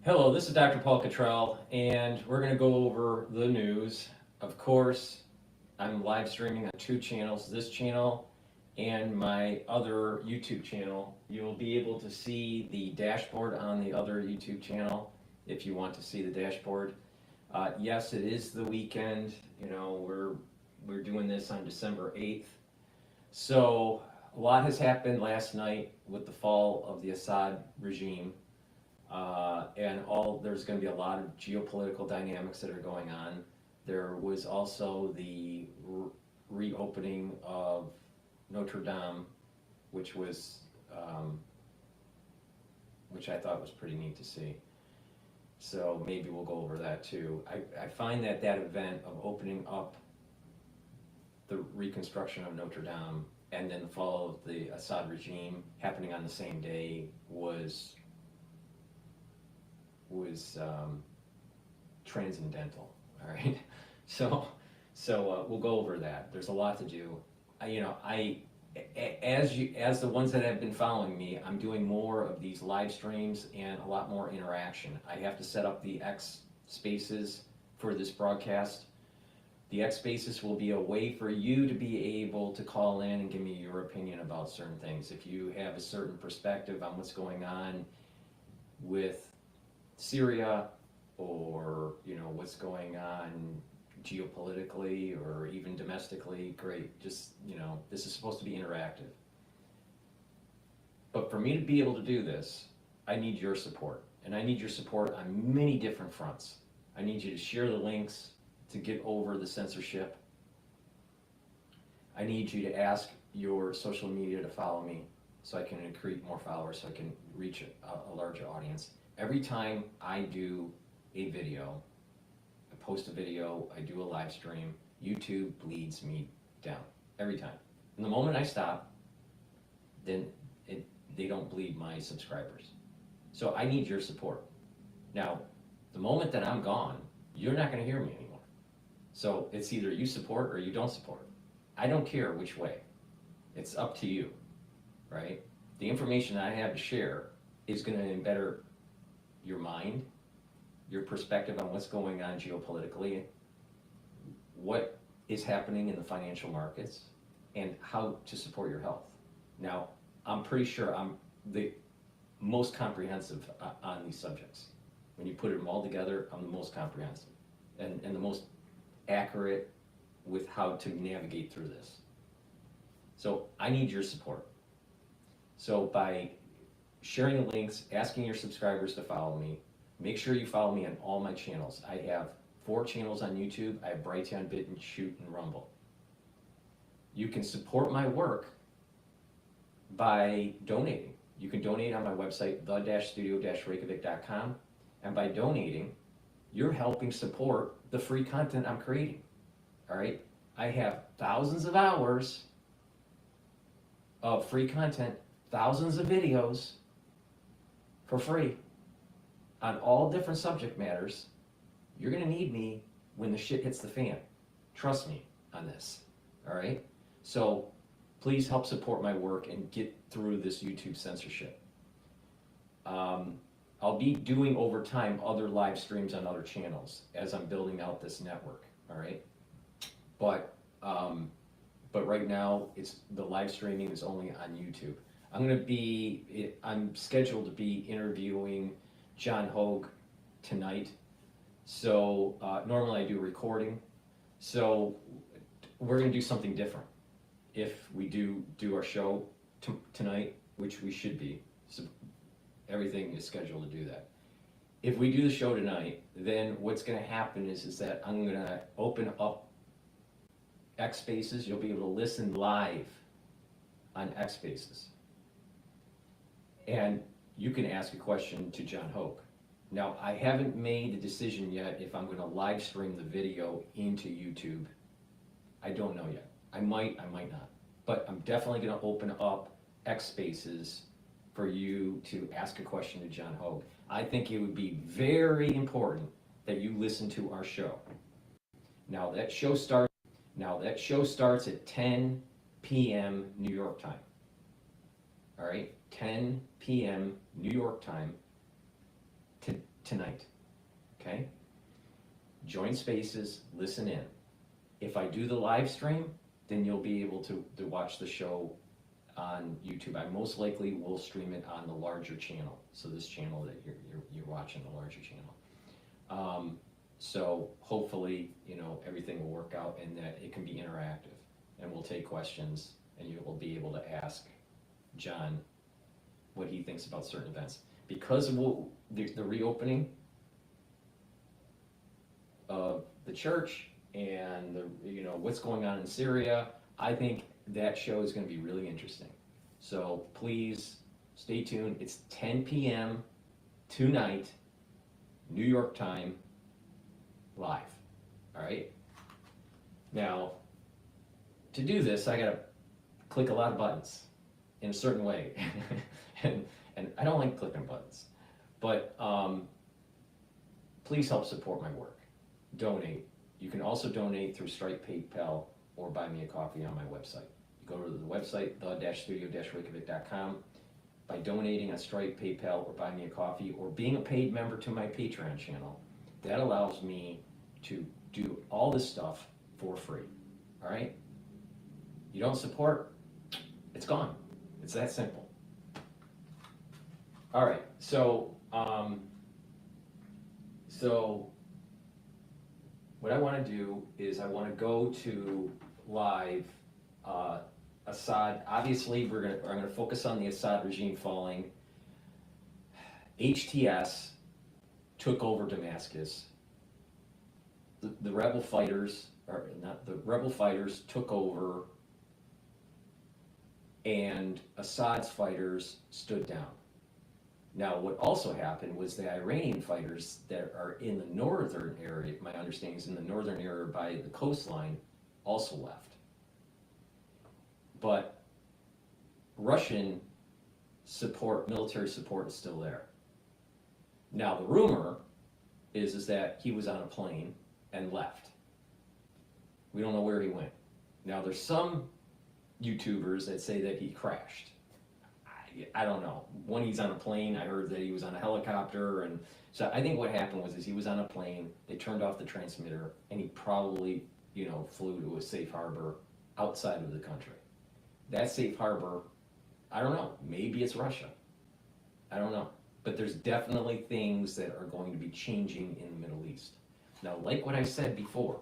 Hello, this is Dr. Paul Cottrell, and we're going to go over the news. Of course, I'm live streaming on two channels, this channel and my other YouTube channel. You'll be able to see the dashboard on the other YouTube channel if you want to see the dashboard. Yes, it is the weekend. We're doing this on December 8th. So a lot has happened last night with the fall of the Assad regime. There's going to be a lot of geopolitical dynamics that are going on. There was also the reopening of Notre Dame, which I thought was pretty neat to see. So maybe we'll go over that too. I find that event of opening up the reconstruction of Notre Dame and then the fall of the Assad regime happening on the same day was transcendental. All right, so we'll go over that. There's a lot to do. As the ones that have been following me, I'm doing more of these live streams and a lot more interaction. I have to set up the X Spaces for this broadcast. The X Spaces will be a way for you to be able to call in and give me your opinion about certain things. If you have a certain perspective on what's going on with Syria, or what's going on geopolitically or even domestically, great. Just this is supposed to be interactive. But for me to be able to do this, I need your support, and I need your support on many different fronts. I need you to share the links to get over the censorship. I need you to ask your social media to follow me so I can increase more followers, so I can reach a larger audience. Every time I do a video, I post a video, I do a live stream, YouTube bleeds me down every time. And the moment I stop, then they don't bleed my subscribers. So I need your support. Now, the moment that I'm gone, you're not going to hear me anymore. So it's either you support or you don't support. I don't care which way. It's up to you, right? The information that I have to share is going to better your mind, your perspective on what's going on geopolitically, what is happening in the financial markets, and how to support your health. Now, I'm pretty sure I'm the most comprehensive on these subjects. When you put them all together, I'm the most comprehensive and the most accurate with how to navigate through this. So I need your support. So by sharing the links, asking your subscribers to follow me. Make sure you follow me on all my channels. I have 4 channels on YouTube. I have Brighteon, Bitchute, and Rumble. You can support my work by donating. You can donate on my website, the-studio-reykjavik.com, and by donating, you're helping support the free content I'm creating. All right? I have thousands of hours of free content, thousands of videos for free on all different subject matters. You're going to need me when the shit hits the fan. Trust me on this. All right? So please help support my work and get through this YouTube censorship. I'll be doing over time other live streams on other channels as I'm building out this network. All right? But right now, the live streaming is only on YouTube. I'm scheduled to be interviewing John Hogue tonight. So normally I do recording. So we're going to do something different if we do our show tonight, which we should be. So everything is scheduled to do that. If we do the show tonight, then what's going to happen is that I'm going to open up X Spaces. You'll be able to listen live on X Spaces. And you can ask a question to John Hogue. Now, I haven't made the decision yet if I'm going to live stream the video into YouTube. I don't know yet. I might not. But I'm definitely going to open up X Spaces for you to ask a question to John Hogue. I think it would be very important that you listen to our show. Now that show starts at 10 p.m. New York time. All right, 10 p.m. New York time tonight, okay? Join spaces, listen in. If I do the live stream, then you'll be able to watch the show on YouTube. I most likely will stream it on the larger channel. So this channel that you're watching, the larger channel. So hopefully, you know, everything will work out and that it can be interactive, and we'll take questions, and you will be able to ask John what he thinks about certain events. Because of the reopening of the church and what's going on in Syria, I think that show is going to be really interesting. So please stay tuned. It's 10 p.m. tonight, New York time, live. All right. Now, to do this, I gotta click a lot of buttons in a certain way, and I don't like clicking buttons. But please help support my work. Donate. You can also donate through Stripe, PayPal, or buy me a coffee on my website. You go to the website, the-studio-reykjavik.com. By donating on Stripe, PayPal, or buy me a coffee, or being a paid member to my Patreon channel, that allows me to do all this stuff for free. All right? You don't support, it's gone. It's that simple. All right, so what I want to do is I want to go to live Assad. Obviously, I'm going to focus on the Assad regime falling. HTS took over Damascus. The rebel fighters, or not the rebel fighters, took over, and Assad's fighters stood down. Now, what also happened was the Iranian fighters that are in the northern area, my understanding is in the northern area by the coastline, also left. But Russian support, military support, is still there. Now, the rumor is that he was on a plane and left. We don't know where he went. Now, there's some YouTubers that say that he crashed. I don't know. When he's on a plane, I heard that he was on a helicopter, and so I think what happened was he was on a plane, they turned off the transmitter, and he probably, flew to a safe harbor outside of the country. That safe harbor, I don't know, maybe it's Russia. I don't know. But there's definitely things that are going to be changing in the Middle East. Now, like what I said before,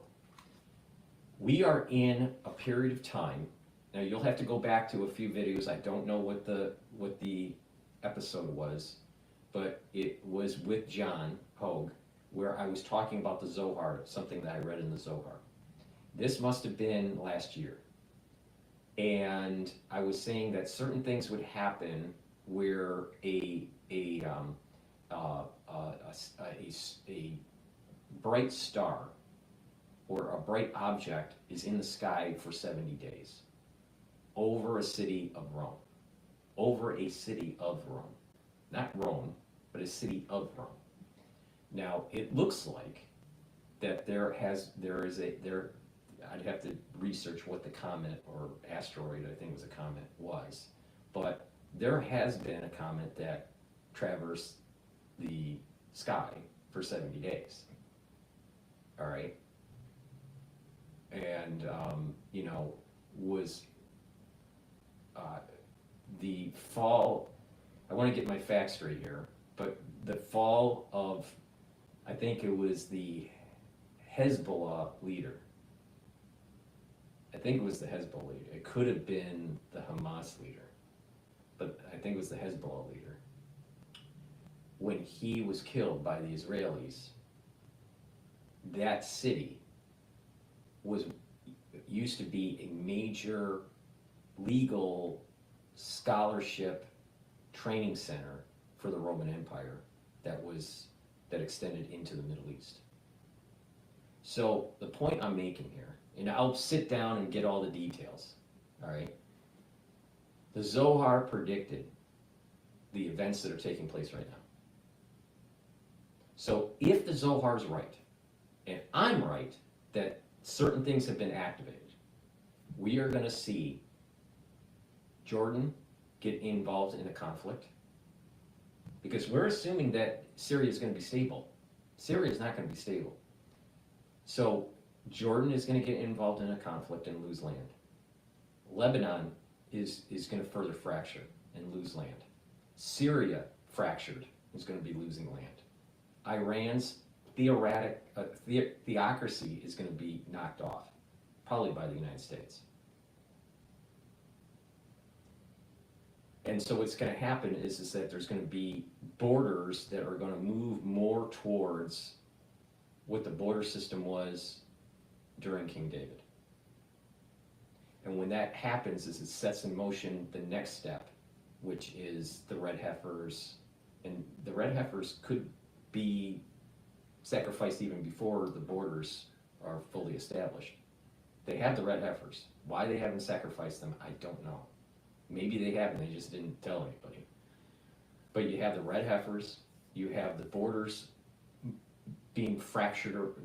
we are in a period of time. Now, you'll have to go back to a few videos. I don't know what the episode was, but it was with John Hogue, where I was talking about the Zohar, something that I read in the Zohar. This must have been last year. And I was saying that certain things would happen where a bright star or a bright object is in the sky for 70 days over a city of Rome. Over a city of Rome. Not Rome, but a city of Rome. Now, it looks like that I'd have to research what the comet or asteroid, I think it was a comet, was. But there has been a comet that traversed the sky for 70 days. All right? And, was the fall, I want to get my facts straight here, but the fall of, I think it was the Hezbollah leader. I think it was the Hezbollah leader. It could have been the Hamas leader, but I think it was the Hezbollah leader. When he was killed by the Israelis, that city used to be a major legal scholarship training center for the Roman Empire that extended into the Middle East. So the point I'm making here, and I'll sit down and get all the details, all right? The Zohar predicted the events that are taking place right now. So if the Zohar's right, and I'm right that certain things have been activated, we are going to see Jordan get involved in a conflict because we're assuming that Syria is going to be stable. Syria is not going to be stable. So Jordan is going to get involved in a conflict and lose land. Lebanon is going to further fracture and lose land. Syria, fractured, is going to be losing land. Iran's theocracy is going to be knocked off, probably by the United States. And so what's going to happen is that there's going to be borders that are going to move more towards what the border system was during King David. And when that happens, is it sets in motion the next step, which is the red heifers. And the red heifers could be sacrificed even before the borders are fully established. They have the red heifers. Why they haven't sacrificed them, I don't know. Maybe they haven't, they just didn't tell anybody. But you have the red heifers, you have the borders being fractured,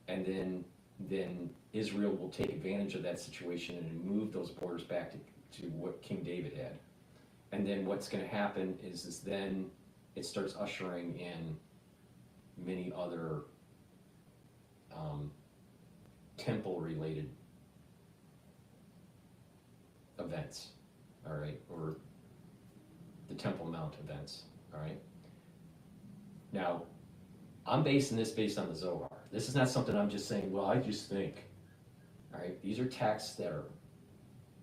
and then Israel will take advantage of that situation and move those borders back to what King David had. And then what's going to happen is then it starts ushering in many other temple-related events, all right, or the Temple Mount events, all right. Now, I'm basing this based on the Zohar. This is not something I'm just saying, well, I just think, all right. These are texts that are,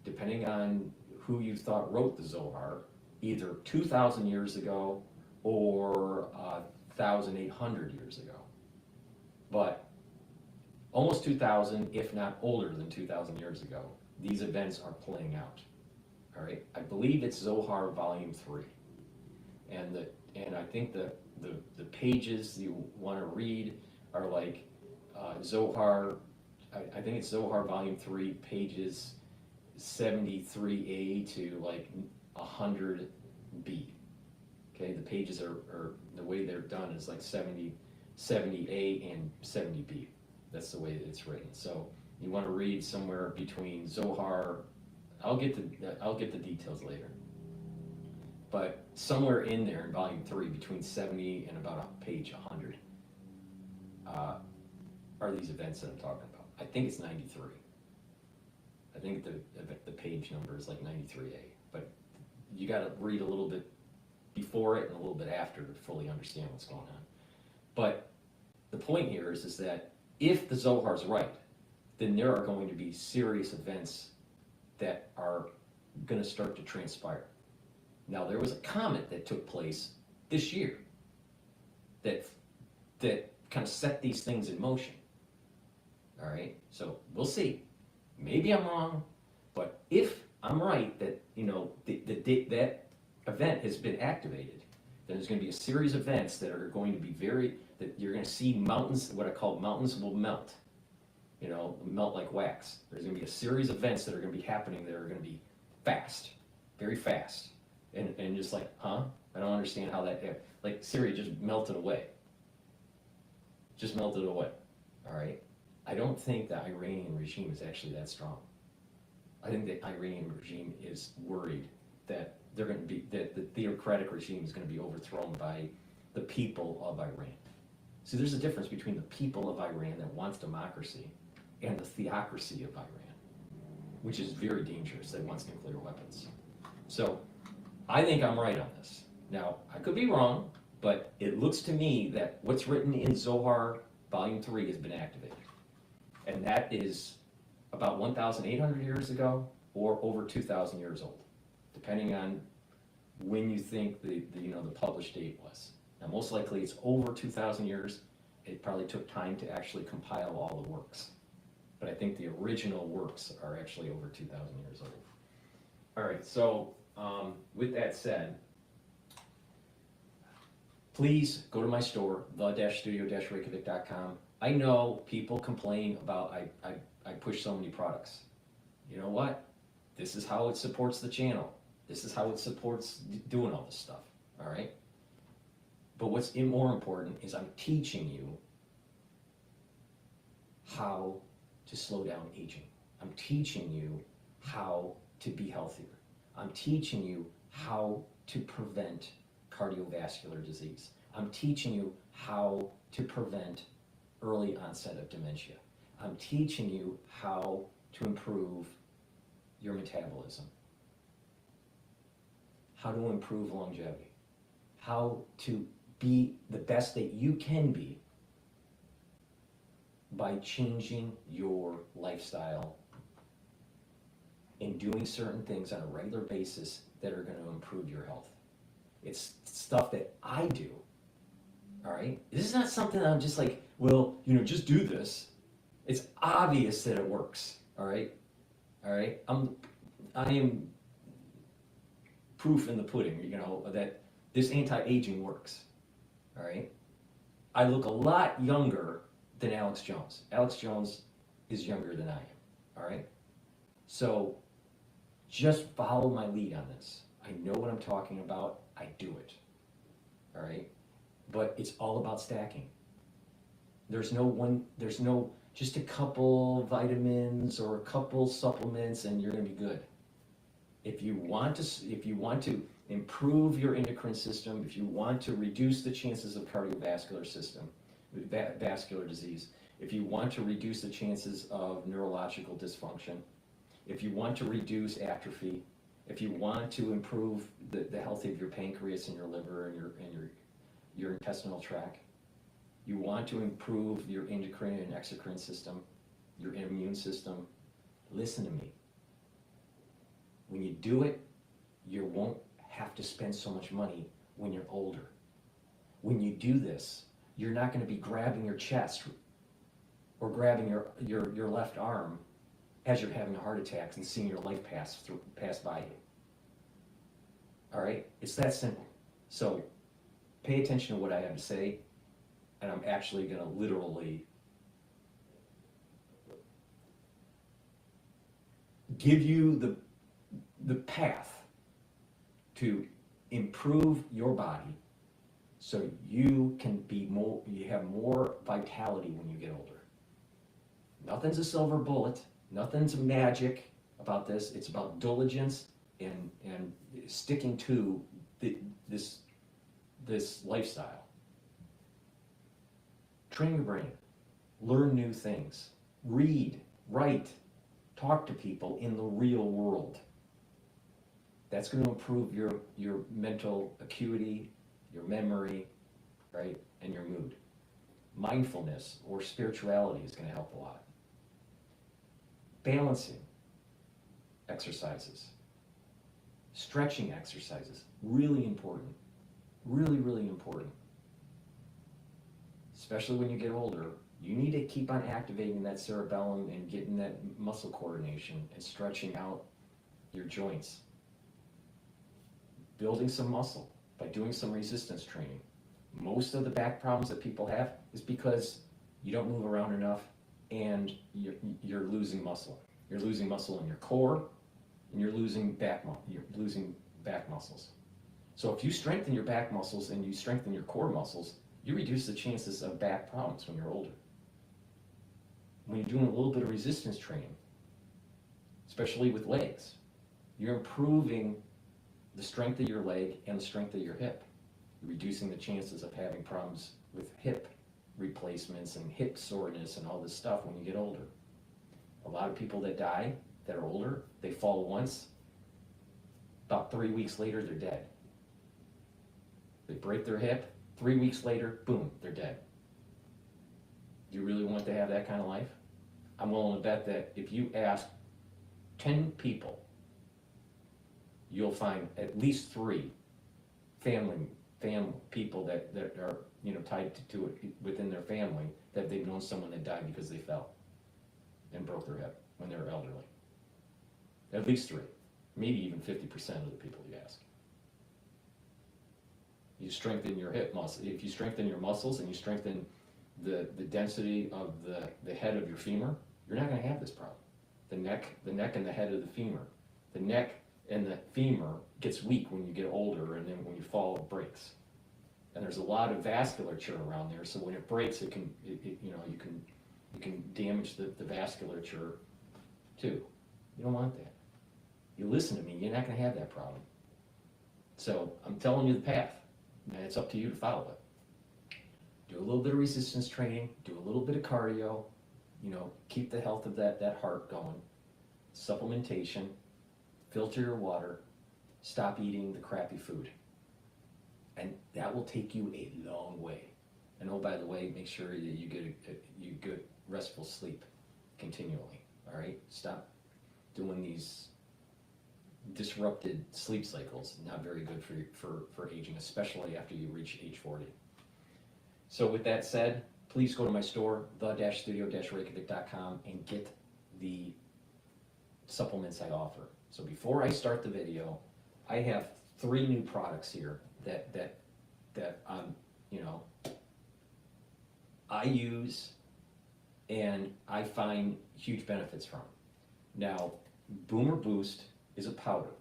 depending on who you thought wrote the Zohar, either 2,000 years ago or 1,800 years ago. But almost 2,000, if not older than 2,000 years ago, these events are playing out. All right, I believe it's Zohar Volume 3, and I think the pages you want to read are like Zohar. I think it's Zohar Volume 3, pages 73a to like 100b. Okay, the pages are the way they're done is like 70a and 70b. That's the way that it's written. So you want to read somewhere between Zohar. I'll get the details later. But somewhere in there in Volume 3, between 70 and about page 100, are these events that I'm talking about. I think it's 93. I think the page number is like 93a. But you got to read a little bit before it and a little bit after to fully understand what's going on. But the point here is that if the Zohar is right, then there are going to be serious events that are going to start to transpire. Now, there was a comet that took place this year that kind of set these things in motion. All right, so we'll see. Maybe I'm wrong, but if I'm right that that event has been activated, then there's going to be a series of events that are going to be that you're going to see mountains. What I call mountains will melt. Melt like wax. There's going to be a series of events that are going to be happening that are going to be fast, very fast, and just like, I don't understand how that, like Syria just melted away. All right. I don't think the Iranian regime is actually that strong. I think the Iranian regime is worried that that the theocratic regime is going to be overthrown by the people of Iran. See, there's a difference between the people of Iran that wants democracy and the theocracy of Iran, which is very dangerous, that wants nuclear weapons. So I think I'm right on this. Now, I could be wrong, but it looks to me that what's written in Zohar Volume 3 has been activated. And that is about 1,800 years ago or over 2,000 years old, depending on when you think the published date was. Now, most likely it's over 2,000 years. It probably took time to actually compile all the works. But I think the original works are actually over 2,000 years old. All right, so with that said, please go to my store, the-studio-reykjavik.com. I know people complain about I push so many products. You know what? This is how it supports the channel. This is how it supports doing all this stuff, all right? But what's more important is I'm teaching you how to slow down aging. I'm teaching you how to be healthier. I'm teaching you how to prevent cardiovascular disease. I'm teaching you how to prevent early onset of dementia. I'm teaching you how to improve your metabolism, how to improve longevity, how to be the best that you can be by changing your lifestyle and doing certain things on a regular basis that are going to improve your health. It's stuff that I do, all right? This is not something that I'm just like, well, just do this. It's obvious that it works, all right? All right? I am proof in the pudding, that this anti-aging works, all right? I look a lot younger than Alex Jones. Alex Jones is younger than I am, all right? So just follow my lead on this. I know what I'm talking about. I do it, all right? But it's all about stacking. There's no just a couple vitamins or a couple supplements and you're gonna be good. If you want to improve your endocrine system, if you want to reduce the chances of vascular disease, if you want to reduce the chances of neurological dysfunction, if you want to reduce atrophy, if you want to improve the health of your pancreas and your liver and your intestinal tract, you want to improve your endocrine and exocrine system, your immune system, listen to me. When you do it, you won't have to spend so much money when you're older. When you do this, you're not going to be grabbing your chest or grabbing your left arm as you're having a heart attack and seeing your life pass by you. All right? It's that simple. So pay attention to what I have to say, and I'm actually going to literally give you the path to improve your body so you have more vitality when you get older. Nothing's a silver bullet, nothing's magic about this. It's about diligence and sticking to this lifestyle. Train your brain, learn new things, read, write, talk to people in the real world. That's going to improve your mental acuity, your memory, right, and your mood. Mindfulness or spirituality is going to help a lot. Balancing exercises, stretching exercises, really important. Really, really important. Especially when you get older, you need to keep on activating that cerebellum and getting that muscle coordination and stretching out your joints. Building some muscle by doing some resistance training. Most of the back problems that people have is because you don't move around enough and you're losing muscle. You're losing muscle in your core and you're losing back muscles. So if you strengthen your back muscles and you strengthen your core muscles, you reduce the chances of back problems when you're older. When you're doing a little bit of resistance training, especially with legs, you're improving the strength of your leg and the strength of your hip. You're reducing the chances of having problems with hip replacements and hip soreness and all this stuff when you get older. A lot of people that die that are older, they fall once, about 3 weeks later they're dead. They break their hip, 3 weeks later, boom, they're dead. Do you really want to have that kind of life? I'm willing to bet that if you ask 10 people, you'll find at least 3 family people that are tied to it within their family, that they've known someone that died because they fell and broke their hip when they were elderly. At least 3, maybe even 50% of the people you ask. You strengthen your hip muscle. If you strengthen your muscles and you strengthen the density of the head of your femur, you're not going to have this problem. The neck and the head of the femur. The neck and the femur gets weak when you get older, and then when you fall, it breaks. And there's a lot of vasculature around there, so when it breaks, you can damage the vasculature too. You don't want that. You listen to me, you're not going to have that problem. So I'm telling you the path, and it's up to you to follow it. Do a little bit of resistance training, do a little bit of cardio, you know, keep the health of that heart going, supplementation, filter your water, stop eating the crappy food. And that will take you a long way. And oh, by the way, make sure that you get restful sleep continually, all right? Stop doing these disrupted sleep cycles. Not very good for aging, especially after you reach age 40. So with that said, please go to my store, the-studio-reykjavik.com, and get the supplements I offer. So before I start the video, I have 3 new products here that you know, I use and I find huge benefits from. Now, Boomer Boost is a powder.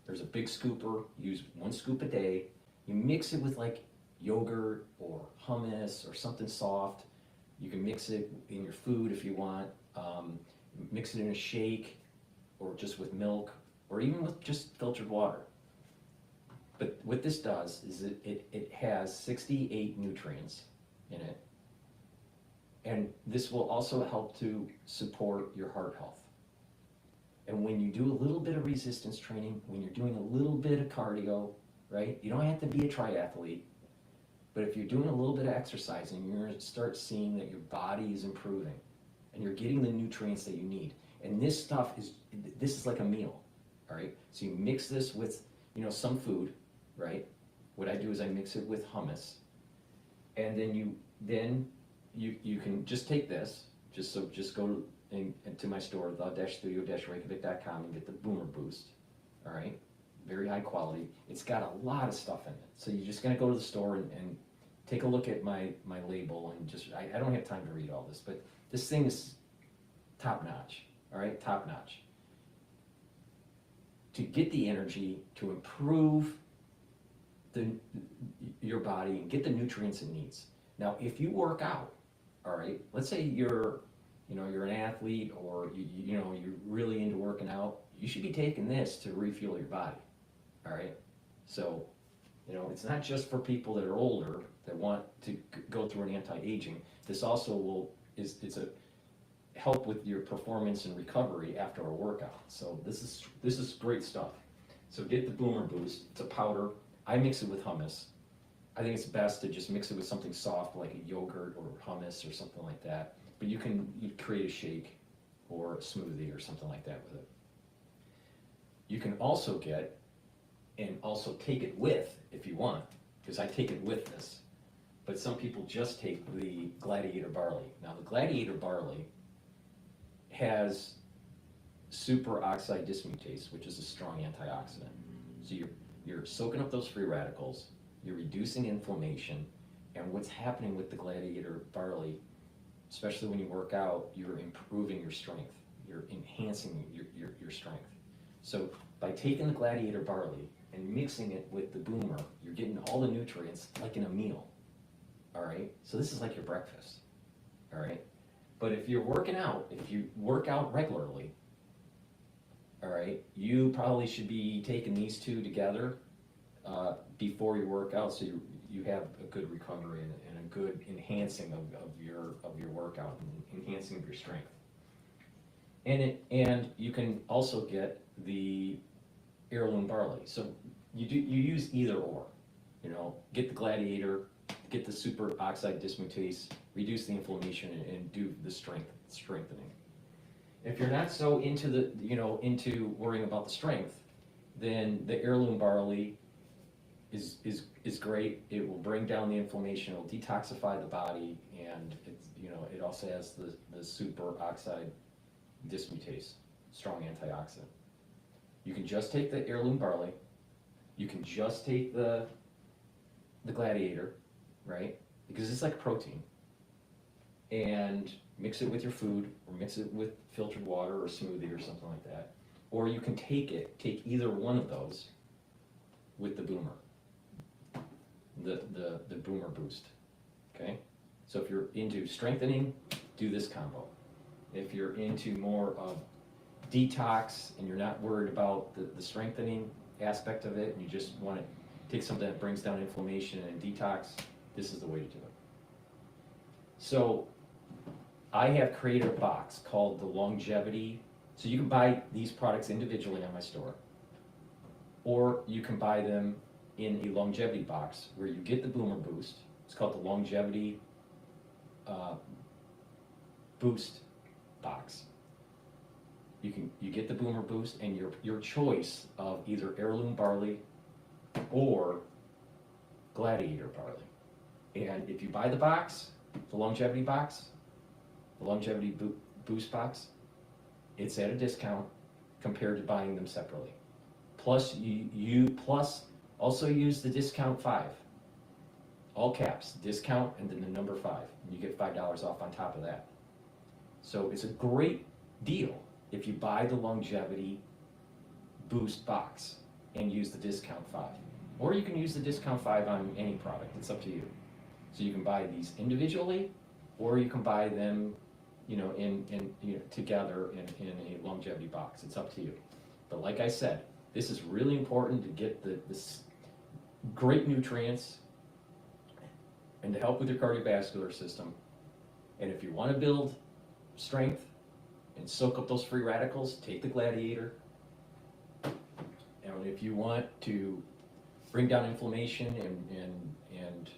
There's a big scooper, use 1 scoop a day. You mix it with like yogurt or hummus or something soft. You can mix it in your food if you want. Mix it in a shake or just with milk or even with just filtered water. But what this does is it has 68 nutrients in it. And this will also help to support your heart health. And when you do a little bit of resistance training, when you're doing a little bit of cardio, right? You don't have to be a triathlete, but if you're doing a little bit of exercising, you're going to start seeing that your body is improving and you're getting the nutrients that you need. And this stuff is like a meal, all right? So you mix this with, you know, some food, right? What I do is I mix it with hummus, and then you can just take this, just go to my store, the-studio-reykjavik.com, and get the Boomer Boost, all right? Very high quality. It's got a lot of stuff in it. So you're just gonna go to the store and take a look at my label, and just, I don't have time to read all this, but this thing is top notch, all right? Top notch. To get the energy, to improve your body and get the nutrients it needs. Now, if you work out, all right, let's say you're an athlete, or you're really into working out, you should be taking this to refuel your body, all right? So, you know, it's not just for people that are older that want to go through an anti-aging. This also it's a help with your performance and recovery after a workout. So this is great stuff. So get the Boomer Boost. It's a powder. I mix it with hummus. I think it's best to just mix it with something soft like a yogurt or hummus or something like that. But you create a shake or a smoothie or something like that with it. You can also get, and also take it with if you want, because I take it with this. But some people just take the Gladiator barley. Now the Gladiator barley has superoxide dismutase, which is a strong antioxidant. So you're soaking up those free radicals, you're reducing inflammation, and what's happening with the Gladiator barley, especially when you work out, you're improving your strength, you're enhancing your strength. So by taking the Gladiator barley and mixing it with the Boomer, you're getting all the nutrients like in a meal, all right? So this is like your breakfast, all right? But if you're working out, if you work out regularly, all right, you probably should be taking these 2 together before you work out, so you have a good recovery and a good enhancing of your workout and enhancing of your strength. And you can also get the heirloom barley. So you use either or. You know, get the Gladiator, get the superoxide dismutase, reduce the inflammation, and do the strengthening. If you're not so into worrying about the strength, then the heirloom barley is great. It will bring down the inflammation, it will detoxify the body, and it also has the superoxide dismutase, strong antioxidant. You can just take the heirloom barley, you can just take the Gladiator, right? Because it's like protein, and mix it with your food, or mix it with filtered water or smoothie or something like that. Or you can take either one of those with the Boomer, the Boomer Boost, okay? So if you're into strengthening, do this combo. If you're into more of detox and you're not worried about the strengthening aspect of it, and you just want take something that brings down inflammation and detox, this is the way to do it. So I have created a box called the Longevity. So you can buy these products individually on my store, or you can buy them in a longevity box where you get the Boomer Boost. It's called the Longevity Boost box. You get the Boomer Boost and your choice of either heirloom barley or gladiator barley. And if you buy the box, the longevity box, the longevity boost box, it's at a discount compared to buying them separately. Plus you also use the discount 5. All caps, discount and then the number 5. And you get $5 off on top of that. So it's a great deal if you buy the longevity boost box and use the discount 5. Or you can use the discount 5 on any product, it's up to you. So you can buy these individually, or you can buy them, together in a longevity box. It's up to you. But like I said, this is really important to get this great nutrients and to help with your cardiovascular system. And if you want to build strength and soak up those free radicals, take the gladiator. And if you want to bring down inflammation and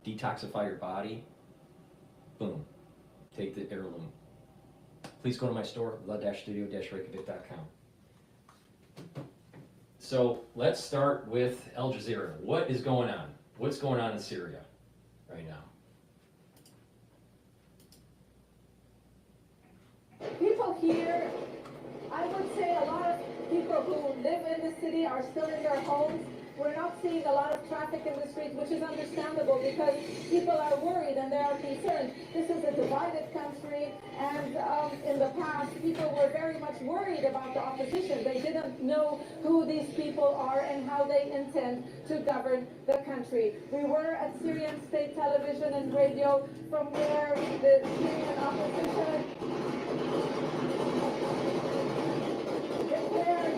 detoxify your body, boom, take the heirloom. Please go to my store, the-studio-reykjavik.com. So let's start with Al Jazeera. What is going on? What's going on in Syria right now? People here, I would say a lot of people who live in the city are still in their homes. We're not seeing a lot of traffic in the streets, which is understandable because people are worried and they are concerned. This is a divided country, and in the past, people were very much worried about the opposition. They didn't know who these people are and how they intend to govern the country. We were at Syrian state television and radio from where the Syrian opposition declared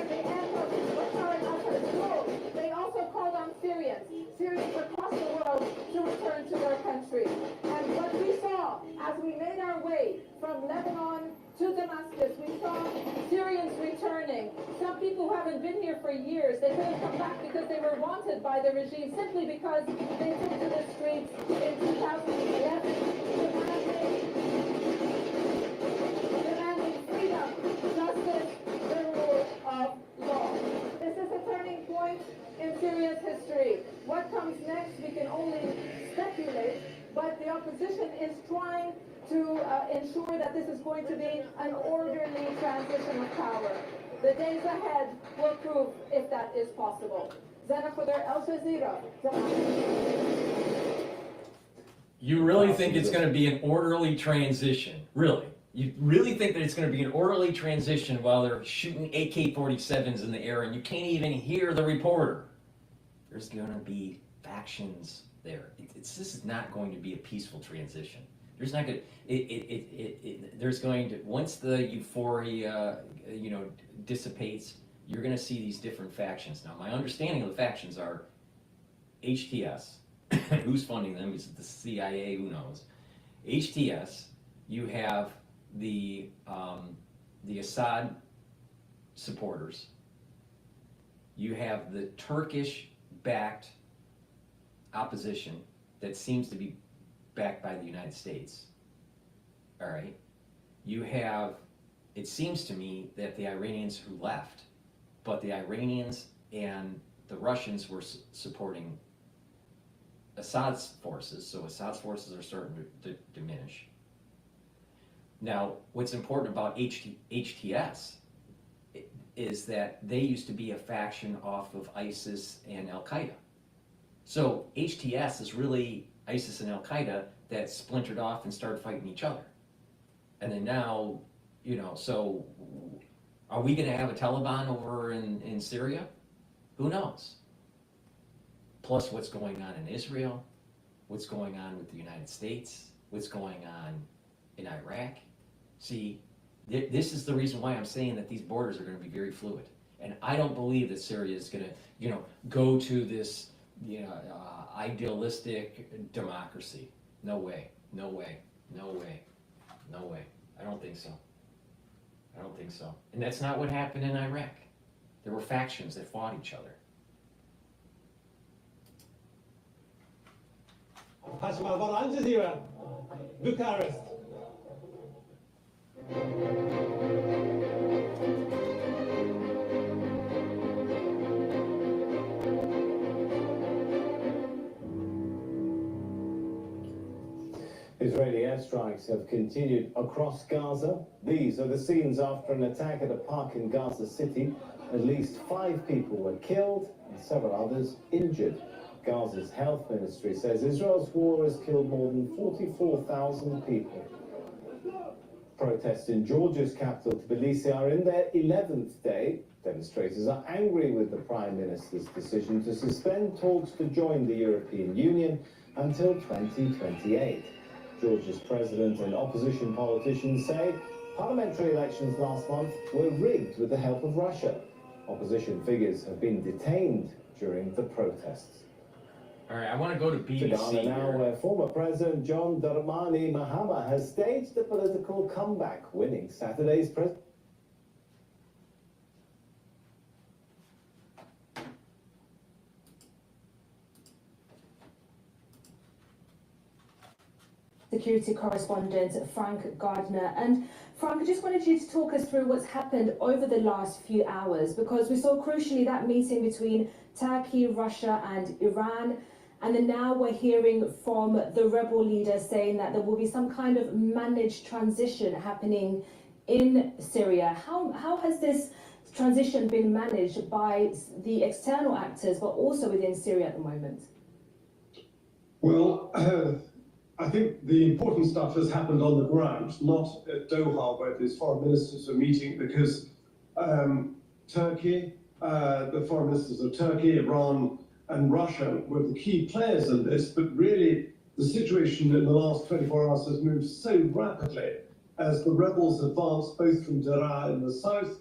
the end of Bashar al-Assad's rule. They also called on Syrians across the world to return to their country. And what we saw as we made our way from Lebanon to Damascus, we saw Syrians returning. Some people who haven't been here for years, they couldn't come back because they were wanted by the regime simply because they took to the streets in 2011 demanding freedom, justice, the rule of law. This is a turning point in Syria's history. What comes next, we can only speculate, but the opposition is trying to ensure that this is going to be an orderly transition of power. The days ahead will prove if that is possible. Zana Khuder, Al Jazeera. You really think it's going to be an orderly transition? Really? You really think that it's going to be an orderly transition while they're shooting AK-47s in the air and you can't even hear the reporter? There's going to be factions there. This is not going to be a peaceful transition. There's not going to, there's going to, once the euphoria, dissipates, you're going to see these different factions. Now, my understanding of the factions are HTS, who's funding them? Is it the CIA? Who knows? HTS, you have the Assad supporters, you have the Turkish-backed opposition that seems to be backed by the United States. All right. You have, it seems to me that the Iranians who left, but the Iranians and the Russians were supporting Assad's forces, so Assad's forces are starting to diminish. Now, what's important about HTS is that they used to be a faction off of ISIS and Al-Qaeda. So HTS is really ISIS and Al-Qaeda that splintered off and started fighting each other. And then now, so are we going to have a Taliban over in Syria? Who knows? Plus what's going on in Israel, what's going on with the United States, what's going on in Iraq. See, this is the reason why I'm saying that these borders are going to be very fluid. And I don't believe that Syria is going to, go to this, idealistic democracy. No way, no way, no way, no way. I don't think so. I don't think so. And that's not what happened in Iraq. There were factions that fought each other. Al Jazeera, Bucharest. Israeli airstrikes have continued across Gaza. These are the scenes after an attack at a park in Gaza City. At least 5 people were killed and several others injured. Gaza's health ministry says Israel's war has killed more than 44,000 people. Protests in Georgia's capital, Tbilisi, are in their 11th day. Demonstrators are angry with the Prime Minister's decision to suspend talks to join the European Union until 2028. Georgia's president and opposition politicians say parliamentary elections last month were rigged with the help of Russia. Opposition figures have been detained during the protests. All right, I want to go to BBC Ghana now, where former President John Dramani Mahama has staged a political comeback, winning Saturday's presidential. Security correspondent Frank Gardner. And Frank, I just wanted you to talk us through what's happened over the last few hours, because we saw crucially that meeting between Turkey, Russia and Iran. And then now we're hearing from the rebel leader saying that there will be some kind of managed transition happening in Syria. How has this transition been managed by the external actors, but also within Syria at the moment? Well, I think the important stuff has happened on the ground, not at Doha, where these foreign ministers are meeting, because Turkey, the foreign ministers of Turkey, Iran, and Russia were the key players in this, but really the situation in the last 24 hours has moved so rapidly as the rebels advanced both from Daraa in the south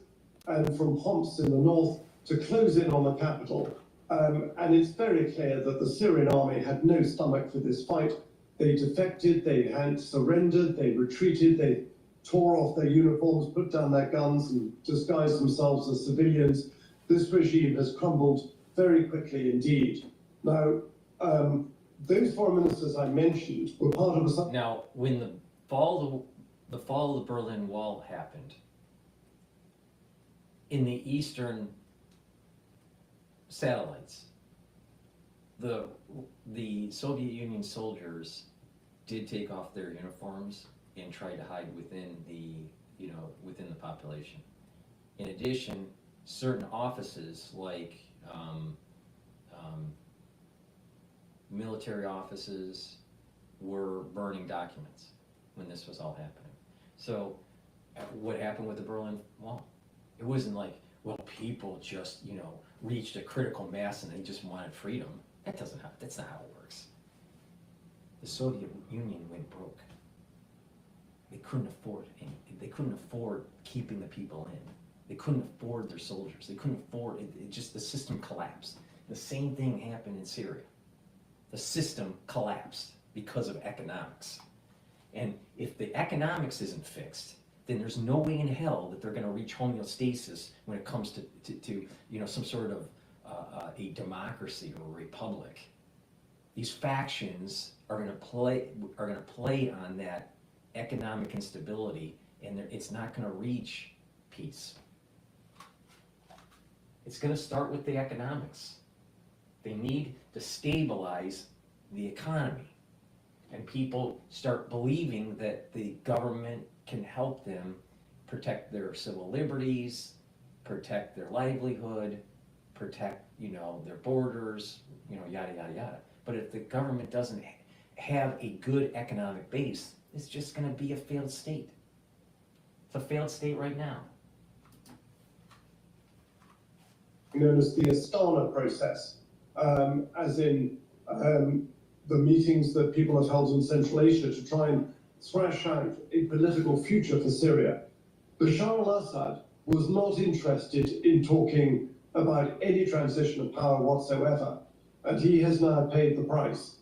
and from Homs in the north to close in on the capital. And it's very clear that the Syrian army had no stomach for this fight. They defected, they had surrendered, they retreated, they tore off their uniforms, put down their guns and disguised themselves as civilians. This regime has crumbled very quickly indeed. Now, those foreign ministers I mentioned were part of a... Now, when the fall of the Berlin Wall happened, in the eastern satellites, the Soviet Union soldiers did take off their uniforms and try to hide within within the population. In addition, certain offices like military offices were burning documents when this was all happening. So what happened with the Berlin Wall? It wasn't like, well, people just, reached a critical mass and they just wanted freedom. That's not how it works. The Soviet Union went broke. They couldn't afford anything. They couldn't afford keeping the people in. They couldn't afford their soldiers. They couldn't afford it. The system collapsed. The same thing happened in Syria. The system collapsed because of economics. And if the economics isn't fixed, then there's no way in hell that they're going to reach homeostasis when it comes to some sort of a democracy or a republic. These factions are going to play on that economic instability, and it's not going to reach peace. It's going to start with the economics. They need to stabilize the economy, and people start believing that the government can help them protect their civil liberties, protect their livelihood, protect, their borders, yada, yada, yada. But if the government doesn't have a good economic base, it's just going to be a failed state. It's a failed state right now. Known as the Astana process, as in the meetings that people have held in Central Asia to try and thrash out a political future for Syria. Bashar al-Assad was not interested in talking about any transition of power whatsoever, and he has now paid the price.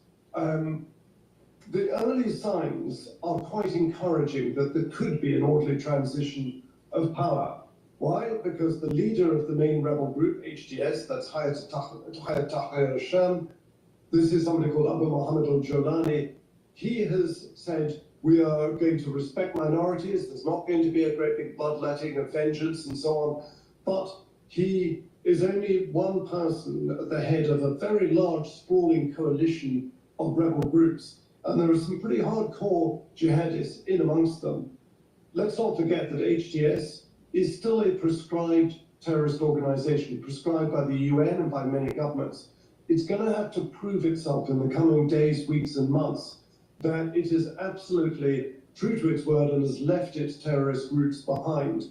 The early signs are quite encouraging that there could be an orderly transition of power. Why? Because the leader of the main rebel group, HDS, that's Hayat Tahrir al-Sham, this is somebody called Abu Muhammad al-Jolani. He has said, we are going to respect minorities, there's not going to be a great big bloodletting of vengeance and so on, but he is only one person at the head of a very large, sprawling coalition of rebel groups. And there are some pretty hardcore jihadists in amongst them. Let's not forget that HTS is still a prescribed terrorist organization, prescribed by the UN and by many governments. It's going to have to prove itself in the coming days, weeks, and months that it is absolutely true to its word and has left its terrorist roots behind.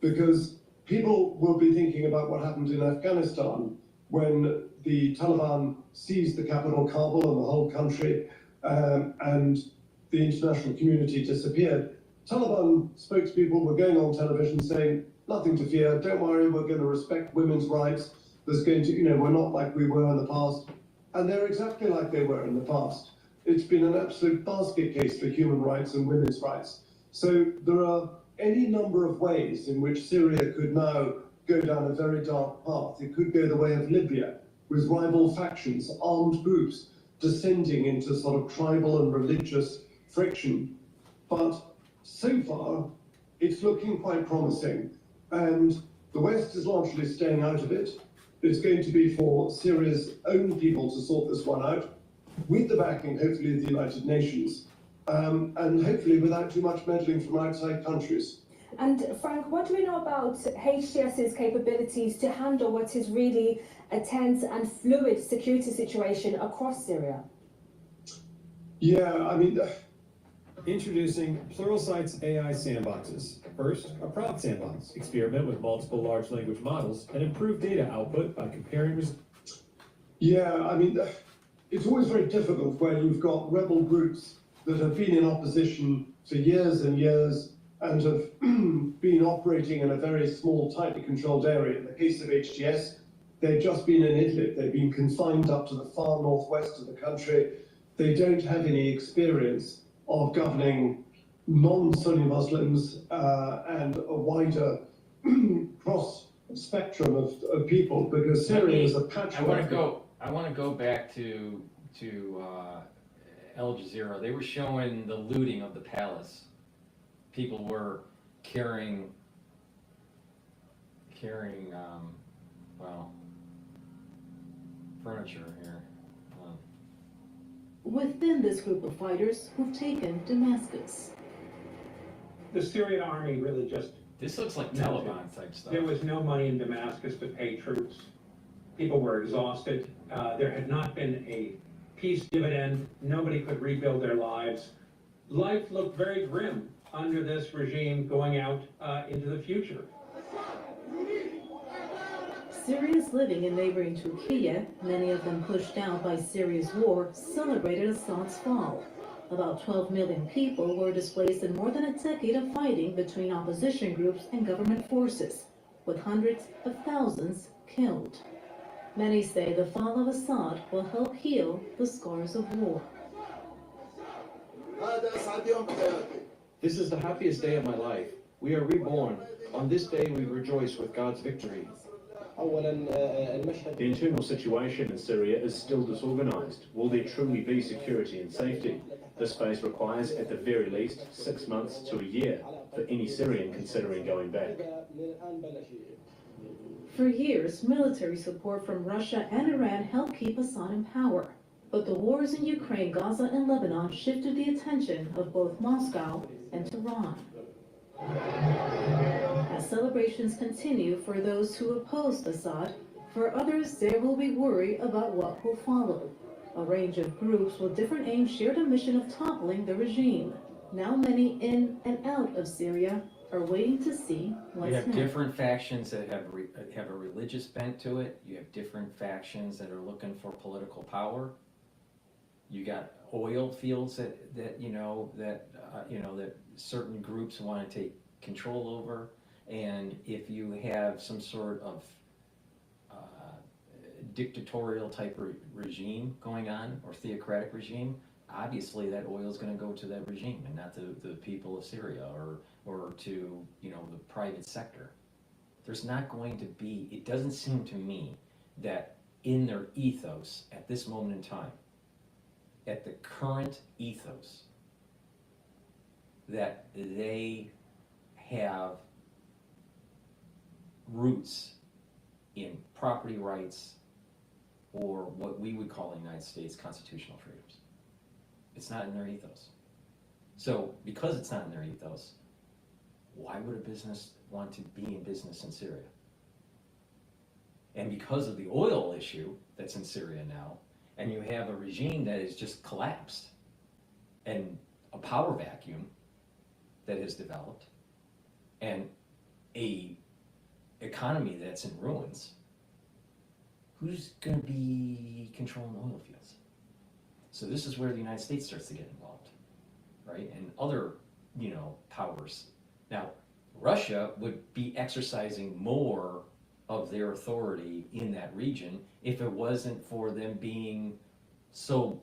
Because people will be thinking about what happened in Afghanistan when the Taliban seized the capital, Kabul, and the whole country, and the international community disappeared. Taliban spokespeople were going on television saying, nothing to fear, don't worry, we're going to respect women's rights. There's going to, we're not like we were in the past. And they're exactly like they were in the past. It's been an absolute basket case for human rights and women's rights. So there are any number of ways in which Syria could now go down a very dark path. It could go the way of Libya, with rival factions, armed groups, descending into sort of tribal and religious friction. But so far, it's looking quite promising. And the West is largely staying out of it. It's going to be for Syria's own people to sort this one out, with the backing, hopefully, of the United Nations, and hopefully without too much meddling from outside countries. And Frank, what do we know about HTS's capabilities to handle what is really a tense and fluid security situation across Syria? Yeah, Introducing Pluralsight's AI sandboxes. First, a prompt sandbox. Experiment with multiple large language models and improve data output by comparing results. Yeah, it's always very difficult where you've got rebel groups that have been in opposition for years and years and have been operating in a very small, tightly controlled area. In the case of HTS, they've just been in Idlib. They've been confined up to the far northwest of the country. They don't have any experience of governing non-Sunni Muslims and a wider cross spectrum of people, because Syria is a patchwork. I want to go back to Al Jazeera. They were showing the looting of the palace. People were carrying furniture here. Within this group of fighters who've taken Damascus. The Syrian army really just... This looks like Taliban type stuff. There was no money in Damascus to pay troops. People were exhausted. There had not been a peace dividend. Nobody could rebuild their lives. Life looked very grim under this regime going out into the future. Syrians living in neighboring Turkey, many of them pushed out by Syria's war, celebrated Assad's fall. About 12 million people were displaced in more than a decade of fighting between opposition groups and government forces, with hundreds of thousands killed. Many say the fall of Assad will help heal the scars of war. This is the happiest day of my life. We are reborn. On this day we rejoice with God's victory. The internal situation in Syria is still disorganized. Will there truly be security and safety? This phase requires, at the very least, 6 months to a year for any Syrian considering going back. For years, military support from Russia and Iran helped keep Assad in power. But the wars in Ukraine, Gaza, and Lebanon shifted the attention of both Moscow and Tehran. As celebrations continue for those who opposed Assad, for others there will be worry about what will follow. A range of groups with different aims shared a mission of toppling the regime. Now many in and out of Syria are waiting to see what's next. You have different factions that have a religious bent to it. You have different factions that are looking for political power. You got oil fields that certain groups want to take control over, And if you have some sort of dictatorial type regime going on, or theocratic regime, obviously that oil is going to go to that regime and not to the people of Syria or to, you know, the private sector. There's not going to be, it doesn't seem to me that in their ethos at this moment in time, at the current ethos, that they have roots in property rights or what we would call in the United States constitutional freedoms. It's not in their ethos. So because it's not in their ethos, why would a business want to be in business in Syria? And because of the oil issue that's in Syria now, and you have a regime that has just collapsed, and a power vacuum that has developed, and a economy that's in ruins, who's going to be controlling oil fields? So this is where the United States starts to get involved, right? And other, you know, powers. Now, Russia would be exercising more of their authority in that region if it wasn't for them being so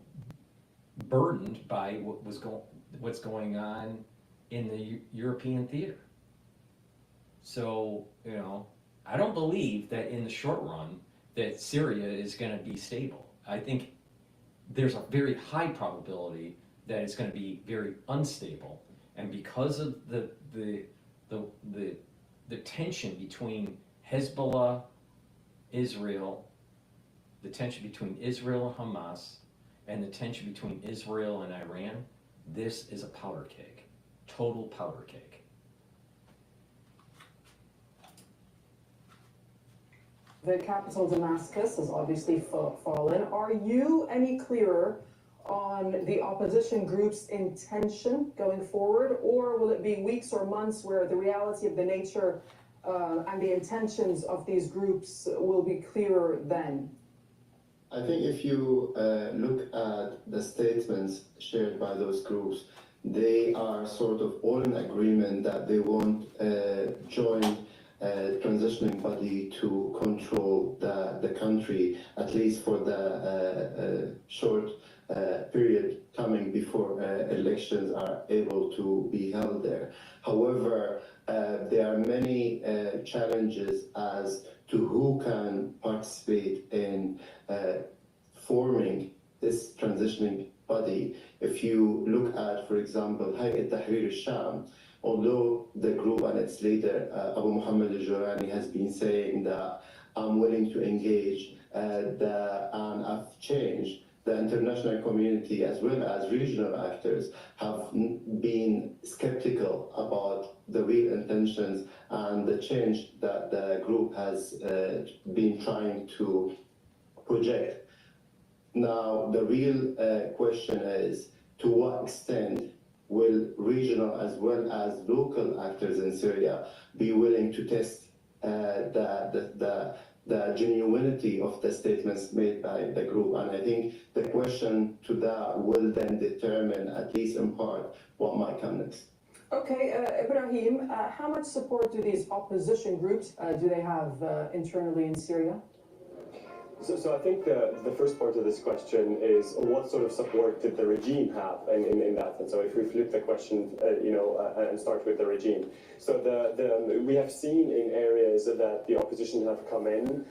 burdened by what's going on in the European theater. So, you know, I don't believe that in the short run that Syria is going to be stable. I think there's a very high probability that it's going to be very unstable, and because of the tension between Hezbollah, Israel, the tension between Israel and Hamas, and the tension between Israel and Iran, this is a powder keg, total powder keg. The capital, Damascus, has obviously fallen. Are you any clearer on the opposition group's intention going forward, or will it be weeks or months where the reality of the nature and the intentions of these groups will be clearer then? I think if you look at the statements shared by those groups, they are sort of all in agreement that they want joint transitioning body to control the country, at least for the short period coming before elections are able to be held there. However, there are many challenges as to who can participate in forming this transitioning body. If you look at, for example, Hayat Tahrir al-Sham, although the group and its leader, Abu Muhammad al-Jurani, has been saying that I'm willing to engage and I've changed, the international community as well as regional actors have been skeptical about the real intentions and the change that the group has been trying to project. Now, the real question is, to what extent will regional as well as local actors in Syria be willing to test the genuinity of the statements made by the group? And I think the question to that will then determine, at least in part, what might come next. Okay, Ibrahim, how much support do these opposition groups do they have internally in Syria? So I think the first part of this question is, what sort of support did the regime have in that? And so if we flip the question, and start with the regime. So we have seen in areas that the opposition have come in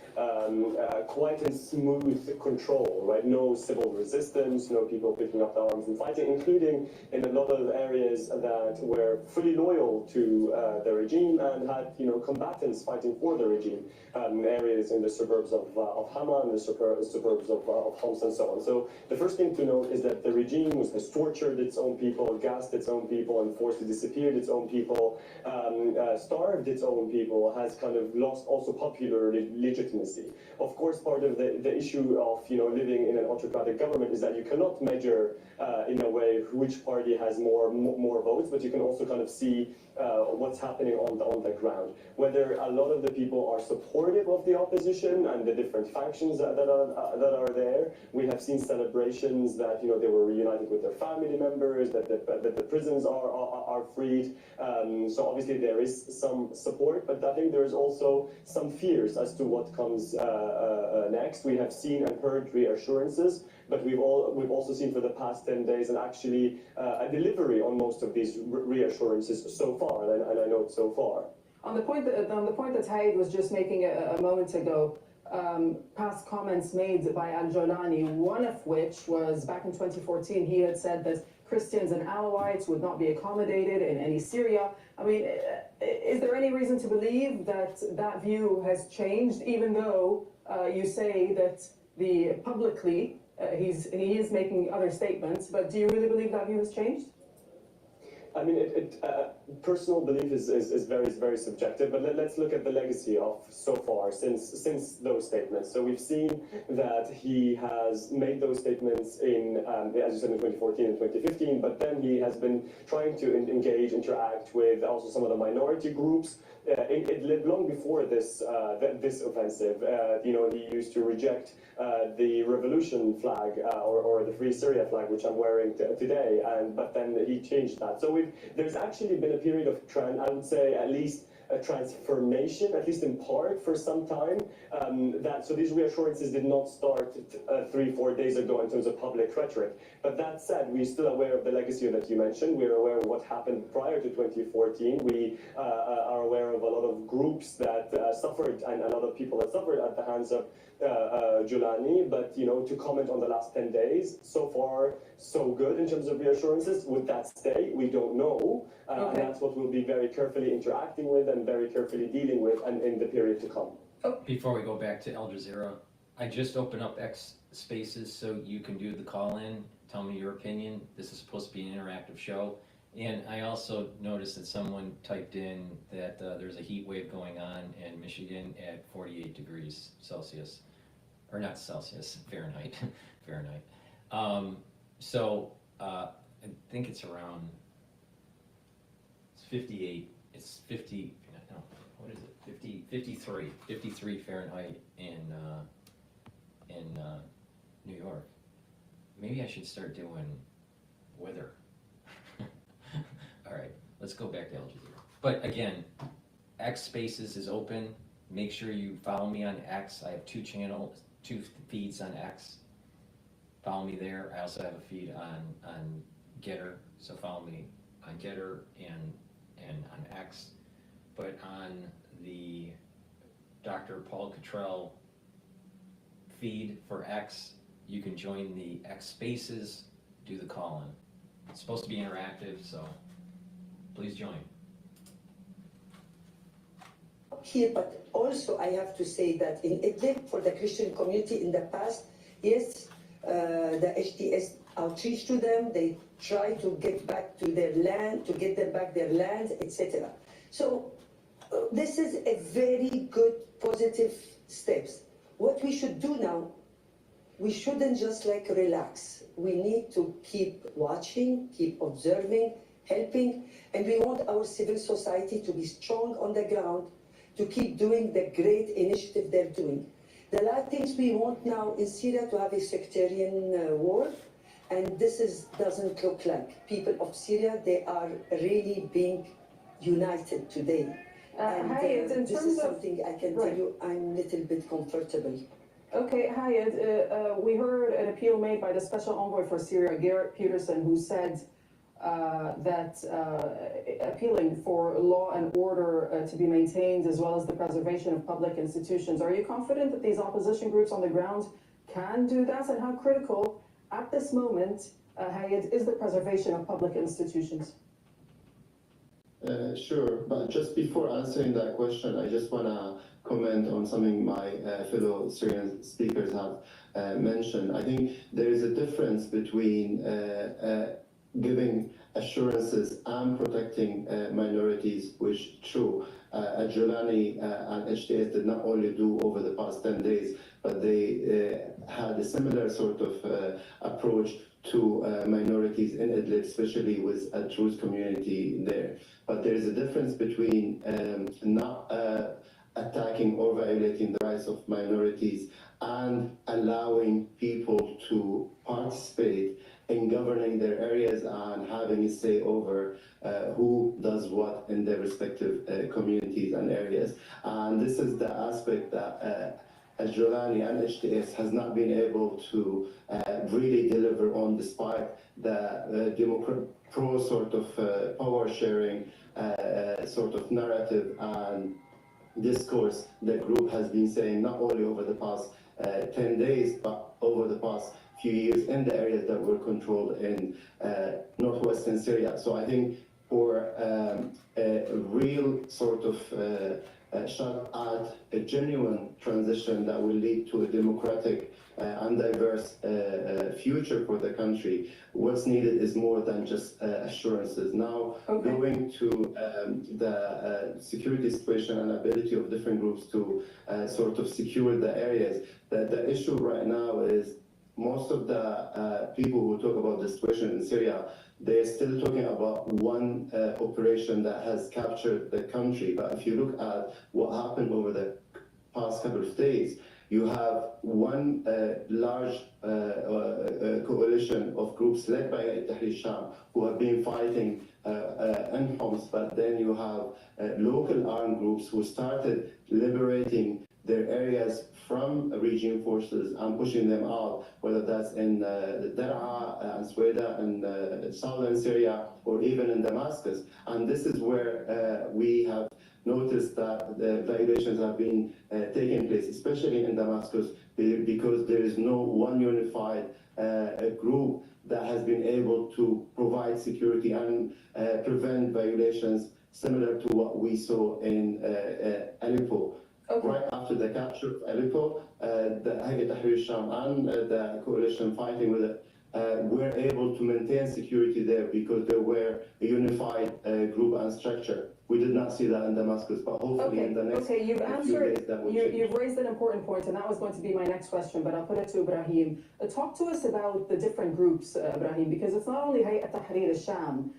quite in smooth control, right? No civil resistance, no people picking up the arms and fighting, including in a lot of areas that were fully loyal to the regime and had, combatants fighting for the regime. Areas in the suburbs of Hama, and the suburbs of Homs and so on. So the first thing to note is that the regime has tortured its own people, gassed its own people, and forced to disappear its own people, starved its own people, has kind of lost also popular legitimacy. Of course, part of the issue of living in an autocratic government is that you cannot measure in a way which party has more votes, but you can also kind of see what's happening on the ground. Whether a lot of the people are supportive of the opposition and the different factions demonstrations that are there. We have seen celebrations that they were reunited with their family members, that the prisons are freed. So obviously there is some support, but I think there is also some fears as to what comes next. We have seen and heard reassurances, but we've also seen for the past 10 days and actually a delivery on most of these reassurances so far, and I note so far. On the point that Hayed was just making a moment ago, past comments made by Al-Jolani, one of which was back in 2014, he had said that Christians and Alawites would not be accommodated in any Syria. I mean, is there any reason to believe that that view has changed, even though you say that publicly he is making other statements, but do you really believe that view has changed? I mean, personal belief is very subjective, but let's look at the legacy of so far since those statements. So we've seen that he has made those statements in, as you said, in 2014 and 2015, but then he has been trying to interact with also some of the minority groups. It lived long before this offensive. He used to reject the revolution flag or the Free Syria flag, which I'm wearing today, but then he changed that. So there's actually been a period of I would say at least a transformation, at least in part, for some time. So these reassurances did not start 3-4 days ago in terms of public rhetoric. But that said, we're still aware of the legacy that you mentioned. We're aware of what happened prior to 2014. We are aware of a lot of groups that suffered, and a lot of people that suffered at the hands of Julani. But to comment on the last 10 days, so far so good in terms of reassurances. Would that stay? We don't know. And that's what we'll be very carefully interacting with and very carefully dealing with and in the period to come. Before we go back to Al Jazeera, I just opened up X Spaces so you can do the call-in, tell me your opinion. This is supposed to be an interactive show. And I also noticed that someone typed in that there's a heat wave going on in Michigan at 48 degrees Celsius. Or not Celsius, Fahrenheit. Fahrenheit. I think it's around 58, it's 50, no, what is it, 53 Fahrenheit in New York. Maybe I should start doing weather. All right, let's go back to Al Jazeera. But again, X Spaces is open. Make sure you follow me on X. I have two feeds on X. Follow me there. I also have a feed on GETTR, so follow me on GETTR and on X. But on the DrPaulCottrell feed for X, you can join the X Spaces, do the call-in. It's supposed to be interactive, so please join. Here, but also I have to say that in Idlib, for the Christian community in the past, yes, the HTS outreach to them, they try to get back to their land, to get them back their lands, etc. So this is a very good positive steps. What we should do now, we shouldn't just relax. We need to keep watching, keep observing, helping, and we want our civil society to be strong on the ground, to keep doing the great initiative they're doing. The last things we want now in Syria to have a sectarian war, and this doesn't look like. People of Syria, they are really being united today. This is something I can tell you, I'm a little bit comfortable. Okay, Hayed, we heard an appeal made by the Special Envoy for Syria, Garrett Peterson, who said that appealing for law and order to be maintained, as well as the preservation of public institutions. Are you confident that these opposition groups on the ground can do that? And how critical, at this moment, Hayed, is the preservation of public institutions? Sure, but just before answering that question, I just want to comment on something my fellow Syrian speakers have mentioned. I think there is a difference between giving assurances and protecting minorities, which true, Julani and HTS did not only do over the past 10 days, but they had a similar sort of approach to minorities in Idlib, especially with a Druze community there. But there is a difference between not attacking or violating the rights of minorities and allowing people to participate in governing their areas and having a say over who does what in their respective communities and areas. And this is the aspect that Al-Jolani and HTS has not been able to really deliver on, despite the pro sort of power sharing sort of narrative and discourse the group has been saying, not only over the past 10 days, but over the past few years in the areas that were controlled in northwestern Syria. So I think for a real sort of shot at a genuine transition that will lead to a democratic and diverse future for the country, what's needed is more than just assurances. Now, going to the security situation and ability of different groups to sort of secure the areas, the issue right now is most of the people who talk about the situation in Syria, they're still talking about one operation that has captured the country. But if you look at what happened over the past couple of days, you have one large coalition of groups led by Tahrir Sham who have been fighting in Homs, but then you have local armed groups who started liberating their areas from regime forces and pushing them out, whether that's in Daraa and Sweda and southern Syria, or even in Damascus. And this is where we have noticed that the violations have been taking place, especially in Damascus, because there is no one unified group that has been able to provide security and prevent violations similar to what we saw in Aleppo. Right after the capture of Aleppo, the Hayat Tahrir Sham and the coalition fighting with it were able to maintain security there because there were a unified group and structure. We did not see that in Damascus, but hopefully in the next you've few answered, days that will change. you've raised an important point, and that was going to be my next question, but I'll put it to Ibrahim. Talk to us about the different groups, Ibrahim, because it's not only Hayat Tahrir Sham.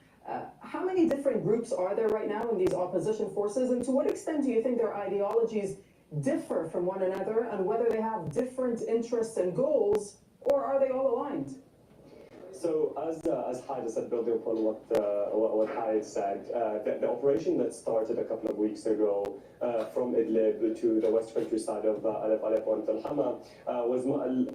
How many different groups are there right now in these opposition forces, and to what extent do you think their ideologies differ from one another, and whether they have different interests and goals, or are they all aligned? So as Haida said, building upon what Haida said, the operation that started a couple of weeks ago from Idlib to the west countryside of Aleppo and Al Hama was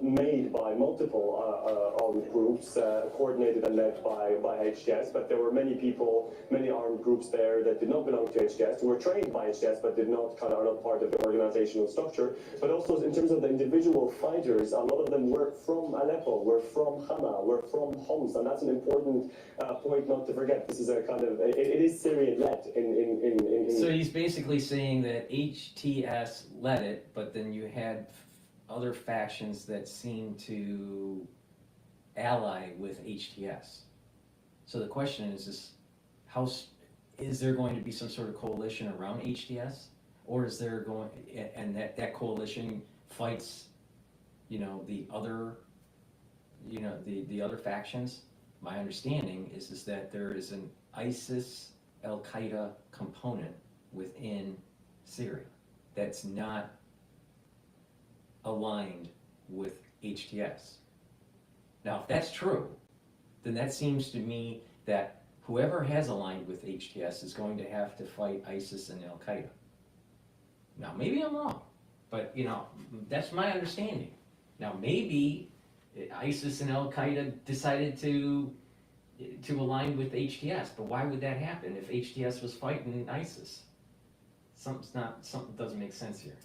made by multiple armed groups, coordinated and led by HTS, but there were many people, many armed groups there that did not belong to HTS, who were trained by HTS but are not part of the organizational structure. But also in terms of the individual fighters, a lot of them were from Aleppo, were from Hama, were from Homs, and that's an important point not to forget. This is a kind of, it is Syrian-led in So he's basically saying that HTS led it, but then you had other factions that seemed to ally with HTS. So the question is is there going to be some sort of coalition around HTS, or is there going, and that coalition fights, the other, the other factions? My understanding is that there is an ISIS Al-Qaeda component within Syria that's not aligned with HTS. Now, if that's true, then that seems to me that whoever has aligned with HTS is going to have to fight ISIS and Al-Qaeda. Now, maybe I'm wrong, but that's my understanding. Now, maybe ISIS and Al-Qaeda decided to align with HTS, but why would that happen if HTS was fighting ISIS? Something doesn't make sense here.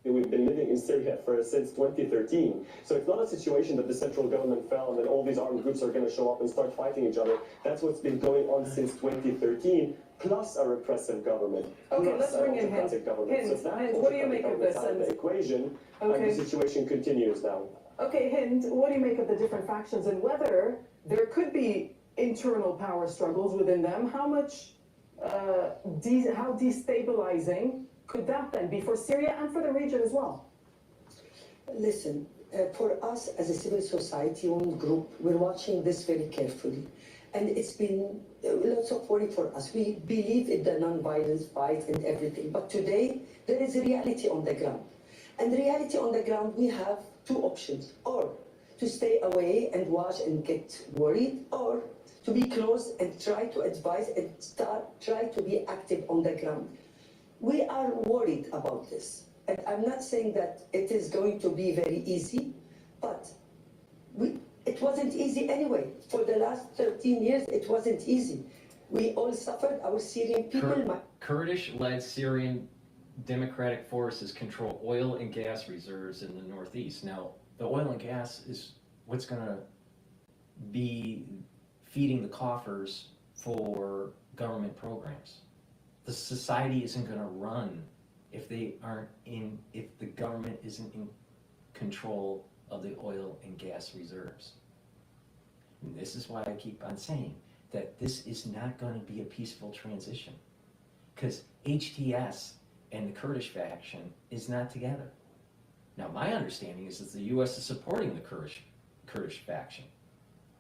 We've been living in Syria since 2013. So it's not a situation that the central government fell and then all these armed groups are going to show up and start fighting each other. That's what's been going on since 2013, plus a repressive government. Okay, let's bring in Hind. So What do you make of this? And the equation, and the situation continues now. Okay, Hind, what do you make of the different factions, and whether there could be internal power struggles within them? How much, how destabilizing could that then be for Syria and for the region as well? Listen, for us as a civil society-owned group, we're watching this very carefully. And it's been lots of worry for us. We believe in the non-violence fight and everything. But today, there is a reality on the ground. And the reality on the ground, we have two options, or to stay away and watch and get worried, or to be close and try to advise and try to be active on the ground. We are worried about this. And I'm not saying that it is going to be very easy, but it wasn't easy anyway. For the last 13 years, it wasn't easy. We all suffered, our Syrian people. Kurdish-led Syrian democratic forces control oil and gas reserves in the northeast. Now, the oil and gas is what's going to be feeding the coffers for government programs. The society isn't going to run if the government isn't in control of the oil and gas reserves. And this is why I keep on saying that this is not going to be a peaceful transition, because HTS and the Kurdish faction is not together. Now, my understanding is that the U.S. is supporting the Kurdish faction,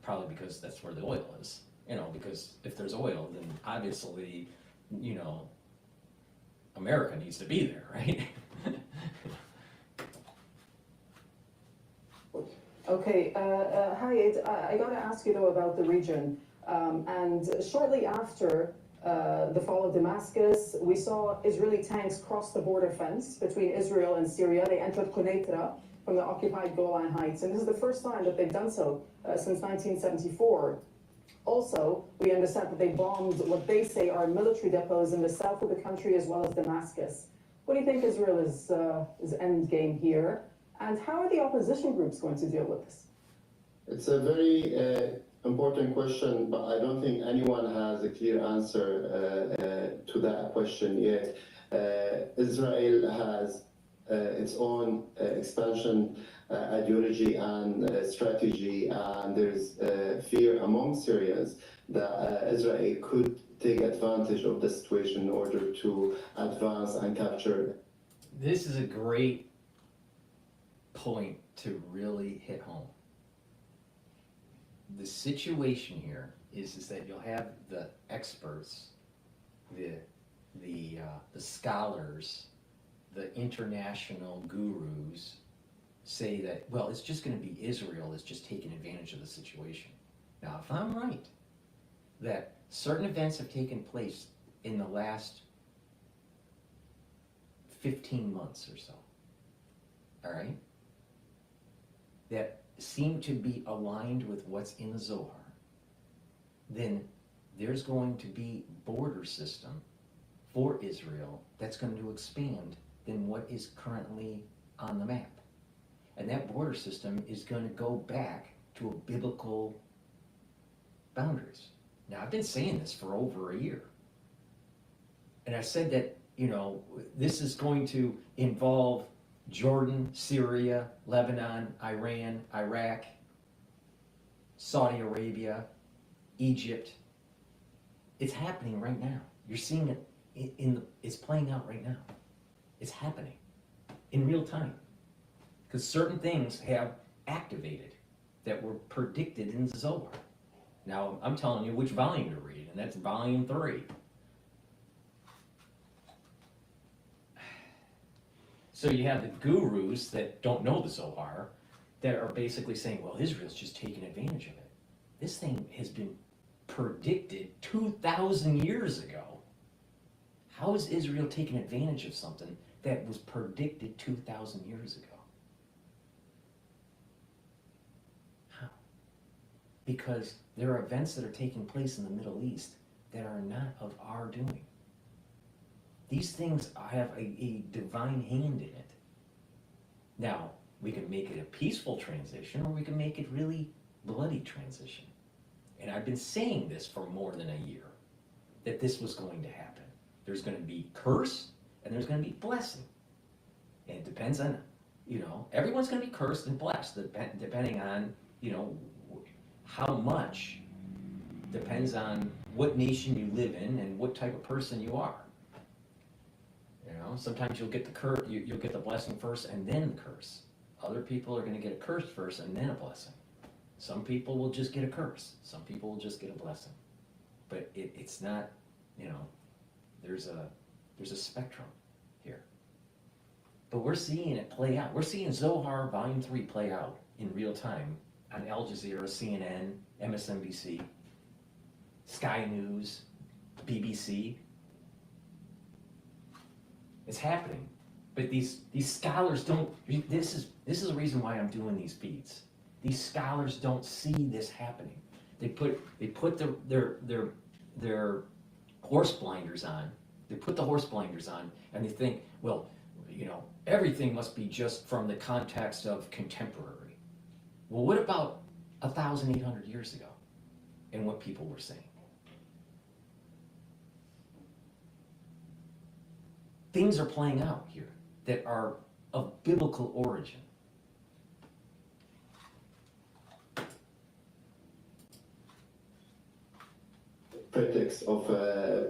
probably because that's where the oil is. You know, because if there's oil, then obviously, you know, America needs to be there, right? Okay, Hayed, I got to ask you though about the region. And shortly after the fall of Damascus, we saw Israeli tanks cross the border fence between Israel and Syria. They entered Quneitra from the occupied Golan Heights, and this is the first time that they've done so since 1974. Also, we understand that they bombed what they say are military depots in the south of the country as well as Damascus. What do you think Israel is end game here? And how are the opposition groups going to deal with this? It's a very important question, but I don't think anyone has a clear answer to that question yet. Israel has its own expansion ideology and strategy, and there's fear among Syrians that Israel could take advantage of the situation in order to advance and capture. This is a great point to really hit home. The situation here is that you'll have the experts, the scholars, the international gurus say that, well, it's just going to be Israel that's just taking advantage of the situation. Now, if I'm right, that certain events have taken place in the last 15 months or so, all right, that seem to be aligned with what's in the Zohar, then there's going to be border system for Israel that's going to expand than what is currently on the map. And that border system is going to go back to a biblical boundaries. Now, I've been saying this for over a year. And I said that, you know, this is going to involve Jordan, Syria, Lebanon, Iran, Iraq, Saudi Arabia, Egypt. It's happening right now. You're seeing it it's playing out right now. It's happening in real time. Because certain things have activated that were predicted in Zohar. Now, I'm telling you which volume to read, and that's volume 3. So you have the gurus that don't know the Zohar that are basically saying, well, Israel's just taking advantage of it. This thing has been predicted 2,000 years ago. How is Israel taking advantage of something that was predicted 2,000 years ago? How? Because there are events that are taking place in the Middle East that are not of our doing. These things have a divine hand in it. Now, we can make it a peaceful transition, or we can make it really bloody transition. And I've been saying this for more than a year, that this was going to happen. There's going to be curse, and there's going to be blessing. And it depends on, you know, everyone's going to be cursed and blessed, depending on, you know, how much depends on what nation you live in and what type of person you are. You know, sometimes you'll get the you'll get the blessing first and then the curse. Other people are going to get a curse first and then a blessing. Some people will just get a curse. Some people will just get a blessing. But it's not, you know, there's a spectrum here. But we're seeing it play out. We're seeing Zohar Volume 3 play out in real time on Al Jazeera, CNN, MSNBC, Sky News, BBC. It's happening. But these scholars don't, this is the reason why I'm doing these feeds. These scholars don't see this happening. They put their horse blinders on. They put the horse blinders on and they think, well, you know, everything must be just from the context of contemporary. Well, what about 1,800 years ago and what people were saying? Things are playing out here that are of biblical origin. Pretext of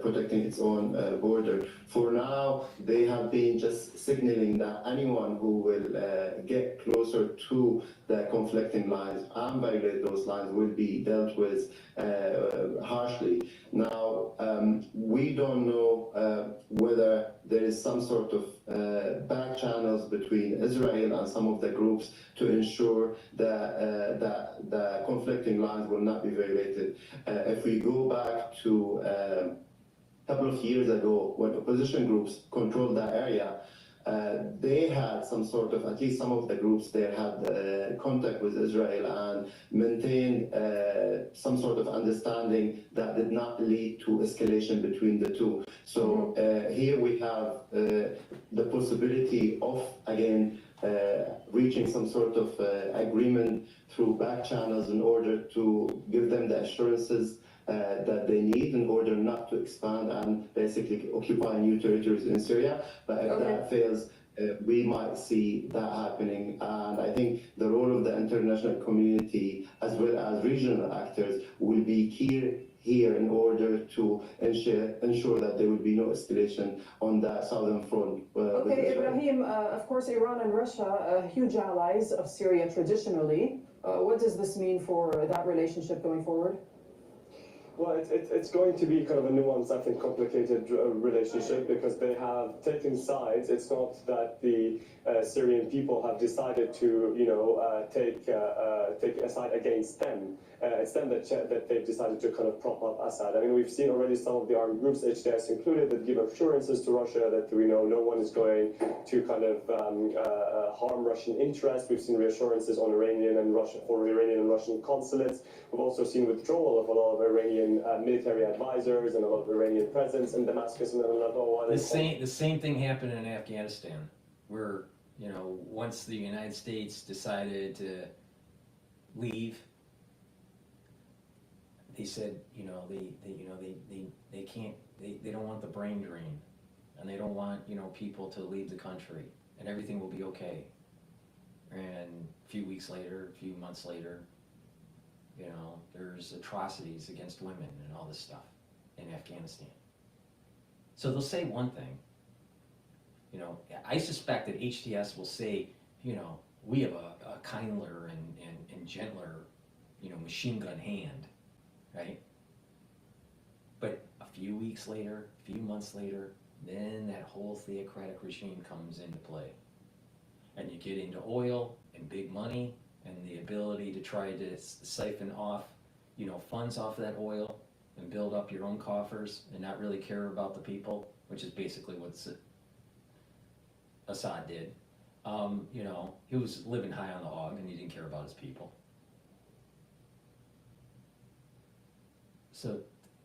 protecting its own border. For now, they have been just signaling that anyone who will get closer to the conflicting lines and violate those lines will be dealt with harshly. Now, we don't know whether there is some sort of back channels between Israel and some of the groups to ensure that the conflicting lines will not be violated. If we go back to a couple of years ago when opposition groups controlled that area, they had some sort of, at least some of the groups there had contact with Israel and maintained some sort of understanding that did not lead to escalation between the two. So here we have the possibility of, again, reaching some sort of agreement through back channels in order to give them the assurances that they need in order not to expand and basically occupy new territories in Syria. But if that fails, we might see that happening. And I think the role of the international community as well as regional actors will be key here in order to ensure that there will be no escalation on that southern front. Okay, Ibrahim, of course, Iran and Russia are huge allies of Syria traditionally. What does this mean for that relationship going forward? Well, it's going to be kind of a nuanced, I think, complicated relationship because they have taken sides. It's not that the Syrian people have decided to, you know, take a side against them. It's them that they've decided to kind of prop up Assad. I mean, we've seen already some of the armed groups, HTS included, that give assurances to Russia that, we know, no one is going to kind of harm Russian interests. We've seen reassurances on Iranian and Russian consulates. We've also seen withdrawal of a lot of Iranian military advisors and a lot of Iranian presence in Damascus and another one. The same thing happened in Afghanistan, where, you know, once the United States decided to leave, they said, you know, they can't, they don't want the brain drain, and they don't want, you know, people to leave the country, and everything will be okay. And a few weeks later, a few months later, you know, there's atrocities against women and all this stuff in Afghanistan. So they'll say one thing, you know, I suspect that HTS will say, you know, we have a kinder and gentler, you know, machine gun hand, right? But a few weeks later, a few months later, then that whole theocratic regime comes into play. And you get into oil and big money and the ability to try to siphon off, you know, funds off that oil and build up your own coffers and not really care about the people, which is basically what Assad did. You know, he was living high on the hog and he didn't care about his people. So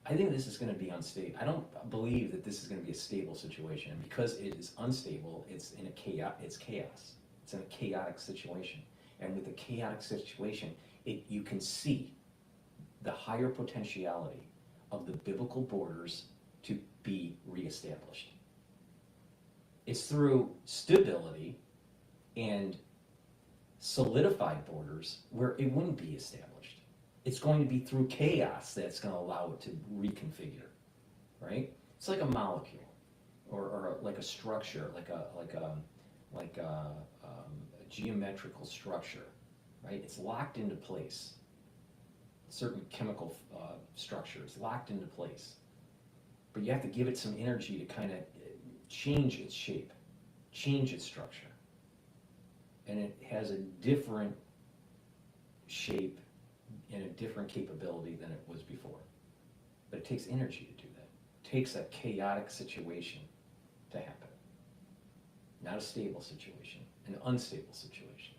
I think this is going to be unstable. I don't believe that this is going to be a stable situation. And because it is unstable, it's in a chaos. It's chaos. It's in a chaotic situation. And with a chaotic situation, you can see the higher potentiality of the biblical borders to be reestablished. It's through stability and solidified borders where it wouldn't be established. It's going to be through chaos that's going to allow it to reconfigure, right? It's like a molecule, or like a structure, like a geometrical structure, right? It's locked into place. Certain chemical structure is locked into place, but you have to give it some energy to kind of change its shape, change its structure. And it has a different shape and a different capability than it was before. But it takes energy to do that. It takes a chaotic situation to happen. Not a stable situation, an unstable situation,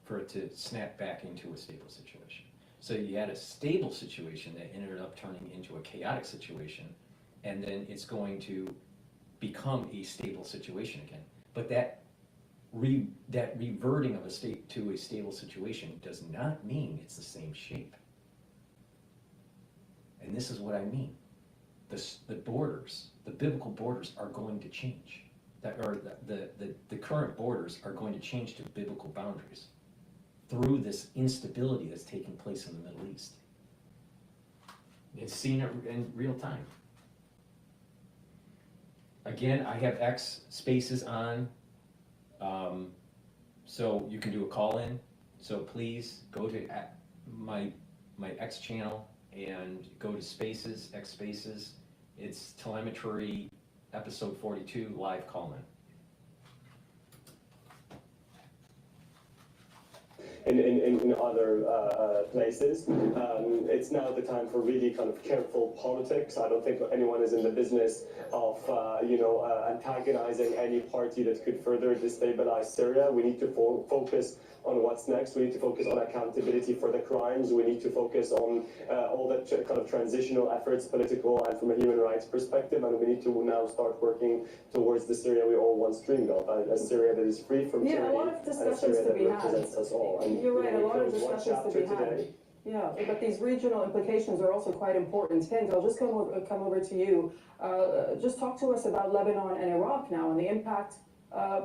for it to snap back into a stable situation. So you had a stable situation that ended up turning into a chaotic situation, and then it's going to become a stable situation again. But that reverting of a state to a stable situation does not mean it's the same shape. And this is what I mean. The borders, the biblical borders are going to change. The current borders are going to change to biblical boundaries through this instability that's taking place in the Middle East. It's seen it in real time. Again, I have X spaces on, so you can do a call in. So please go to my X channel and go to Spaces, X Spaces. It's Telemetry episode 42 live call in. In other places. It's now the time for really kind of careful politics. I don't think anyone is in the business of antagonizing any party that could further destabilize Syria. We need to focus on what's next. We need to focus on accountability for the crimes. We need to focus on all the kind of transitional efforts, political and from a human rights perspective. And we need to now start working towards the Syria we all once dreamed of, a Syria that is free from tyranny, a lot of and a Syria that represents us all. And, You're right, a lot of we close one discussions to be chapter had. today. Yeah, but these regional implications are also quite important. Hind, I'll just come over to you. Just talk to us about Lebanon and Iraq now and the impact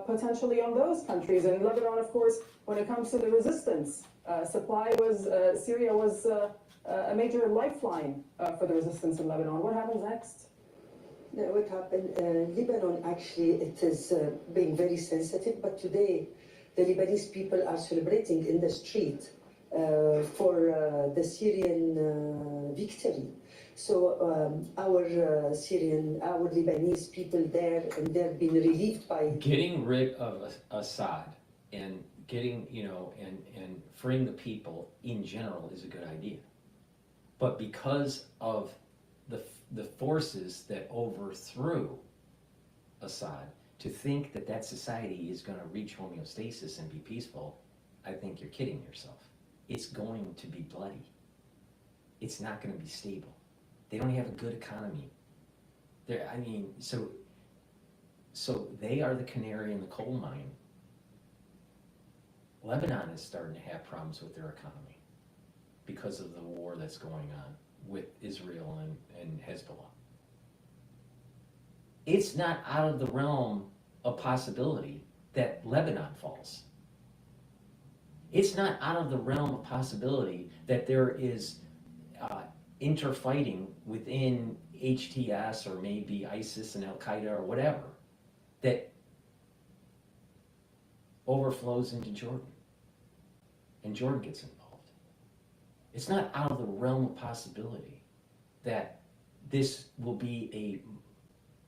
potentially on those countries. And Lebanon, of course, when it comes to the resistance, Syria was a major lifeline for the resistance in Lebanon. What happens next? No, what happened? Lebanon, actually, it is being very sensitive, but today the Lebanese people are celebrating in the street for the Syrian victory. So our Lebanese people there, and they're being relieved by getting rid of Assad and getting, and freeing the people in general is a good idea. But because of the forces that overthrew Assad, to think that society is going to reach homeostasis and be peaceful, I think you're kidding yourself. It's going to be bloody. It's not going to be stable. They don't have a good economy. So they are the canary in the coal mine. Lebanon is starting to have problems with their economy because of the war that's going on with Israel and Hezbollah. It's not out of the realm of possibility that Lebanon falls. It's not out of the realm of possibility that there is interfighting within HTS or maybe ISIS and Al-Qaeda or whatever that overflows into Jordan, and Jordan gets involved. It's not out of the realm of possibility that this will be a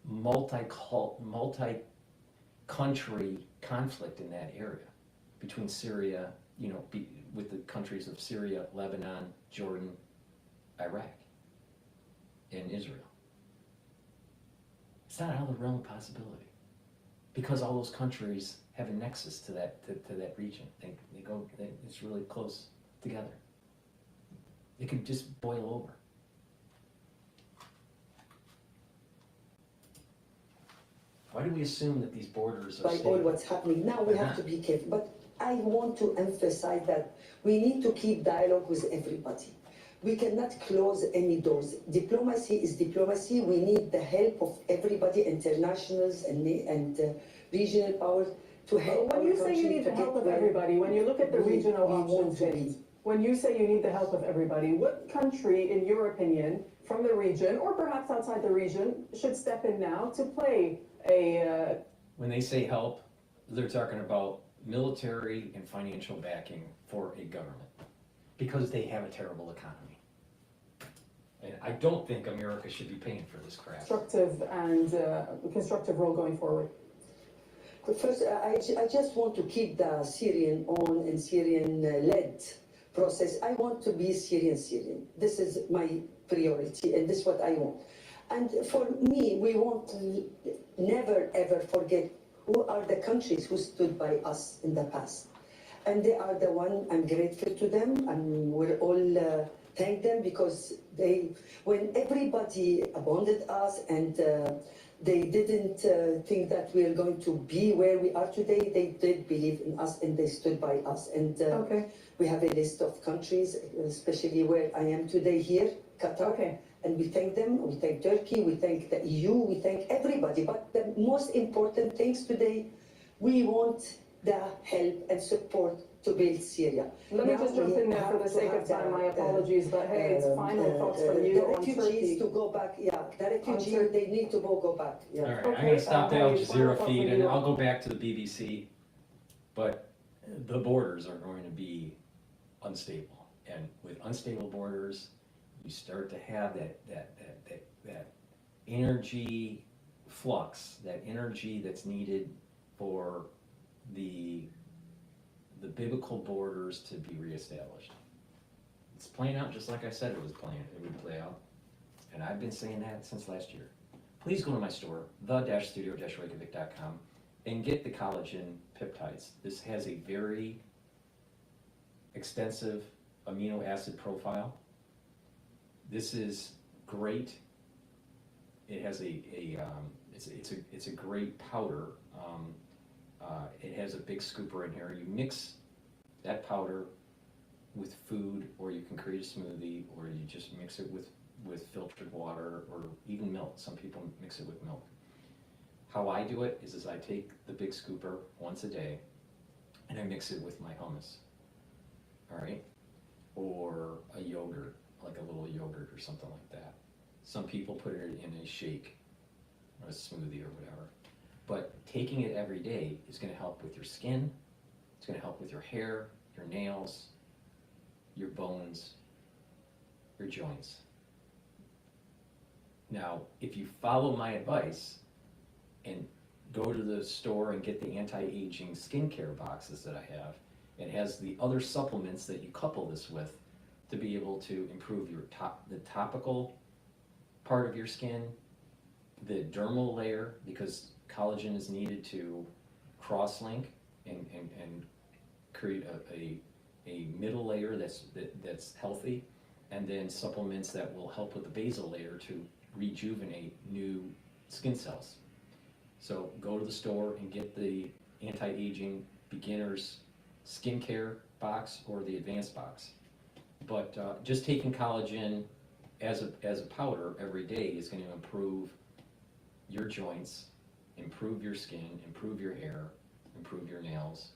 multi-country conflict in that area between Syria, with the countries of Syria, Lebanon, Jordan, Iraq, and Israel. It's not out of the realm of possibility because all those countries have a nexus to that region. It's really close together. It could just boil over. Why do we assume that these borders are by stable? all what's happening. Now we have to be careful. But I want to emphasize that we need to keep dialogue with everybody. We cannot close any doors. Diplomacy is diplomacy. We need the help of everybody, internationals and regional powers, to help. When you say you need the help of everybody, when you look at the regional options, when you say you need the help of everybody, what country, in your opinion, from the region, or perhaps outside the region, should step in now to play a... When they say help, they're talking about military and financial backing for a government because they have a terrible economy. And I don't think America should be paying for this crap. Constructive role going forward. First, I just want to keep the Syrian on and Syrian-led process. I want to be Syrian. This is my priority, and this is what I want. And for me, we want to never, ever forget who are the countries who stood by us in the past. And they are the one, I'm grateful to them, and we'll all thank them, because when everybody abandoned us and they didn't think that we are going to be where we are today, they did believe in us and they stood by us. And we have a list of countries, especially where I am today here, Qatar. And we thank them, we thank Turkey, we thank the EU, we thank everybody. But the most important things today, we want the help and support to build Syria. Let me just jump in there for the sake of time. My apologies, but hey, it's final thoughts from you the on refugees Turkey. to go back. Yeah, the refugees, they need to go back. Yeah. All right, I'm gonna stop the Al final Jazeera thoughts feed from and you. I'll go back to the BBC. But the borders are going to be unstable. And with unstable borders, you start to have that energy flux, that energy that's needed for the biblical borders to be reestablished. It's playing out just like I said it would play out. And I've been saying that since last year. Please go to my store, the-studio-reykjavik.com, and get the collagen peptides. This has a very extensive amino acid profile. This is great. It has it's a great powder. It has a big scooper in here. You mix that powder with food, or you can create a smoothie, or you just mix it with filtered water or even milk. Some people mix it with milk. How I do it is I take the big scooper once a day and I mix it with my hummus, all right? Or a yogurt, like a little yogurt or something like that. Some people put it in a shake or a smoothie or whatever. But taking it every day is going to help with your skin, it's going to help with your hair, your nails, your bones, your joints. Now, if you follow my advice and go to the store and get the anti-aging skincare boxes that I have, it has the other supplements that you couple this with to be able to improve the topical part of your skin, the dermal layer, because collagen is needed to cross-link and create a middle layer that's healthy, and then supplements that will help with the basal layer to rejuvenate new skin cells. So go to the store and get the anti-aging beginners skincare box or the advanced box. But just taking collagen as a powder every day is going to improve your joints, improve your skin, improve your hair, improve your nails.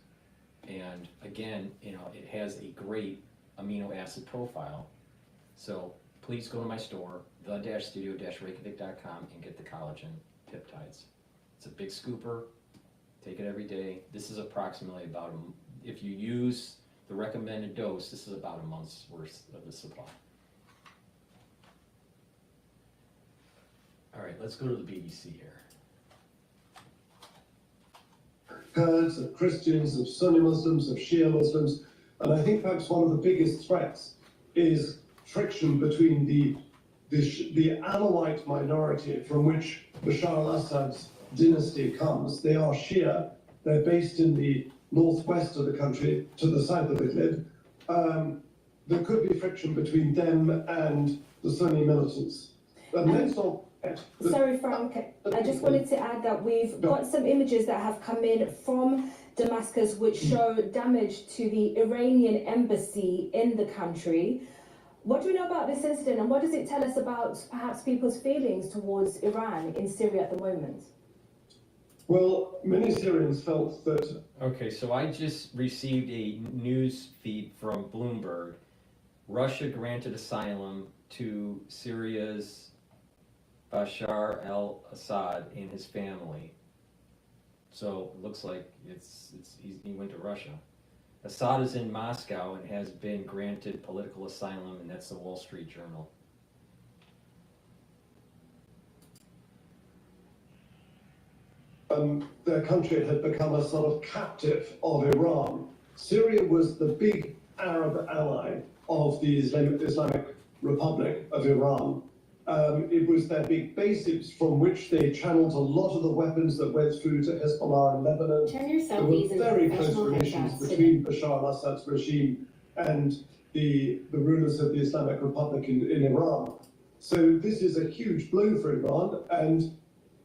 And again, it has a great amino acid profile. So please go to my store, the-studio-reykjavik.com, and get the collagen peptides. It's a big scooper. Take it every day. This is approximately about, if you use the recommended dose, this is about a month's worth of the supply. All right, let's go to the BBC here. Kurds, of Christians, of Sunni Muslims, of Shia Muslims, and I think perhaps one of the biggest threats is friction between the Alawite minority from which Bashar al-Assad's dynasty comes. They are Shia. They're based in the northwest of the country, to the south of Idlib. There could be friction between them and the Sunni militants. And let's not Sorry, Frank, I just wanted to add that we've got some images that have come in from Damascus which show damage to the Iranian embassy in the country. What do we know about this incident, and what does it tell us about perhaps people's feelings towards Iran in Syria at the moment? Well, many Syrians felt that... Okay, so I just received a news feed from Bloomberg. Russia granted asylum to Syria's Bashar al-Assad and his family. So it looks like he went to Russia. Assad is in Moscow and has been granted political asylum, and that's the Wall Street Journal. their country had become a sort of captive of Iran. Syria was the big Arab ally of the Islamic Republic of Iran. It was their big bases from which they channeled a lot of the weapons that went through to Hezbollah in Lebanon. There were very close relations between Bashar al-Assad's regime and the rulers of the Islamic Republic in Iran. So this is a huge blow for Iran, and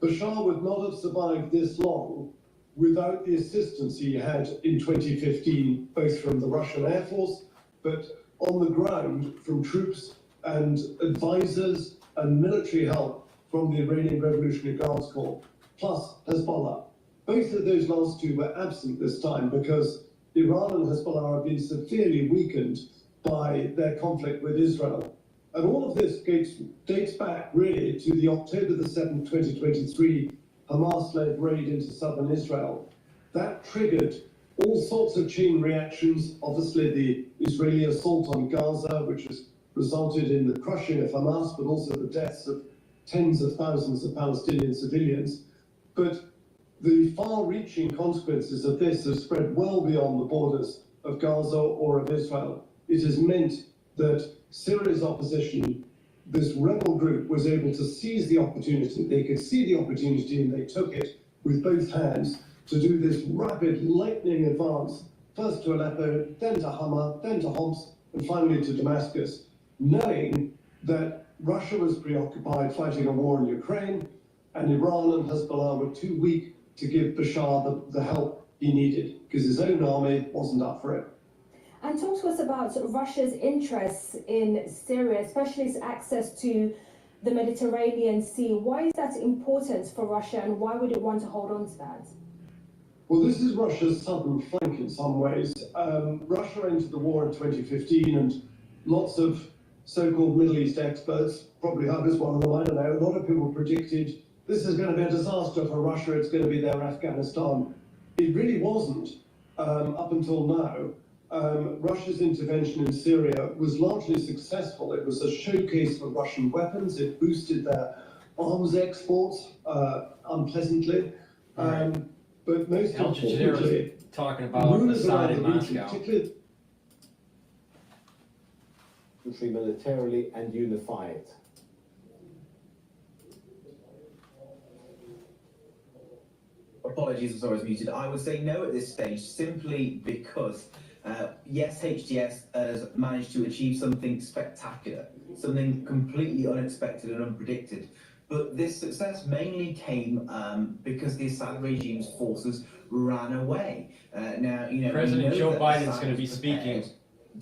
Bashar would not have survived this long without the assistance he had in 2015, both from the Russian Air Force, but on the ground from troops and advisors and military help from the Iranian Revolutionary Guards Corps, plus Hezbollah. Both of those last two were absent this time because Iran and Hezbollah have been severely weakened by their conflict with Israel. And all of this dates back really to the October the 7th, 2023 Hamas-led raid into southern Israel. That triggered all sorts of chain reactions. Obviously, the Israeli assault on Gaza, which has resulted in the crushing of Hamas, but also the deaths of tens of thousands of Palestinian civilians. But the far-reaching consequences of this have spread well beyond the borders of Gaza or of Israel. It has meant that Syria's opposition, this rebel group, was able to seize the opportunity. They could see the opportunity and they took it with both hands to do this rapid lightning advance, first to Aleppo, then to Hama, then to Homs, and finally to Damascus, knowing that Russia was preoccupied fighting a war in Ukraine, and Iran and Hezbollah were too weak to give Bashar the help he needed, because his own army wasn't up for it. And talk to us about Russia's interests in Syria, especially its access to the Mediterranean Sea. Why is that important for Russia, and why would it want to hold on to that? Well, this is Russia's southern flank in some ways. Russia entered the war in 2015, and lots of so-called Middle East experts, probably Hug is one of them, I don't know, a lot of people predicted this is going to be a disaster for Russia, it's going to be their Afghanistan. It really wasn't up until now. Russia's intervention in Syria was largely successful. It was a showcase for Russian weapons. It boosted their arms exports unpleasantly. But most importantly, talking about Assad in Moscow. Country militarily and unify it. Apologies, I was muted. I would say no at this stage simply because yes, HTS has managed to achieve something spectacular, something completely unexpected and unpredicted. But this success mainly came because the Assad regime's forces ran away. Now, you know, President Joe Biden's going to be speaking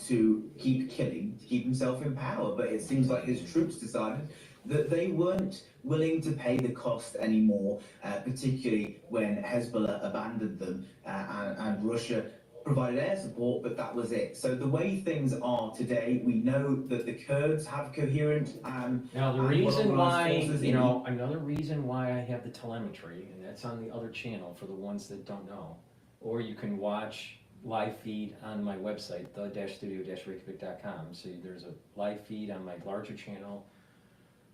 to keep killing, to keep himself in power, but it seems like his troops decided that they weren't willing to pay the cost anymore, particularly when Hezbollah abandoned them and Russia provided air support, but that was it. So the way things are today, we know that the Kurds have coherent now the reason why, you know, another reason why I have the telemetry, and that's on the other channel for the ones that don't know, or you can watch live feed on my website, the-studio-reykjavik.com. So there's a live feed on my larger channel,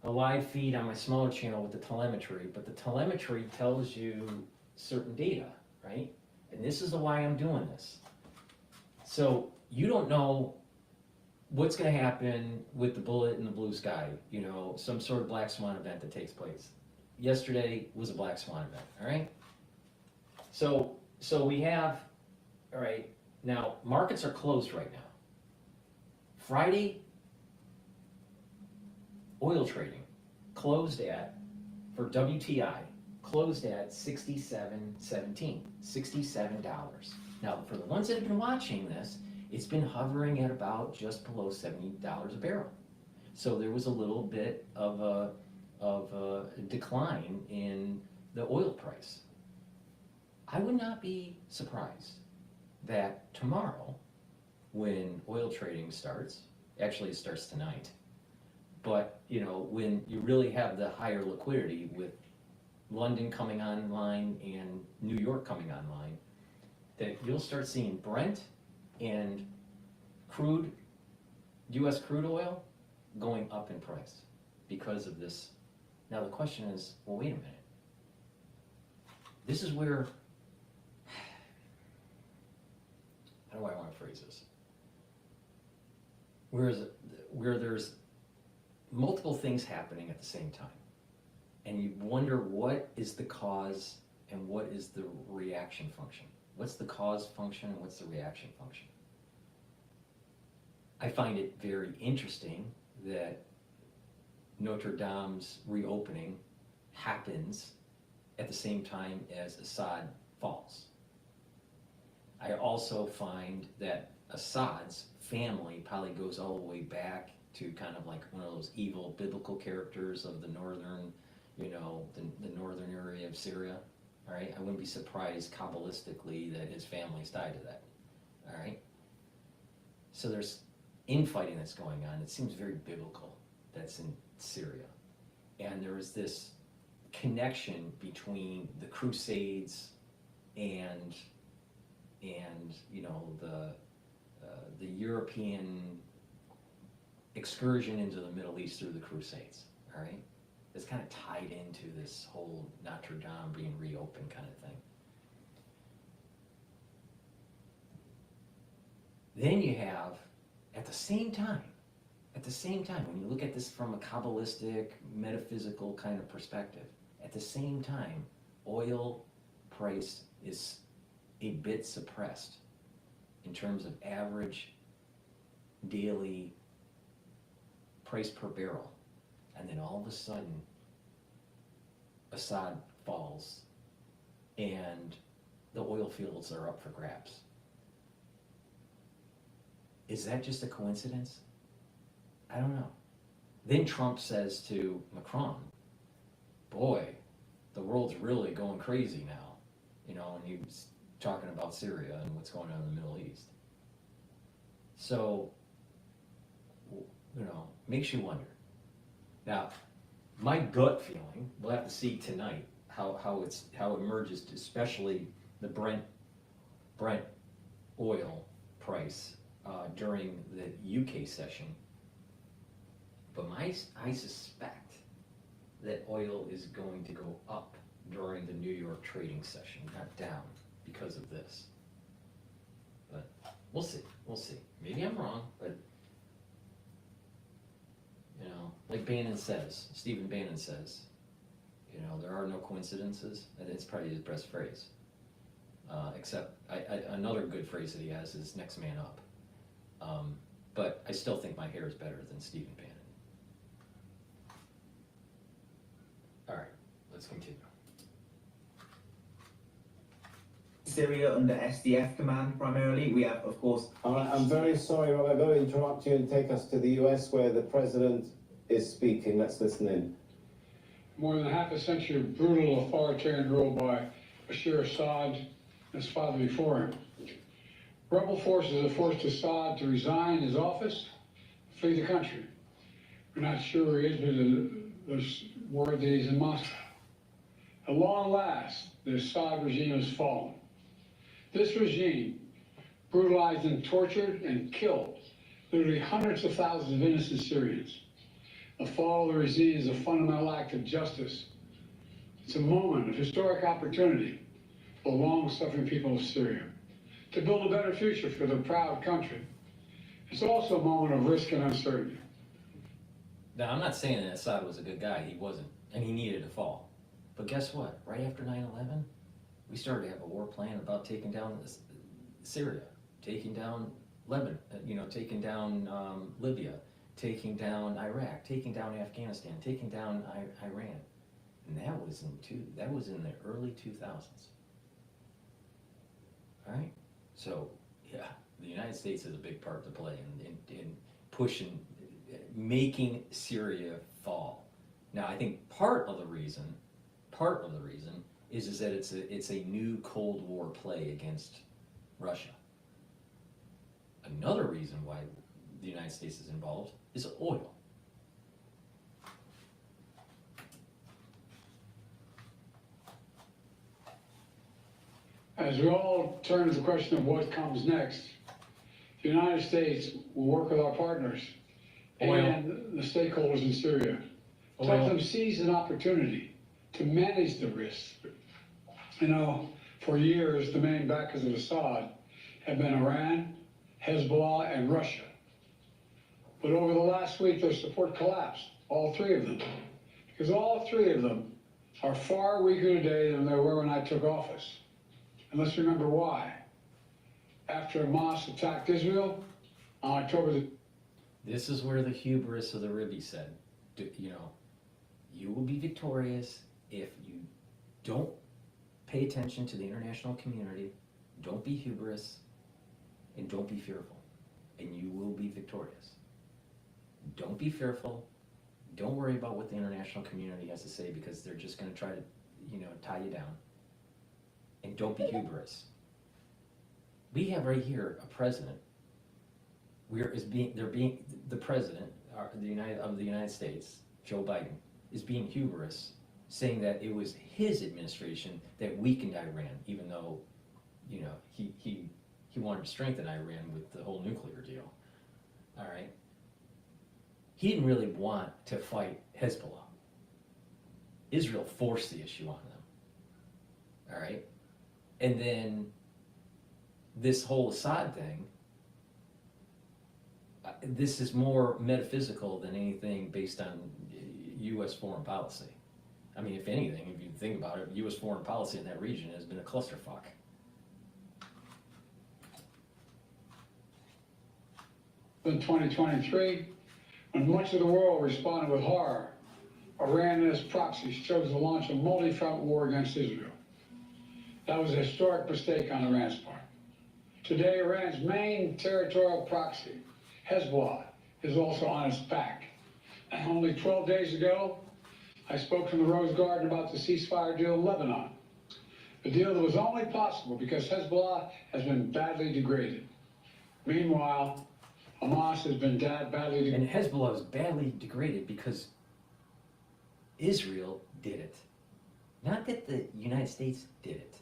a live feed on my smaller channel with the telemetry, but the telemetry tells you certain data, right? And this is why I'm doing this. So you don't know what's going to happen with the bullet in the blue sky, you know, some sort of black swan event that takes place. Yesterday was a black swan event, all right? So we have, all right, now markets are closed right now. Friday, oil trading closed at, for WTI, closed at $67.17, $67. Now, for the ones that have been watching this, it's been hovering at about just below $70 a barrel. So there was a little bit of a decline in the oil price. I would not be surprised that tomorrow, when oil trading starts, actually it starts tonight, but you know, when you really have the higher liquidity with London coming online and New York coming online, that you'll start seeing Brent and crude, US crude oil, going up in price because of this. Now the question is, well, wait a minute. this is where, how do I want to phrase this? Where there's multiple things happening at the same time. And you wonder what is the cause and what is the reaction function. What's the cause function and what's the reaction function? I find it very interesting that Notre Dame's reopening happens at the same time as Assad falls. I also find that Assad's family probably goes all the way back to kind of like one of those evil biblical characters of the northern, you know, the northern area of Syria. All right, I wouldn't be surprised Kabbalistically that his family's tied to that. All right, so there's infighting that's going on. It seems very biblical that's in Syria, and there is this connection between the Crusades and you know the European excursion into the Middle East through the Crusades. All right. It's kind of tied into this whole Notre Dame being reopened kind of thing. Then you have, at the same time, when you look at this from a Kabbalistic, metaphysical kind of perspective, at the same time, oil price is a bit suppressed in terms of average daily price per barrel. And then all of a sudden, Assad falls and the oil fields are up for grabs. Is that just a coincidence? I don't know. Then Trump says to Macron, boy, the world's really going crazy now. You know, and he's talking about Syria and what's going on in the Middle East. So, you know, makes you wonder. Now, my gut feeling, we'll have to see tonight how it emerges, especially the Brent oil price during the UK session. But I suspect that oil is going to go up during the New York trading session, not down, because of this. But we'll see. Maybe I'm wrong, but you know, like Stephen Bannon says, you know, there are no coincidences, and it's probably his best phrase. Except another good phrase that he has is "next man up." But I still think my hair is better than Stephen Bannon. All right, let's continue. Syria under SDF command primarily. We have, of course... All right, I'm very sorry, Rob. I'm going to interrupt you and take us to the US where the president is speaking. Let's listen in. More than half a century of brutal authoritarian rule by Bashar Assad and his father before him. Rebel forces have forced Assad to resign his office, flee the country. We're not sure where he is, but there's word that he's in Moscow. At long last, the Assad regime has fallen. This regime brutalized and tortured and killed literally hundreds of thousands of innocent Syrians. The fall of the regime is a fundamental act of justice. It's a moment of historic opportunity for the long-suffering people of Syria to build a better future for their proud country. It's also a moment of risk and uncertainty. Now, I'm not saying that Assad was a good guy. He wasn't, and he needed to fall. But guess what? Right after 9/11, we started to have a war plan about taking down Syria, taking down Lebanon, taking down Libya, taking down Iraq, taking down Afghanistan, taking down Iran, and that was in the early 2000s. All right, so yeah, the United States has a big part to play in pushing, making Syria fall. Now, I think part of the reason is that it's a new Cold War play against Russia. Another reason why the United States is involved is oil. As we all turn to the question of what comes next, the United States will work with our partners and the stakeholders in Syria to help them seize an opportunity to manage the risks You know, for years, the main backers of Assad have been Iran, Hezbollah, and Russia. But over the last week, their support collapsed, all three of them, because all three of them are far weaker today than they were when I took office. And let's remember why. After Hamas attacked Israel on October the... This is where the hubris of the Ribby said, you know, you will be victorious if you don't pay attention to the international community, don't be hubris, and don't be fearful, and you will be victorious. Don't be fearful. Don't worry about what the international community has to say, because they're just going to try to, you know, tie you down. And don't be hubris. We have right here a president. The president of the United States, Joe Biden, is being hubris, saying that it was his administration that weakened Iran, even though, you know, he wanted to strengthen Iran with the whole nuclear deal. All right. He didn't really want to fight Hezbollah. Israel forced the issue on them. All right. And then this whole Assad thing, this is more metaphysical than anything based on U.S. foreign policy. I mean, if anything, if you think about it, U.S. foreign policy in that region has been a clusterfuck. In 2023, when much of the world responded with horror, Iran and its proxies chose to launch a multi-front war against Israel. That was a historic mistake on Iran's part. Today, Iran's main territorial proxy, Hezbollah, is also on its back. And only 12 days ago, I spoke from the Rose Garden about the ceasefire deal in Lebanon. A deal that was only possible because Hezbollah has been badly degraded. Meanwhile, Hamas has been badly degraded. And Hezbollah is badly degraded because Israel did it. Not that the United States did it.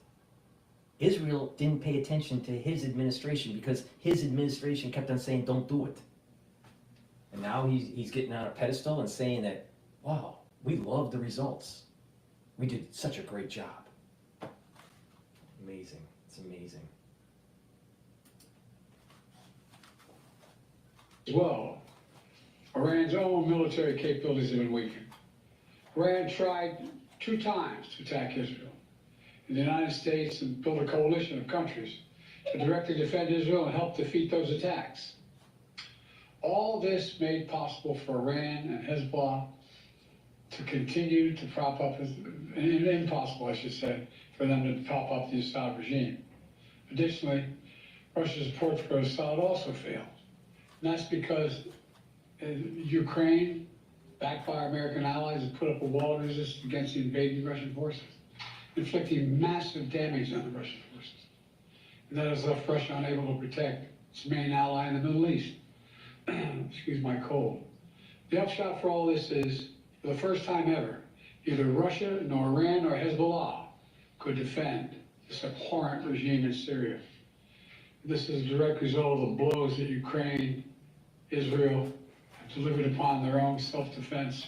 Israel didn't pay attention to his administration because his administration kept on saying, don't do it. And now he's getting on a pedestal and saying that, wow, we love the results. We did such a great job. Amazing. It's amazing. As well, Iran's own military capabilities have been weakened. Iran tried 2 times to attack Israel. And the United States and built a coalition of countries to directly defend Israel and help defeat those attacks. All this made possible for Iran and Hezbollah to continue to prop up, impossible, I should say, for them to prop up the Assad regime. Additionally, Russia's support for Assad also failed. And that's because Ukraine, backed by our American allies, has put up a wall of resistance against the invading Russian forces, inflicting massive damage on the Russian forces. And that has left Russia unable to protect its main ally in the Middle East. Excuse my cold. The upshot for all this is, for the first time ever, neither Russia, nor Iran, nor Hezbollah could defend this abhorrent regime in Syria. This is a direct result of the blows that Ukraine, Israel have delivered upon their own self-defense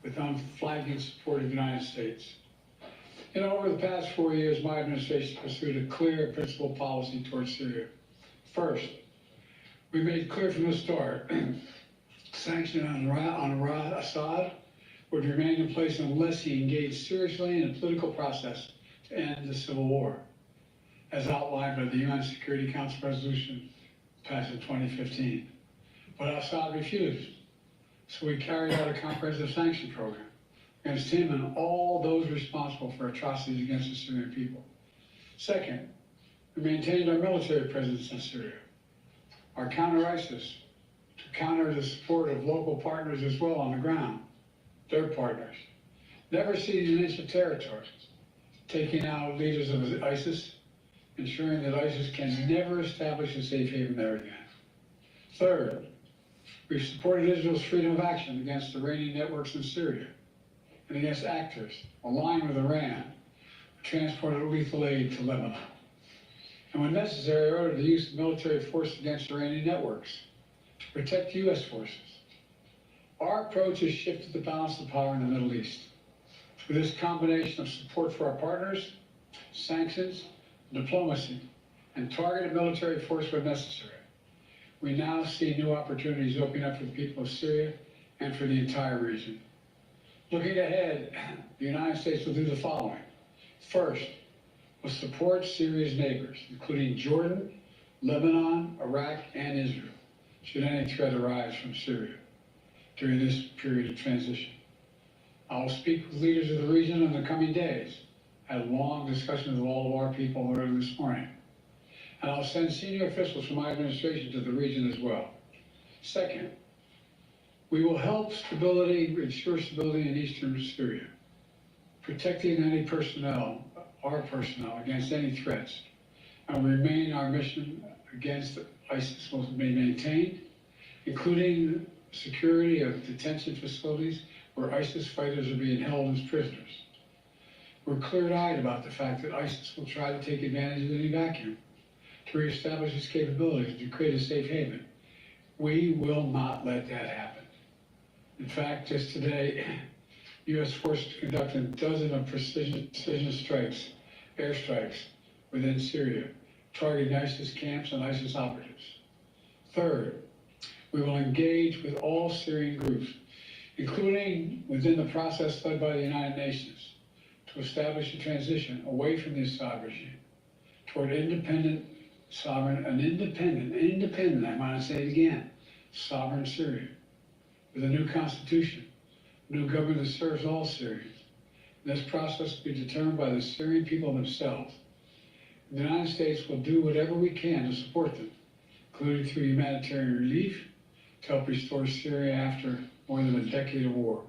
with unflagging support of the United States. You know, over the past 4 years, my administration pursued a clear and principled policy towards Syria. First, we made clear from the start, sanctions on Assad would remain in place unless he engaged seriously in a political process to end the civil war, as outlined by the UN Security Council resolution passed in 2015. But Assad refused, so we carried out a comprehensive sanction program against him and all those responsible for atrocities against the Syrian people. Second, we maintained our military presence in Syria, our counter-ISIS, to counter the support of local partners as well on the ground, their partners. Never ceding an inch of territory, taking out leaders of ISIS, ensuring that ISIS can never establish a safe haven there again. Third, we supported Israel's freedom of action against Iranian networks in Syria and against actors aligned with Iran who transported lethal aid to Lebanon. And when necessary, ordered the use of military force against Iranian networks to protect U.S. forces. Our approach has shifted the balance of power in the Middle East. Through this combination of support for our partners sanctions, diplomacy, and targeted military force when necessary. We now see new opportunities opening up for the people of Syria and for the entire region. Looking ahead, the United States will do the following. First, we'll support Syria's neighbors, including Jordan, Lebanon, Iraq, and Israel, should any threat arise from Syria during this period of transition. I will speak with leaders of the region in the coming days. I had long discussions with all of our people earlier this morning. And I'll send senior officials from my administration to the region as well. Second, we will help ensure stability in eastern Syria, protecting any personnel, our personnel, against any threats. And remain our mission against ISIS will be maintained, including security of detention facilities where ISIS fighters are being held as prisoners. We're clear-eyed about the fact that ISIS will try to take advantage of any vacuum to reestablish its capabilities to create a safe haven. We will not let that happen. In fact, just today, U.S. forces conducted dozens of precision strikes, airstrikes within Syria, targeting ISIS camps and ISIS operatives. Third, we will engage with all Syrian groups, including within the process led by the United Nations, to establish a transition away from the Assad regime toward independent, sovereign, independent, I want to say it again, sovereign Syria, with a new constitution, a new government that serves all Syrians. This process will be determined by the Syrian people themselves. The United States will do whatever we can to support them, including through humanitarian relief, to help restore Syria after more than a decade of war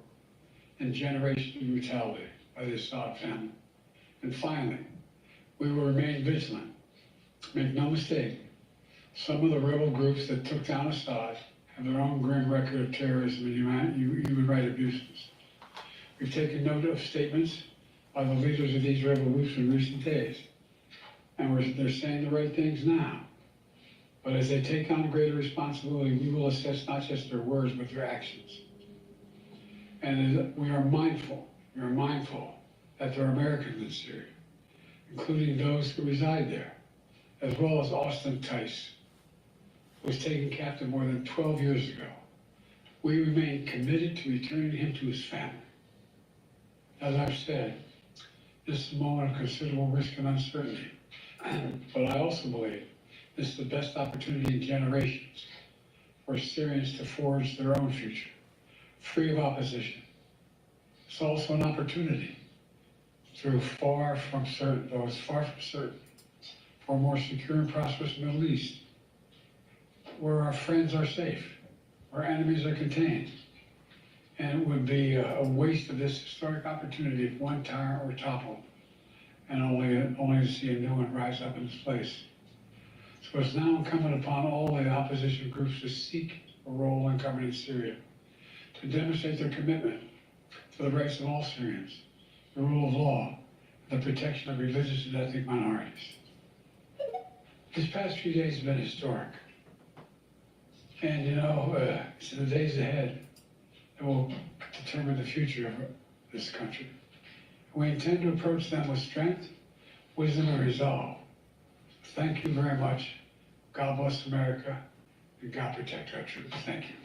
and generations of brutality by the Assad family. And finally, we will remain vigilant. Make no mistake, some of the rebel groups that took down Assad have their own grim record of terrorism and human rights abuses. We've taken note of statements by the leaders of these rebel groups in recent days, and they're saying the right things now. But as they take on greater responsibility, we will assess not just their words, but their actions. And we are mindful that there are Americans in Syria, including those who reside there, as well as Austin Tice, who was taken captive more than 12 years ago. We remain committed to returning him to his family. As I've said, this is a moment of considerable risk and uncertainty, but I also believe this is the best opportunity in generations for Syrians to forge their own future, free of opposition. It's also an opportunity through far from certain, for a more secure and prosperous Middle East, where our friends are safe, where enemies are contained. And it would be a waste of this historic opportunity if one tyrant were toppled and only to see a new one rise up in its place. So it's now incumbent upon all the opposition groups to seek a role in governing Syria, to demonstrate their commitment to the rights of all Syrians, the rule of law, and the protection of religious and ethnic minorities. This past few days have been historic. And it's in the days ahead that will determine the future of this country. We intend to approach them with strength, wisdom, and resolve. Thank you very much. God bless America, and God protect our troops. Thank you.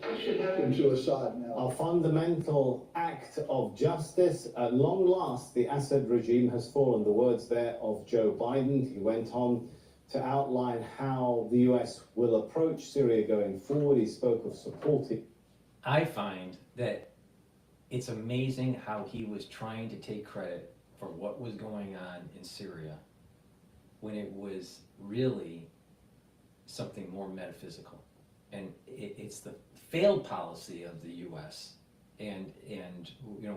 What should happen to Assad now? A fundamental act of justice. At long last, the Assad regime has fallen. The words there of Joe Biden. He went on to outline how the US will approach Syria going forward. He spoke of supporting. I find that it's amazing how he was trying to take credit for what was going on in Syria when it was really something more metaphysical. And it's the failed policy of the US and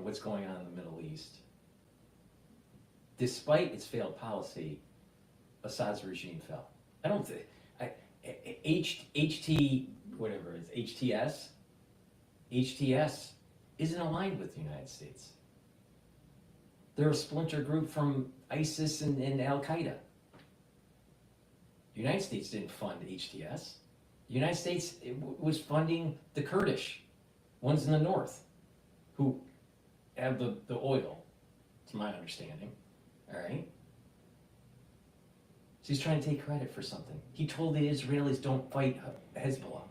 what's going on in the Middle East. Despite its failed policy, Assad's regime fell. I don't think HTS isn't aligned with the United States. They're a splinter group from ISIS and Al Qaeda. The United States didn't fund HTS. The United States was funding the Kurdish ones in the north, who have the oil, to my understanding. All right. So he's trying to take credit for something. He told the Israelis, don't fight Hezbollah.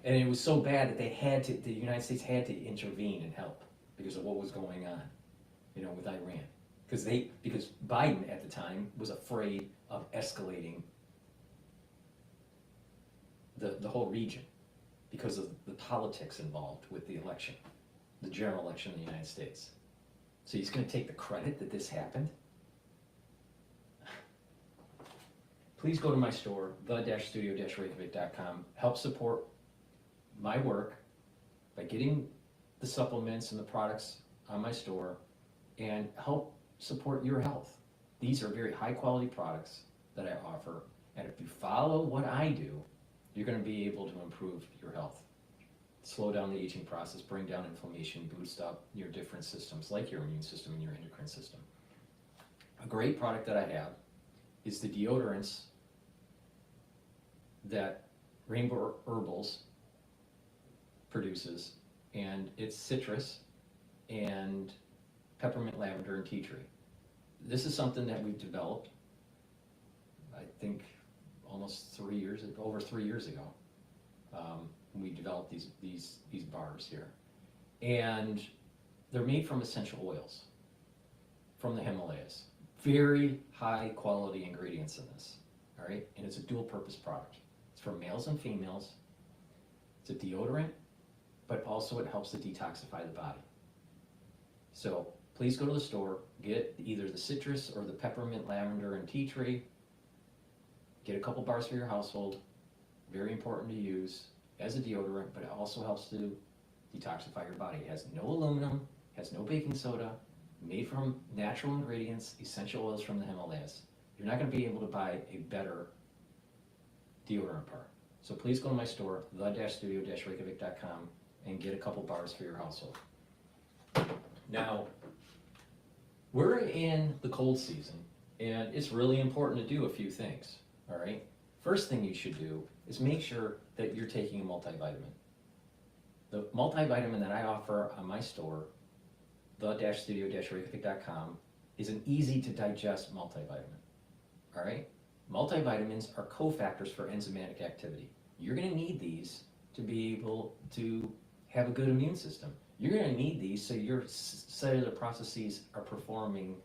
And it was so bad that the United States had to intervene and help because of what was going on, with Iran. Because Biden at the time was afraid of escalating the whole region because of the politics involved with the election, the general election in the United States. So he's going to take the credit that this happened? Please go to my store, the-studio-reykjavik.com. Help support my work by getting the supplements and the products on my store and help support your health. These are very high quality products that I offer, and if you follow what I do, you're going to be able to improve your health. Slow down the aging process, bring down inflammation, boost up your different systems like your immune system and your endocrine system. A great product that I have is the deodorants that Rainbow Herbals produces, and it's citrus and peppermint, lavender, and tea tree. This is something that we've developed, I think, over 3 years ago. We developed these bars here, and they're made from essential oils from the Himalayas. Very high quality ingredients in this, all right? And it's a dual purpose product. It's for males and females. It's a deodorant, but also it helps to detoxify the body. So please go to the store, get either the citrus or the peppermint, lavender, and tea tree. Get a couple bars for your household. Very important to use as a deodorant, but it also helps to detoxify your body. It has no aluminum, has no baking soda, made from natural ingredients, essential oils from the Himalayas. You're not going to be able to buy a better deodorant bar. So please go to my store, the-studio-reykjavik.com, and get a couple bars for your household. Now, we're in the cold season, and it's really important to do a few things, all right? First thing you should do is make sure that you're taking a multivitamin. The multivitamin that I offer on my store, the-studio-reykjavik.com, is an easy to digest multivitamin, all right? Multivitamins are cofactors for enzymatic activity. You're gonna need these to be able to have a good immune system. You're gonna need these so your cellular processes are performing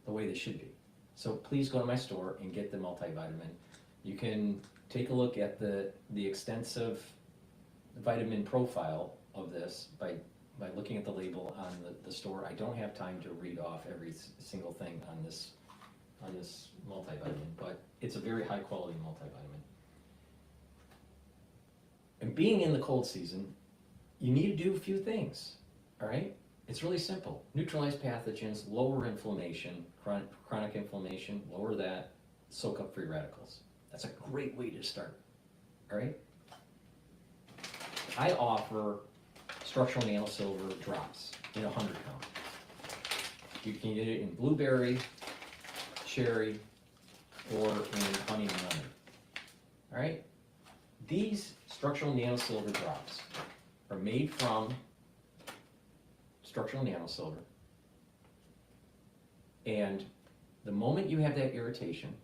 the way they should be. So please go to my store and get the multivitamin. You can take a look at the extensive vitamin profile of this by looking at the label on the store. I don't have time to read off every single thing on this multivitamin, but it's a very high quality multivitamin. And being in the cold season, you need to do a few things, all right? It's really simple. Neutralize pathogens, lower inflammation, chronic inflammation, lower that, soak up free radicals. That's a great way to start, all right? I offer structural nanosilver drops in 100 count. You can get it in blueberry, cherry, or in honey and lemon, all right? These structural nanosilver drops are made from structural nanosilver, and the moment you have that irritation,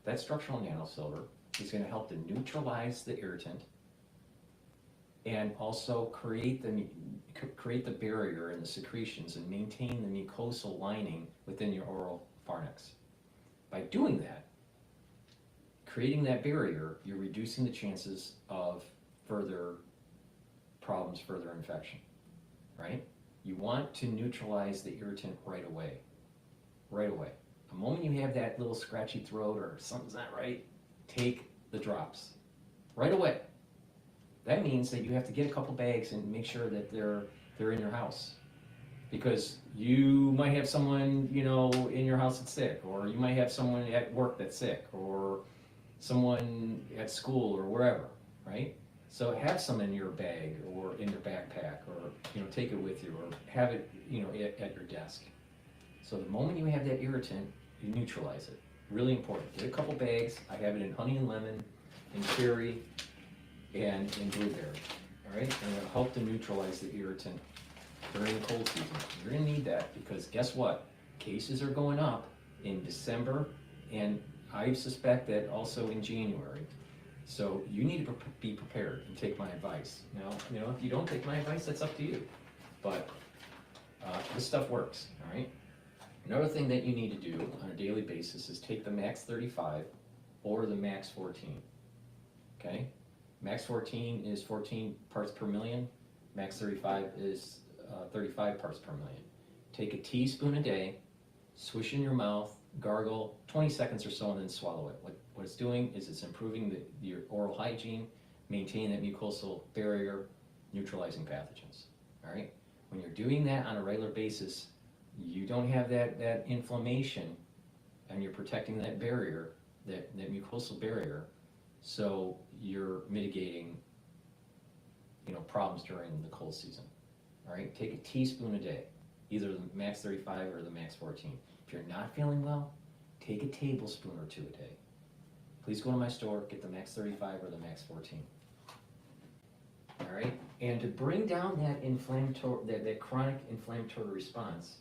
that structural nanosilver is going to help to neutralize the irritant and also create the barrier and the secretions and maintain the mucosal lining within your oral pharynx. By doing that, creating that barrier, you're reducing the chances of further problems, further infection, right? You want to neutralize the irritant right away, right away. The moment you have that little scratchy throat or something's not right, take the drops right away. That means that you have to get a couple bags and make sure that they're in your house, because you might have someone, you know, in your house that's sick, or you might have someone at work that's sick, or someone at school or wherever, right? So have some in your bag or in your backpack, or, you know, take it with you, or have it, you know, at your desk. So the moment you have that irritant, you neutralize it. Really important. Get a couple bags. I have it in honey and lemon, in cherry, and in blueberry. All right, and it'll help to neutralize the irritant during the cold season. You're gonna need that because guess what? Cases are going up in December, and I suspect that also in January. So you need to be prepared and take my advice. Now, if you don't take my advice, that's up to you. But this stuff works, all right? Another thing that you need to do on a daily basis is take the max 35 or the max 14, okay? Max 14 is 14 parts per million. Max 35 is 35 parts per million. Take a teaspoon a day, swish in your mouth, gargle 20 seconds or so, and then swallow it. What it's doing is it's improving your oral hygiene, maintaining that mucosal barrier, neutralizing pathogens, all right? When you're doing that on a regular basis, you don't have that inflammation, and you're protecting that barrier, that mucosal barrier, so you're mitigating problems during the cold season. All right, take a teaspoon a day, either the max 35 or the max 14. If you're not feeling well, take a tablespoon or 2 a day. Please go to my store, get the max 35 or the max 14. All right, and to bring down that chronic inflammatory response,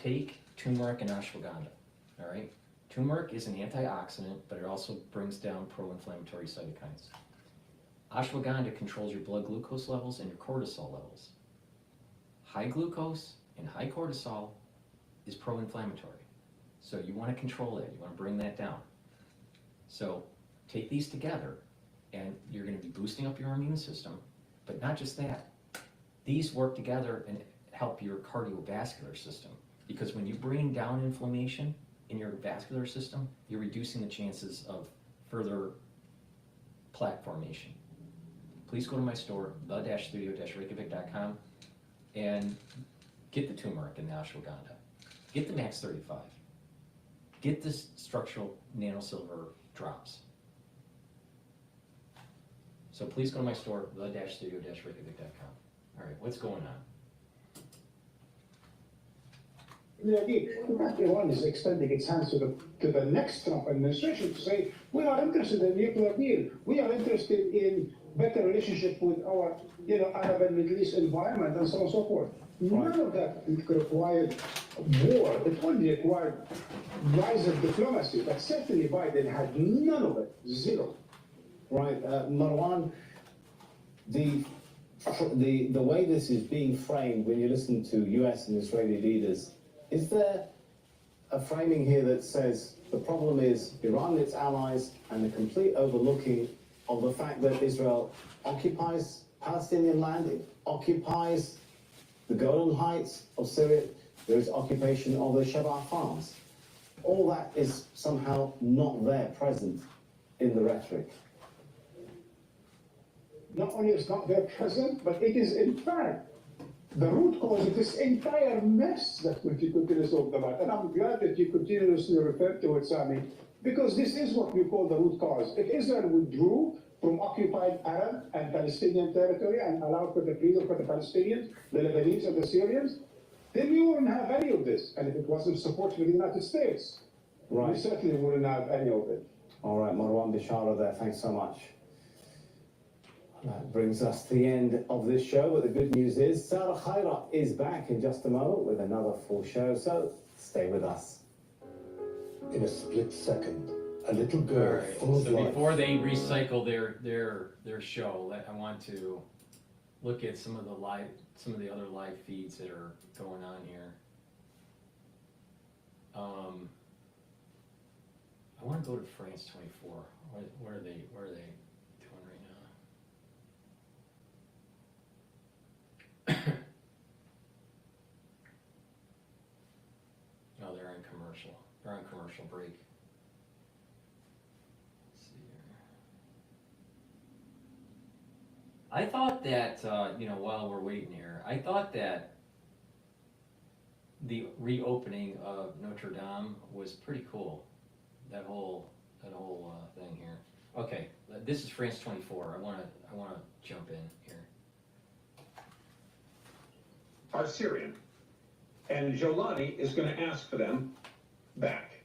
take turmeric and ashwagandha. All right, turmeric is an antioxidant, but it also brings down pro-inflammatory cytokines. Ashwagandha controls your blood glucose levels and your cortisol levels. High glucose and high cortisol is pro-inflammatory. So you want to control that, you want to bring that down. So take these together and you're going to be boosting up your immune system, but not just that. These work together and help your cardiovascular system, because when you bring down inflammation in your vascular system, you're reducing the chances of further plaque formation. Please go to my store, the-studio-reykjavik.com, and get the turmeric and the ashwagandha. Get the max 35. Get the structural nanosilver drops. So please go to my store, the-studio-reykjavik.com. All right, what's going on? The fact Iran is extending its hands to the next Trump administration to say, we are interested in a nuclear deal. We are interested in better relationship with our Arab and Middle East environment and so on and so forth. None of that required war. It only required rise of diplomacy. But certainly Biden had none of it. Zero. Right, Marwan, the way this is being framed when you listen to US and Israeli leaders, is there a framing here that says the problem is Iran and its allies and the complete overlooking of the fact that Israel occupies Palestinian land, it occupies the Golan Heights of Syria, there is occupation of the Shabbat farms. All that is somehow not there present in the rhetoric. Not only is not there present, but it is in fact the root cause of this entire mess that we continue to talk about. And I'm glad that you continuously refer to it, Sami, because this is what we call the root cause. If Israel withdrew from occupied Arab and Palestinian territory and allowed for the freedom for the Palestinians, the Lebanese and the Syrians, then we wouldn't have any of this. And if it wasn't supported by the United States, we certainly wouldn't have any of it. All right, Marwan Bishara there, thanks so much. That brings us to the end of this show, but the good news is Sarah Khaira is back in just a moment with another full show, so stay with us. In a split second, a little girl full of So life. before they recycle their show, I want to look at some of the other live feeds that are going on here. I want to go to France 24. Where are they doing right now? Oh, they're on commercial. They're on commercial break. Let's see here. I thought that, while we're waiting here, I thought that the reopening of Notre Dame was pretty cool. That whole thing here. Okay, this is France 24. I want to jump in here. Are Syrian, and Jolani is going to ask for them back.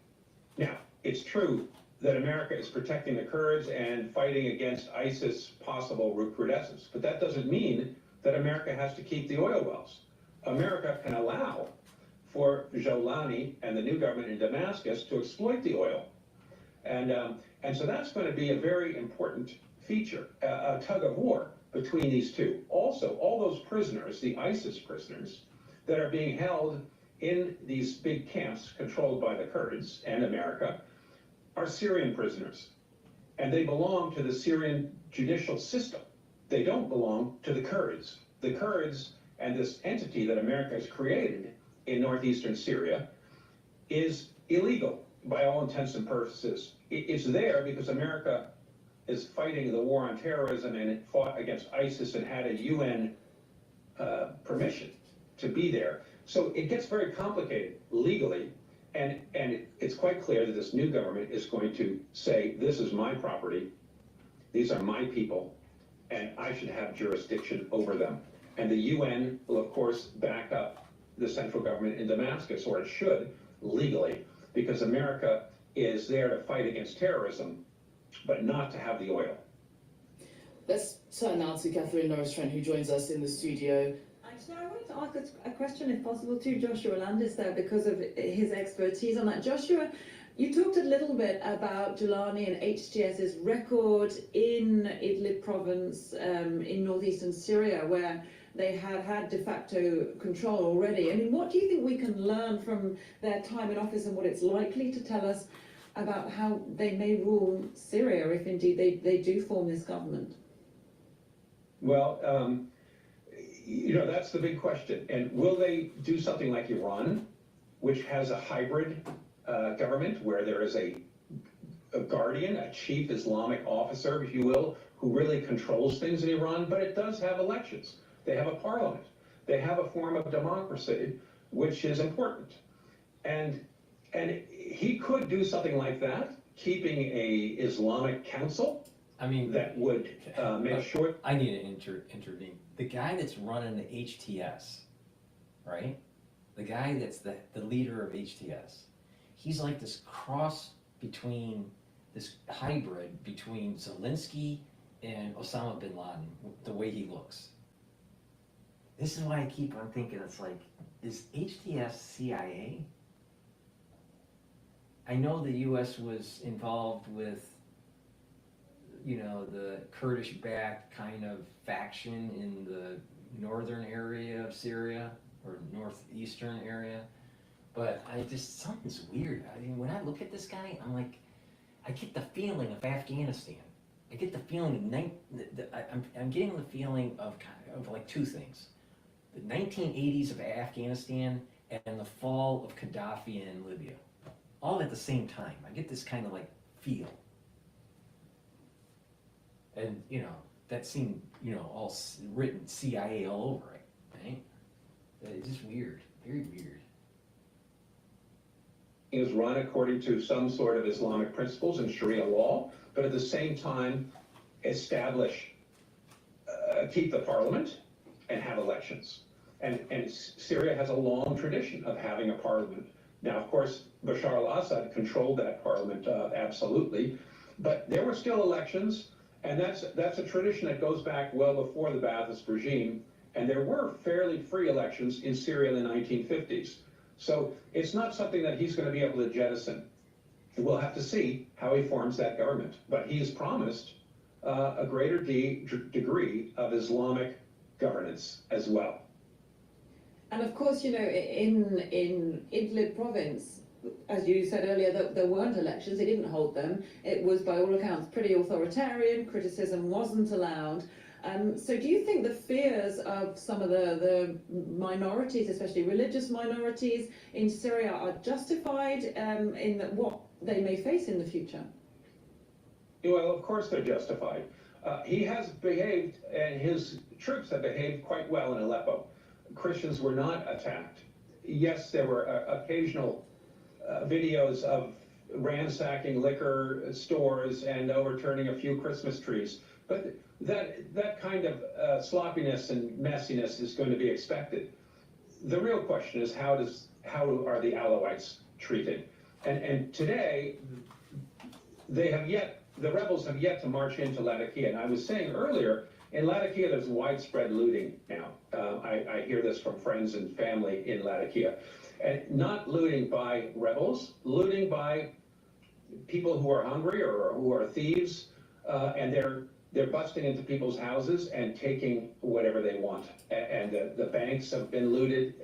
Now, it's true that America is protecting the Kurds and fighting against ISIS' possible recrudescence, but that doesn't mean that America has to keep the oil wells. America can allow for Jolani and the new government in Damascus to exploit the oil. And so that's going to be a very important feature, a tug of war between these two. Also, all those prisoners, the ISIS prisoners, that are being held in these big camps controlled by the Kurds and America are Syrian prisoners. And they belong to the Syrian judicial system. They don't belong to the Kurds. The Kurds and this entity that America has created in northeastern Syria is illegal by all intents and purposes. It's there because America is fighting the war on terrorism and it fought against ISIS and had a UN permission to be there. So it gets very complicated legally, and it's quite clear that this new government is going to say, this is my property, these are my people, and I should have jurisdiction over them. And the UN will, of course, back up the central government in Damascus, or it should, legally, because America is there to fight against terrorism, but not to have the oil. Let's turn now to Catherine Norris-Trent, who joins us in the studio. Actually, I wanted to ask a question, if possible, to Joshua Landis there, because of his expertise on that. Joshua, you talked a little bit about Jolani and HTS's record in Idlib province in northeastern Syria, where they had de facto control already. I mean, what do you think we can learn from their time in office and what it's likely to tell us about how they may rule Syria if indeed they do form this government? Well, you know, that's the big question. And will they do something like Iran, which has a hybrid government where there is a guardian, a chief Islamic officer, if you will, who really controls things in Iran, but it does have elections. They have a parliament. They have a form of democracy, which is important. And he could do something like that, keeping a Islamic council. I mean, that would make sure. I need to intervene. The guy that's running the HTS, right? The guy that's the leader of HTS, he's like this cross between, this hybrid between Zelensky and Osama bin Laden, the way he looks. This is why I keep on thinking, it's like, is HTS CIA? I know the US was involved with, you know, the Kurdish-backed kind of faction in the northern area of Syria, or northeastern area, but something's weird. I mean, when I look at this guy, I'm like, I get the feeling of Afghanistan. I get the feeling I'm getting the feeling of like two things. The 1980s of Afghanistan and the fall of Gaddafi in Libya. All at the same time. I get this kind of like feel. And, you know, that seemed, you know, all written CIA all over it, right? It's just weird, very weird. Is run according to some sort of Islamic principles and Sharia law, but at the same time establish, keep the parliament and have elections. And Syria has a long tradition of having a parliament. Now, of course, Bashar al-Assad controlled that parliament absolutely, but there were still elections, and that's a tradition that goes back well before the Ba'athist regime, and there were fairly free elections in Syria in the 1950s. So it's not something that he's going to be able to jettison. We'll have to see how he forms that government, but he's promised a greater degree of Islamic governance as well. And of course, you know, in Idlib province, as you said earlier, there weren't elections, they didn't hold them. It was, by all accounts, pretty authoritarian, criticism wasn't allowed. So do you think the fears of some of the minorities, especially religious minorities in Syria, are justified in what they may face in the future? Well, of course they're justified. He has behaved, and his troops have behaved quite well in Aleppo. Christians were not attacked. Yes, there were occasional videos of ransacking liquor stores and overturning a few Christmas trees, but that kind of sloppiness and messiness is going to be expected. The real question is how are the Alawites treated? And today, the rebels have yet to march into Latakia. And I was saying earlier, In Latakia, there's widespread looting now. I hear this from friends and family in Latakia. And not looting by rebels, looting by people who are hungry or who are thieves, and they're busting into people's houses and taking whatever they want. And the banks have been looted.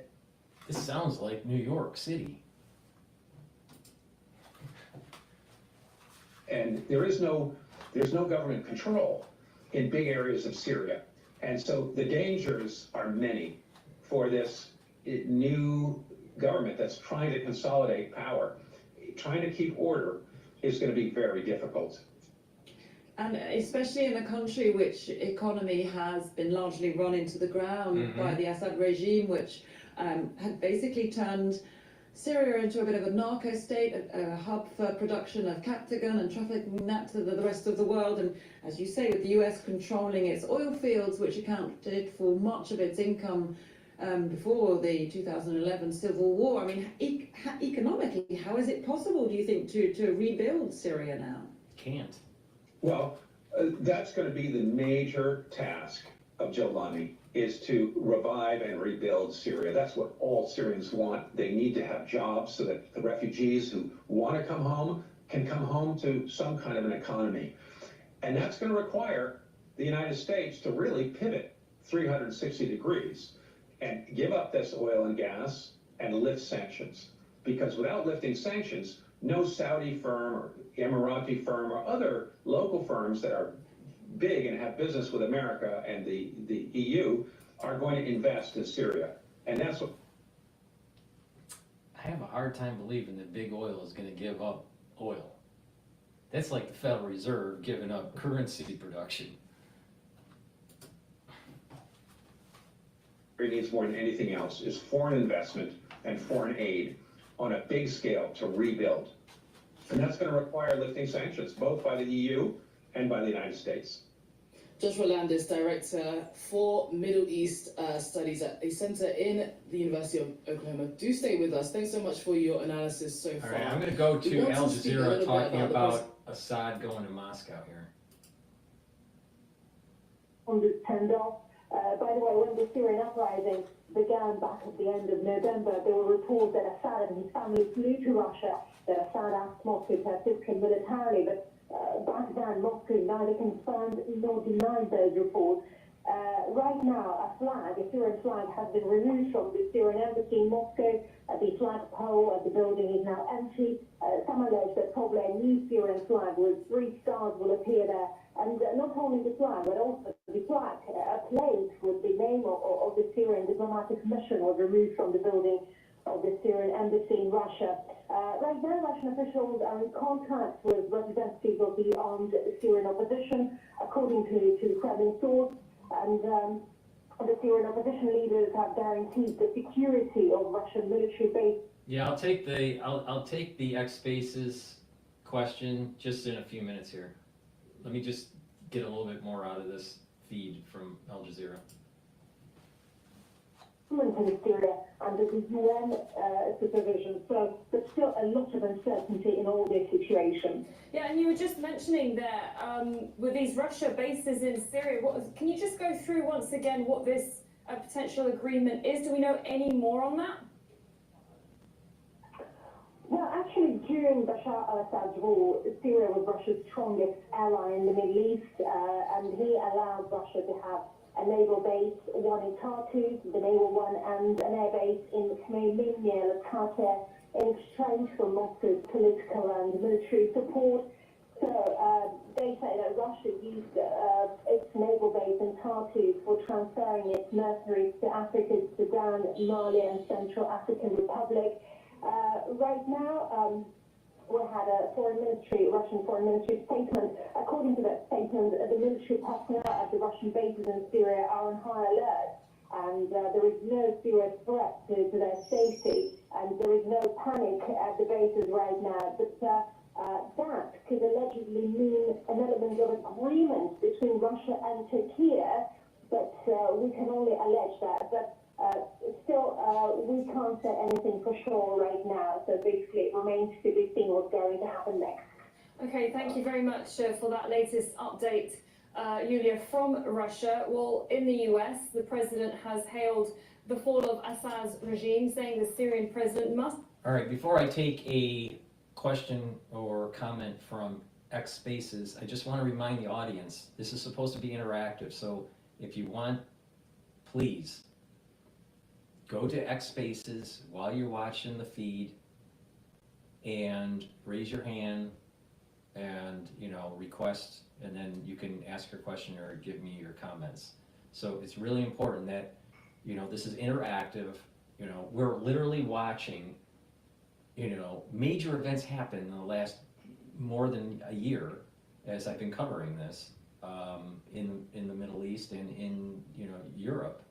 This sounds like New York City. And there's no government control in big areas of Syria. And so the dangers are many for this new government that's trying to consolidate power. Trying to keep order is going to be very difficult. And especially in a country which economy has been largely run into the ground by the Assad regime, which had basically turned Syria into a bit of a narco state, a hub for production of captagon and trafficking that to the rest of the world. And as you say, with the US controlling its oil fields, which accounted for much of its income before the 2011 civil war. I mean, economically, how is it possible, do you think, to rebuild Syria now? Can't. Well, that's going to be the major task of Jolani, is to revive and rebuild Syria. That's what all Syrians want. They need to have jobs so that the refugees who want to come home can come home to some kind of an economy. And that's going to require the United States to really pivot 360 degrees and give up this oil and gas and lift sanctions. Because without lifting sanctions, no Saudi firm or Emirati firm or other local firms that are big and have business with America and the EU are going to invest in Syria. And that's what... I have a hard time believing that big oil is going to give up oil. That's like the Federal Reserve giving up currency production. It needs more than anything else is foreign investment and foreign aid on a big scale to rebuild. And that's going to require lifting sanctions, both by the EU and by the United States. Joshua Land is Director for Middle East Studies at a center in the University of Oklahoma. Do stay with us. Thanks so much for your analysis so far. All right, I'm going to go to Al Jazeera talking about Assad going to Moscow here. On this turned off. By the way, when the Syrian uprising began back at the end of November, there were reports that Assad and his family flew to Russia, that Assad asked Moscow to assist him militarily, but back then Moscow neither confirmed nor denied those reports. Right now, a Syrian flag, has been removed from the Syrian embassy in Moscow. The flagpole at the building is now empty. Some allege that probably a new Syrian flag with 3 stars will appear there. And not only the flag, but also the flag, a plate with the name of the Syrian diplomatic mission was removed from the building of the Syrian embassy in Russia. Right now, Russian officials are in contact with representatives of the armed Syrian opposition, according to the Kremlin source. And the Syrian opposition leaders have guaranteed the security of Russian military base. Yeah, I'll take the X Spaces question just in a few minutes here. Let me just get a little bit more out of this feed from Al Jazeera. In Syria under the UN supervision, so there's still a lot of uncertainty in all this situation. Yeah, and you were just mentioning there with these Russia bases in Syria. Can you just go through once again what this potential agreement is? Do we know any more on that? Well, actually, during Bashar al-Assad's rule, Syria was Russia's strongest ally in the Middle East, and he allowed Russia to have a naval base, one in Tartus, the naval one, and an air base in Khmeimim near Latakia, in exchange for Moscow's political and military support. So they say that Russia used its naval base in Tartus for transferring its mercenaries to Africa, Sudan, Mali, and Central African Republic. Right now, we had a Russian foreign ministry statement. According to that statement, the military personnel at the Russian bases in Syria are on high alert, and there is no serious threat to their safety, and there is no panic at the bases right now. But that could allegedly mean an element of agreement between Russia and Turkey, but we can only allege that. But still, we can't say anything for sure right now, so basically it remains to be seen what's going to happen next. Okay, thank you very much for that latest update Yulia, from Russia. Well, in the US, the president has hailed the fall of Assad's regime, saying the Syrian president must... All right, before I take a question or comment from X Spaces, I just want to remind the audience, this is supposed to be interactive, so if you want, please go to X Spaces while you're watching the feed and raise your hand and, you know, request, and then you can ask your question or give me your comments. So it's really important that, you know, this is interactive. You know, we're literally watching, you know, major events happen in the last more than a year as I've been covering this in the Middle East and in, you know, Europe.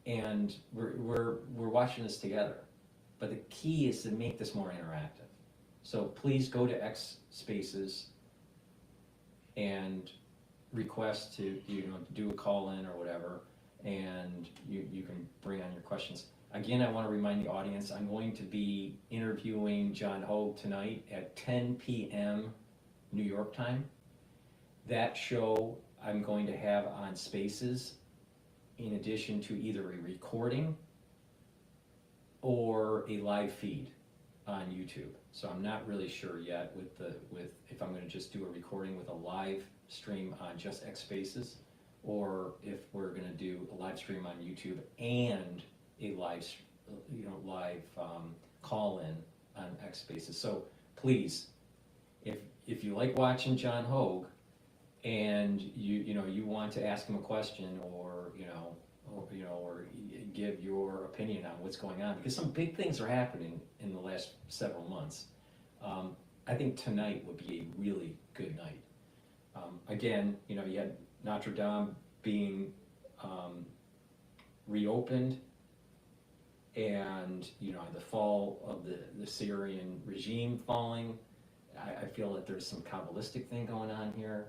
And we're watching this together. But the key is to make this more interactive. So please go to X Spaces and request to, you know, do a call in or whatever, and you can bring on your questions. Again, I want to remind the audience, I'm going to be interviewing John Hogue tonight at 10 p.m. New York time. That show I'm going to have on Spaces in addition to either a recording or a live feed on YouTube. So I'm not really sure yet with if I'm going to just do a recording with a live stream on just X Spaces, or if we're going to do a live stream on YouTube and a live call in on X Spaces. So please, if you like watching John Hogue and you want to ask him a question or give your opinion on what's going on, because some big things are happening in the last several months. I think tonight would be a really good night. Again, you know, you had Notre Dame being reopened, and you know, the fall of the Syrian regime falling. I feel that there's some Kabbalistic thing going on here,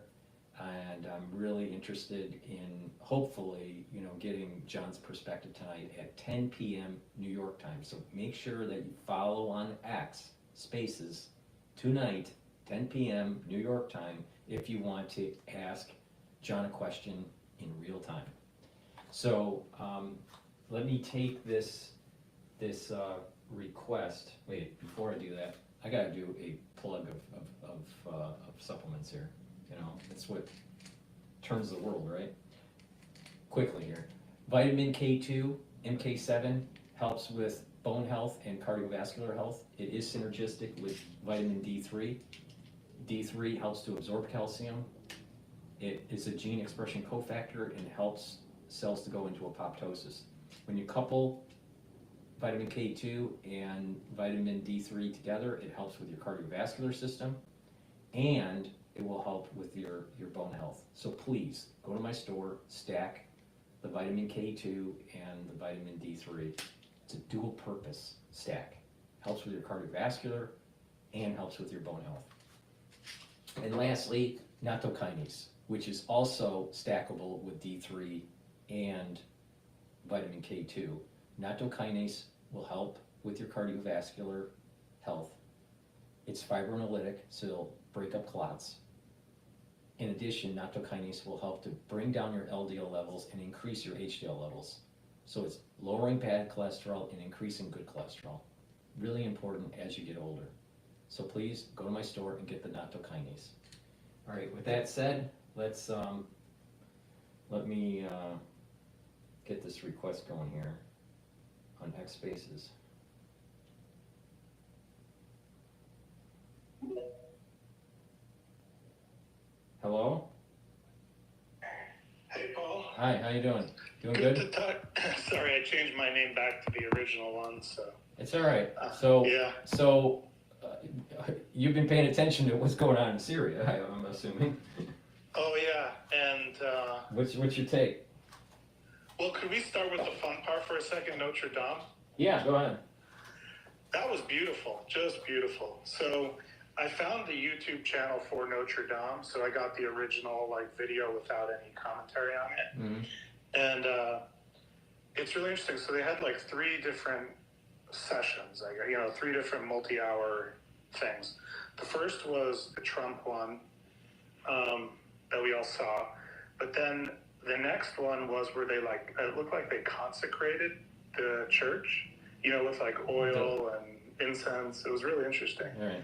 and I'm really interested in hopefully, you know, getting John's perspective tonight at 10 p.m. New York time. So make sure that you follow on X Spaces tonight, 10 p.m. New York time, if you want to ask John a question in real time. So let me take this request. Wait, before I do that, I gotta do a plug of supplements here. You know, that's what turns the world, right? Quickly here. Vitamin K2, MK7 helps with bone health and cardiovascular health. It is synergistic with vitamin D3. D3 helps to absorb calcium. It is a gene expression cofactor and helps cells to go into apoptosis. When you couple vitamin K2 and vitamin D3 together, it helps with your cardiovascular system, and it will help with your bone health. So please, go to my store, stack the vitamin K2 and the vitamin D3. It's a dual purpose stack. Helps with your cardiovascular and helps with your bone health. And lastly, nattokinase, which is also stackable with D3 and vitamin K2. Nattokinase will help with your cardiovascular health. It's fibrinolytic, so it'll break up clots. In addition, nattokinase will help to bring down your LDL levels and increase your HDL levels. So it's lowering bad cholesterol and increasing good cholesterol. Really important as you get older. So please go to my store and get the nattokinase. All right, with that said, let's let me get this request going here on X Spaces. Hello? Hey, Paul. Hi, how you doing? Doing good? To talk. Sorry, I changed my name back to the original one, so. It's all right. So, yeah. You've been paying attention to what's going on in Syria, I'm assuming. Oh, yeah, and... What's your take? Well, could we start with the fun part for a second, Notre Dame? Yeah, go ahead. That was beautiful, just beautiful. So I found the YouTube channel for Notre Dame, so I got the original video without any commentary on it. Mm-hmm. And it's really interesting. So they had 3 different sessions, 3 different multi-hour things. The first was the Trump one, that we all saw. But then the next one was where they it looked like they consecrated the church, with like oil and incense. It was really interesting. Right.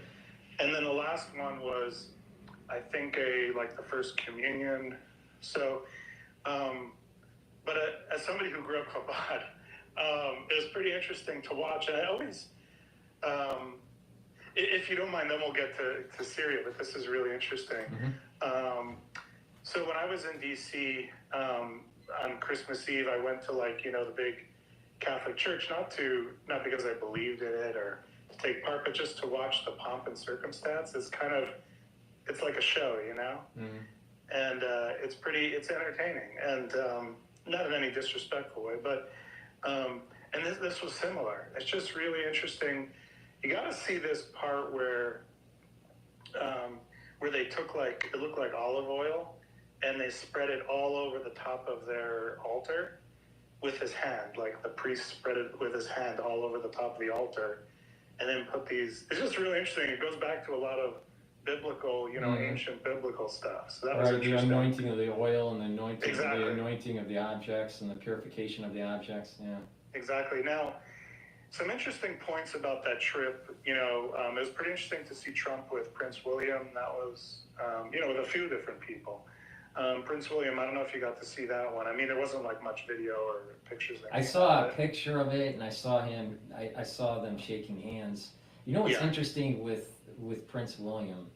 And then the last one was, I think, the first communion. So, but as somebody who grew up Chabad, it was pretty interesting to watch. And I always, if you don't mind, then we'll get to Syria, but this is really interesting. So when I was in DC on Christmas Eve, I went to the big Catholic church, not because I believed in it or to take part, but just to watch the pomp and circumstance. It's like a show, and it's entertaining, and not in any disrespectful way, but and this was similar. It's just really interesting. You got to see this part where they took it looked like olive oil, and they spread it all over the top of their altar with his hand. Like the priest spread it with his hand all over the top of the altar, and then put these. It's just really interesting. It goes back to a lot of biblical, ancient biblical stuff. So that was interesting. The anointing of the oil and the anointing, Exactly. the anointing of the objects and the purification of the objects. Yeah. Exactly. Now, some interesting points about that trip. It was pretty interesting to see Trump with Prince William. That was, with a few different people. Prince William, I don't know if you got to see that one. I mean, there wasn't much video or pictures. I saw a picture of it, and I saw him. I saw them shaking hands. What's interesting with Prince William?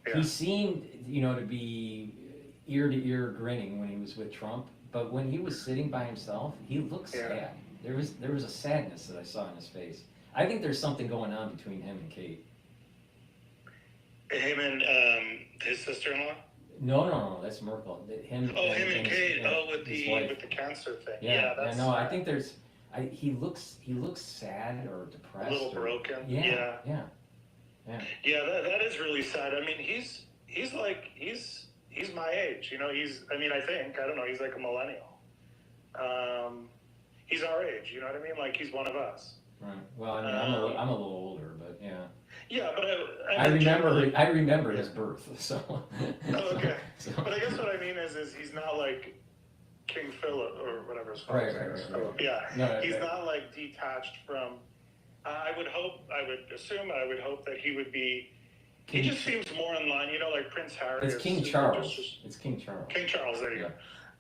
Yeah. He seemed, to be ear to ear grinning when he was with Trump, but when he was sitting by himself, he looked sad. There was a sadness that I saw in his face. I think there's something going on between him and Kate. Him and his sister-in-law? No, that's Merkel. Him and Kate. With the cancer thing. Yeah, I think there's. He looks sad or depressed. A little broken. Yeah. Yeah, that is really sad. I mean, he's my age. I think, I don't know, he's like a millennial. He's our age, you know what I mean? He's one of us. Right. Well, I mean, I'm a little older, but yeah. Yeah, but I remember his birth, so. Oh, okay. But I guess what I mean is he's not like King Philip or whatever his father's name is. Right. Yeah, he's not detached from. I would hope that he would be. He just seems more in line, like Prince Harry. It's King Charles. It's King Charles. King Charles, there you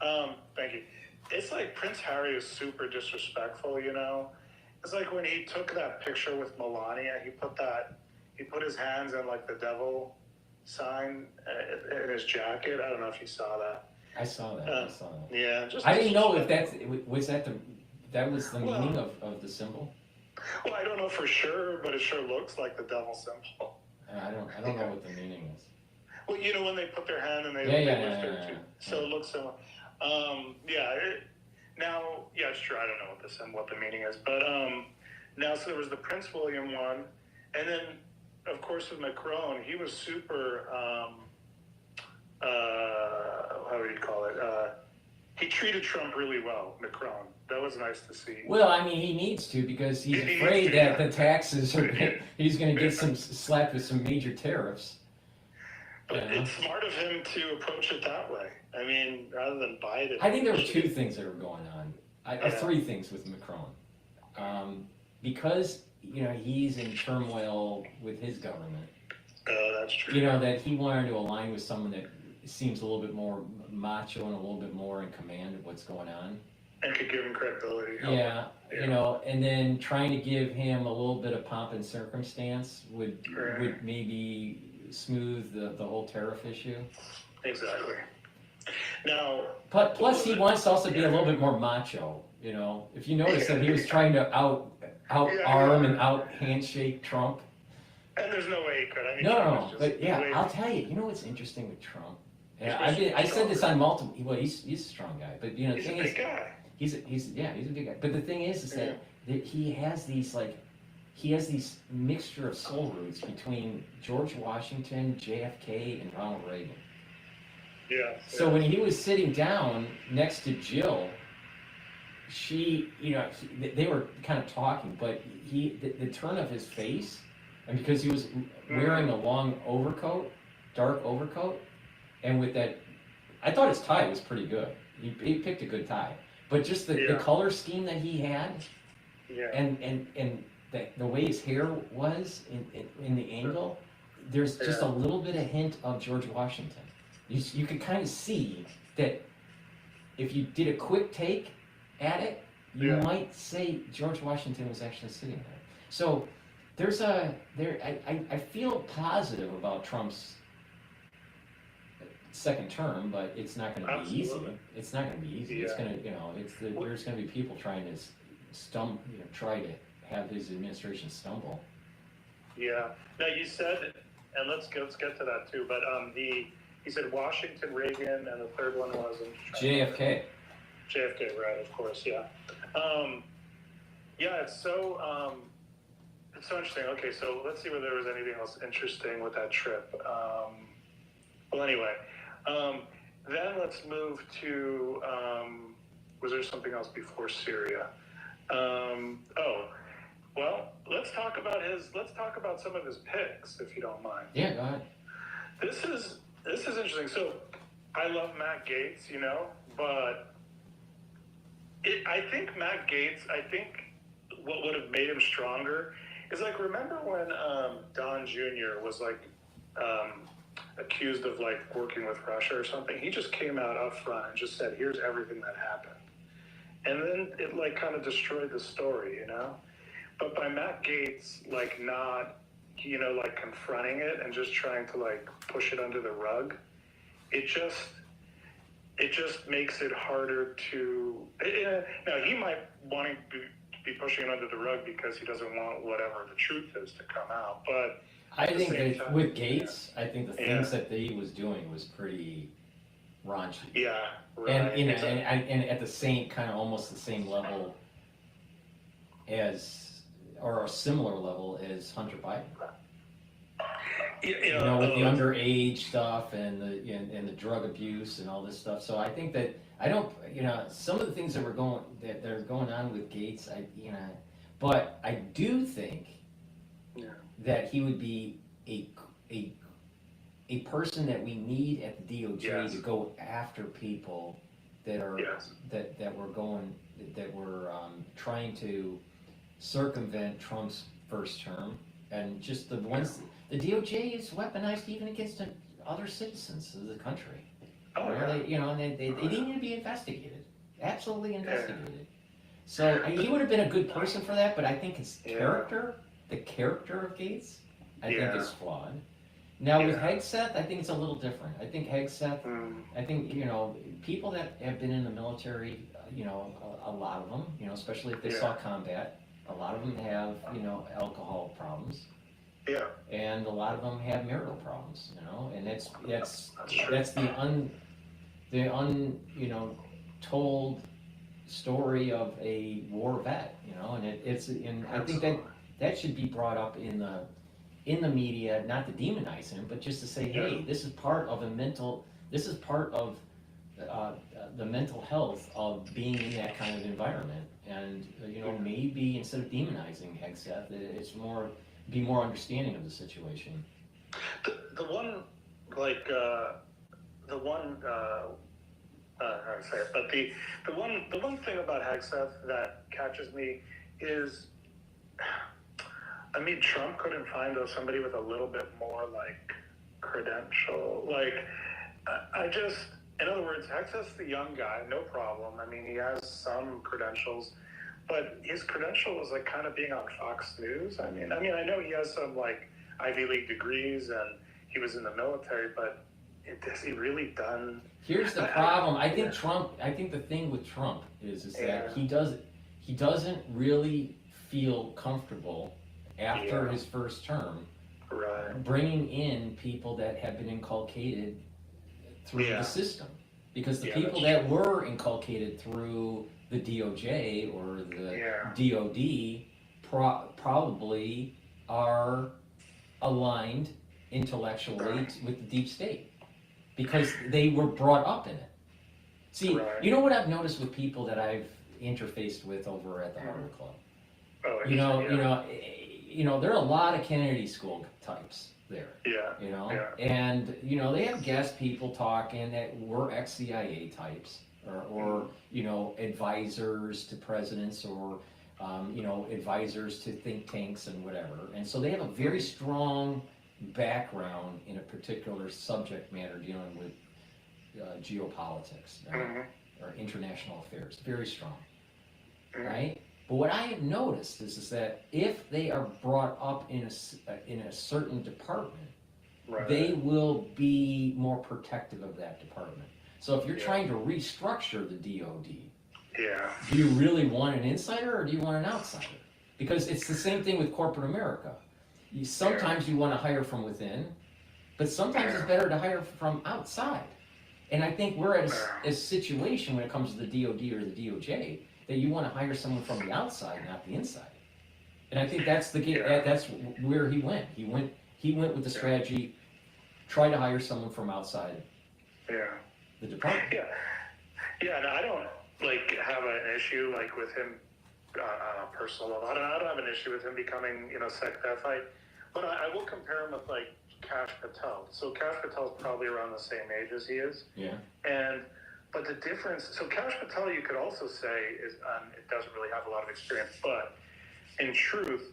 go. Thank you. It's like Prince Harry is super disrespectful, It's like when he took that picture with Melania, he put his hands in the devil sign in his jacket. I don't know if you saw that. I saw that. Yeah. I didn't know if that was the meaning of the symbol. Well, I don't know for sure, but it sure looks like the devil symbol. I don't know what the meaning is. Well, when they put their hand and they lift their too. So it looks similar. It's true. I don't know what the meaning is, but so there was the Prince William one, and then of course with Macron, he was super. How would you call it? He treated Trump really well, Macron. That was nice to see. Well, I mean, he needs to because he's afraid that the taxes he's going to get slapped with some major tariffs. But it's smart of him to approach it that way. I mean, rather than Biden. I think there were two things that were going on. Three things with Macron. Because, he's in turmoil with his government. Oh, that's true. That he wanted to align with someone that seems a little bit more macho and a little bit more in command of what's going on. And could give him credibility. Yeah, and then trying to give him a little bit of pomp and circumstance would maybe smooth the whole tariff issue. Exactly. Now, plus he wants to also be a little bit more macho. If you notice that he was trying to out-arm and out-handshake Trump. And there's no way he could. I mean, No, but I'll tell you. What's interesting with Trump? Yeah, I said this on multiple. Well, he's a strong guy, but the he's thing a is, big guy. he's a big guy. But the thing is that he has these mixture of soul roots between George Washington, JFK, and Ronald Reagan. Yeah. So when he was sitting down next to Jill, they were kind of talking, but the turn of his face, and because he was wearing a long overcoat, dark overcoat, And with that, I thought his tie was pretty good. He picked a good tie. But just the color scheme that he had, and the way his hair was in the angle, there's just a little bit of hint of George Washington. You could kind of see that if you did a quick take at it, you might say George Washington was actually sitting there. So I feel positive about Trump's second term, but it's not going to be easy. It's not going to be easy. It's going to, there's going to be people trying to try to have his administration stumble. Yeah. Now you said, and let's get to that too. But he said Washington, Reagan, and the third one was JFK. JFK, right? Of course, yeah. Yeah, it's so interesting. Okay, so let's see whether there was anything else interesting with that trip. Well, anyway, then let's move to. Was there something else before Syria? Well, let's talk about some of his picks, if you don't mind. Yeah, go ahead. This is interesting. So, I love Matt Gaetz, but I think Matt Gaetz. I think what would have made him stronger is remember when Don Jr. was accused of working with Russia or something? He just came out up front and just said, "Here's everything that happened," and then it kind of destroyed the story, But by Matt Gaetz not confronting it and just trying to push it under the rug, it just makes it harder to. Now he might want to be pushing it under the rug because he doesn't want whatever the truth is to come out. But I think that with Gaetz, I think the things that he was doing was pretty raunchy. Yeah, right. And at the same almost the same level as, or a similar level as Hunter Biden. With the underage stuff and the drug abuse and all this stuff. So I think that some of the things that are going on with Gaetz, but I do think that he would be a person that we need at the DOJ to go after people that are that were trying to circumvent Trump's first term, and just the ones the DOJ is weaponized even against other citizens of the country. They need to be investigated, absolutely investigated. So he would have been a good person for that, but I think his character, the character of Gaetz, I think is flawed. Now with Hegseth, I think it's a little different. I think Hegseth, I think people that have been in the military, a lot of them, especially if they saw combat, a lot of them have alcohol problems. Yeah. And a lot of them have marital problems, and that's the told story of a war vet, and I think that should be brought up in the media, not to demonize him, but just to say, hey, this is part of the mental health of being in that kind of environment, and maybe instead of demonizing Hegseth, it's be more understanding of the situation. The one how to say it, but the one thing about Hegseth that catches me is, Trump couldn't find somebody with a little bit more credential. In other words, Hegseth's the young guy, no problem. He has some credentials, but his credential was kind of being on Fox News. I know he has some Ivy League degrees and he was in the military, but has he really done? Here's the problem. I think the thing with Trump is that he doesn't really feel comfortable after his first term bringing in people that have been inculcated through the system, because the people that were inculcated through the DOJ or the DOD probably are aligned intellectually with the deep state because they were brought up in it. See, what I've noticed with people that I've interfaced with over at the Harvard Club? There are a lot of Kennedy School types there. Yeah. You know, Yeah. and you know they have guest people talking that were ex-CIA types, or you know advisors to presidents, or you know advisors to think tanks and whatever. And so they have a very strong background in a particular subject matter dealing with geopolitics, right? Or international affairs. Very strong, right? But what I have noticed is that if they are brought up in a certain department, they will be more protective of that department. So if you're trying to restructure the DoD, do you really want an insider or do you want an outsider? Because it's the same thing with corporate America. Sometimes you want to hire from within, but sometimes it's better to hire from outside. And I think we're at a situation when it comes to the DoD or the DOJ that you want to hire someone from the outside, not the inside. And I think that's that's where he went. He went with the strategy, try to hire someone from outside the department. Yeah, and I don't like have an issue like with him on a personal level. I don't have an issue with him becoming, you know, SecDef. But I will compare him with like Kash Patel. So Kash Patel is probably around the same age as he is. Yeah. But the difference, so Kash Patel, you could also say is it doesn't really have a lot of experience. But in truth,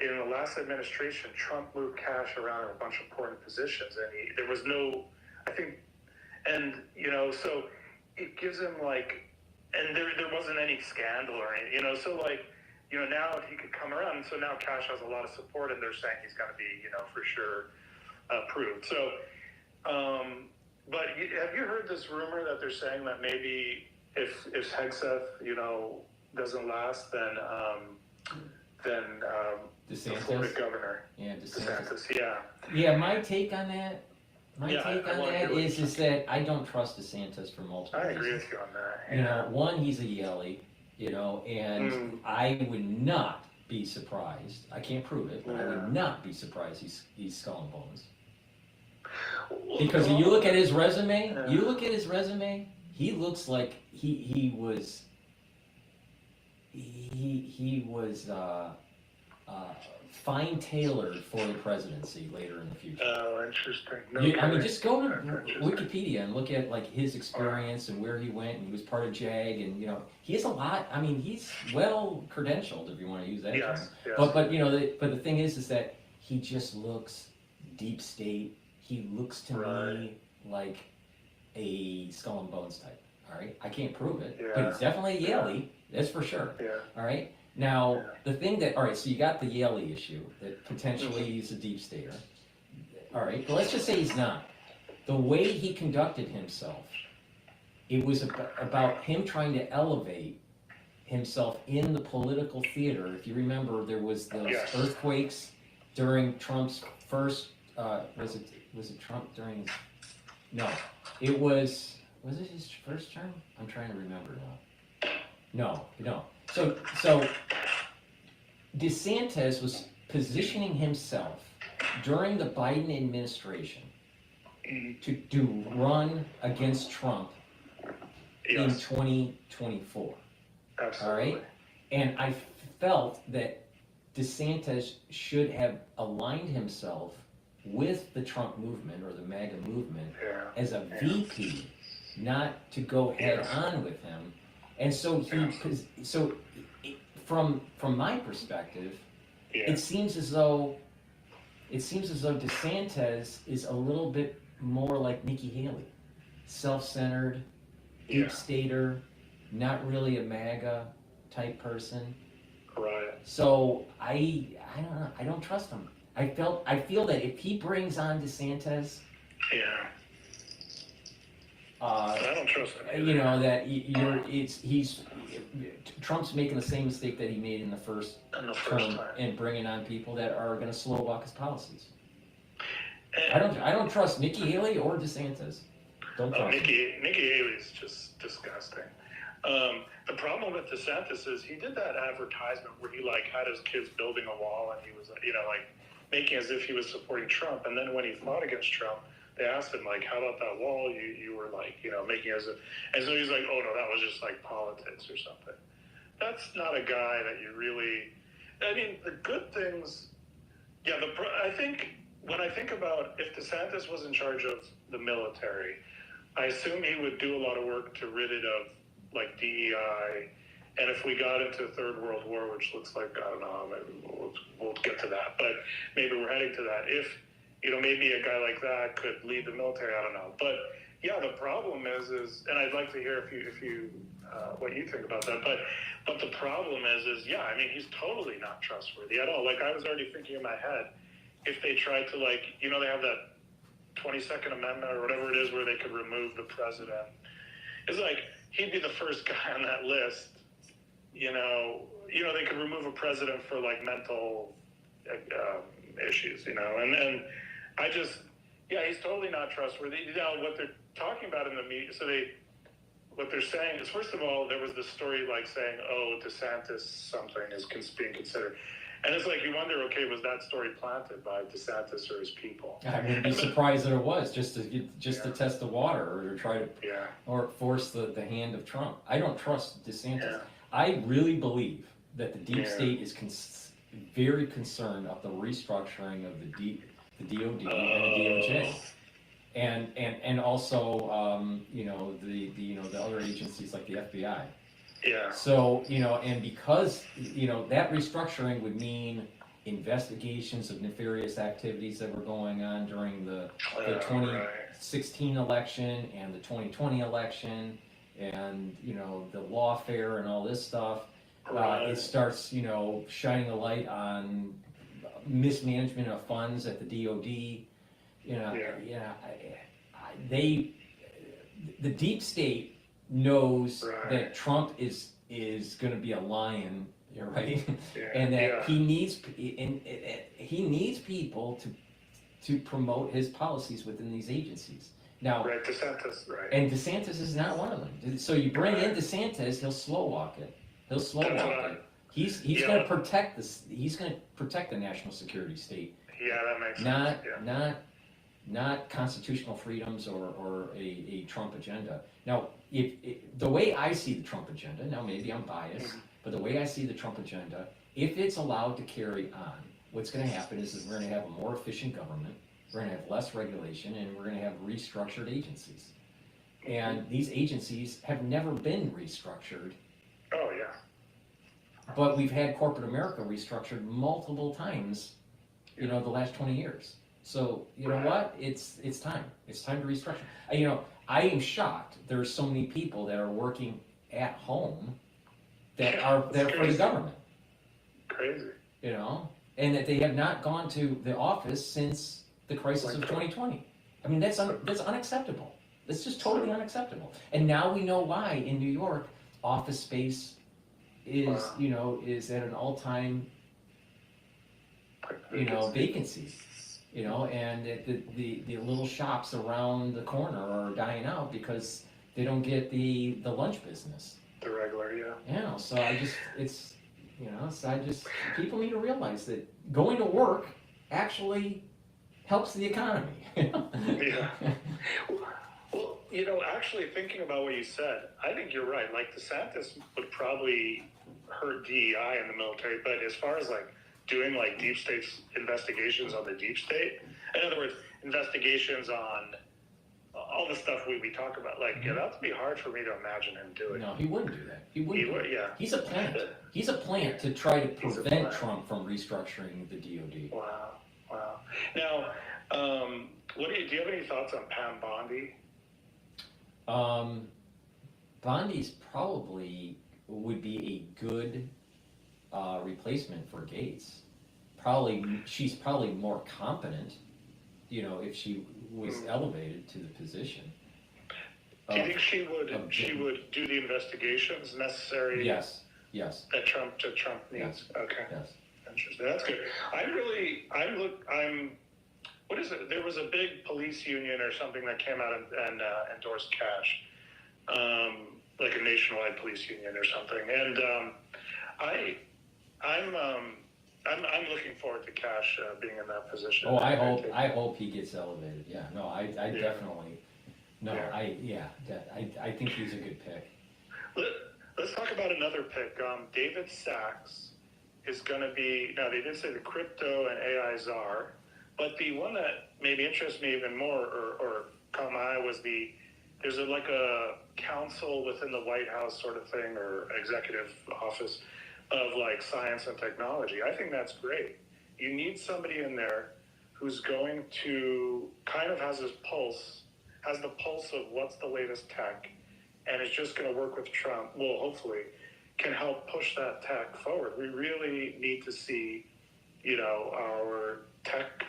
in the last administration, Trump moved Kash around in a bunch of important positions, and there was no, I think, and you know, so it gives him like, and there wasn't any scandal or anything, you know, so like. You know, now he could come around, and so now Kash has a lot of support, and they're saying he's going to be, you know, for sure approved. So, but have you heard this rumor that they're saying that maybe if Hegseth, you know, doesn't last, then the Florida governor, DeSantis, Yeah, my take on that. Is that I don't trust DeSantis for multiple reasons. I agree with you on that. You know, one, he's a Yelly. You know, and I would not be surprised. I can't prove it, but I would not be surprised he's Skull and Bones. Because if you look at his resume, he looks like he was fine-tailored for the presidency later in the future. Oh, interesting. I mean, just go to Wikipedia and look at like his experience and where he went, and he was part of JAG, and you know, he has a lot. I mean, he's well credentialed, if you want to use that term. But you know, the thing is that he just looks deep state. He looks to me like a Skull and Bones type. All right, I can't prove it, but he's definitely a Yaley. That's for sure. All right. Now, the thing that, all right, so you got the Yaley issue, that potentially he's a deep stater. All right, but let's just say he's not. The way he conducted himself, it was about him trying to elevate himself in the political theater. If you remember, there was those earthquakes during Trump's first, was it Trump during his, no, was it his first term? I'm trying to remember now. No. So DeSantis was positioning himself during the Biden administration to run against Trump in 2024. Absolutely. All right? And I felt that DeSantis should have aligned himself with the Trump movement or the MAGA movement as a VP, not to go head on with him. And so from my perspective, it seems as though DeSantis is a little bit more like Nikki Haley, self-centered, deep stater, not really a MAGA type person. Right. So I don't know. I don't trust him. I feel that if he brings on DeSantis, I don't trust him. You know that Trump's making the same mistake that he made in the first term and bringing on people that are going to slow walk his policies. I don't trust Nikki Haley or DeSantis. Don't trust Nikki Haley is just disgusting. The problem with DeSantis is he did that advertisement where he like had his kids building a wall and he was like making as if he was supporting Trump, and then when he fought against Trump, they asked him like, how about that wall you were like, making as if, and so he's like, oh no, that was just like politics or something. That's not a guy that you really, I mean, the good things, I think when I think about if DeSantis was in charge of the military, I assume he would do a lot of work to rid it of like DEI. And if we got into a third world war, which looks like, I don't know, maybe we'll get to that, but maybe we're heading to that. If, maybe a guy like that could lead the military, I don't know. But yeah, the problem is, and I'd like to hear if you what you think about that. But the problem is, yeah, I mean, he's totally not trustworthy at all. Like I was already thinking in my head, if they tried to they have that 22nd Amendment or whatever it is where they could remove the president. It's like he'd be the first guy on that list. They could remove a president for like mental issues, and I just, yeah, he's totally not trustworthy. Now, what they're talking about in the media, what they're saying is, first of all, there was this story like saying, oh, DeSantis something is being considered. And it's like, you wonder, okay, was that story planted by DeSantis or his people? I wouldn't be surprised that it was, just to test the water or to try to or force the hand of Trump. I don't trust DeSantis. Yeah. I really believe that the deep state is very concerned of the restructuring of the DOD and the DOJ, and also the other agencies like the FBI. Yeah. So and because that restructuring would mean investigations of nefarious activities that were going on during the 2016 election and the 2020 election, and the lawfare and all this stuff. It starts shining a light on mismanagement of funds at the DOD. The deep state knows that Trump is going to be a lion, right? And that he needs people to promote his policies within these agencies. Now, DeSantis, and DeSantis is not one of them. So you bring in DeSantis, he'll slow walk it. He's going to protect this. He's going to protect the national security state. Yeah, that makes sense. Not constitutional freedoms or a Trump agenda. Now, if the way I see the Trump agenda, now maybe I'm biased, but the way I see the Trump agenda, if it's allowed to carry on, what's going to happen is we're going to have a more efficient government, we're going to have less regulation, and we're going to have restructured agencies. And these agencies have never been restructured. Oh, yeah. But we've had corporate America restructured multiple times, the last 20 years. So, you know what? It's time. It's time to restructure. I am shocked there's so many people that are working at home that are there for the government. Crazy. And that they have not gone to the office since the crisis of 2020. I mean, that's unacceptable. That's just totally unacceptable. And now we know why in New York, office space is at an all-time vacancy. And the little shops around the corner are dying out because they don't get the lunch business. The regular, Yeah. So people need to realize that going to work actually helps the economy. Yeah. Well, actually thinking about what you said, I think you're right. Like DeSantis would probably hurt DEI in the military, but as far as doing deep state investigations on the deep state, in other words, investigations on all the stuff we talk about, that'd be hard for me to imagine him doing. No, he wouldn't do that. He would, yeah. He's a plant. He's a plant to try to prevent Trump from restructuring the DOD. Wow. Now, do you have any thoughts on Pam Bondi? Bondi's probably would be a good replacement for Gates. She's probably more competent, if she was elevated to the position. Do you think she would do the investigations necessary? Yes. That Trump needs. Yes. Okay. Yes. Interesting. That's good. What is it? There was a big police union or something that came out and endorsed cash, like a nationwide police union or something. And I'm looking forward to Cash being in that position. Oh, I hope he gets elevated. Yeah. No, I definitely. No, yeah. I think he's a good pick. Let's talk about another pick. David Sachs is going to be, now they did say the crypto and AI czar, But the one that maybe interests me even more, or caught my eye, was there's like a council within the White House sort of thing, or executive office of like science and technology. I think that's great. You need somebody in there who's going to kind of has the pulse of what's the latest tech, and is just going to work with Trump. Well, hopefully, can help push that tech forward. We really need to see, our tech,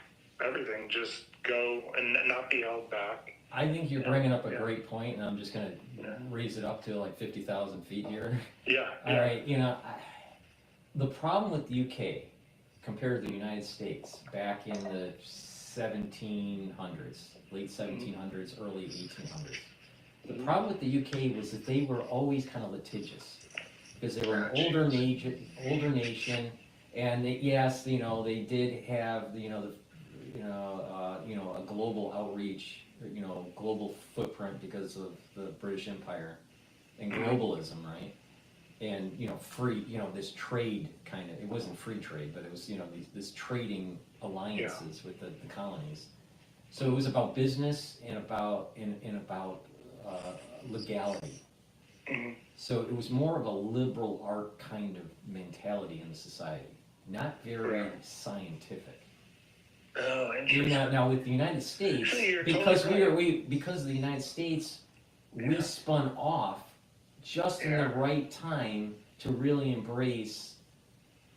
everything just go and not be held back. I think you're bringing up a great point, and I'm just going to raise it up to like 50,000 feet here. Yeah. All right, the problem with the UK compared to the United States back in the 1700s, late 1700s, early 1800s, the problem with the UK was that they were always kind of litigious because they were an older nation, and they did have a global outreach, global footprint because of the British Empire and globalism, right? And free, this trade kind of, it wasn't free trade, but it was this trading alliances with the colonies. So it was about business and about legality. So it was more of a liberal art kind of mentality in the society, not very scientific. Oh, interesting. Now with the United States, because of the United States, we spun off just in the right time to really embrace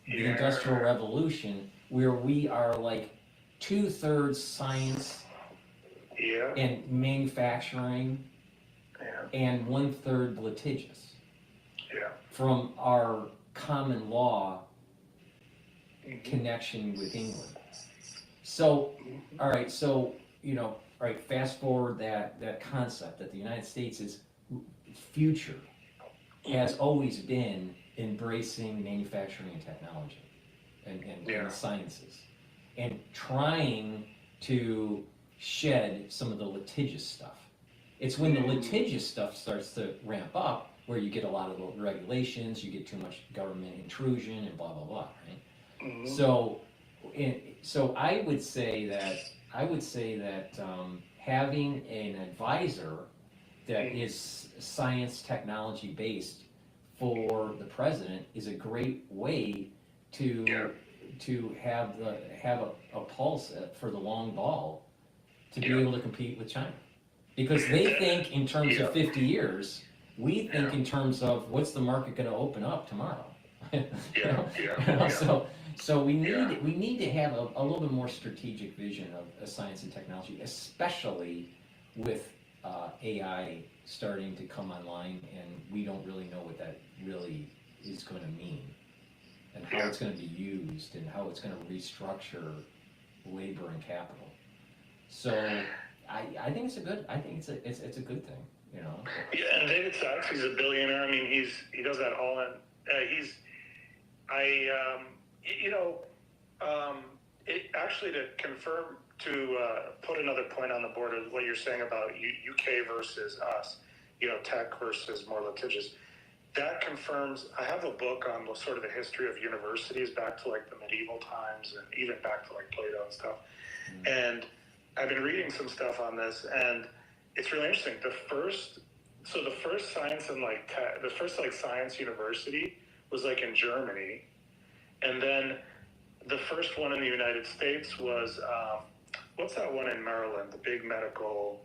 the Industrial Revolution, where we are like 2/3 science and manufacturing and 1/3 litigious from our common law connection with England. So, all right, fast forward that concept that the United States is future has always been embracing manufacturing and technology and the sciences and trying to shed some of the litigious stuff. It's when the litigious stuff starts to ramp up where you get a lot of the regulations, you get too much government intrusion and blah, blah, blah, right? So I would say that having an advisor that is science technology based for the president is a great way to have a pulse for the long ball to be able to compete with China, because they think in terms of 50 years, we think in terms of what's the market going to open up tomorrow. So we need to have a little bit more strategic vision of science and technology, especially with AI starting to come online, and we don't really know what that really is going to mean, and how it's going to be used, and how it's going to restructure labor and capital. So I think it's a good thing, Yeah, and David Sachs, he's a billionaire. I mean, he does that all in. Actually, to confirm, to put another point on the board of what you're saying about UK versus us, tech versus more litigious, that confirms. I have a book on sort of the history of universities back to like the medieval times and even back to like Plato and stuff. And I've been reading some stuff on this, and it's really interesting. The first science and the first science university was like in Germany, and then the first one in the United States was what's that one in Maryland? The big medical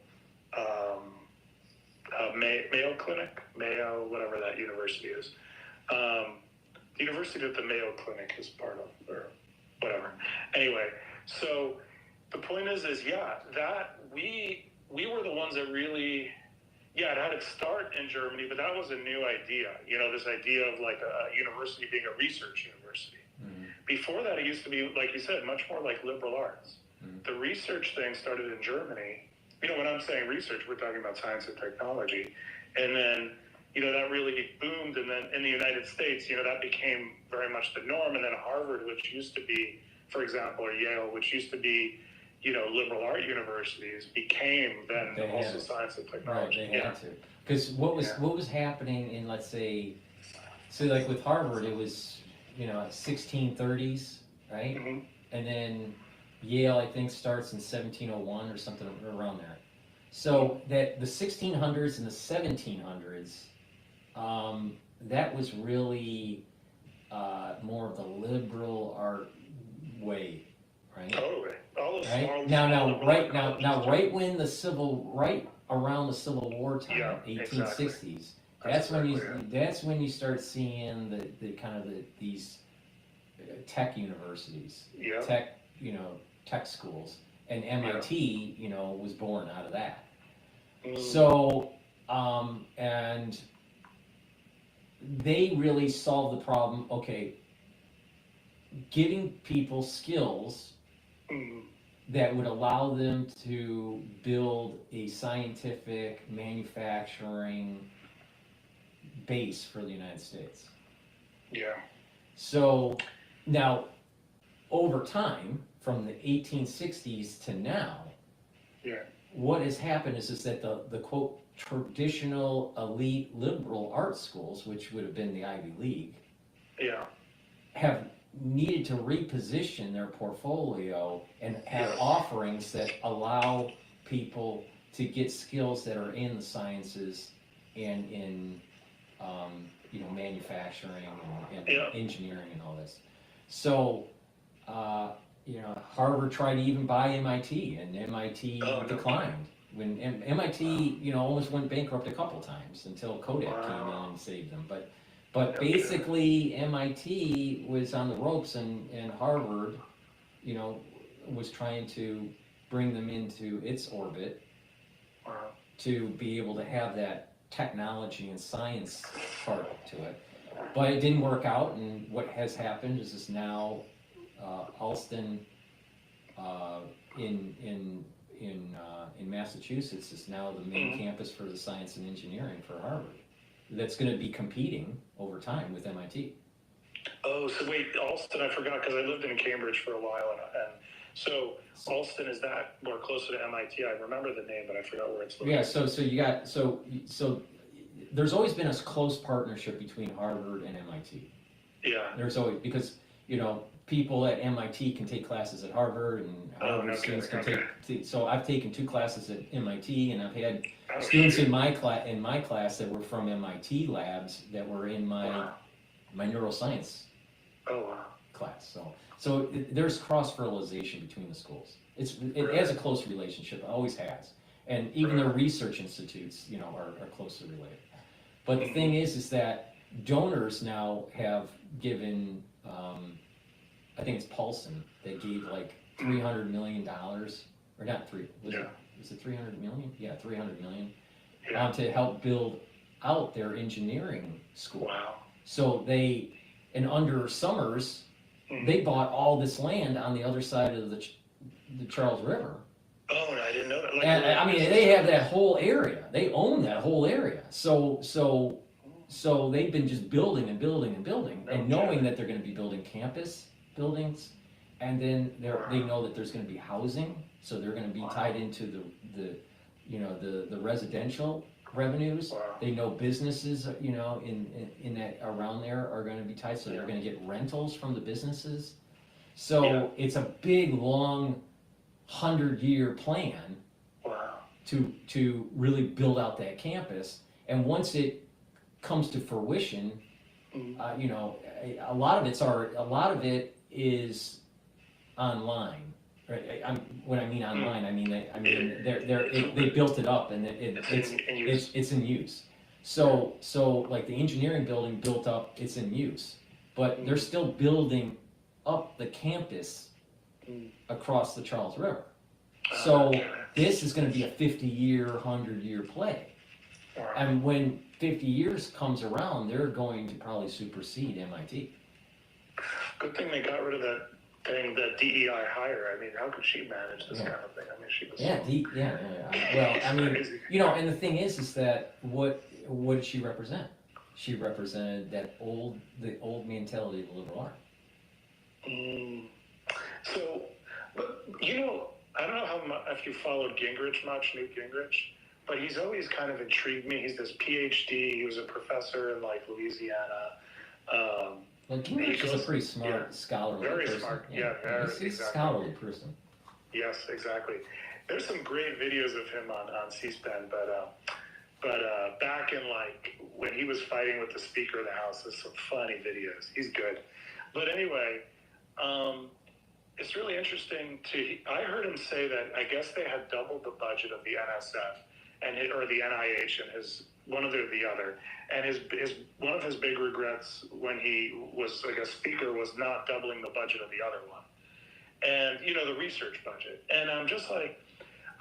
Mayo Clinic, whatever that university is. The university that the Mayo Clinic is part of, or whatever. Anyway, so the point is that we were the ones that really. Yeah, it had its start in Germany, but that was a new idea. This idea of like a university being a research university. Before that, it used to be, like you said, much more like liberal arts. The research thing started in Germany. When I'm saying research, we're talking about science and technology. And then, that really boomed. And then in the United States, that became very much the norm. And then Harvard, which used to be, for example, or Yale, which used to be, liberal art universities, became then also science and technology. Right, they had to. Because what was happening in, let's say, so like with Harvard, it was 1630s, right? And then Yale, I think, starts in 1701 or something around there. So that the 1600s and the 1700s, that was really more of the liberal art way, right? Totally. All those Right? small, Now, right when right around the Civil War time, Yeah, 1860s, exactly. that's when you start seeing the kind of these tech universities, Yeah. tech schools, and MIT, was born out of that. Mm. So, and they really solved the problem. Okay, giving people skills that would allow them to build a scientific manufacturing base for the United States. Yeah. So now, over time, from the 1860s to now, Yeah. what has happened is that the quote traditional elite liberal art schools, which would have been the Ivy League, Yeah. have needed to reposition their portfolio and have offerings that allow people to get skills that are in the sciences and in manufacturing and engineering and all this. So Harvard tried to even buy MIT, and MIT declined. When MIT almost went bankrupt a couple times until Kodak came in and saved them. But basically MIT was on the ropes, and Harvard, was trying to bring them into its orbit to be able to have that technology and science part to it. But it didn't work out, and what has happened is now Alston in Massachusetts is now the main campus for the science and engineering for Harvard. That's going to be competing over time with MIT. Oh, so wait, Alston, I forgot because I lived in Cambridge for a while, and so Alston, is that more closer to MIT? I remember the name, but I forgot where it's located. Yeah, so you got so there's always been a close partnership between Harvard and MIT. Yeah. There's always, because people at MIT can take classes at Harvard, and Harvard students can take. So I've taken 2 classes at MIT, and I've had students in my class that were from MIT labs that were in my neuroscience class. So there's cross fertilization between the schools. It has a close relationship. It always has, and even their research institutes, are closely related. But the thing is that donors now have given. I think it's Paulson that gave like $300 million, or not three. Was it 300 million? Yeah, 300 million to help build out their engineering school. Wow. So and under Summers, they bought all this land on the other side of the Charles River. Oh, and I didn't know that. And I mean, they have that whole area. They own that whole area. So they've been just building and building and building, and knowing that they're going to be building campus buildings, and then they know that there's going to be housing, so they're going to be tied into the residential revenues. They know businesses, in that around there are going to be tied, so they're going to get rentals from the businesses. So it's a big, long, 100-year plan to really build out that campus. And once it comes to fruition, a lot of it is online. Right? When I mean online, I mean they built it up, and it's in use. So like the engineering building built up, it's in use, but they're still building up the campus across the Charles River. So this is going to be a 50-year, 100-year play. And when 50 years comes around, they're going to probably supersede MIT. Good thing they got rid of that thing, that DEI hire. I mean, how could she manage this kind of thing? I mean, she was Well, I mean, and the thing is that what did she represent? She represented the old mentality of the liberal art. So, but I don't know if you followed Gingrich much, Newt Gingrich, but he's always kind of intrigued me. He's this Ph.D. He was a professor in like Louisiana. Gingrich is a pretty smart, scholarly very person. Smart. He's a scholarly person. Yes, exactly. There's some great videos of him on C-SPAN, but back in like when he was fighting with the Speaker of the House, there's some funny videos. He's good. But anyway, it's really interesting I heard him say that I guess they had doubled the budget of the NSF or the NIH and one or the other. And one of his big regrets when he was, I guess, Speaker was not doubling the budget of the other one. And, the research budget. And I'm just like,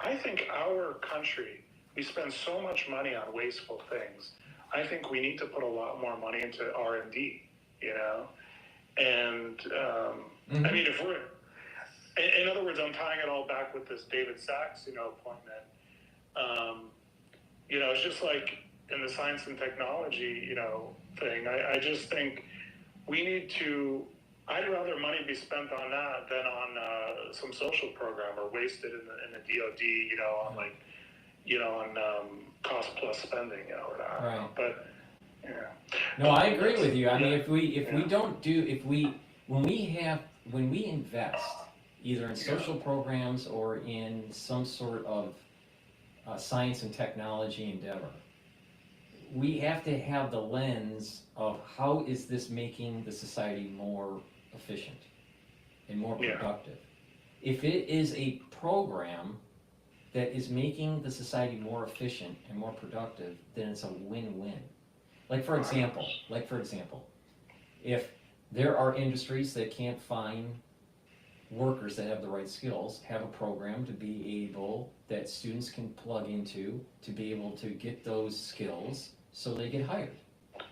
I think our country, we spend so much money on wasteful things. I think we need to put a lot more money into R&D, And, I mean, if we're, in other words, I'm tying it all back with this David Sachs, appointment. It's just like in the science and technology, thing. I just think we need to, I'd rather money be spent on that than on some social program or wasted in the DOD, on like, on cost plus spending, or that. Right. But yeah. No, I agree with you. I mean, when we invest either in social programs or in some sort of science and technology endeavor, we have to have the lens of how is this making the society more efficient and more productive. If it is a program that is making the society more efficient and more productive, then it's a win-win. Like for example, if there are industries that can't find workers that have the right skills, have a program to be able, that students can plug into, to be able to get those skills so they get hired.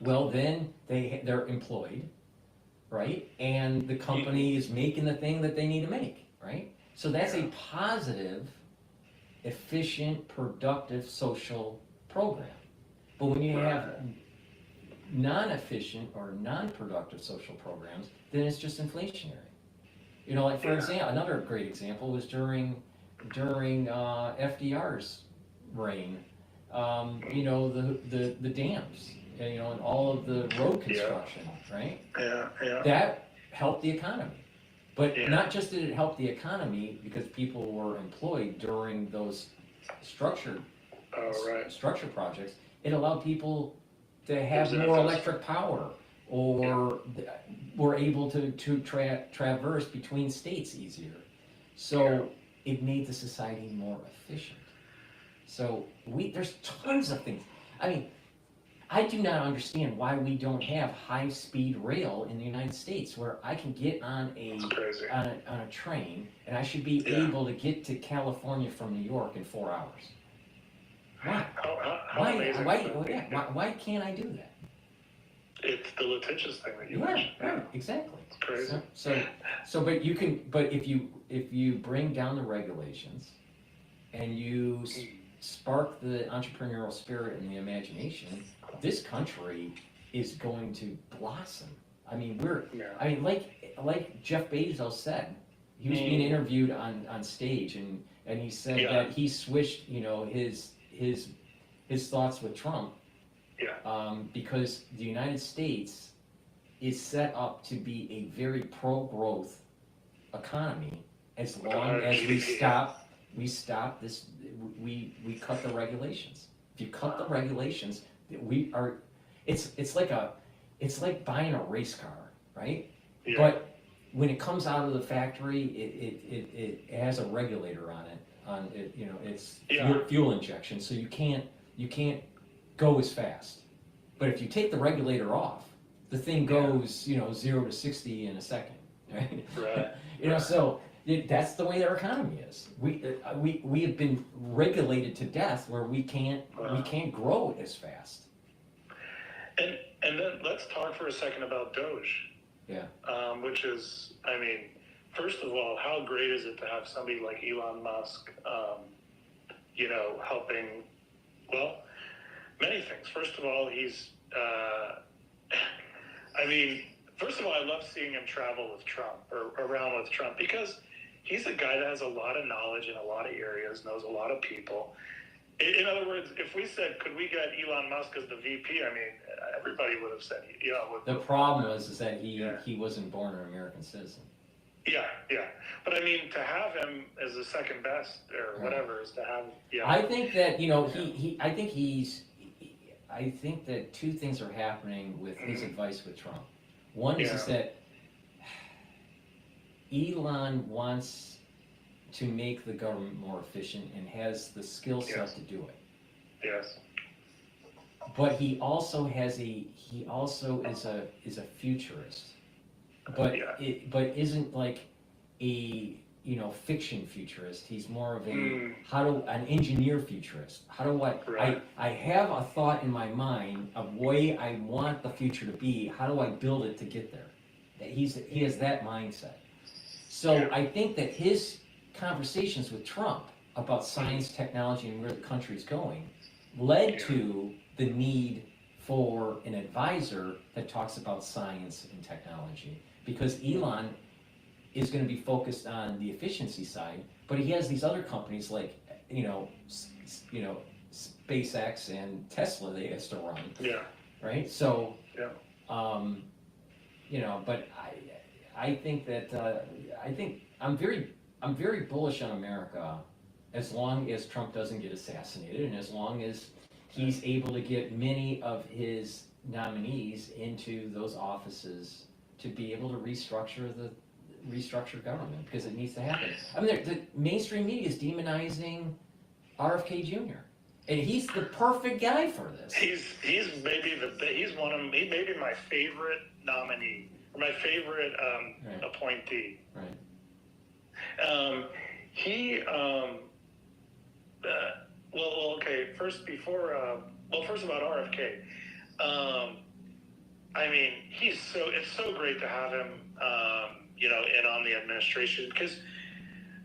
Well, then they're employed, right? And the company is making the thing that they need to make, right? So that's a positive, efficient, productive social program. But when you have non-efficient or non-productive social programs, then it's just inflationary. Like for example, another great example was during FDR's reign. The dams, and all of the road construction, right? Yeah. That helped the economy. But not just did it help the economy because people were employed during those structure projects, it allowed people to have more electric power, or were able to traverse between states easier. So it made the society more efficient. So there's tons of things. I mean, I do not understand why we don't have high-speed rail in the United States, where I can get on a train and I should be able to get to California from New York in 4 hours. Why? Why can't I do that? It's the litigious thing that you mentioned. Right, exactly. It's crazy. But if you bring down the regulations and you spark the entrepreneurial spirit and the imagination, this country is going to blossom. I mean, like Jeff Bezos said, he was being interviewed on stage, and he said that he switched, his thoughts with Trump. Because the United States is set up to be a very pro-growth economy as long as we stop this. We cut the regulations. If you cut the regulations, it's like buying a race car, right? Yeah. But when it comes out of the factory, it has a regulator on it. It's fuel injection, so you can't go as fast. But if you take the regulator off, the thing goes 0 to 60 in a second, right? Right. So that's the way our economy is. We have been regulated to death, where we can't grow as fast. And then let's talk for a second about Doge. Yeah. Which is, I mean, first of all, how great is it to have somebody like Elon Musk, helping, many things. First of all, he's, first of all, I love seeing him travel with Trump, or around with Trump, because he's a guy that has a lot of knowledge in a lot of areas, knows a lot of people. In other words, if we said, could we get Elon Musk as the VP, everybody would have said, The problem is that he wasn't born an American citizen. Yeah, yeah. But I mean, to have him as the second best or whatever is to have. Yeah. I think that I think that two things are happening with his advice with Trump. One is that Elon wants to make the government more efficient and has the skill set to do it. Yes. But he also is a futurist. But isn't like a fiction futurist. He's more of an engineer futurist. I have a thought in my mind of way I want the future to be. How do I build it to get there? He has that mindset. So I think that his conversations with Trump about science, technology, and where the country's going led to the need for an advisor that talks about science and technology, because Elon is going to be focused on the efficiency side, but he has these other companies like SpaceX and Tesla that he has to run. Yeah. Right. So. Yeah. But I think that I'm very bullish on America, as long as Trump doesn't get assassinated, and as long as he's able to get many of his nominees into those offices to be able to restructure government, because it needs to happen. I mean, the mainstream media is demonizing RFK Jr. and he's the perfect guy for this. He's maybe my favorite nominee, or my favorite appointee. Right. Okay. First about RFK. I mean, it's so great to have him, in on the administration, because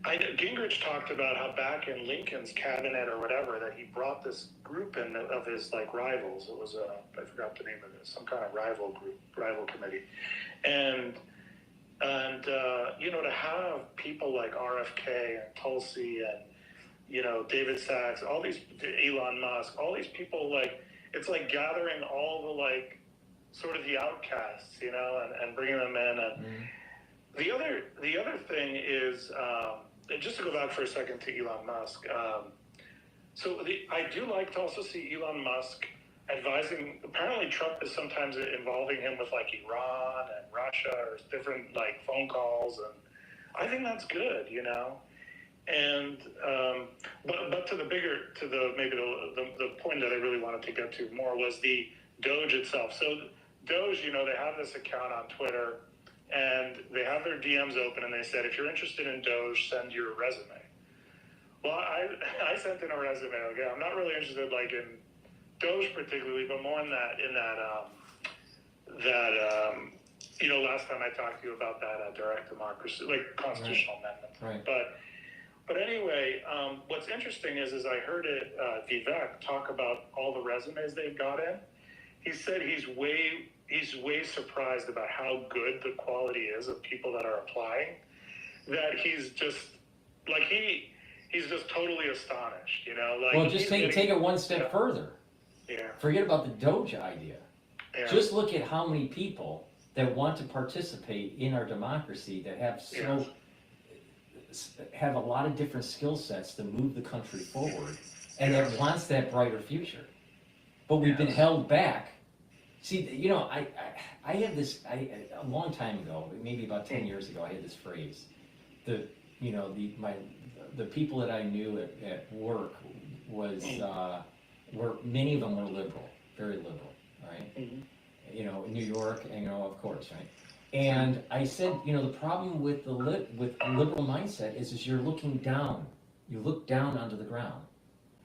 Gingrich talked about how back in Lincoln's cabinet or whatever, that he brought this group in of his rivals. It was I forgot the name of it, some kind of rival committee, and to have people like RFK and Tulsi and David Sachs, all these, Elon Musk, all these people, it's like gathering all the sort of the outcasts, and bringing them in. And the other thing is, just to go back for a second to Elon Musk. I do like to also see Elon Musk advising. Apparently, Trump is sometimes involving him with Iran and Russia, or different phone calls, and I think that's good, And but to the point that I really wanted to get to more was the Doge itself. So Doge, they have this account on Twitter, and they have their DMs open, and they said, if you're interested in Doge, send your resume. Well, I sent in a resume. Okay, I'm not really interested in Doge particularly, but more in that last time I talked to you about that direct democracy, constitutional amendment. Right. But anyway, what's interesting is I heard Vivek talk about all the resumes they've got in. He said he's way surprised about how good the quality is of people that are applying. That he's just he's just totally astonished, Well, just take it one step further. Yeah. Forget about the Doge idea. Yeah. Just look at how many people that want to participate in our democracy that have a lot of different skill sets to move the country forward, and that wants that brighter future. But we've been held back. See, I had this a long time ago, maybe about 10 years ago. I had this phrase: the people that I knew at work were many of them were liberal, very liberal, right? Mm-hmm. New York, and of course, right? And I said, the problem with with liberal mindset is you're looking down. You look down onto the ground.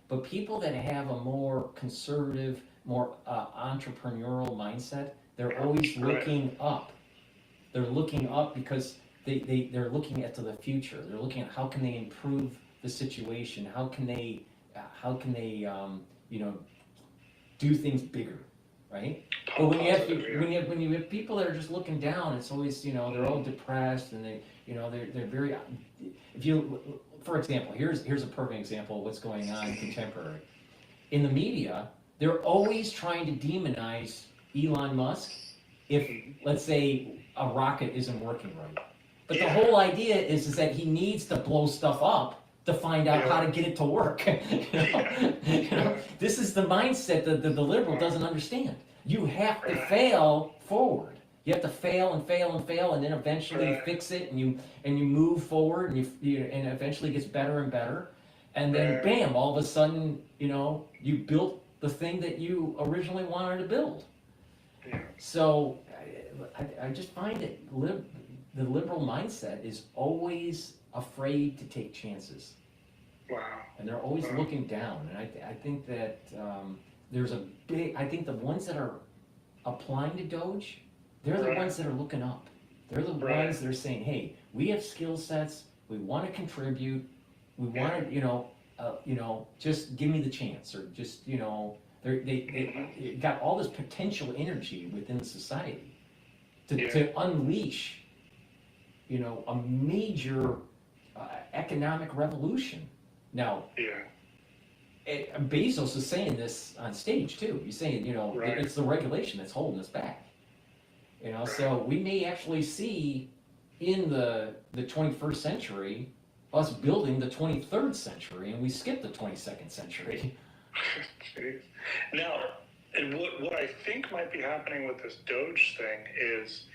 But people that have a more conservative, more entrepreneurial mindset, they're always looking up. They're looking up because they're looking at the future. They're looking at how can they improve the situation. How can they do things bigger, right? But when you have people that are just looking down, it's always they're all depressed, and they're very. For example, here's a perfect example of what's going on contemporary. In the media, they're always trying to demonize Elon Musk if, let's say, a rocket isn't working right. But the whole idea is that he needs to blow stuff up to find out how to get it to work. This is the mindset that the liberal doesn't understand. You have to fail forward. You have to fail and fail and fail, and then eventually you fix it, and you move forward, and and eventually it gets better and better, and then bam, all of a sudden, you built the thing that you originally wanted to build. So I just find it the liberal mindset is always afraid to take chances. Wow. And they're always looking down, and I think that there's a big. I think the ones that are applying to Doge, they're the ones that are looking up. They're the ones that are saying, "Hey, we have skill sets. We want to contribute. We want to, just give me the chance, or just, they got all this potential energy within society to unleash, a major economic revolution." Now, Bezos is saying this on stage too. He's saying, it's the regulation that's holding us back. So we may actually see in the 21st century us building the 23rd century, and we skip the 22nd century. Jeez. Now, and what I think might be happening with this Doge thing is,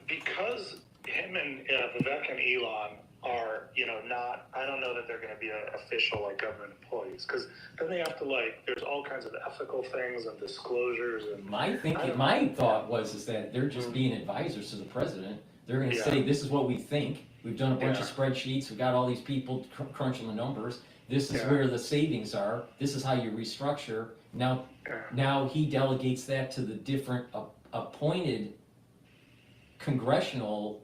because him and Vivek and Elon are, not, I don't know that they're going to be official like government employees, because then they have to there's all kinds of ethical things and disclosures and. My thought is that they're just being advisors to the president. They're going to say, this is what we think. We've done a bunch of spreadsheets. We've got all these people crunching the numbers. This is where the savings are. This is how you restructure. Now he delegates that to the different appointed congressional,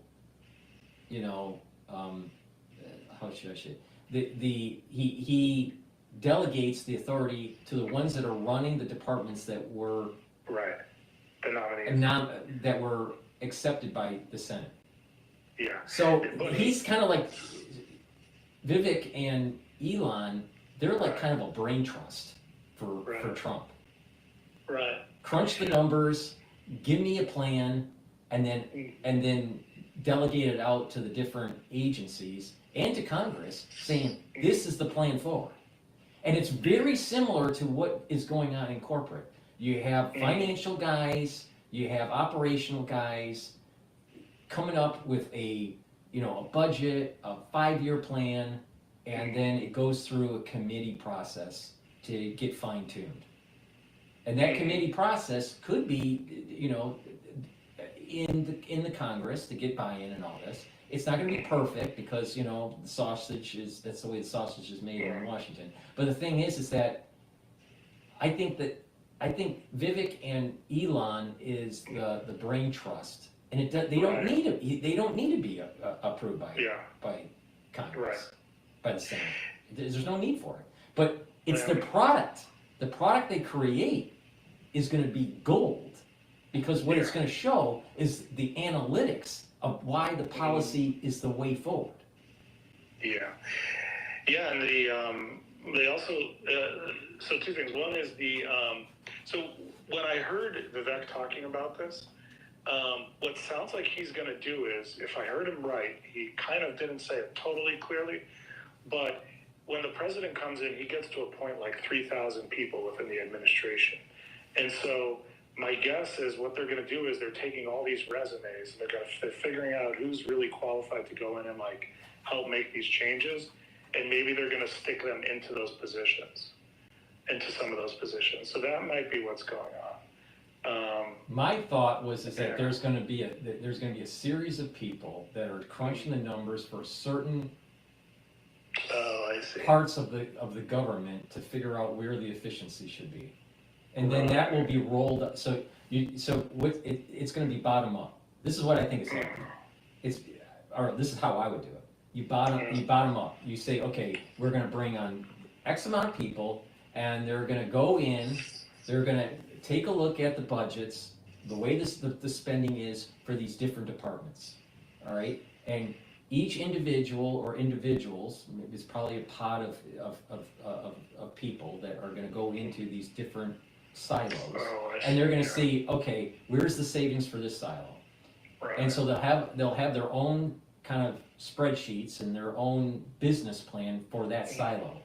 how should I say? He delegates the authority to the ones that are running the departments that were the nominees that were accepted by the Senate. Yeah. So he's kind of like Vivek and Elon. They're like kind of a brain trust for Trump. Right. Crunch the numbers, give me a plan, and then delegate it out to the different agencies and to Congress, saying this is the plan forward. And it's very similar to what is going on in corporate. You have financial guys, you have operational guys coming up with a budget, a 5-year plan, and then it goes through a committee process to get fine-tuned. And that committee process could be, in the Congress to get buy-in and all this. It's not going to be perfect because, that's the way the sausage is made in Washington. But the thing is that I think Vivek and Elon is the brain trust, and they don't need to be approved by Congress, by the Senate. There's no need for it. But it's the product. The product they create is going to be gold, because what it's going to show is the analytics of why the policy is the way forward. Yeah, and they also so two things. One is so when I heard Vivek talking about this, what sounds like he's going to do is, if I heard him right, he kind of didn't say it totally clearly, but when the president comes in, he gets to appoint like 3,000 people within the administration, and so. My guess is what they're going to do is they're taking all these resumes and they're figuring out who's really qualified to go in and help make these changes, and maybe they're going to stick them into some of those positions. So that might be what's going on. My thought was that there's going to be a series of people that are crunching the numbers for certain parts of the government to figure out where the efficiency should be. And then that will be rolled up. So it's going to be bottom up. This is what I think is happening. This is how I would do it. You bottom up. You say, okay, we're going to bring on X amount of people, and they're going to go in. They're going to take a look at the budgets, the way the spending is for these different departments. All right, and each individual or individuals, it's probably a pot of people that are going to go into these different silos, and they're going to see, okay, where's the savings for this silo? And so they'll have their own kind of spreadsheets and their own business plan for that silo.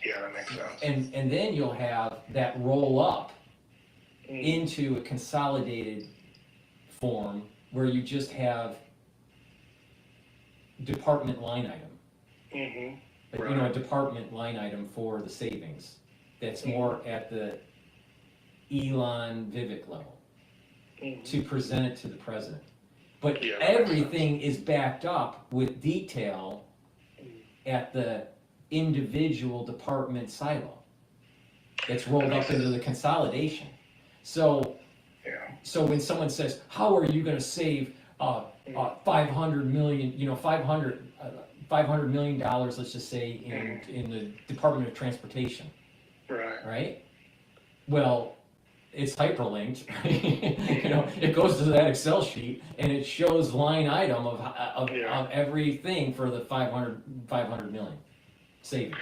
Yeah, that makes sense. And then you'll have that roll up into a consolidated form where you just have department line item. You know, a department line item for the savings that's more at the Elon Vivek level to present it to the president. But everything is backed up with detail at the individual department silo that's rolled up into the consolidation. So when someone says, how are you going to save 500 million, you know, $500 million, let's just say, in the Department of Transportation, right? Well, it's hyperlinked, you know, it goes to that Excel sheet and it shows line item of everything for the 500 million savings.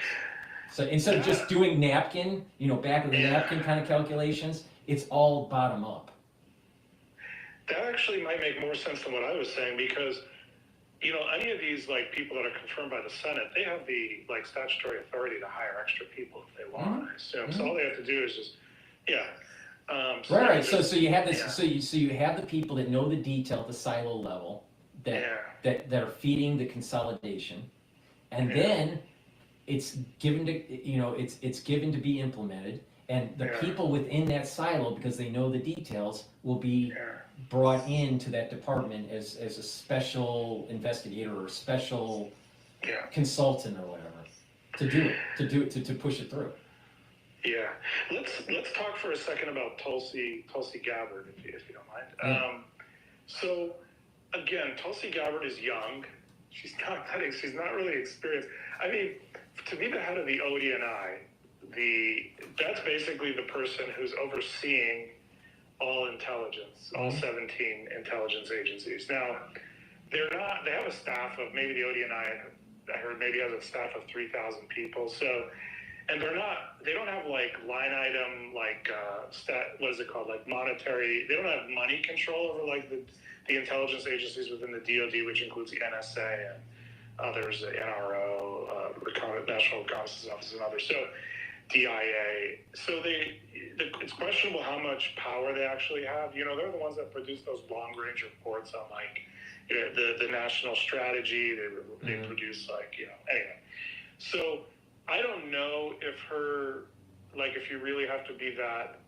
So instead of just doing napkin, you know, back of the napkin kind of calculations, it's all bottom up. That actually might make more sense than what I was saying, because, you know, any of these like people that are confirmed by the Senate, they have the like statutory authority to hire extra people if they want, I assume. So all they have to do is just, right. So you have this. So you have the people that know the detail at the silo level that are feeding the consolidation, and then it's given to it's given to be implemented, and the people within that silo, because they know the details, will be brought into that department as a special investigator or special consultant or whatever to push it through. Yeah, let's talk for a second about Tulsi Gabbard, if you don't mind. So again, Tulsi Gabbard is young. She's not really experienced. I mean, to be the head of the ODNI, that's basically the person who's overseeing all intelligence, all 17 intelligence agencies. Now, they have a staff of, maybe the ODNI, I heard maybe has a staff of 3,000 people. So, and they don't have like line item, like what is it called? Like monetary, they don't have money control over like the intelligence agencies within the DOD, which includes the NSA and others, the NRO, National Reconnaissance Office and others. So DIA. So it's questionable how much power they actually have. You know, they're the ones that produce those long range reports on like, you know, the national strategy. They produce like, you know, anyway. So I don't know if if you really have to be that,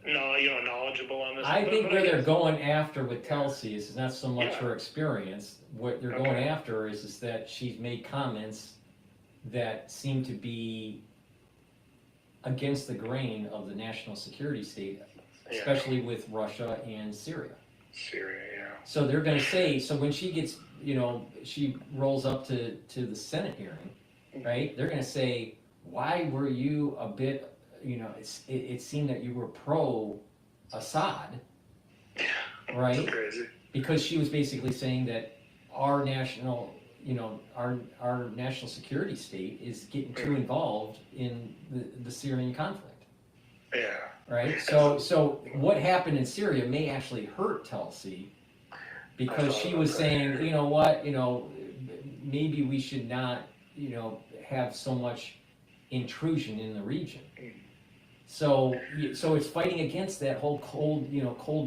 knowledgeable on this. I think where they're going after with Tulsi is not so much her experience. What they're going after is that she's made comments that seem to be against the grain of the national security state, especially with Russia and Syria. So they're going to say, so when she gets, you know, she rolls up to the Senate hearing, right? They're going to say, why were you a bit, you know, it seemed that you were pro-Assad, right? That's crazy. Because she was basically saying that our national, you know, our national security state is getting too involved in the Syrian conflict. Right? So what happened in Syria may actually hurt Tulsi, because she was saying, you know what, you know, maybe we should not, you know, have so much intrusion in the region. So it's fighting against that whole Cold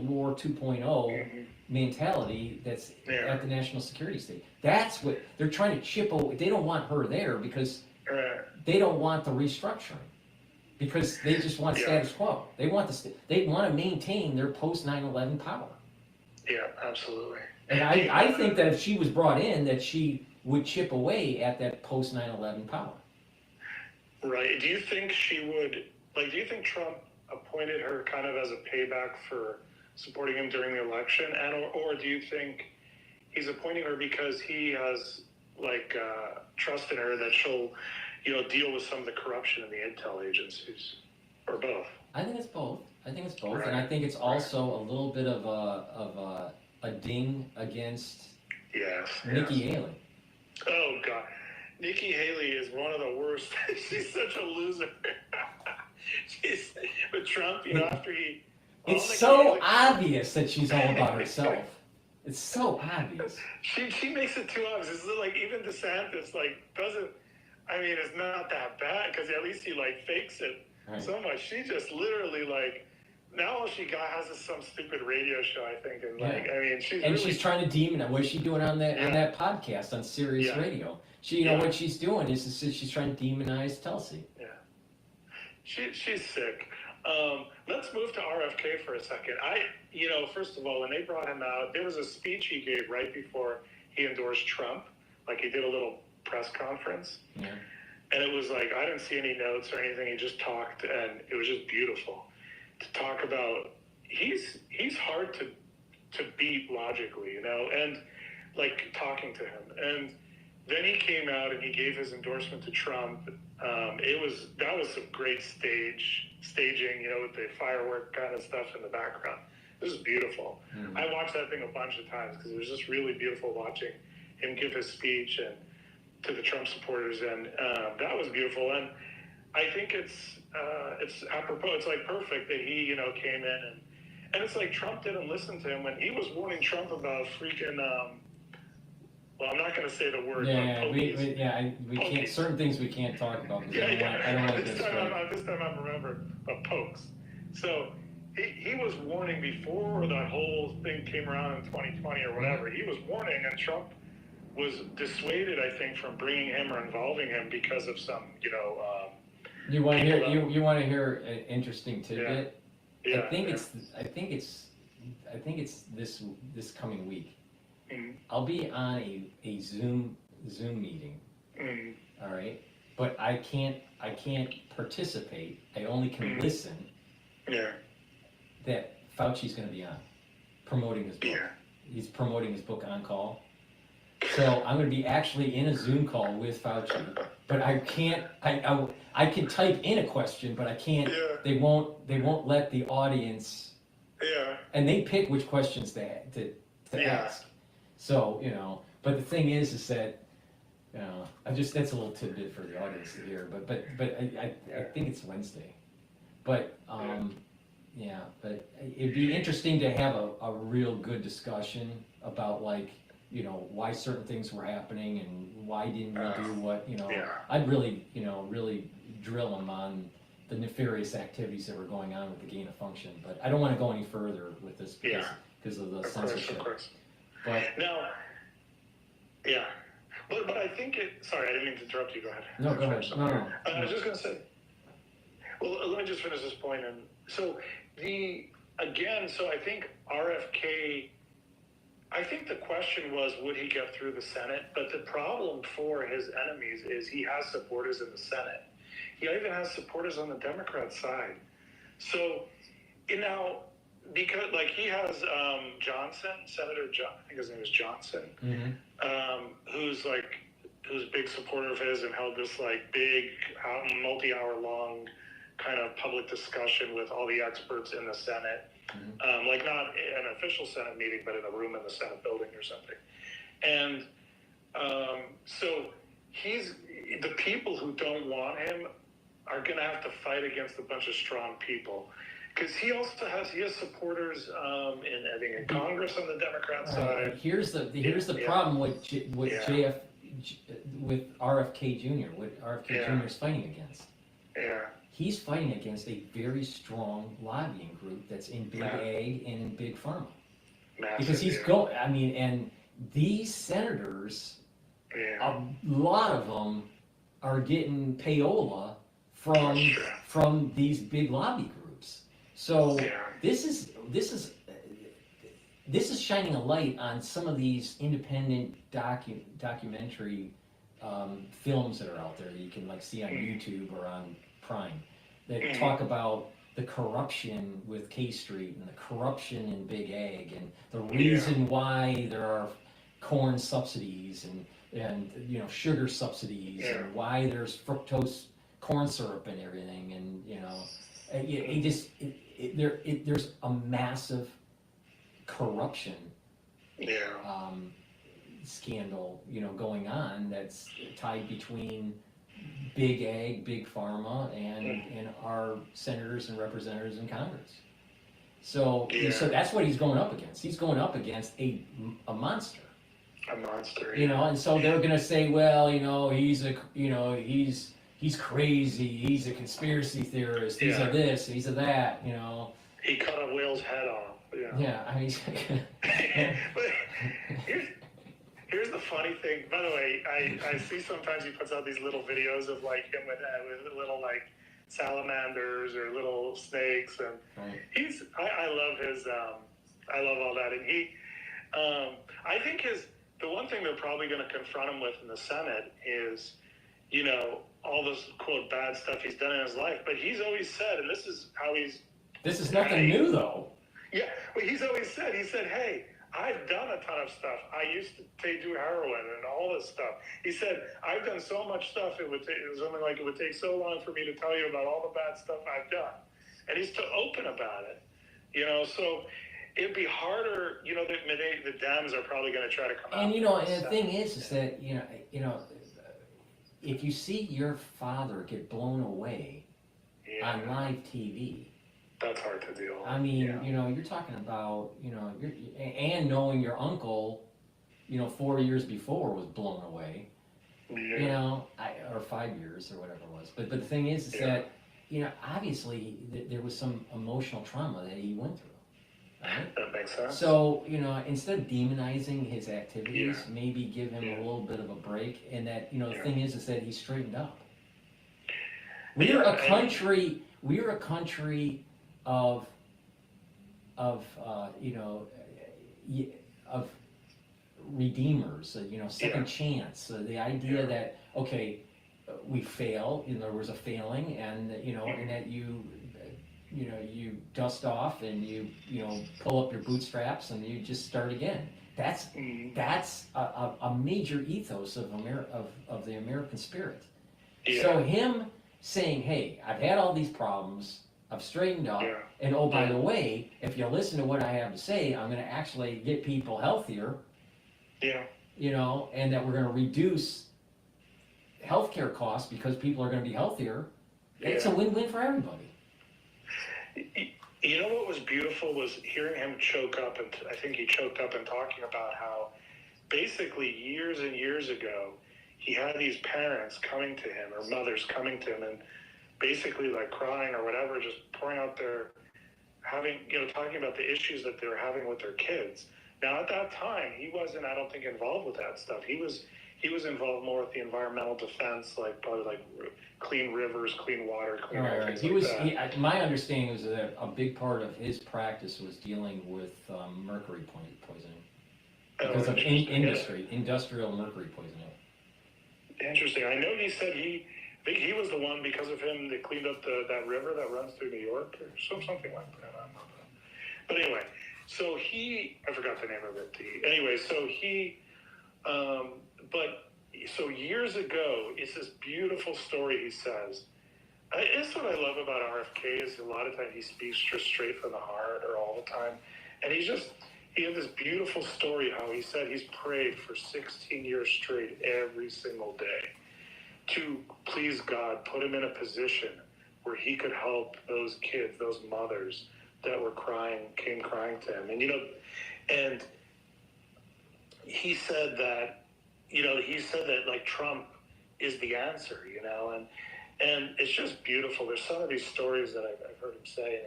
War 2.0 mentality that's at the national security state. That's what they're trying to chip away. They don't want her there because they don't want the restructuring, because they just want status quo. They want they want to maintain their post 9/11 power. Yeah, absolutely. And I think that if she was brought in, that she would chip away at that post 9/11 power. Right. Do you think she would? Like, do you think Trump appointed her kind of as a payback for supporting him during the election, or do you think he's appointing her because he has like trust in her that she'll, you know, deal with some of the corruption in the intel agencies, or both? I think it's both. Right. And I think it's also a little bit of a ding against Nikki Haley. Oh God, Nikki Haley is one of the worst. She's such a loser. But Trump, you know, after he It's so obvious that she's all about herself. It's so obvious. She makes it too obvious. It's like even DeSantis doesn't. I mean, it's not that bad because at least he fakes it so much. She just literally now all she got has is some stupid radio show, I think, and I mean, she's trying to demonize. What is she doing on that podcast on Sirius Radio? She, what she's doing is she's trying to demonize Tulsi. Yeah, she's sick. Let's move to RFK for a second. First of all, when they brought him out, there was a speech he gave right before he endorsed Trump. He did a little press conference. Yeah. And it was I didn't see any notes or anything. He just talked, and it was just beautiful to talk about. He's hard to beat logically, and talking to him. And then he came out and he gave his endorsement to Trump. That was some great staging, with the firework kind of stuff in the background. This is beautiful. Mm-hmm. I watched that thing a bunch of times because it was just really beautiful watching him give his speech and to the Trump supporters, and that was beautiful. And I think it's apropos. It's perfect that he came in and it's Trump didn't listen to him when he was warning Trump about freaking. Well, I'm not going to say the word. Yeah, but we can't. Certain things we can't talk about. I don't want to this time I'm remembering, but pokes. So he was warning before that whole thing came around in 2020 or whatever. He was warning, and Trump was dissuaded, I think, from bringing him or involving him because of some, You want to hear? You want to hear an interesting tidbit? Yeah. I think it's this coming week. Mm-hmm. I'll be on a Zoom meeting. Mm-hmm. All right, but I can't participate. I only can listen. Yeah. That Fauci's going to be on promoting his book. Yeah. He's promoting his book On Call. So I'm going to be actually in a Zoom call with Fauci, but I can't. I can type in a question, but I can't. Yeah. They won't let the audience. Yeah. And they pick which questions to ask. So but the thing is that that's a little tidbit for the audience to hear. But I think it's Wednesday. But but it'd be interesting to have a real good discussion about why certain things were happening and why didn't we do what, I'd really, really drill them on the nefarious activities that were going on with the gain of function. But I don't want to go any further with this because of the censorship. Of course. But now, but I think sorry, I didn't mean to interrupt you. Go ahead. No, go ahead. No. I was just going to say, well, let me just finish this point. And so I think RFK, I think the question was, would he get through the Senate? But the problem for his enemies is he has supporters in the Senate. He even has supporters on the Democrat side. So, because he has Johnson, Senator John, I think his name is Johnson, who's a big supporter of his and held this big multi-hour long kind of public discussion with all the experts in the Senate. Not an official Senate meeting, but in a room in the Senate building or something. And so the people who don't want him are going to have to fight against a bunch of strong people. Because he has supporters in Congress on the Democrat side. Here's the problem with RFK Jr. What RFK Jr. is fighting against. Yeah. He's fighting against a very strong lobbying group that's in big ag and in big pharma. Because he's going. I mean, and these senators, a lot of them are getting payola from these big lobby groups. So this is shining a light on some of these independent documentary films that are out there that you can see on YouTube or on Prime that talk about the corruption with K Street and the corruption in Big Ag and the reason why there are corn subsidies and sugar subsidies and why there's fructose corn syrup and everything and there's a massive corruption scandal going on that's tied between Big Ag, Big Pharma, and our senators and representatives in Congress. So, Yeah. so that's what he's going up against. He's going up against a monster. A monster. You know, and so they're gonna say, well, he's crazy. He's a conspiracy theorist. He's a this. He's a that. He cut a whale's head off. Yeah. Yeah, I mean. But here's the funny thing. By the way, I see sometimes he puts out these little videos of like him with little like salamanders or little snakes, and I love his I love all that, and I think the one thing they're probably going to confront him with in the Senate is all this quote bad stuff he's done in his life, but he's always said, and this is nothing new though. Yeah, well, he's always said, hey, I've done a ton of stuff. I used to do heroin and all this stuff. He said, I've done so much stuff, it would take so long for me to tell you about all the bad stuff I've done. And he's still open about it, so it'd be harder, the Dems are probably going to try to come out. And, and the thing is that, if you see your father get blown away on live TV, that's hard to deal. I mean, you're talking about, and knowing your uncle, 4 years before was blown away, or 5 years or whatever it was. But the thing is that, obviously there was some emotional trauma that he went through. Right? That makes sense. So, instead of demonizing his activities, maybe give him a little bit of a break. And that, the thing is that he's straightened up. We're a country of redeemers, second chance. The idea that, okay, we fail, there was a failing, and and that you dust off and you pull up your bootstraps and you just start again. That's a major ethos of the American spirit. Yeah. So him saying, hey, I've had all these problems, I've straightened up, and oh, by the way, if you listen to what I have to say, I'm going to actually get people healthier. Yeah. And that we're going to reduce healthcare costs because people are going to be healthier. It's a win-win for everybody. What was beautiful was hearing him choke up, and I think he choked up in talking about how basically years and years ago, he had these parents coming to him, or mothers coming to him, and basically like crying or whatever, just pouring out talking about the issues that they were having with their kids. Now at that time, he wasn't, I don't think, involved with that stuff. He was involved more with the environmental defense, probably clean rivers, clean water, clean air. Right. My understanding was that a big part of his practice was dealing with mercury poisoning because of industrial mercury poisoning. Interesting. I know he said I think he was the one, because of him, that cleaned up that river that runs through New York or something like that. I don't know. But anyway, so I forgot the name of it. Anyway, so years ago, it's this beautiful story he says. It's what I love about RFK is a lot of times he speaks just straight from the heart, or all the time. And he had this beautiful story how he said he's prayed for 16 years straight every single day to please God, put him in a position where he could help those kids, those mothers that were came crying to him. And he said that, like Trump is the answer, and it's just beautiful. There's some of these stories that I've heard him say,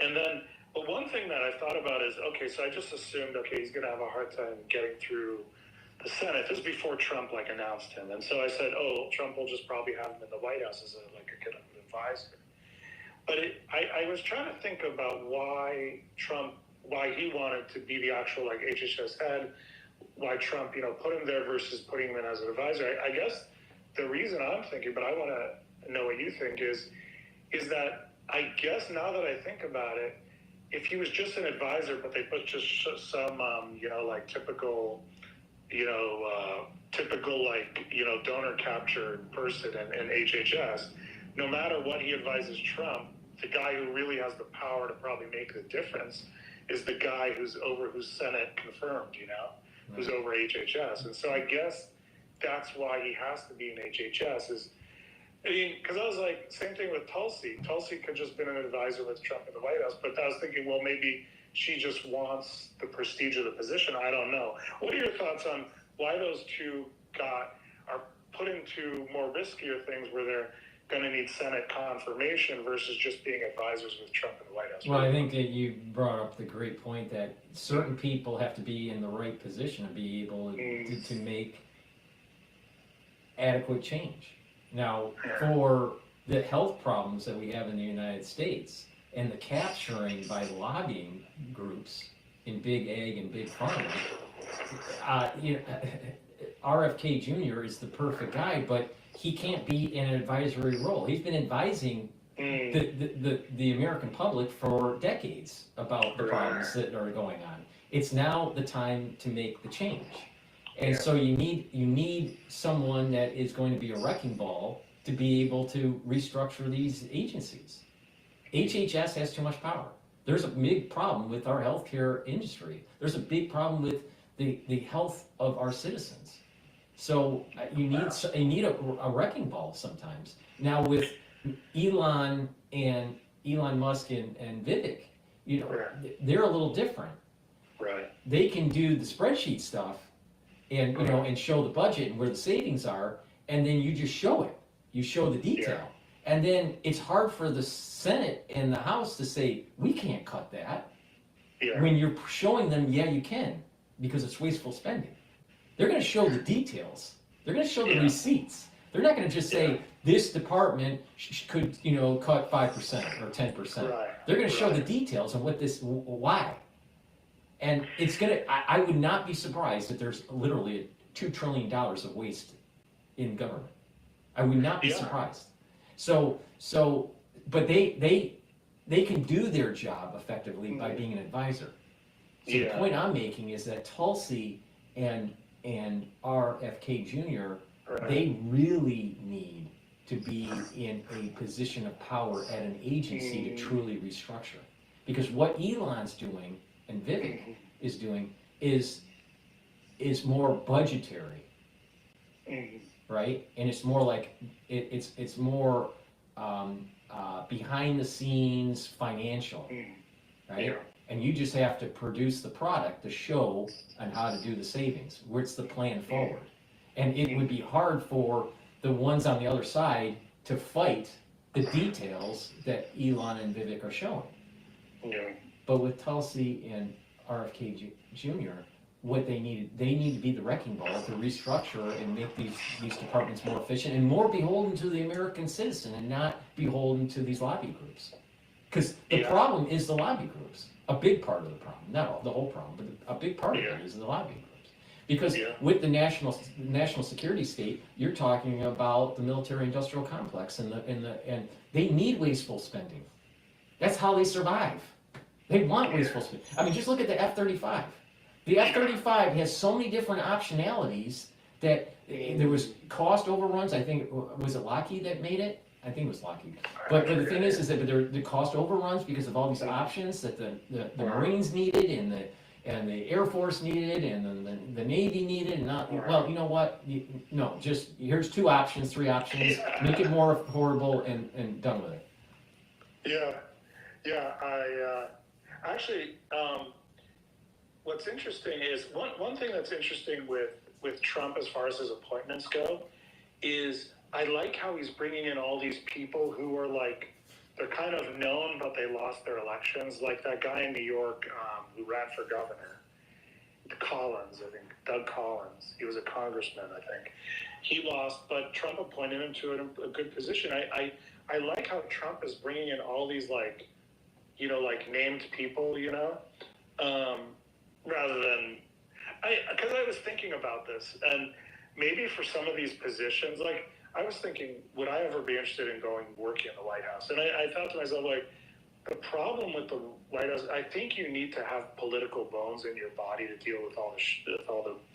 and but one thing that I thought about is, okay, so I just assumed, okay, he's going to have a hard time getting through the Senate. This is before Trump announced him, and so I said, oh, Trump will just probably have him in the White House as a kind of advisor. But I was trying to think about why he wanted to be the actual HHS head, why Trump put him there versus putting him in as an advisor. I guess the reason I'm thinking, but I want to know what you think, is that I guess now that I think about it, if he was just an advisor, but they put just some typical donor capture person in HHS, no matter what he advises Trump, the guy who really has the power to probably make the difference is the guy who's Senate confirmed, who's over HHS. And so I guess that's why he has to be in HHS, is I mean, because I was like, same thing with Tulsi. Tulsi could just been an advisor with Trump in the White House, but I was thinking, well, maybe she just wants the prestige of the position. I don't know. What are your thoughts on why those two are put into more riskier things where they're going to need Senate confirmation versus just being advisors with Trump in the White House? Well, I think that you brought up the great point that certain people have to be in the right position to be able to make adequate change. Now, for the health problems that we have in the United States and the capturing by lobbying groups in big ag and big pharma, RFK Jr. is the perfect guy, but he can't be in an advisory role. He's been advising the American public for decades about the problems that are going on. It's now the time to make the change. And so you need someone that is going to be a wrecking ball to be able to restructure these agencies. HHS has too much power. There's a big problem with our healthcare industry. There's a big problem with the health of our citizens. So you need a wrecking ball sometimes. Now with Elon Musk and Vivek, they're a little different. Right. They can do the spreadsheet stuff and and show the budget and where the savings are, and then you just show it. You show the detail. And then it's hard for the Senate and the House to say, we can't cut that. When you're showing them, yeah, you can, because it's wasteful spending. They're going to show the details. They're going to show the receipts. They're not going to just say, this department could, cut 5% or 10%. They're going to show the details of why. And it's going to, I would not be surprised if there's literally $2 trillion of waste in government. I would not be surprised. So, but they can do their job effectively by being an advisor. So the point I'm making is that Tulsi and RFK Jr., they really need to be in a position of power at an agency to truly restructure. Because what Elon's doing and Vivek is doing is more budgetary, right? And it's more like it's more behind the scenes financial, right? And you just have to produce the product to show on how to do the savings. What's the plan forward? And it would be hard for the ones on the other side to fight the details that Elon and Vivek are showing. But with Tulsi and RFK Jr., what they need to be the wrecking ball to restructure and make these departments more efficient and more beholden to the American citizen and not beholden to these lobby groups. Because the problem is the lobby groups. A big part of the problem, not the whole problem, but a big part of it is the lobby groups. Because with the national security state, you're talking about the military-industrial complex, and they need wasteful spending. That's how they survive. They want wasteful spending. I mean, just look at the F-35. The F-35 has so many different optionalities that there was cost overruns. I think, was it Lockheed that made it? I think it was Lockheed. But the thing is that the cost overruns because of all these options that the Marines needed and the Air Force needed and the Navy needed. And well, you know what? No, just here's 2 options, 3 options. Make it more horrible and done with it. I actually. What's interesting is one thing that's interesting with Trump as far as his appointments go is I like how he's bringing in all these people who are like, they're kind of known, but they lost their elections. Like that guy in New York who ran for governor, Collins, I think, Doug Collins. He was a congressman, I think. He lost, but Trump appointed him to a good position. I like how Trump is bringing in all these like named people, rather than, because I was thinking about this, and maybe for some of these positions, like I was thinking, would I ever be interested in working in the White House? And I thought to myself, like, the problem with the White House, I think you need to have political bones in your body to deal with all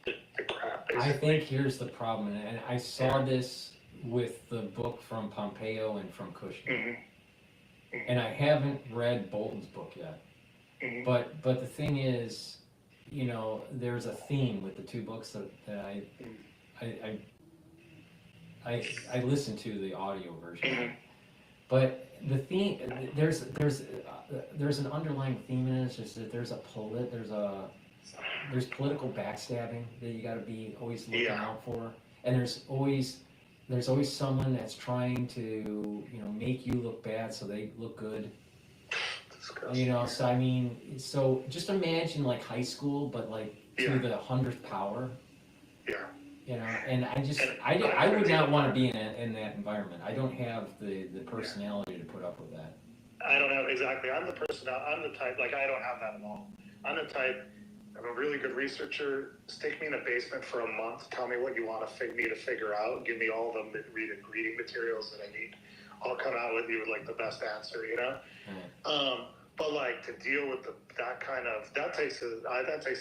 the crap. Basically. I think here's the problem, and I saw this with the book from Pompeo and from Kushner, and I haven't read Bolton's book yet. But the thing is, there's a theme with the 2 books that I listened to the audio version, but the theme, there's an underlying theme in it. It's just that there's political backstabbing that you got to be always looking out for, and there's always someone that's trying to make you look bad so they look good. So I mean, so just imagine like high school, but like to the 100th power. And I would not want to be in that environment. I don't have the personality to put up with that. I don't have, exactly. I'm the type, like, I don't have that at all. I'm the type, I'm a really good researcher. Stick me in a basement for a month. Tell me what you want me to figure out. Give me all the reading materials that I need. I'll come out with you with like the best answer, But like to deal with that takes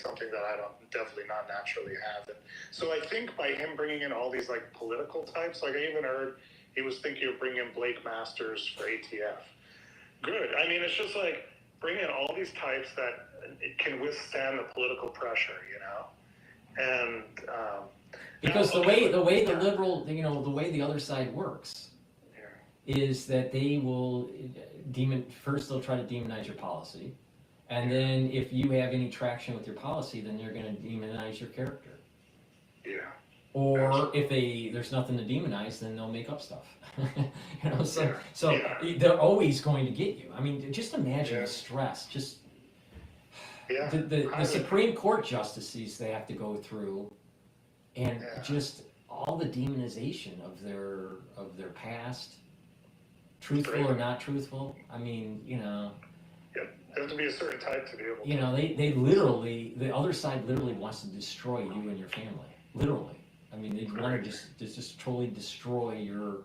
something that I don't definitely not naturally have. And so I think by him bringing in all these like political types, like I even heard he was thinking of bringing in Blake Masters for ATF. Good. I mean, it's just like bring in all these types that it can withstand the political pressure, and because the way the liberal, the way the other side works is that they will first they'll try to demonize your policy, and then if you have any traction with your policy, then they're going to demonize your character. Or if there's nothing to demonize, then they'll make up stuff. So they're always going to get you. I mean, just imagine the stress. Just the Supreme Court justices they have to go through, and just all the demonization of their past, truthful or not truthful. I mean, there has to be a certain type to be able to. They literally, the other side literally wants to destroy you and your family. Literally. I mean, they want to just totally destroy your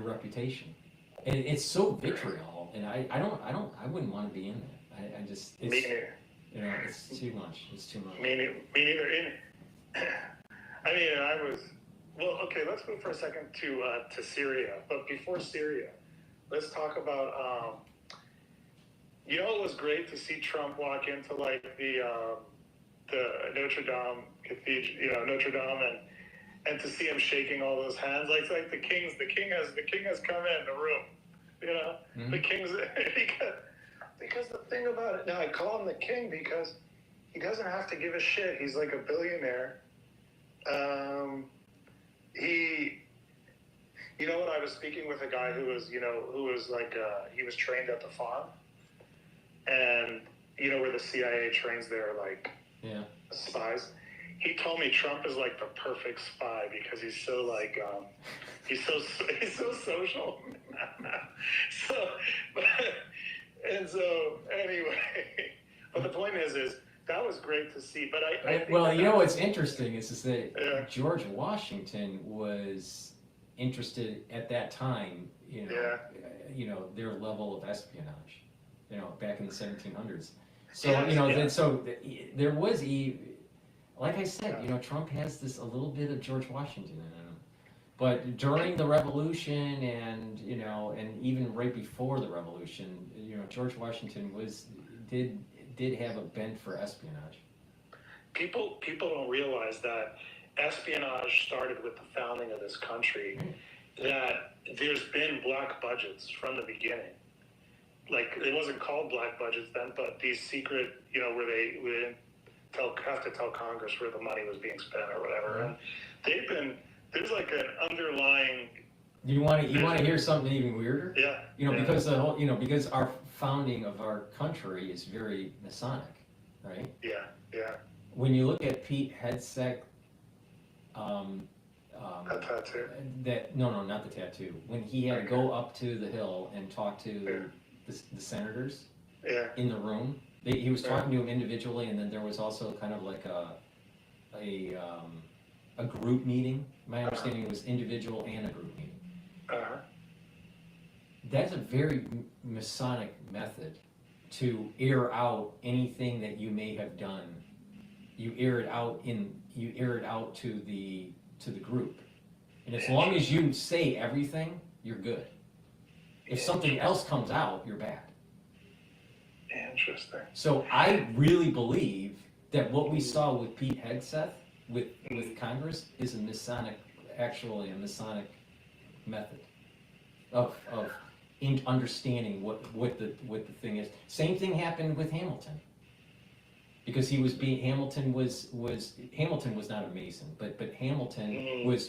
reputation. And it's so vitriol, and I wouldn't want to be in there. It's too much. It's too much. Me neither. I mean, okay, let's move for a second to Syria. But before Syria, let's talk about, it was great to see Trump walk into like the Notre Dame Cathedral, Notre Dame, and to see him shaking all those hands, like the king has come in the room, The king's because the thing about it now, I call him the king because he doesn't have to give a shit. He's like a billionaire. I was speaking with a guy who was like, he was trained at the farm, and where the CIA trains their like spies. He told me Trump is like the perfect spy because he's so like, he's so social. Anyway, but the point is that was great to see. But I think what's interesting is that George Washington was interested at that time, their level of espionage, back in the 1700s. So, there was like I said, Trump has a little bit of George Washington in him. But during the revolution and even right before the revolution, George Washington did have a bent for espionage. People don't realize that espionage started with the founding of this country, that there's been black budgets from the beginning. Like, it wasn't called black budgets then, but these secret, where they didn't have to tell Congress where the money was being spent or whatever. And there's like an underlying... You want to hear something even weirder? Yeah. Because the whole, because our founding of our country is very Masonic, right? Yeah. When you look at Pete Hegseth, that tattoo. No, not the tattoo. When he had to go up to the hill and talk to the senators in the room, he was talking to them individually, and then there was also kind of like a group meeting. My understanding was individual and a group meeting. That's a very Masonic method to air out anything that you may have done. You air it out to the group. And as long as you say everything, you're good. If something else comes out, you're bad. Interesting. So I really believe that what we saw with Pete Hegseth with Congress is a Masonic actually a Masonic method of understanding what the thing is. Same thing happened with Hamilton, because Hamilton was not a Mason, but Hamilton was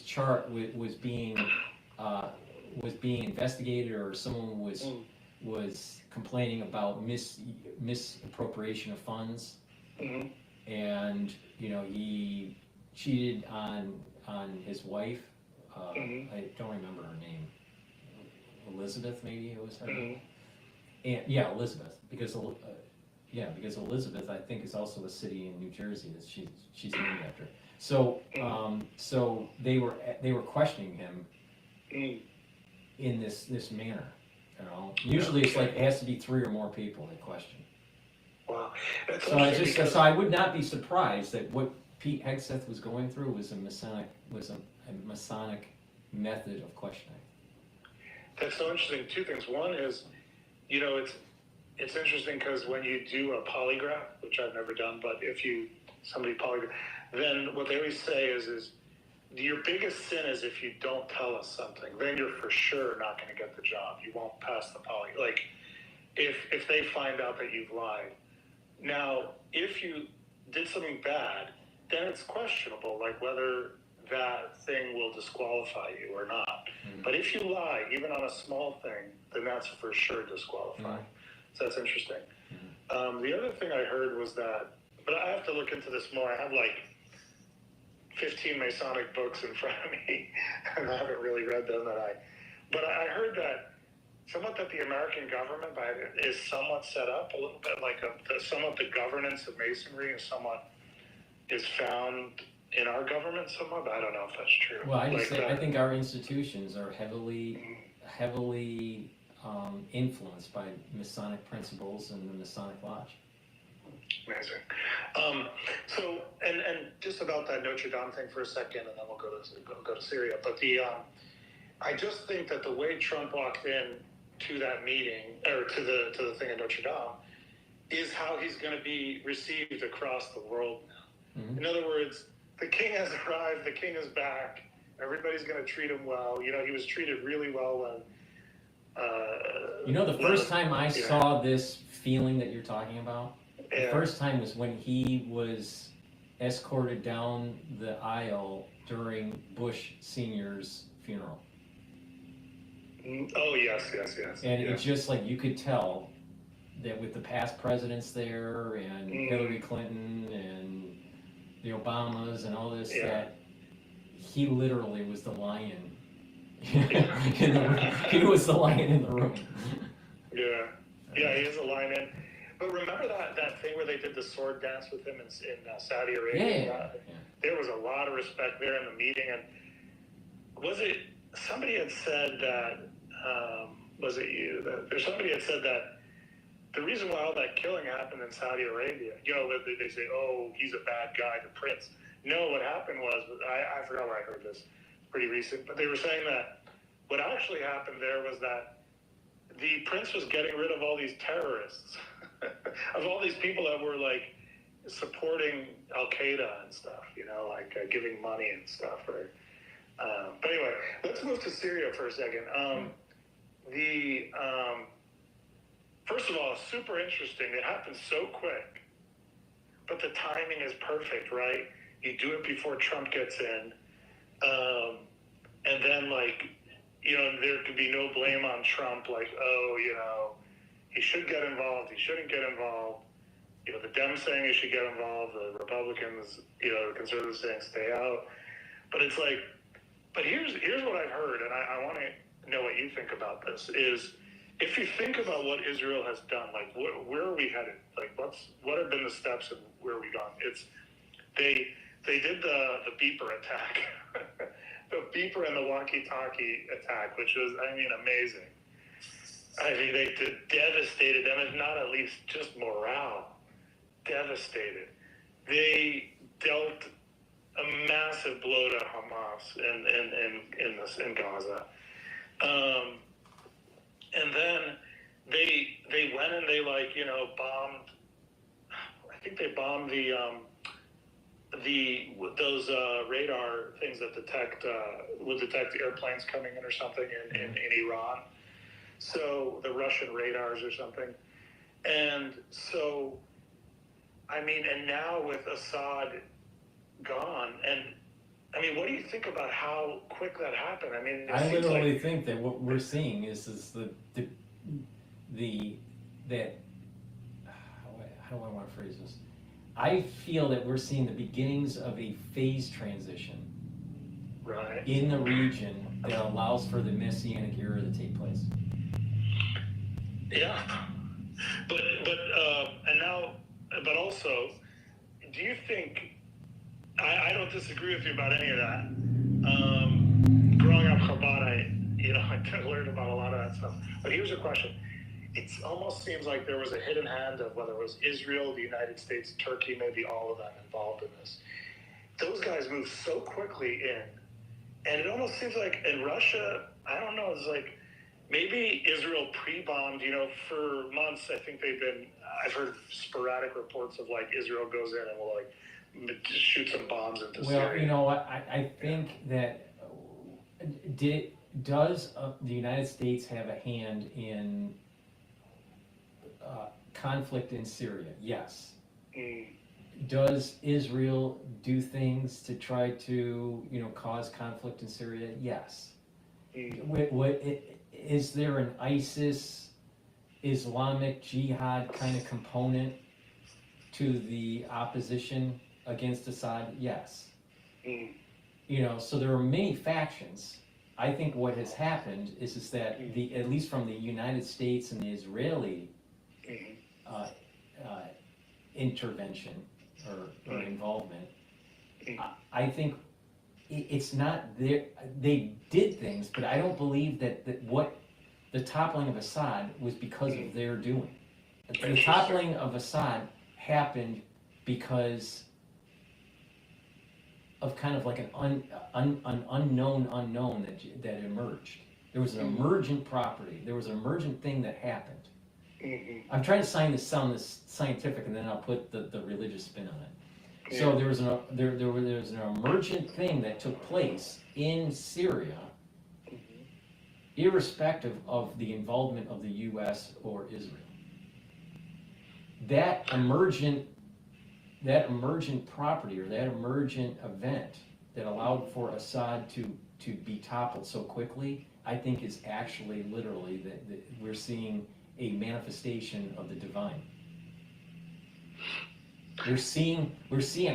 being investigated, or someone was complaining about misappropriation of funds, and he cheated on his wife. I don't remember her name. Elizabeth, maybe it was her. And yeah, Elizabeth, because Elizabeth, I think, is also a city in New Jersey that she's named after. So so they were questioning him in this manner. Usually it's like it has to be 3 or more people that question. Wow. So I would not be surprised that what Pete Hegseth was going through was a Masonic method of questioning. That's so interesting. 2 things. One is, it's interesting because when you do a polygraph, which I've never done, but if somebody polygraph, then what they always say is your biggest sin is if you don't tell us something, then you're for sure not going to get the job. You won't pass the poly. Like, if they find out that you've lied. Now, if you did something bad, then it's questionable, like whether that thing will disqualify you or not. But if you lie, even on a small thing, then that's for sure disqualifying. So that's interesting. The other thing I heard was that, but I have to look into this more. I have like 15 Masonic books in front of me, and I haven't really read them. But I heard that somewhat that the American government is somewhat set up a little bit like somewhat the governance of Masonry is found in our government somewhat, but I don't know if that's true. Well, I think our institutions are heavily influenced by Masonic principles and the Masonic Lodge. Amazing. So, and just about that Notre Dame thing for a second, and then we'll go to Syria. But I just think that the way Trump walked in to that meeting, or to the thing at Notre Dame, is how he's going to be received across the world now. In other words, the king has arrived, the king is back, everybody's going to treat him well. He was treated really well when... the first time I saw this feeling that you're talking about, the first time was when he was escorted down the aisle during Bush Sr.'s funeral. Oh, yes. And it's just like you could tell that with the past presidents there, and Hillary Clinton and the Obamas and all this, that he literally was the lion in the room. He was the lion in the room. Yeah, he is a lion. But remember that thing where they did the sword dance with him in Saudi Arabia? There was a lot of respect there in the meeting. And was it somebody had said that? Was it you? Somebody had said that the reason why all that killing happened in Saudi Arabia, they say, oh, he's a bad guy, the prince. No, what happened was, I forgot where I heard this, pretty recent, but they were saying that what actually happened there was that the prince was getting rid of all these terrorists, of all these people that were like supporting Al-Qaeda and stuff, giving money and stuff. But anyway, let's move to Syria for a second. First of all, super interesting. It happened so quick, but the timing is perfect, right? You do it before Trump gets in, and then there could be no blame on Trump, he should get involved, he shouldn't get involved. The Dems saying he should get involved, the Republicans, the conservatives saying stay out. But it's like, but here's what I've heard, and I want to know what you think about this, is if you think about what Israel has done, where are we headed? What have been the steps and where are we gone? They did the beeper attack, the beeper and the walkie-talkie attack, which was, amazing. They devastated them, if not at least just morale. Devastated. They dealt a massive blow to Hamas in Gaza. And then they went and they bombed. I think they bombed the those radar things that would detect airplanes coming in or something in Iran. So the Russian radars or something. And so, I mean, and now with Assad gone, and I mean, what do you think about how quick that happened? I mean, I literally think that what we're seeing is that how do I want to phrase this? I feel that we're seeing the beginnings of a phase transition in the region that allows for the Messianic era to take place. Yeah, but also, do you think? I don't disagree with you about any of that. Growing up Chabad, I learned about a lot of that stuff. But here's a question: it almost seems like there was a hidden hand of whether it was Israel, the United States, Turkey, maybe all of them involved in this. Those guys moved so quickly in, and it almost seems like in Russia, I don't know, it's like maybe Israel pre-bombed, for months. I think I've heard sporadic reports of like Israel goes in and will like shoot some bombs into Syria. Well, you know what, I think that does the United States have a hand in conflict in Syria? Yes. Does Israel do things to try to, cause conflict in Syria? Yes. Is there an ISIS, Islamic Jihad kind of component to the opposition against Assad? Yes. So there are many factions. I think what has happened is that at least from the United States and the Israeli intervention or involvement, I think it's not there. They did things, but I don't believe that what the toppling of Assad was because of their doing. The toppling of Assad happened because of kind of like an unknown that emerged. There was an emergent property. There was an emergent thing that happened. I'm trying to sound this scientific, and then I'll put the religious spin on it. So there was an emergent thing that took place in Syria, irrespective of the involvement of the U.S. or Israel. That emergent property, or that emergent event that allowed for Assad to be toppled so quickly, I think is actually literally that we're seeing a manifestation of the divine. We're seeing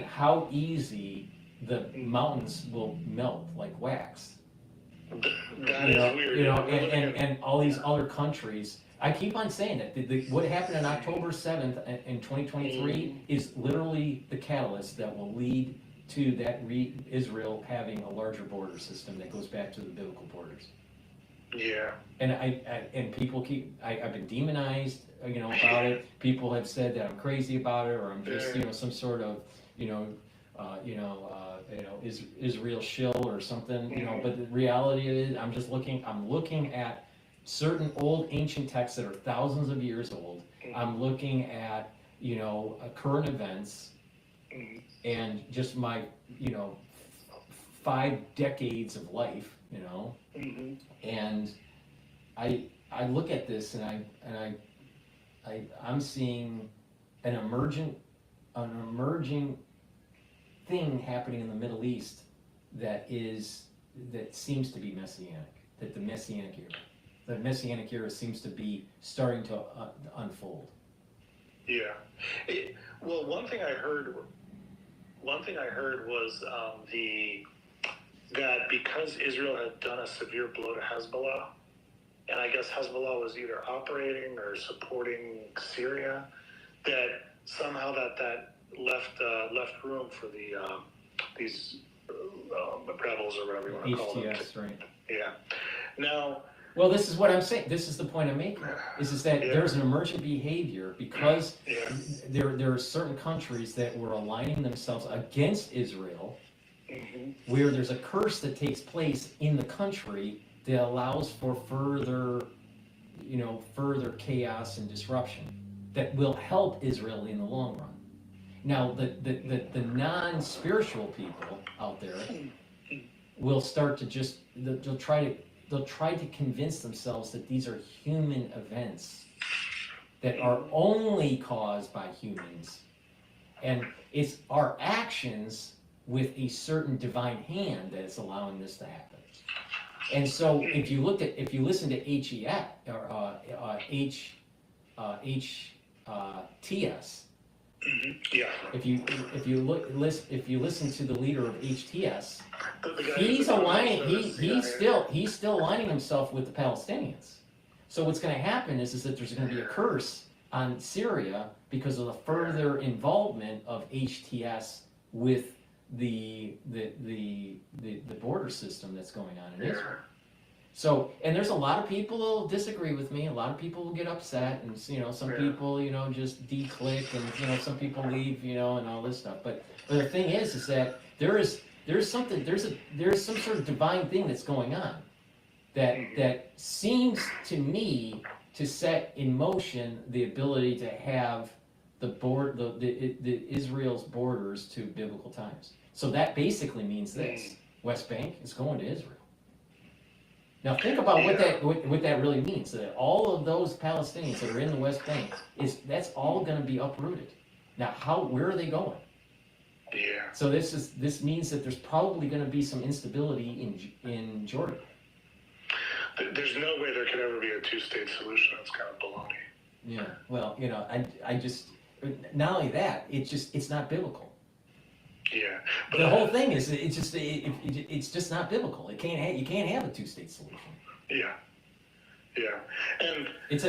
how easy the mountains will melt like wax. That is weird. And all these other countries. I keep on saying that what happened on October 7th in 2023 is literally the catalyst that will lead to that Israel having a larger border system that goes back to the biblical borders. Yeah. And people I've been demonized, about it. People have said that I'm crazy about it, or I'm just, some sort of, Israel shill or something, but the reality is I'm looking at certain old ancient texts that are thousands of years old. I'm looking at, current events and just my, 5 decades of life, and I look at this and I'm seeing an emerging thing happening in the Middle East that seems to be messianic, that the Messianic era seems to be starting to unfold. Yeah. Well, one thing I heard was that because Israel had done a severe blow to Hezbollah, and I guess Hezbollah was either operating or supporting Syria, that somehow that left room for these rebels or whatever you want to call them. HTS, right? Yeah. Now. Well, this is what I'm saying. This is the point I'm making. Is that there's an emergent behavior because there are certain countries that were aligning themselves against Israel, where there's a curse that takes place in the country that allows for further chaos and disruption that will help Israel in the long run. Now, the non-spiritual people out there will start to just, they'll try to convince themselves that these are human events that are only caused by humans. And it's our actions with a certain divine hand that is allowing this to happen. And so if you listen to HES or HTS, yeah. If you listen to the leader of HTS, he's still aligning himself with the Palestinians. So what's going to happen is that there's going to be a curse on Syria because of the further involvement of HTS with the border system that's going on in Israel. So, and there's a lot of people who'll disagree with me. A lot of people will get upset, and some people, just de-click, and some people leave, and all this stuff. But the thing is that there's some sort of divine thing that's going on that seems to me to set in motion the ability to have the Israel's borders to biblical times. So that basically means this: West Bank is going to Israel. Now think about what that really means. That all of those Palestinians that are in the West Bank that's all going to be uprooted. Now where are they going? Yeah. So this means that there's probably going to be some instability in Jordan. There's no way there could ever be a two-state solution. That's kind of baloney. Yeah. Well, I just not only that, it's not biblical. Yeah. The whole thing is it's just not biblical. You can't have a two-state solution. Yeah. Yeah. And it's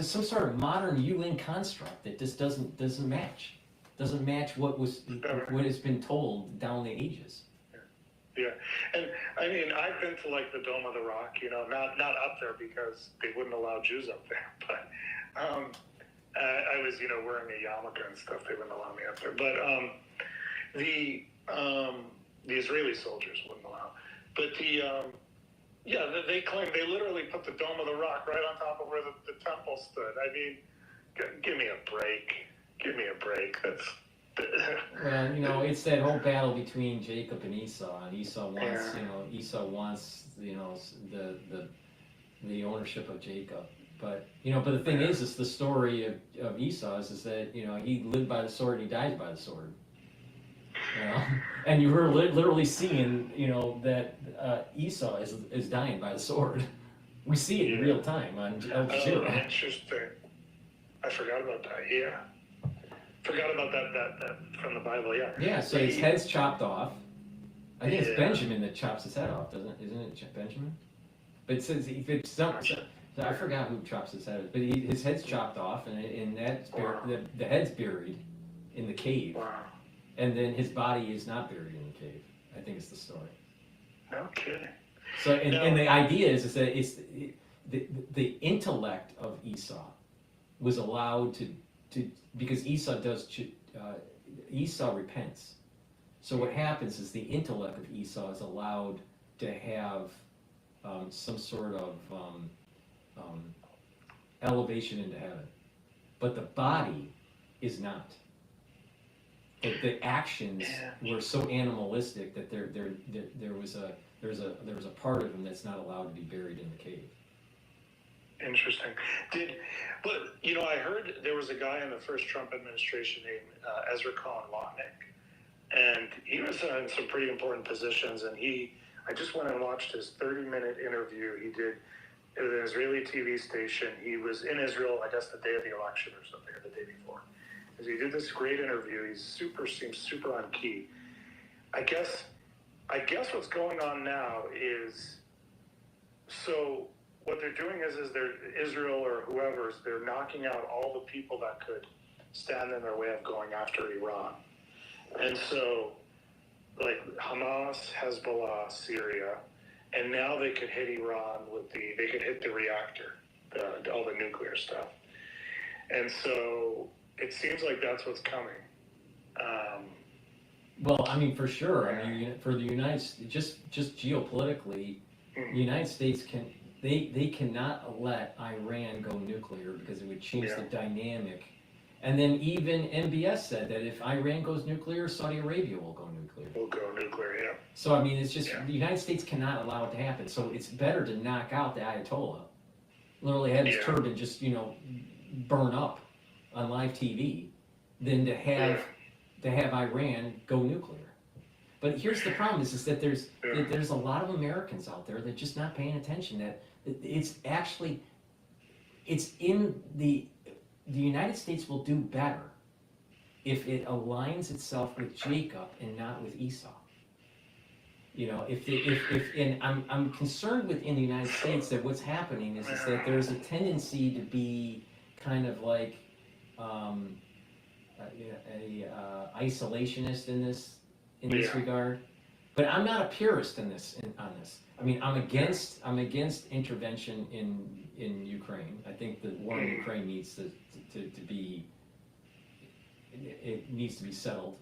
some sort of modern UN construct that just doesn't match. Doesn't match what has been told down the ages. Yeah, and I mean, I've been to like the Dome of the Rock, not up there because they wouldn't allow Jews up there, but I was, wearing a yarmulke and stuff. They wouldn't allow me up there, but the Israeli soldiers wouldn't allow. But they claim they literally put the Dome of the Rock right on top of where the temple stood. I mean, give me a break. Give me a break. That's. Well, it's that whole battle between Jacob and Esau, and Esau wants, the ownership of Jacob. But the thing is the story of Esau is that he lived by the sword and he dies by the sword. And you were literally seeing that Esau is dying by the sword. We see it in real time on Al Jazeera. Oh, interesting. I forgot about that. Yeah. Forgot about that from the Bible, yeah. Yeah, so his head's chopped off. I think it's Benjamin that chops his head off, isn't it Benjamin? But it says I forgot who chops his head, but his head's chopped off, and the head's buried in the cave, and then his body is not buried in the cave. I think it's the story. No kidding. So and the idea is that it's the intellect of Esau was allowed to because Esau repents. So what happens is the intellect of Esau is allowed to have some sort of elevation into heaven, but the body is not. The actions were so animalistic that there was a part of him that's not allowed to be buried in the cave. Interesting. I heard there was a guy in the first Trump administration named Ezra Cohen-Lotnick, and he was in some pretty important positions, and I just went and watched his 30-minute interview he did at an Israeli TV station. He was in Israel, I guess, the day of the election or something, or the day before. As he did this great interview, seems super on key. I guess what's going on now is, so what they're doing is Israel or whoever's, they're knocking out all the people that could stand in their way of going after Iran. And so, like Hamas, Hezbollah, Syria, and now they could hit Iran they could hit the reactor, all the nuclear stuff. And so it seems like that's what's coming. Well, I mean, for sure. I mean, for the United States, just geopolitically, the United States they cannot let Iran go nuclear because it would change the dynamic. And then even MBS said that if Iran goes nuclear, Saudi Arabia will go nuclear. We'll go nuclear, yeah. So, I mean, it's just, the United States cannot allow it to happen. So it's better to knock out the Ayatollah, literally have his turban just, you know, burn up on live TV, than to have Iran go nuclear. But here's the problem is that there's a lot of Americans out there that are just not paying attention, that it's actually, it's in the United States will do better if it aligns itself with Jacob and not with Esau. You know, and I'm concerned in the United States that what's happening is that there's a tendency to be kind of like isolationist in this regard. But I'm not a purist on this. I mean, I'm against intervention in Ukraine. I think the war in Ukraine needs to be, it needs to be settled.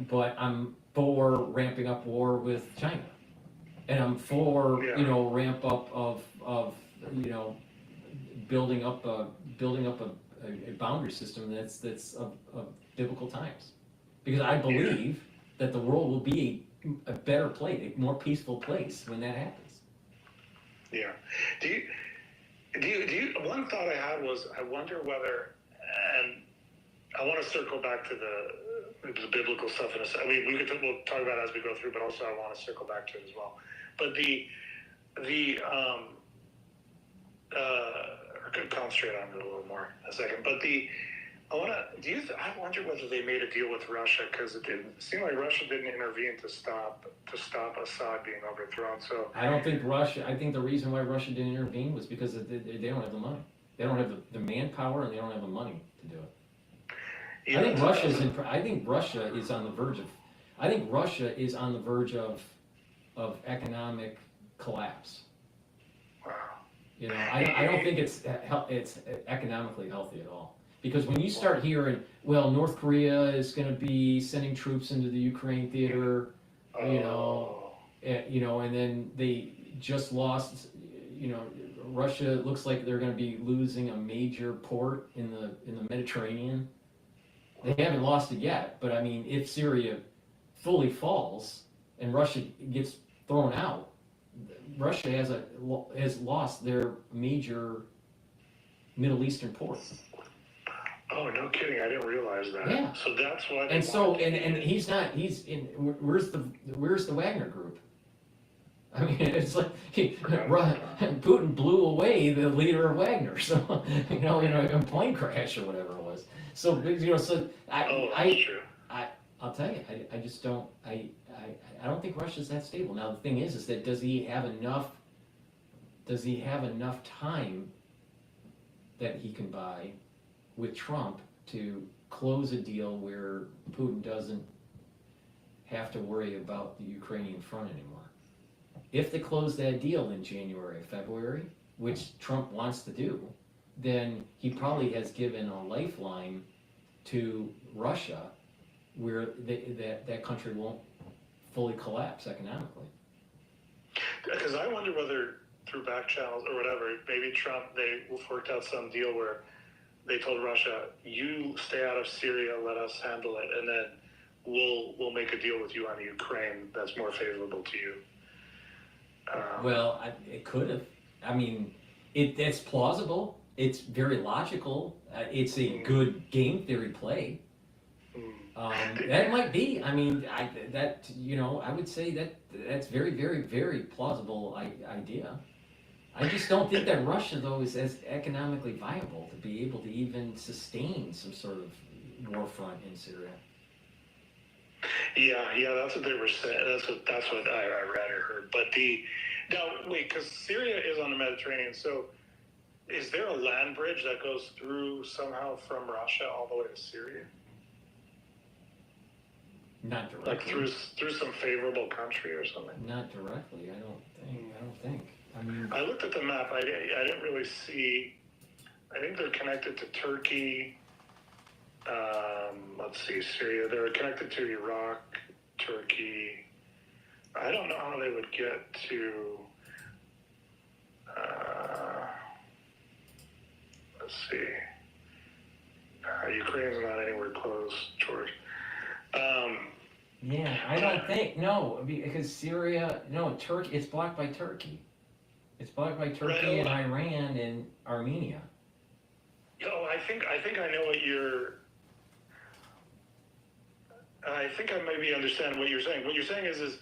But I'm for ramping up war with China, and I'm for ramp up of building up a boundary system that's of biblical times, because I believe that the world will be a better place, a more peaceful place when that happens. Yeah. Do you? One thought I had was, I wonder whether, and I want to circle back to the biblical stuff in a second. We'll talk about it as we go through, but also I want to circle back to it as well. But I could concentrate on it a little more in a second. But I wonder whether they made a deal with Russia, because it didn't seem like Russia didn't intervene to stop Assad being overthrown. So I don't think Russia. I think the reason why Russia didn't intervene was because they don't have the money. They don't have the manpower, and they don't have the money to do it. Yeah, I think Russia is on the verge of. I think Russia is on the verge of economic collapse. Wow. You know, I don't think it's economically healthy at all. Because when you start hearing, well, North Korea is going to be sending troops into the Ukraine theater, and then they just lost, Russia looks like they're going to be losing a major port in the Mediterranean. They haven't lost it yet, but I mean, if Syria fully falls and Russia gets thrown out, Russia has lost their major Middle Eastern port. Oh, no kidding! I didn't realize that. Yeah. So that's why. And he's not. He's in. Where's the Wagner Group? I mean, it's like Putin blew away the leader of Wagner. So in a plane crash or whatever it was. So I'll tell you, I just don't. I don't think Russia's that stable. Now the thing is that does he have enough time that he can buy with Trump to close a deal where Putin doesn't have to worry about the Ukrainian front anymore? If they close that deal in January, February, which Trump wants to do, then he probably has given a lifeline to Russia where that country won't fully collapse economically. Because I wonder whether through back channels or whatever, maybe they worked out some deal where they told Russia, you stay out of Syria, let us handle it, and then we'll make a deal with you on Ukraine that's more favorable to you. It could have. I mean, it's plausible. It's very logical. It's a good game theory play. That might be. I mean, I would say that's very, very, very plausible idea. I just don't think that Russia, though, is as economically viable to be able to even sustain some sort of war front in Syria. Yeah, that's what they were saying. That's what I read or heard. But because Syria is on the Mediterranean, so is there a land bridge that goes through somehow from Russia all the way to Syria? Not directly. Like through some favorable country or something? Not directly, I don't think. I mean, I looked at the map. I didn't really see. I think they're connected to Turkey. Let's see, Syria. They're connected to Iraq, Turkey. I don't know how they would get to. Let's see. Ukraine's not anywhere close, George. Yeah, I don't think, no, because Syria, no, Turkey, it's blocked by Turkey. It's blocked by Turkey and Iran and Armenia. I think I know what I think I maybe understand what you're saying. What you're saying is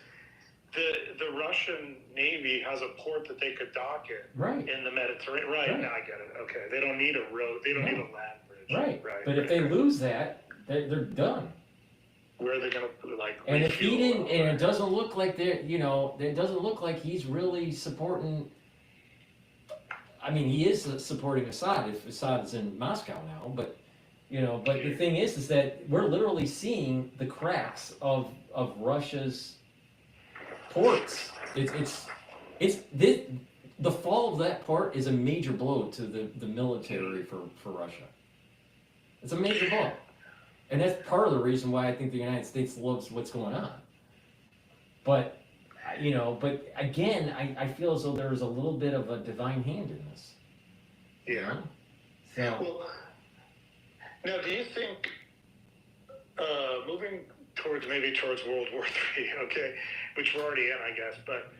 the Russian Navy has a port that they could dock in in the Mediterranean. Right, now I get it. Okay, they don't need a road. They don't need a land bridge. Right. But if they lose that, they're done. Where are they gonna And if he didn't, and it doesn't look like they're, it doesn't look like he's really supporting. I mean, he is supporting Assad if Assad is in Moscow now, but but the thing is that we're literally seeing the cracks of Russia's ports. The fall of that port is a major blow to the military for Russia. It's a major blow. And that's part of the reason why I think the United States loves what's going on. But, but again, I feel as though there's a little bit of a divine hand in this. Yeah. So. Well, now, do you think, moving towards World War III, okay, which we're already in, I guess, but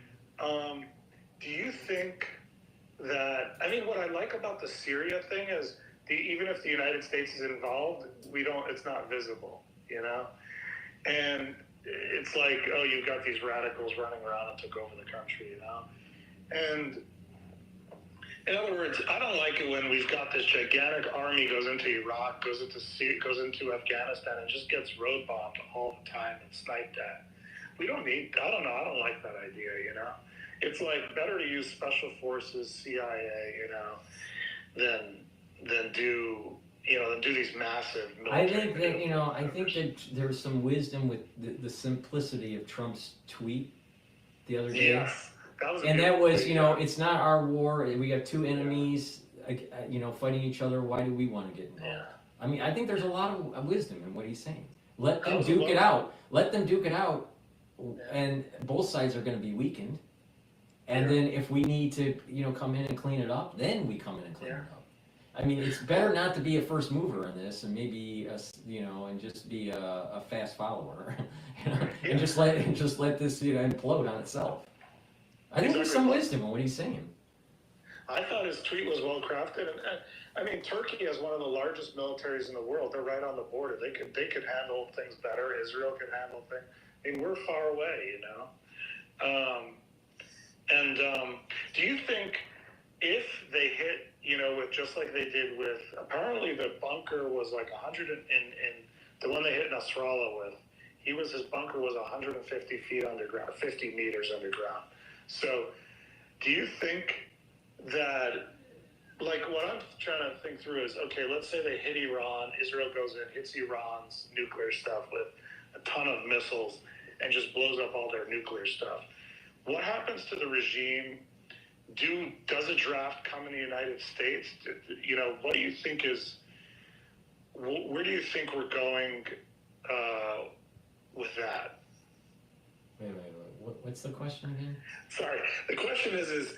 do you think that, what I like about the Syria thing is, even if the United States is involved, it's not visible, And it's like, oh, you've got these radicals running around and took over the country, And in other words, I don't like it when we've got this gigantic army goes into Iraq, goes into Afghanistan, and just gets road bombed all the time and sniped at. I don't like that idea, It's like better to use special forces, CIA, than do these massive military. I think that there's some wisdom with the simplicity of Trump's tweet the other day. Yes, that was it's not our war. We have two enemies, fighting each other. Why do we want to get involved? Yeah. I think there's a lot of wisdom in what he's saying. Let them duke it out. Let them duke it out, and both sides are going to be weakened. And then if we need to, come in and clean it up, then we come in and clean it up. It's better not to be a first mover in this, and maybe and just be a fast follower, and just let this implode on itself. I think there's some wisdom in what he's saying. I thought his tweet was well crafted, and Turkey has one of the largest militaries in the world. They're right on the border. They could handle things better. Israel could handle things. We're far away, do you think if they hit, with just like they did with, apparently the bunker was like 100 in the one they hit Nasrallah with, his bunker was 150 feet underground, 50 meters underground. So do you think that, what I'm trying to think through is, okay, let's say they hit Iran, Israel goes in, hits Iran's nuclear stuff with a ton of missiles and just blows up all their nuclear stuff. What happens to the regime? Does a draft come in the United States? What do you think where do you think we're going with that? Wait. What's the question again? Sorry. The question is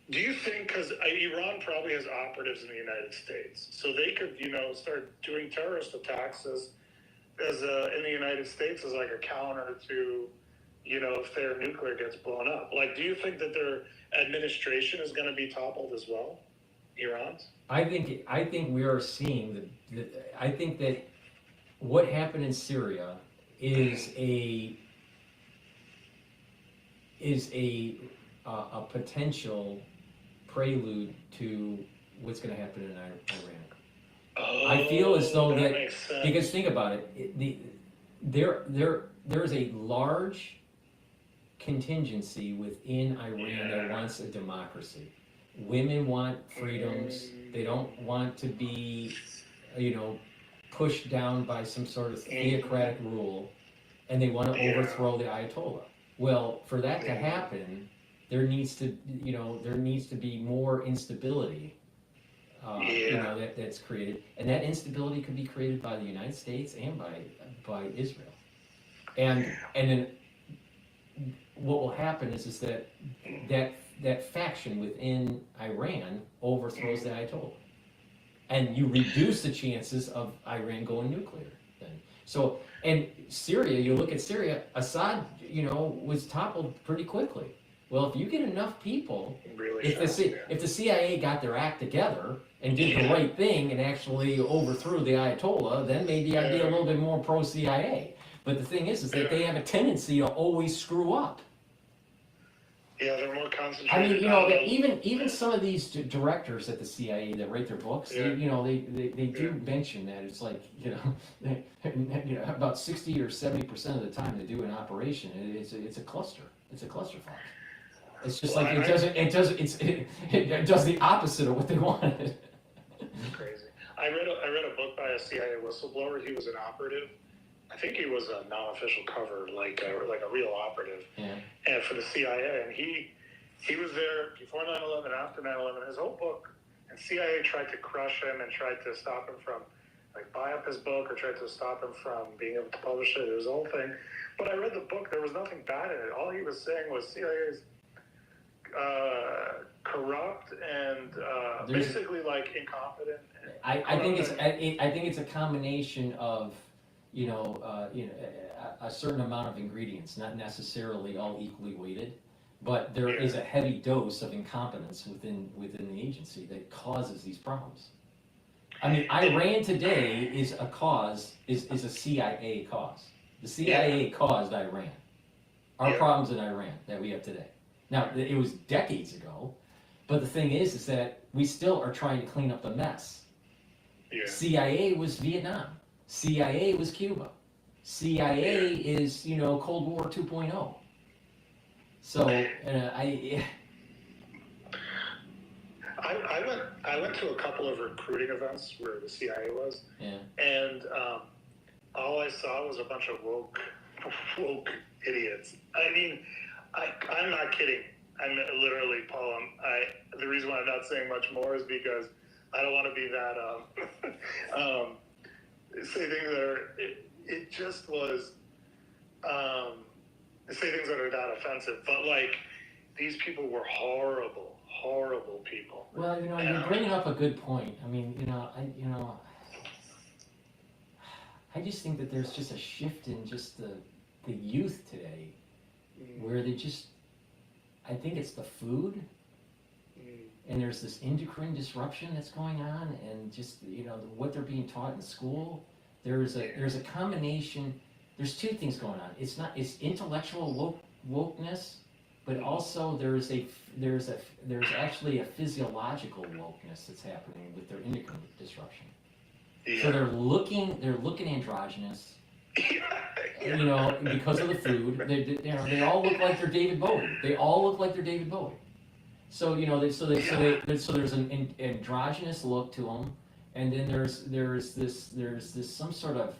do you think, because Iran probably has operatives in the United States, so they could, start doing terrorist attacks as in the United States as like a counter to, if their nuclear gets blown up. Do you think that their administration is going to be toppled as well, Iran's? I think we are seeing I think that what happened in Syria is a potential prelude to what's going to happen in Iran. I feel as though that because think about it, there's a large contingency within Iran that wants a democracy. Women want freedoms. They don't want to be, pushed down by some sort of theocratic rule, and they want to overthrow the Ayatollah. Well, for that to happen, there needs to be more instability. That's created, and that instability could be created by the United States and by Israel, and then what will happen is that faction within Iran overthrows the Ayatollah, and you reduce the chances of Iran going nuclear. Then, so and Syria, you look at Syria, Assad, was toppled pretty quickly. Well, if you get enough people, if the CIA got their act together and did the right thing and actually overthrew the Ayatollah, then maybe I'd be a little bit more pro-CIA. But the thing is that they have a tendency to always screw up. Yeah, they're more concentrated. I mean, even some of these directors at the CIA that write their books, they do mention that it's like, about 60 or 70% of the time they do an operation, it's a cluster. It's a clusterfuck. It's just like it does the opposite of what they wanted. Crazy. I read a book by a CIA whistleblower. He was an operative. I think he was a non-official cover, like a real operative, and for the CIA. And he was there before 9/11, after 9/11. His whole book, and CIA tried to crush him and tried to stop him from buy up his book or tried to stop him from being able to publish it. It was a whole thing. But I read the book. There was nothing bad in it. All he was saying was CIA's corrupt and basically incompetent. I think it's a combination of a certain amount of ingredients, not necessarily all equally weighted, but there is a heavy dose of incompetence within the agency that causes these problems. I mean, Iran today is a CIA cause. The CIA caused Iran. Our problems in Iran that we have today. Now, it was decades ago, but the thing is that we still are trying to clean up the mess. CIA was Vietnam. CIA was Cuba. CIA is, Cold War 2.0. So, I went to a couple of recruiting events where the CIA was, and all I saw was a bunch of woke idiots. I mean, I'm not kidding. I'm literally, Paul. The reason why I'm not saying much more is because I don't want to be that. Say things that are. It just was. Say things that are that offensive, but these people were horrible people. Well, you're bringing up a good point. I mean, I just think that there's just a shift in just the youth today, where they just. I think it's the food, and there's this endocrine disruption that's going on, and just what they're being taught in school. There's a combination. There's two things going on. It's intellectual wokeness, but also there's actually a physiological wokeness that's happening with their endocrine disruption. So they're looking androgynous. Because of the food, they all look like they're David Bowie. So there's an androgynous look to them, and then there's this some sort of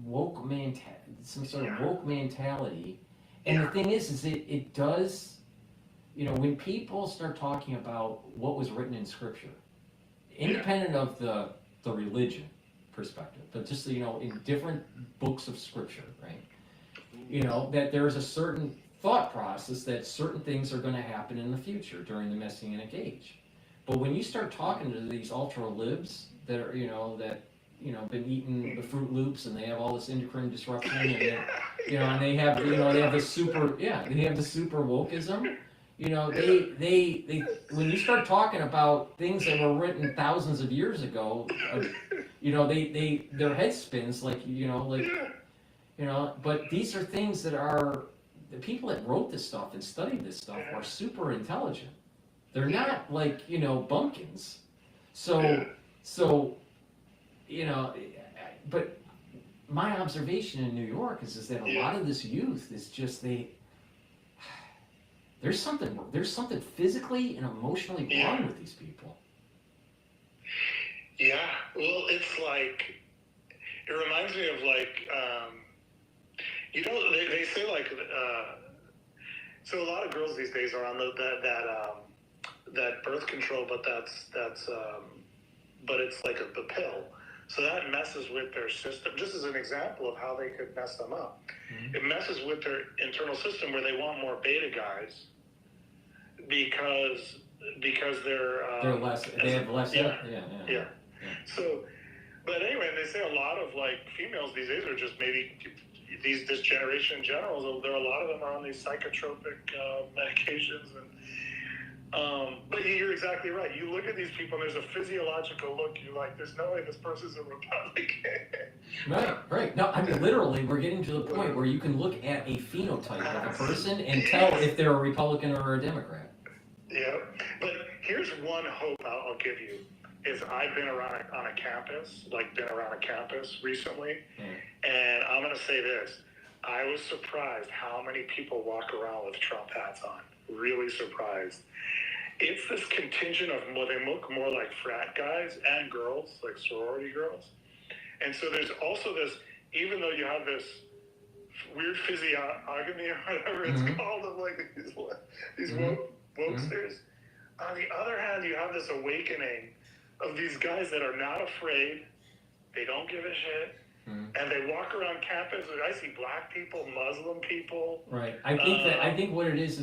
woke mentality. And the thing is it does, when people start talking about what was written in Scripture, independent of the religion perspective, but just in different books of Scripture, right? That there is a certain thought process that certain things are going to happen in the future during the Messianic age. But when you start talking to these ultra libs that are been eating the Fruit Loops and they have all this endocrine disruption and they have the super wokeism. They when you start talking about things that were written thousands of years ago, their head spins but these are things that are, the people that wrote this stuff and studied this stuff are super intelligent. They're not bumpkins. But my observation in New York is that a lot of this youth is just there's something physically and emotionally wrong with these people. Yeah, well, it's it reminds me of they say so a lot of girls these days are on that birth control, but but it's like a pill. So that messes with their system. Just as an example of how they could mess them up. Mm-hmm. It messes with their internal system where they want more beta guys because because They're less. They have less. Yeah. So, but anyway, they say a lot of like females these days are just maybe this generation in general. There are a lot of them are on these psychotropic medications, and but you're exactly right. You look at these people, and there's a physiological look. You're like, there's no way this person's a Republican. Right. No, I mean literally, we're getting to the point where you can look at a phenotype of a person and tell if they're a Republican or a Democrat. Yeah, but here's one hope I'll give you. Is I've been around on a campus, recently, and I'm going to say this. I was surprised how many people walk around with Trump hats on. Really surprised. It's this contingent of, they look more like frat guys and girls, like sorority girls. And so there's also this, even though you have this weird physiognomy or whatever it's called, of like these wokesters. On the other hand, you have this awakening of these guys that are not afraid, they don't give a shit, and they walk around campus. I see black people, Muslim people. Right. I think what it is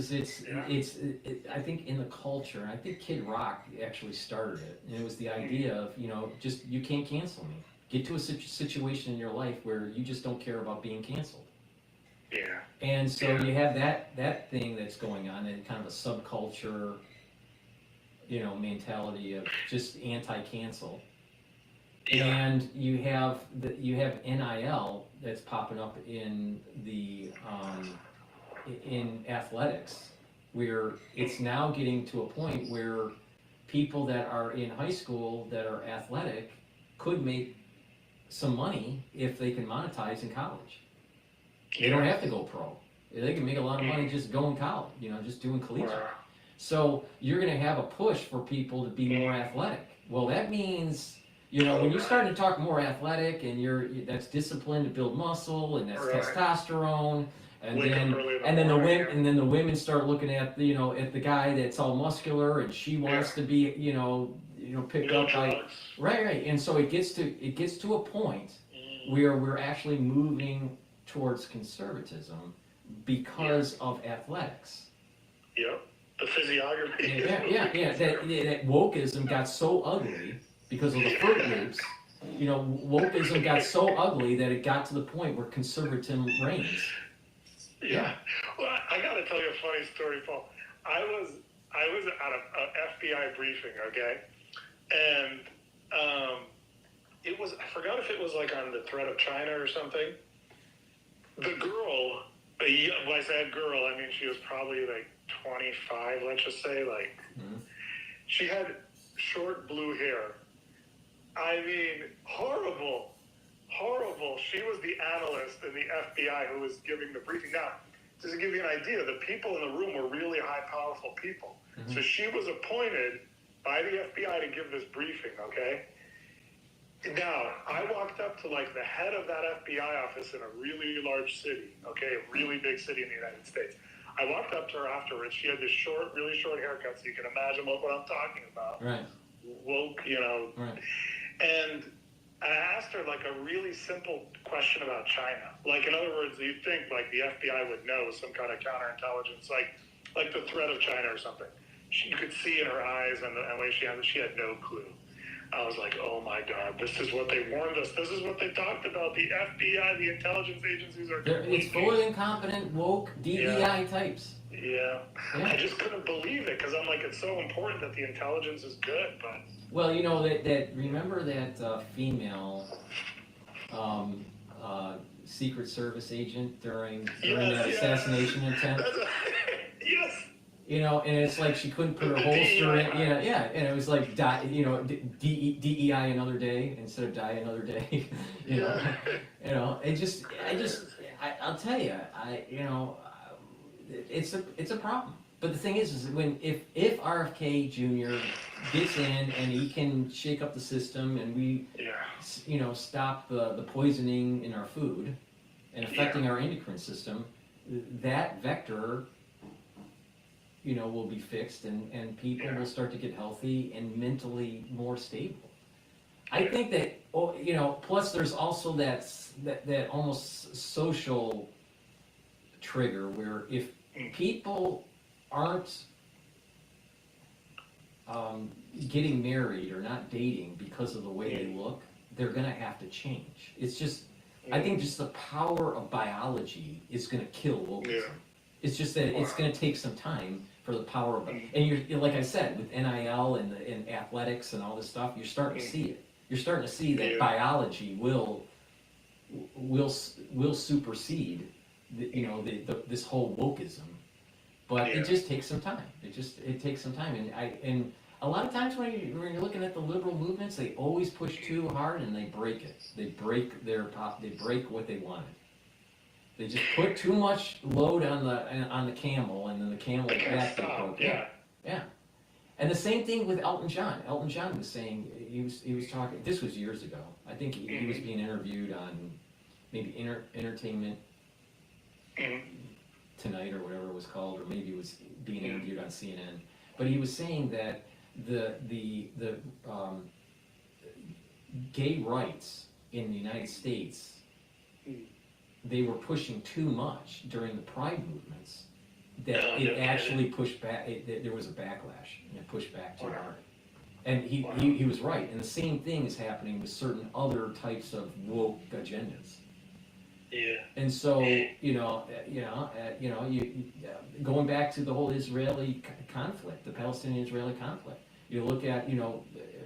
I think in the culture, and I think Kid Rock actually started it, and it was the idea of, just you can't cancel me. Get to a situation in your life where you just don't care about being canceled. Yeah. And so you have that thing that's going on, and kind of a subculture, mentality of just anti-cancel. Yeah. And you have NIL that's popping up in the in athletics, where it's now getting to a point where people that are in high school that are athletic could make some money if they can monetize in college. They don't have to go pro. They can make a lot of money just going college, just doing collegiate. So you're going to have a push for people to be more athletic. Well, that means, when you start to talk more athletic, and that's discipline to build muscle, and that's testosterone, and then the women start looking at at the guy that's all muscular, and she wants to be picked up by right, and so it gets to a point where we're actually moving towards conservatism because of athletics. Yep. The physiognomy. That wokeism got so ugly because of the Fruit Loops. Wokeism got so ugly that it got to the point where conservatism reigns. Yeah. Well, I got to tell you a funny story, Paul. I was at a FBI briefing, okay, and I forgot if it was like on the threat of China or something. The girl, when I said girl, I mean she was probably like 25, let's just say, she had short blue hair. I mean, horrible. She was the analyst in the FBI who was giving the briefing. Now, just to give you an idea, the people in the room were really high, powerful people. So she was appointed by the FBI to give this briefing, okay? Now, I walked up to like the head of that FBI office in a really large city, okay, a really big city in the United States. I walked up to her afterwards. She had this really short haircut, so you can imagine what I'm talking about. Right. Woke, Right. And I asked her like a really simple question about China. Like, in other words, you'd think like the FBI would know some kind of counterintelligence, like the threat of China or something. You could see in her eyes and the way she had no clue. I was like, oh my God, this is what they warned us. This is what they talked about. The FBI, the intelligence agencies are it's full of incompetent, woke, DEI types. Yeah. I just couldn't believe it because I'm like, it's so important that the intelligence is good, but... Well, remember that female Secret Service agent during that assassination attempt? Yes. And it's like she couldn't put her holster in. And it was like, DEI another day instead of die another day. I'll tell you, it's a problem. But the thing is if RFK Jr. gets in and he can shake up the system and we, stop the poisoning in our food and affecting our endocrine system, that vector will be fixed and people will start to get healthy and mentally more stable. I think that, plus there's also that almost social trigger where if people aren't getting married or not dating because of the way they look, they're gonna have to change. It's just, I think just the power of biology is gonna kill wokeism. It's just that it's gonna take some time for the power of, and you're like I said, with NIL and athletics and all this stuff, you're starting to see it. You're starting to see that biology will supersede this whole wokeism. But it just takes some time. It takes some time, and a lot of times when you're looking at the liberal movements, they always push too hard and they break it. They break what they wanted. They just put too much load on the camel, and then the camel's back broke. Yeah. And the same thing with Elton John. Elton John was saying, he was talking. This was years ago. I think he was being interviewed on maybe Entertainment Tonight or whatever it was called, or maybe it was being interviewed on CNN. But he was saying that the gay rights in the United States, they were pushing too much during the Pride movements, that it actually pushed back. There was a backlash, and it pushed back too hard. And he was right. And the same thing is happening with certain other types of woke agendas. Yeah. And so, going back to the whole Israeli conflict, the Palestinian-Israeli conflict, you look at,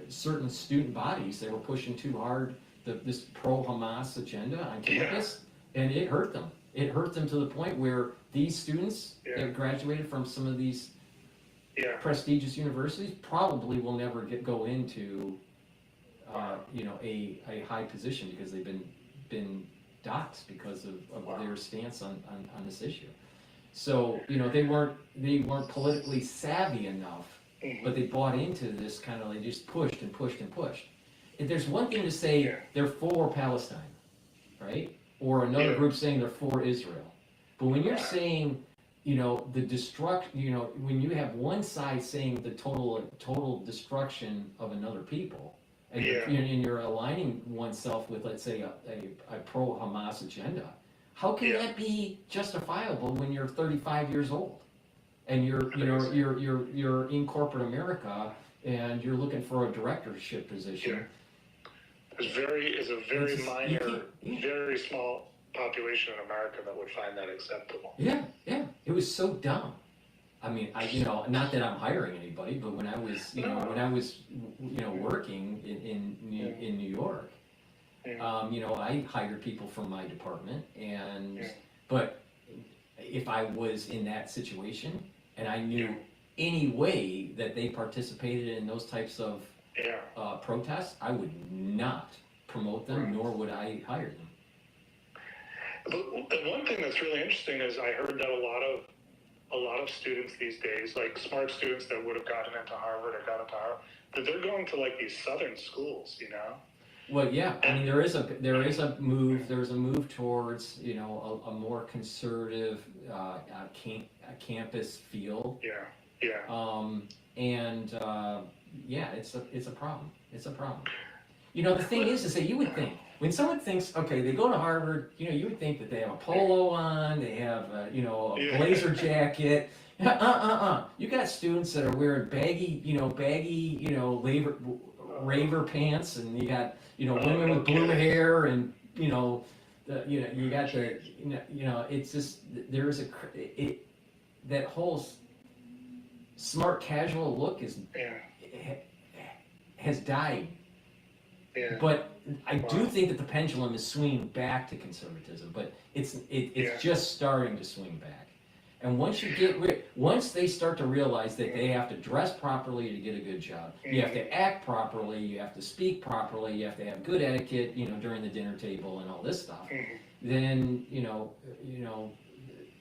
certain student bodies, they were pushing too hard this pro-Hamas agenda on campus, and it hurt them. It hurt them to the point where these students that graduated from some of these prestigious universities probably will never go into, a high position because they've been doxxed because of their stance on this issue. So they weren't politically savvy enough, but they bought into this kind of, they just pushed and pushed and pushed. If there's one thing to say they're for Palestine, right? Or another group saying they're for Israel. But when you're saying, the destruction, when you have one side saying the total destruction of another people, and you're aligning oneself with, let's say, a pro-Hamas agenda, how can that be justifiable when you're 35 years old and you're in corporate America and you're looking for a directorship position? Is a very minor, very small population in America that would find that acceptable. Yeah. It was so dumb. I mean, not that I'm hiring anybody, but when I was, working in New York, I hired people from my department, but if I was in that situation and I knew any way that they participated in those types of protests, I would not promote them, nor would I hire them. But one thing that's really interesting is I heard that a lot of students these days, like smart students that would have gotten into Harvard or got into Harvard, that they're going to like these southern schools, Well, yeah, I mean, there is a move towards, a more conservative campus feel. It's a problem. It's a problem. The thing is that you would think, when someone thinks, okay, they go to Harvard, you would think that they have a polo on, they have, a blazer jacket. You got students that are wearing baggy, raver pants, and you got, women with blue hair, and, you got the, it's just, that whole smart casual look has died. But I do think that the pendulum is swinging back to conservatism, but it's just starting to swing back. And once they start to realize that they have to dress properly to get a good job, you have to act properly, you have to speak properly, you have to have good etiquette, during the dinner table and all this stuff, then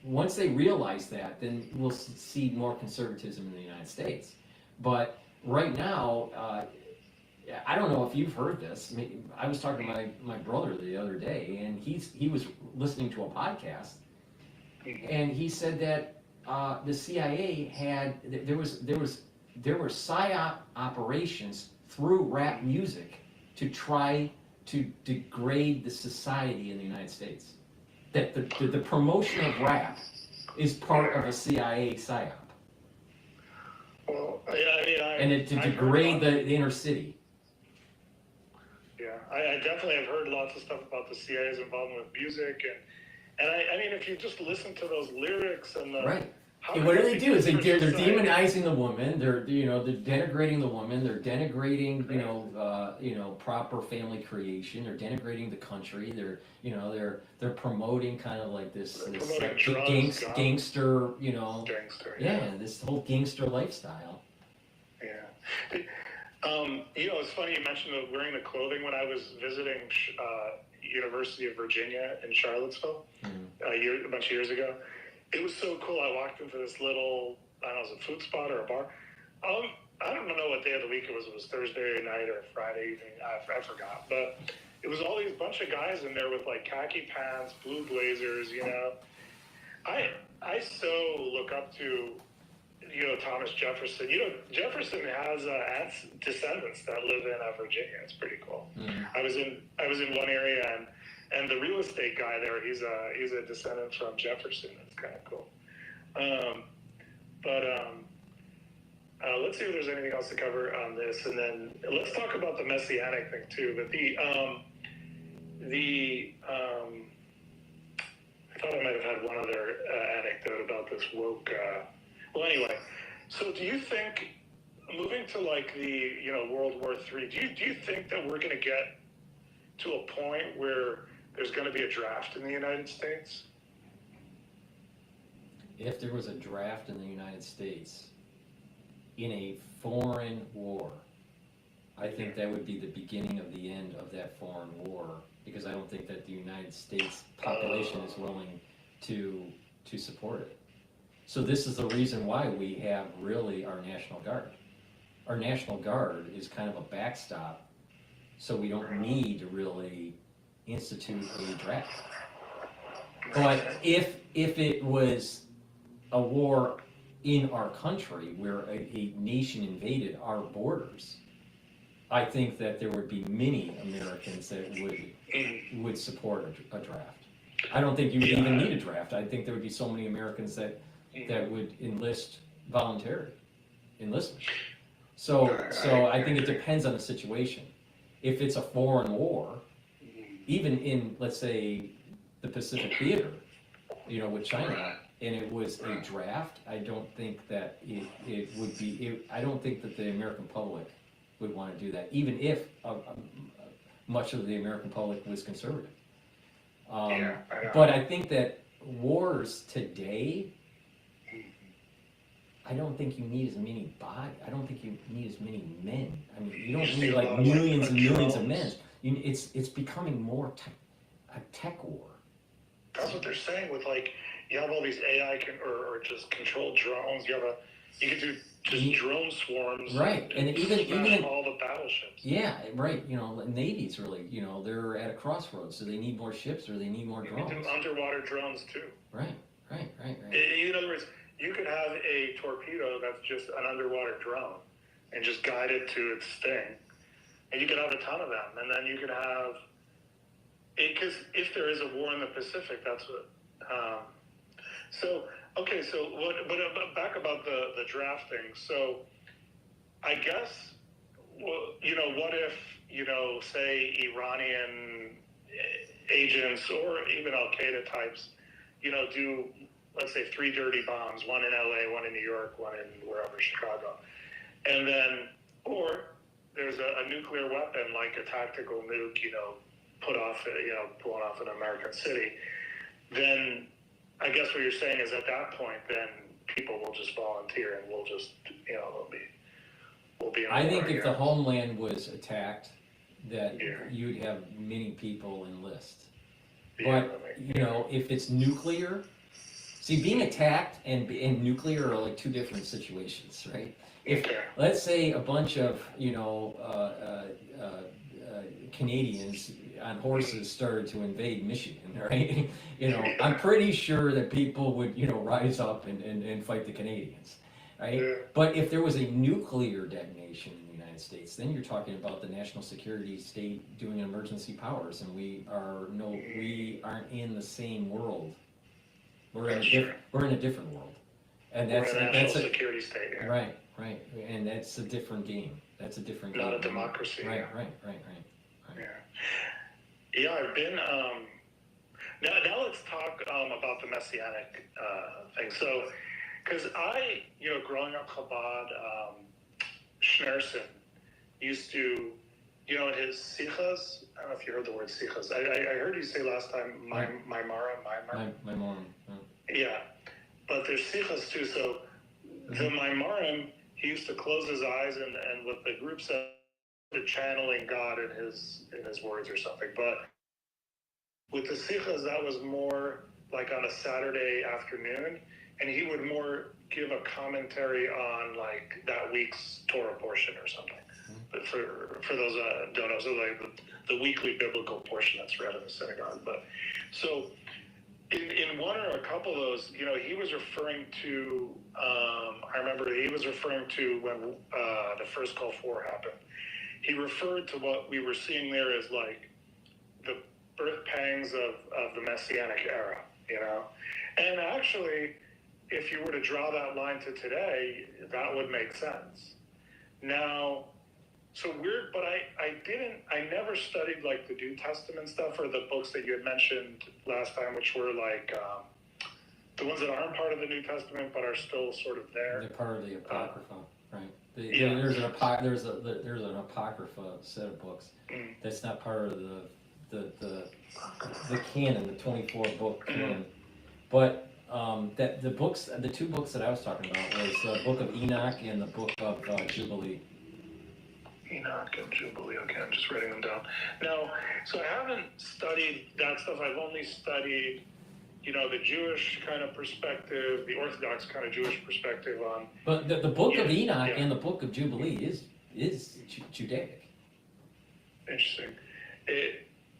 once they realize that, then we'll see more conservatism in the United States. But right now, I don't know if you've heard this. I was talking to my brother the other day, and he was listening to a podcast, and he said that the CIA there were PSYOP operations through rap music to try to degrade the society in the United States. That the promotion of rap is part of a CIA PSYOP. Well, I to degrade the inner city. Yeah, I definitely have heard lots of stuff about the CIA's involvement with music, and I mean, if you just listen to those lyrics and the right. how And what do they they do? Is they're society. demonizing the woman. They're they're denigrating the woman. They're denigrating proper family creation. They're denigrating the country. They're promoting kind of like this drugs, gangster Gangster, yeah, this whole gangster lifestyle. Yeah. It's funny you mentioned wearing the clothing. When I was visiting University of Virginia in Charlottesville a bunch of years ago, it was so cool. I walked into this little, I don't know, it was a food spot or a bar. I don't know what day of the week it was. It was Thursday night or Friday evening. I forgot. But it was all these bunch of guys in there with like khaki pants, blue blazers, I so look up to Thomas Jefferson. Jefferson has descendants that live in Virginia. It's pretty cool. I was in one area, and the real estate guy there, he's a descendant from Jefferson. That's kind of cool. Let's see if there's anything else to cover on this, and then let's talk about the messianic thing too. But I thought I might have had one other anecdote about this woke. Well, anyway, so do you think, moving to like the World War III, do you think that we're going to get to a point where there's going to be a draft in the United States? If there was a draft in the United States in a foreign war, I think that would be the beginning of the end of that foreign war, because I don't think that the United States population is willing to support it. So this is the reason why we have really our National Guard. Our National Guard is kind of a backstop, so we don't need to really institute a draft. But if it was a war in our country where a nation invaded our borders, I think that there would be many Americans that would support a draft. I don't think you would even need a draft. I think there would be so many Americans that would enlist voluntary enlistment. So I think it depends on the situation. If it's a foreign war, even in, let's say, the Pacific Theater, with China, and it was a draft, I don't think that it would be, I don't think that the American public would want to do that, even if much of the American public was conservative. But I think that wars today, I don't think you need as many I don't think you need as many men. I mean, you don't need like millions and millions of men. It's becoming more a tech war. That's what they're saying with you have all these AI or just controlled drones. You can do just drone swarms. Right, and even all the battleships. Yeah, right. Navy's really, they're at a crossroads. So they need more ships or they need more drones. You can do underwater drones too. Right. In other words, you could have a torpedo that's just an underwater drone and just guide it to its thing, and you could have a ton of them, and then you could have. Because if there is a war in the Pacific, that's what. But back about the draft thing. So, I guess, what if say Iranian agents or even Al Qaeda types, do, let's say, 3 dirty bombs, one in LA, one in New York, one in wherever, Chicago, and then, or there's a nuclear weapon like a tactical nuke, pulling off an American city, then I guess what you're saying is at that point, then people will just volunteer and we'll just, we'll be. I think if the homeland was attacked, that you'd have many people enlist. But if it's nuclear, see, being attacked and nuclear are like two different situations, right? If let's say a bunch of Canadians on horses started to invade Michigan, right? I'm pretty sure that people would, rise up and fight the Canadians, right? Yeah. But if there was a nuclear detonation in the United States, then you're talking about the national security state doing emergency powers, and we aren't in the same world. We're in a different world, and that's a national security state. Yeah. Right. right, and that's a different game. That's a different Not game. a democracy. Right, Yeah. right. Yeah, I've been. Now let's talk about the messianic thing. So, because growing up Chabad, Schneerson used to, in his sichas. I don't know if you heard the word sichas. I heard you say last time Maimara. Yeah, but there's sichas too. So the Maimarim, he used to close his eyes and what the group said, channeling God in his words or something. But with the sichas, that was more like on a Saturday afternoon, and he would more give a commentary on like that week's Torah portion or something. But for those don't know, so like the weekly biblical portion that's read in the synagogue. But so in one or a couple of those, he was referring to. I remember he was referring to when the first Gulf War happened. He referred to what we were seeing there as like the birth pangs of the Messianic era, And actually, if you were to draw that line to today, that would make sense. Now, so weird, but I never studied like the New Testament stuff or the books that you had mentioned last time, which were like the ones that aren't part of the New Testament but are still sort of there. They're part of the Apocrypha, right? There's an Apocrypha set of books that's not part of the canon, the 24 book canon. But that the two books that I was talking about was the Book of Enoch and the Book of Jubilee. Enoch and Jubilee. Okay, I'm just writing them down. Now, so I haven't studied that stuff. I've only studied, the Jewish kind of perspective, the Orthodox kind of Jewish perspective on. But the Book of Enoch and the Book of Jubilee is Judaic. Interesting.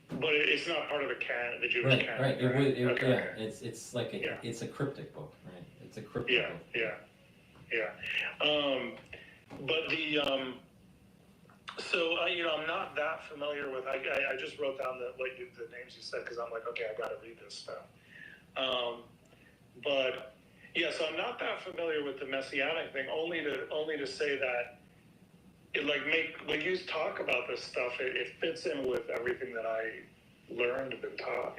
But it's not part of the canon, the Jewish canon. Right. Okay. Yeah. It's like it's a cryptic book, right? It's a cryptic book. Yeah. But the so I'm not that familiar with. I just wrote down the names you said because I'm like, okay, I got to read this stuff. But yeah, so I'm not that familiar with the messianic thing. Only to say that it when you talk about this stuff, it fits in with everything that I learned and been taught.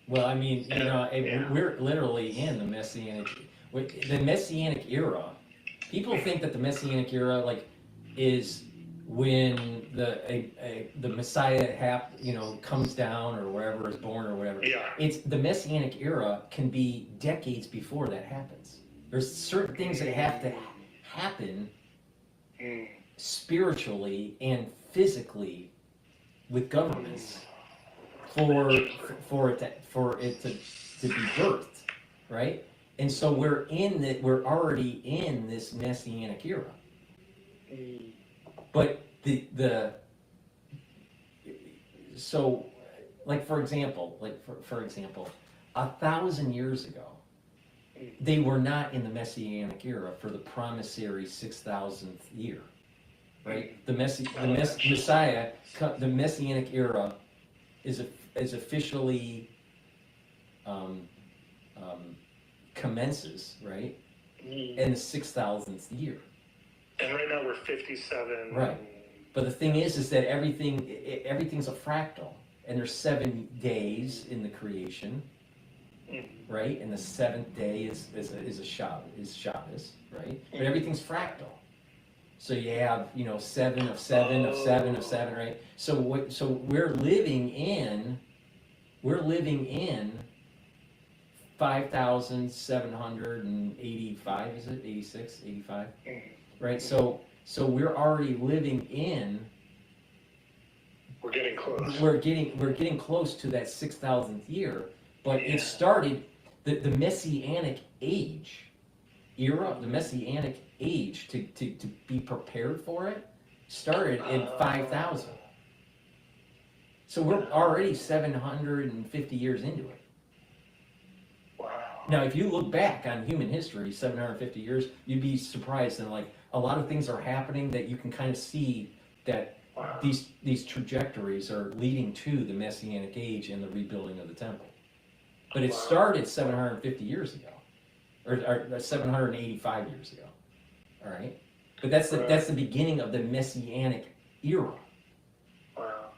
Well, I mean, we're literally in the Messianic era. People think that the Messianic era, is when the Messiah comes down or wherever is born or whatever. Yeah. It's the Messianic era can be decades before that happens. There's certain things that have to happen spiritually and physically with governments for it to be birthed, right? And so we're already in this Messianic era. But so for example, 1,000 years ago, they were not in the Messianic era for the promissory 6,000th year, right? The Messiah, the Messianic era is officially commences, right, in the 6,000th year. And right now we're 57. Right. But the thing is that everything's a fractal, and there's 7 days in the creation, right? And the 7th day is Shabbos, right? But everything's fractal. So you have 7 of 7 of 7 of 7, right? So we're living in 5,785, is it 86, 85? Right, so we're already living in. We're getting close. We're getting close to that 6,000th year, but it started the Messianic age era. The Messianic age to be prepared for it started in 5,000. So we're already 750 years into it. Wow. Now, if you look back on human history, 750 years, you'd be surprised, and a lot of things are happening that you can kind of see that these trajectories are leading to the Messianic age and the rebuilding of the temple. But it started 750 years ago, or 785 years ago. All right, but that's the beginning of the Messianic era. Wow.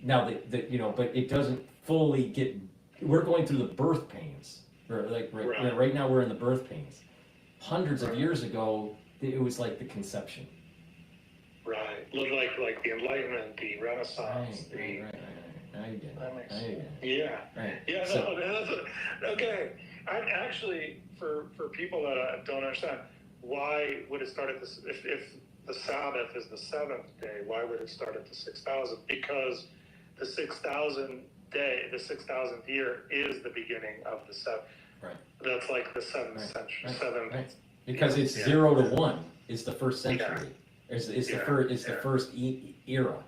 Now but it doesn't fully get. We're going through the birth pains. Right now we're in the birth pains. Hundreds of years ago, it was like the conception. Right. Like the Enlightenment, the Renaissance. Right. Now you get it. Yeah. Right. Yeah. So, Okay. I actually, for people that don't understand, why would it start at this? If the Sabbath is the seventh day, why would it start at the 6,000? Because the 6,000th day, the 6,000th year, is the beginning of the seventh. Right. That's like the seventh century. Seventh. Because it's 0 to 1 is the first century. It's the first era.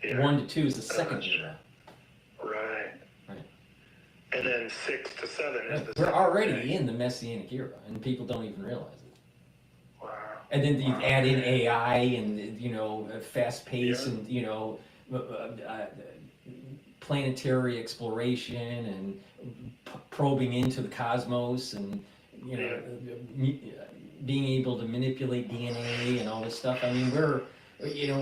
1 to 2 is the second era. Right. And then 6 to 7 is the. We're already in the Messianic era, and people don't even realize it. Wow. And then you add in AI and fast pace and planetary exploration and probing into the cosmos and being able to manipulate DNA and all this stuff. I mean,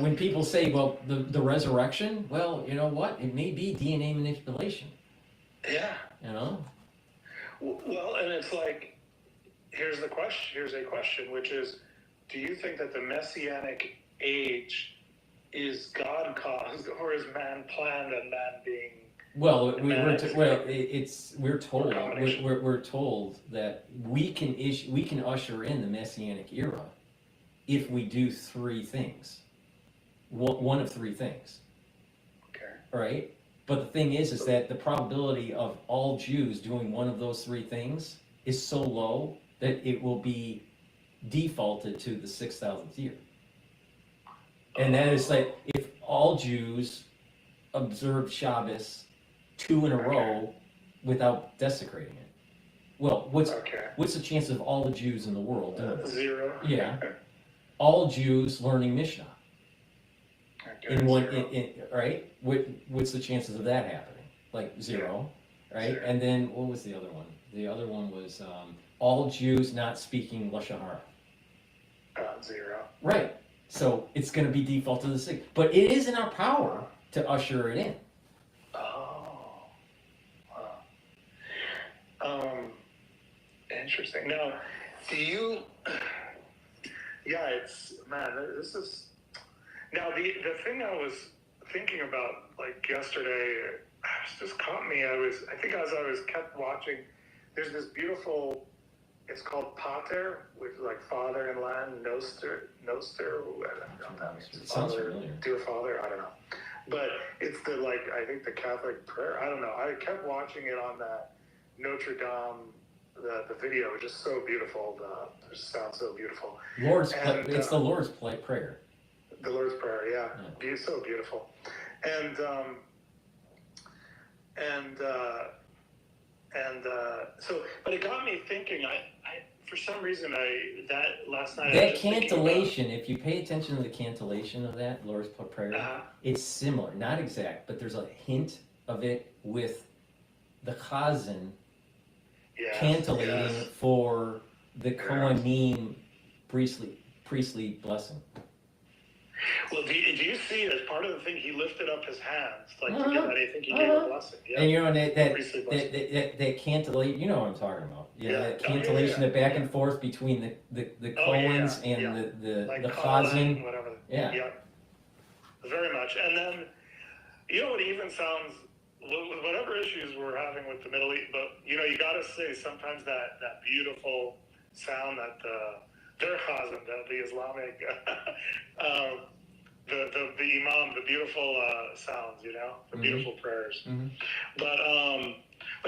when people say, well, the resurrection, well, you know what? It may be DNA manipulation. Yeah. Well, and it's like, here's a question, which is, do you think that the Messianic age is God caused or is man planned and man being? Well, we're told that we can usher in the Messianic era if we do three things. One of three things. Okay. Right? But the thing is that the probability of all Jews doing one of those three things is so low that it will be defaulted to the 6,000th year. And that is like, if all Jews observed Shabbos 2 in a row without desecrating it. Well, what's the chance of all the Jews in the world doing it? 0. Yeah. All Jews learning Mishnah. Right? What's the chances of that happening? Like 0, right? 0. And then what was the other one? The other one was all Jews not speaking Lashon Hara. 0. Right. So it's going to be default to the 6. But it is in our power to usher it in. Interesting. Now, do you? Yeah, this is. Now, the thing I was thinking about, like yesterday, just caught me. I think as I was kept watching, there's this beautiful. It's called Pater, which is like father in Latin, Noster. Father, dear Father. I don't know, but it's I think the Catholic prayer. I don't know. I kept watching it on that Notre Dame. The video is just so beautiful. It just sounds so beautiful. It's the Lord's Prayer. The Lord's Prayer, yeah. So beautiful. And but it got me thinking. I for some reason last night. That cantillation, if you pay attention to the cantillation of that Lord's Prayer, it's similar, not exact, but there's a hint of it with the Chazan. Cantillating for the Kohanim priestly blessing. Well, do you see as part of the thing he lifted up his hands to get that? I think he gave a blessing. Yeah. And that cantillation, you know what I'm talking about. That cantillation, the back and forth between the Kohens and the Chazan. Whatever. Yeah. Very much. And then, it even sounds. With whatever issues we're having with the Middle East, but you got to say sometimes that beautiful sound that the Chazan, the Islamic, the Imam, the beautiful sounds, the beautiful prayers. Mm-hmm. But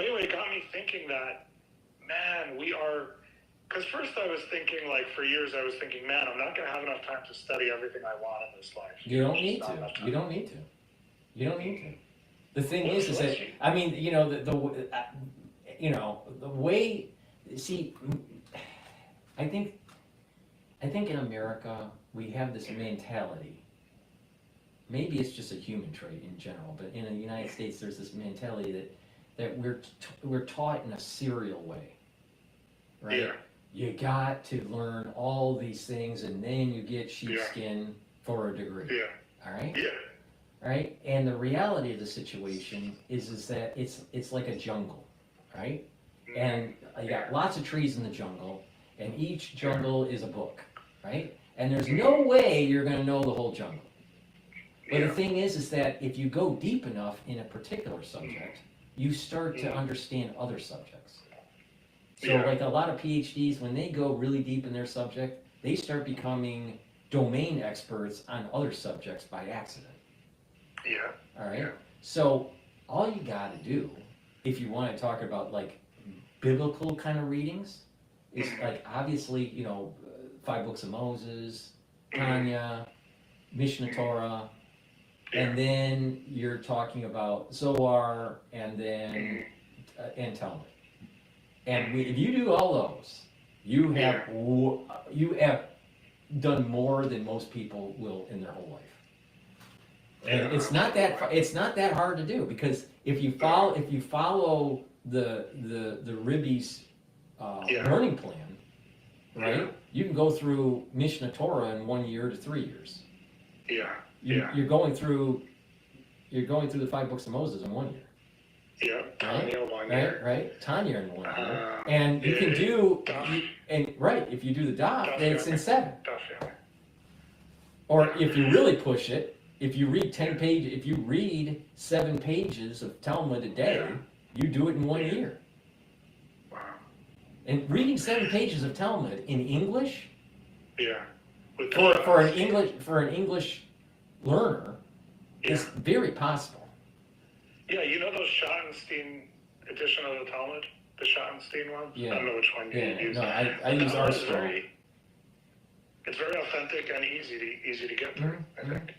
anyway, it got me thinking that, man, we are. Because first I was thinking, for years I was thinking, man, I'm not going to have enough time to study everything I want in this life. You don't need to. You don't need to. The thing is that I mean, the way. See, I think in America we have this mentality. Maybe it's just a human trait in general, but in the United States, there's this mentality that we're taught in a serial way. right? Yeah. You got to learn all these things, and then you get sheepskin for a degree. Yeah. All right. Yeah. Right. And the reality of the situation is that it's like a jungle, right? And you got lots of trees in the jungle, and each jungle is a book, right? And there's no way you're going to know the whole jungle. But the thing is that if you go deep enough in a particular subject, you start to understand other subjects. So like a lot of PhDs, when they go really deep in their subject, they start becoming domain experts on other subjects by accident. Yeah. All right. So all you got to do, if you want to talk about like biblical kind of readings, is like obviously, you know, 5 books of Moses, Tanya, Mishnah Torah, and then you're talking about Zohar, and then and Talmud. And if you do all those, you have done more than most people will in their whole life. And it's not that hard to do, because if you follow the Rebbe's learning plan, right? You can go through Mishnah Torah in 1 year to 3 years. You're going through the 5 books of Moses in 1 year. Yeah, Tanya 1 year. Right, Tanya in 1 year. And you can do, if you do the daf, then it's in 7. Or if you really push it, if you read 7 pages of Talmud a day, you do it in 1 year. Wow. And reading 7 pages of Talmud in English, with for an English learner, is very possible. Yeah, you know those Schottenstein edition of the Talmud, the Schottenstein one. Yeah. I don't know which one you use. No, I use our scroll. It's very authentic and easy to get through, I think.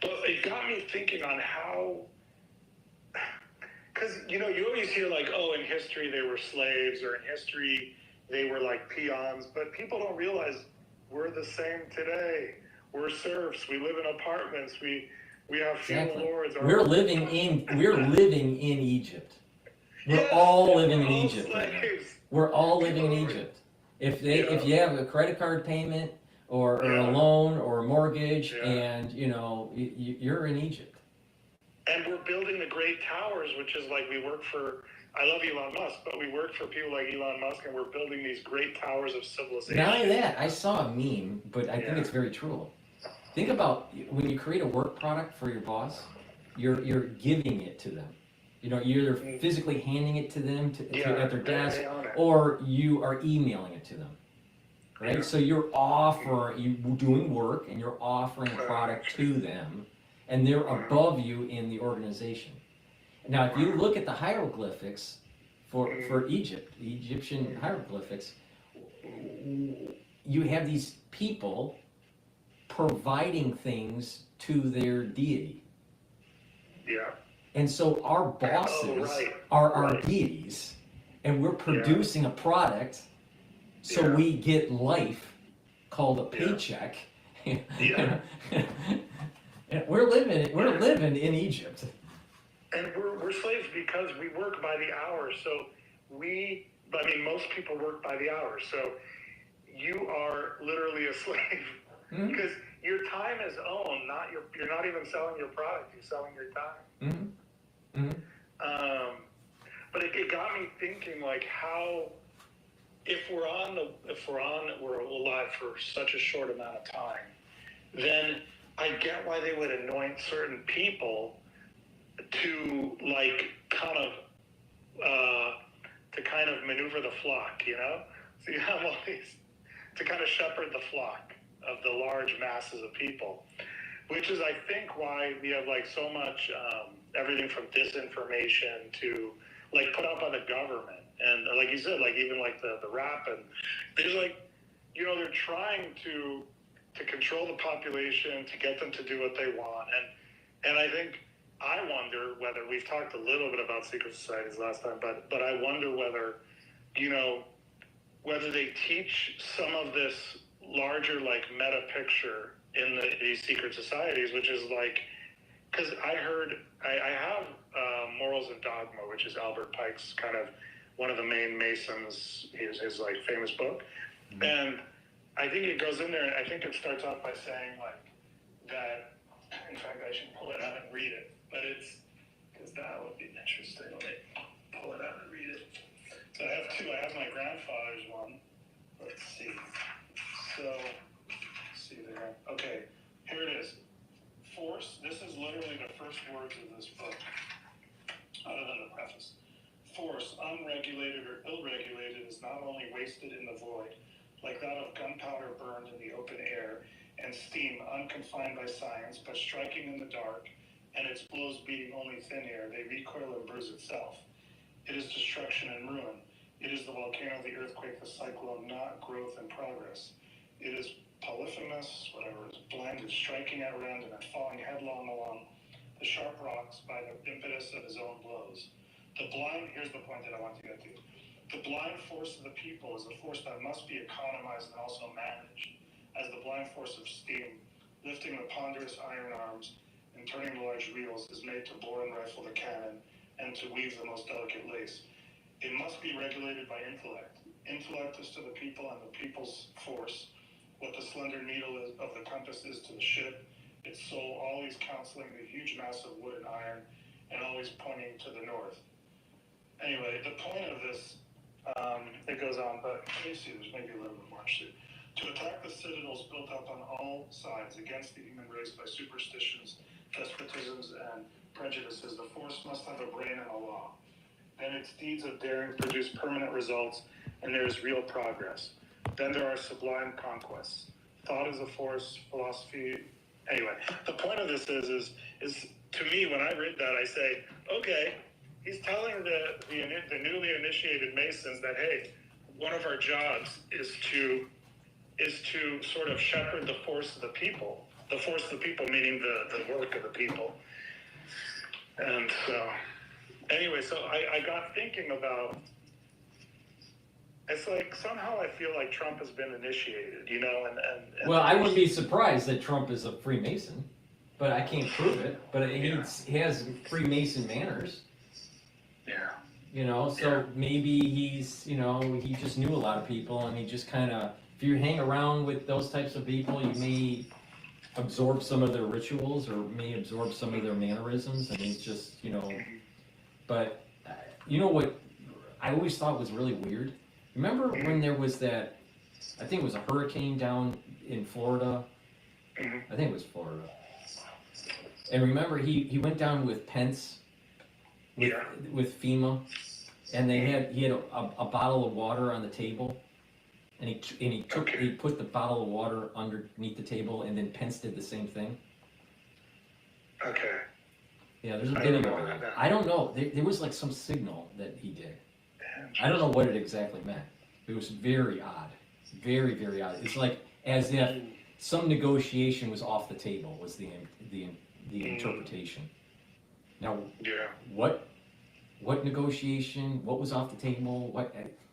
But it got me thinking on how, because you always hear like, oh, in history they were slaves, or in history they were like peons, but people don't realize we're the same today. We're serfs. We live in apartments. We have feudal lords. We're living in Egypt. We're all living in Egypt right now. We're all living in Egypt. If you have a credit card payment or a loan or a mortgage, and you're in Egypt. And we're building the great towers, which is like we work for. I love Elon Musk, but we work for people like Elon Musk, and we're building these great towers of civilization. Not only that, I saw a meme, but I think it's very true. Think about when you create a work product for your boss, you're giving it to them. You're either physically handing it to them at their desk, or you are emailing it to them. Right? So you're doing work, and you're offering a product to them, and they're above you in the organization. Now, if you look at the hieroglyphics for Egypt, the Egyptian hieroglyphics, you have these people providing things to their deity. Yeah. And so our bosses are our deities, and we're producing a product, so we get life called a paycheck. We're living in Egypt. And we're slaves because we work by the hour. So most people work by the hour. So you are literally a slave because your time is owned. You're not even selling your product. You're selling your time. But it got me thinking, like, how if we're alive for such a short amount of time, then I get why they would anoint certain people to kind of maneuver the flock, So you have all these to kind of shepherd the flock of the large masses of people, which is, I think, why we have like so much everything from disinformation to like put out by the government, and like you said, like even like the rap, and because they're trying to control the population, to get them to do what they want, and I think. I wonder whether, we've talked a little bit about secret societies last time, but I wonder whether, whether they teach some of this larger, like, meta picture in these secret societies, which is like, because I have Morals and Dogma, which is Albert Pike's kind of one of the main Masons, his like famous book. And I think it goes in there, and I think it starts off by saying like that, in fact I should pull it out and read it, but it's, because that would be interesting. Let me pull it out and read it. So I have two. I have my grandfather's one. Let's see. So, let's see there. Okay, here it is. Force, this is literally the first words of this book, other than the preface. Force, unregulated or ill-regulated, is not only wasted in the void, like that of gunpowder burned in the open air, and steam unconfined by science, but striking in the dark, and its blows beating only thin air, they recoil and bruise itself. It is destruction and ruin. It is the volcano, the earthquake, the cyclone, not growth and progress. It is polyphemus, whatever, is blinded, striking at random and falling headlong along the sharp rocks by the impetus of his own blows. The blind, here's the point that I want to get to. The blind force of the people is a force that must be economized and also managed, as the blind force of steam, lifting the ponderous iron arms and turning the large wheels, is made to bore and rifle the cannon and to weave the most delicate lace. It must be regulated by intellect. Intellect is to the people and the people's force what the slender needle of the compass is to the ship, its soul always counseling the huge mass of wood and iron, and always pointing to the north. Anyway, the point of this, it goes on, but let me see, there's maybe a little bit more actually. To attack the citadels built up on all sides against the human race by superstitions, despotisms, and prejudices, the force must have a brain and a law. Then its deeds of daring produce permanent results, and there is real progress. Then there are sublime conquests. Thought is a force, philosophy. Anyway, the point of this is to me, when I read that, I say, okay, he's telling the newly initiated Masons that, hey, one of our jobs is to sort of shepherd the force of the people. The force of the people meaning the work of the people. And so, anyway, so I got thinking about, it's like somehow I feel like Trump has been initiated, you know, and well, I wouldn't be surprised that Trump is a Freemason, but I can't prove it. But he has Freemason manners. Yeah. You know, so maybe he's, you know, he just knew a lot of people, and he just kind of, if you hang around with those types of people, you may absorb some of their rituals or may absorb some of their mannerisms, and he's just, you know, but you know what I always thought was really weird? Remember when there was that, I think it was a hurricane down in Florida? I think it was Florida. And remember he went down with Pence, with FEMA, and he had a bottle of water on the table, and he put the bottle of water underneath the table, and then Pence did the same thing. Okay. Yeah, there's a video of that. I don't know. There was like some signal that he did. I don't know what it exactly meant. It was very odd. Very, very odd. It's like as if some negotiation was off the table, was the interpretation. Now, what negotiation? What was off the table?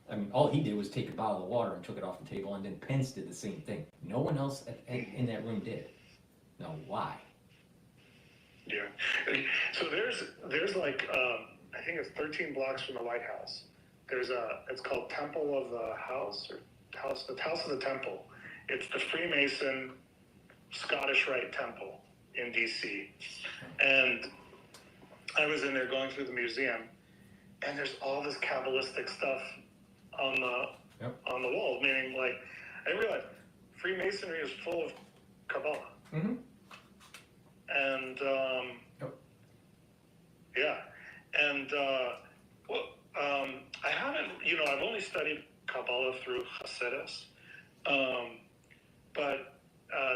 I mean, all he did was take a bottle of water and took it off the table, and then Pence did the same thing. No one else in that room did. Now, why? Yeah. So there's like I think it's 13 blocks from the White House. It's called Temple of the House, or the House of the Temple. It's the Freemason Scottish Rite Temple in DC. And I was in there going through the museum, and there's all this Kabbalistic stuff on the wall, meaning like, I realized Freemasonry is full of Kabbalah. Mm-hmm. And I haven't, you know, I've only studied Kabbalah through Hasidus,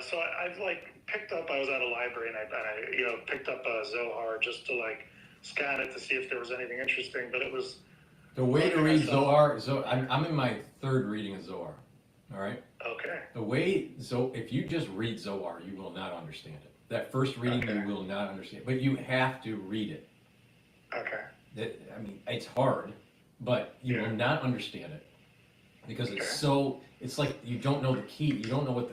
so I've like picked up. I was at a library and I you know, picked up a Zohar just to like scan it to see if there was anything interesting. But it was the way to read Zohar. I'm in my third reading of Zohar. All right. Okay. The way if you just read Zohar, you will not understand it. That first reading, you will not understand, but you have to read it. Okay. I mean, it's hard, but you will not understand it because it's like you don't know the key, you don't know what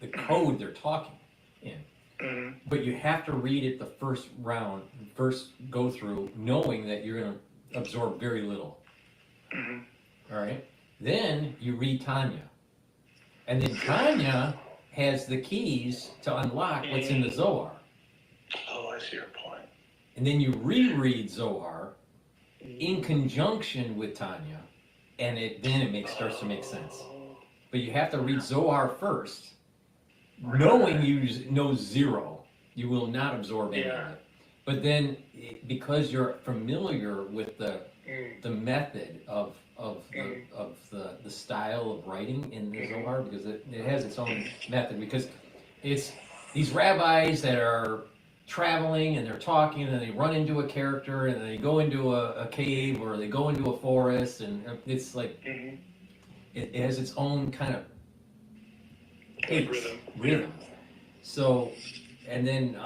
the code they're talking in. But you have to read it the first go through, knowing that you're gonna absorb very little. Mm-hmm. All right. Then you read Tanya, and then Tanya has the keys to unlock what's in the Zohar. Oh, I see your point. And then you reread Zohar in conjunction with Tanya, and then it starts to make sense. But you have to read Zohar first, knowing you know zero. You will not absorb any of it. But then, because you're familiar with the method of the style of writing in the Zohar, because it has its own method, because it's these rabbis that are traveling and they're talking and they run into a character and they go into a cave or they go into a forest, and it's like it has its own kind of rhythm. So, and then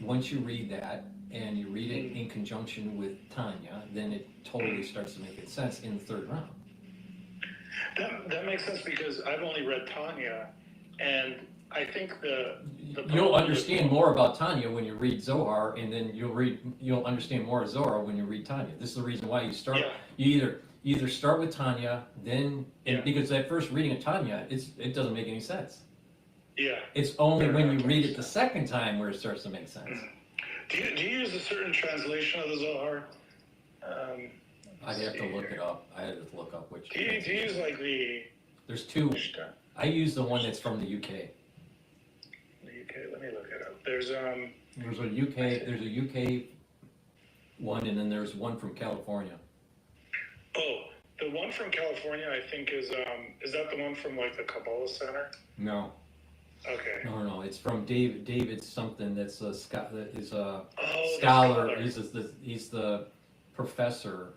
once you read that and you read it in conjunction with Tanya, then it totally starts to make sense in the third round. That makes sense, because I've only read Tanya, and I think you'll understand more about Tanya when you read Zohar, and then you'll understand more of Zohar when you read Tanya. This is the reason why you start. You either start with Tanya, then because that first reading of Tanya, it doesn't make any sense. Yeah. It's only when you read it the second time where it starts to make sense. Do you use a certain translation of the Zohar? I'd have to look it up. I had to look up which. Do you use like the? There's two. I use the one that's from the UK. The UK. Let me look it up. There's a UK one, and then there's one from California. Oh, the one from California, I think is that the one from like the Kabbalah Center? No. Okay. No, it's from David something that's a scholar. He's the professor.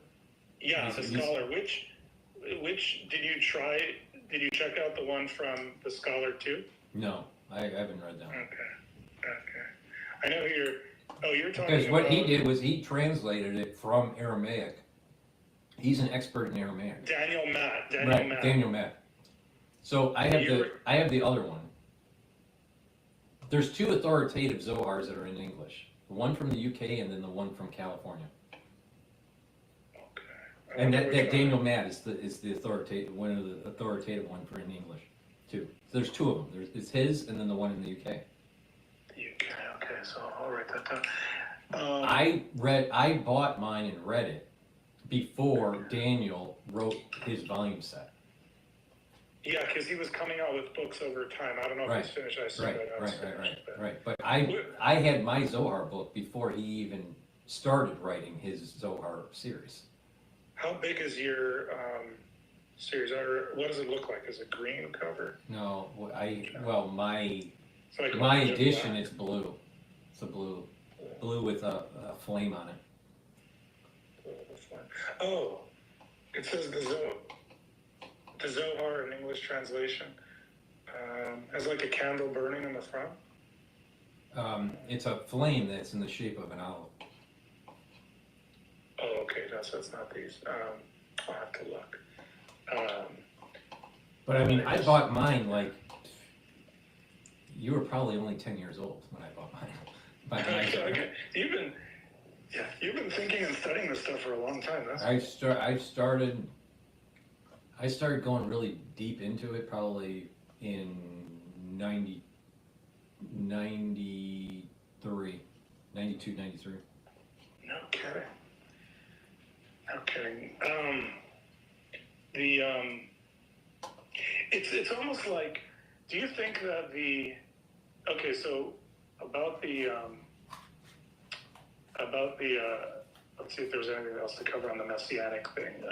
Yeah, the scholar. Which did you try? Did you check out the one from the scholar too? No, I haven't read that one. Okay. I know you're talking because what about, he did was he translated it from Aramaic. He's an expert in Aramaic. Daniel Matt. Daniel Matt. So I have the other one. There's two authoritative Zohars that are in English. The one from the UK and then the one from California. Okay. And that Daniel Matt is the authoritative one of the authoritative one for in English too. So there's two of them. It's his and then the one in the UK. Okay, so I'll write that down. I bought mine and read it before Daniel wrote his volume set. Yeah, because he was coming out with books over time. I don't know if he's finished. I assume Right. But I had my Zohar book before he even started writing his Zohar series. How big is your series? Or what does it look like? Is it green cover? No, my edition is blue. It's a blue with a flame on it. Oh, it says the Zohar in English translation has like a candle burning in the front. It's a flame that's in the shape of an olive. Oh, okay. No, so it's not these. I'll have to look. But I mean, I bought mine like you were probably only 10 years old when I bought mine. Okay. You've been thinking and studying this stuff for a long time. I started going really deep into it probably in 92, 93. No kidding. It's almost like, do you think that let's see if there's anything else to cover on the Messianic thing.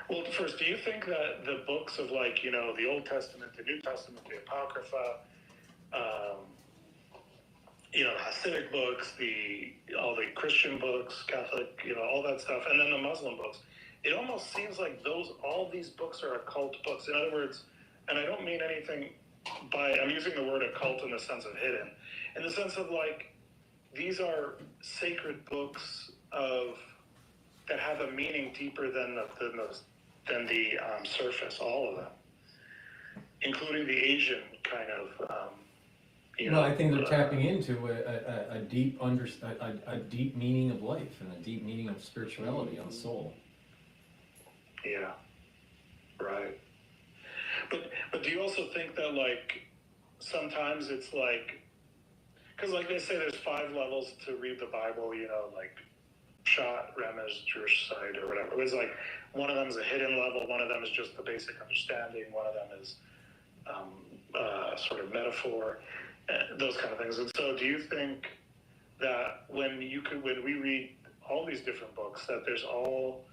Well, first, do you think that the books of the Old Testament, the New Testament, the Apocrypha, the Hasidic books, all the Christian books, Catholic, all that stuff, and then the Muslim books, it almost seems like all these books are occult books. In other words, and I don't mean anything I'm using the word occult in the sense of hidden, in the sense of these are sacred books that have a meaning deeper than the surface, all of them, including the Asian kind of, Well, I think they're tapping into a deep meaning of life and a deep meaning of spirituality on the soul. Yeah, right. But do you also think that, like, sometimes it's like, because like they say there's 5 levels to read the Bible, you know, like Pshat, Remez, Jewish side, or whatever. It's like one of them is a hidden level, one of them is just the basic understanding, one of them is sort of metaphor, those kind of things. And so do you think that when we read all these different books, that there's all,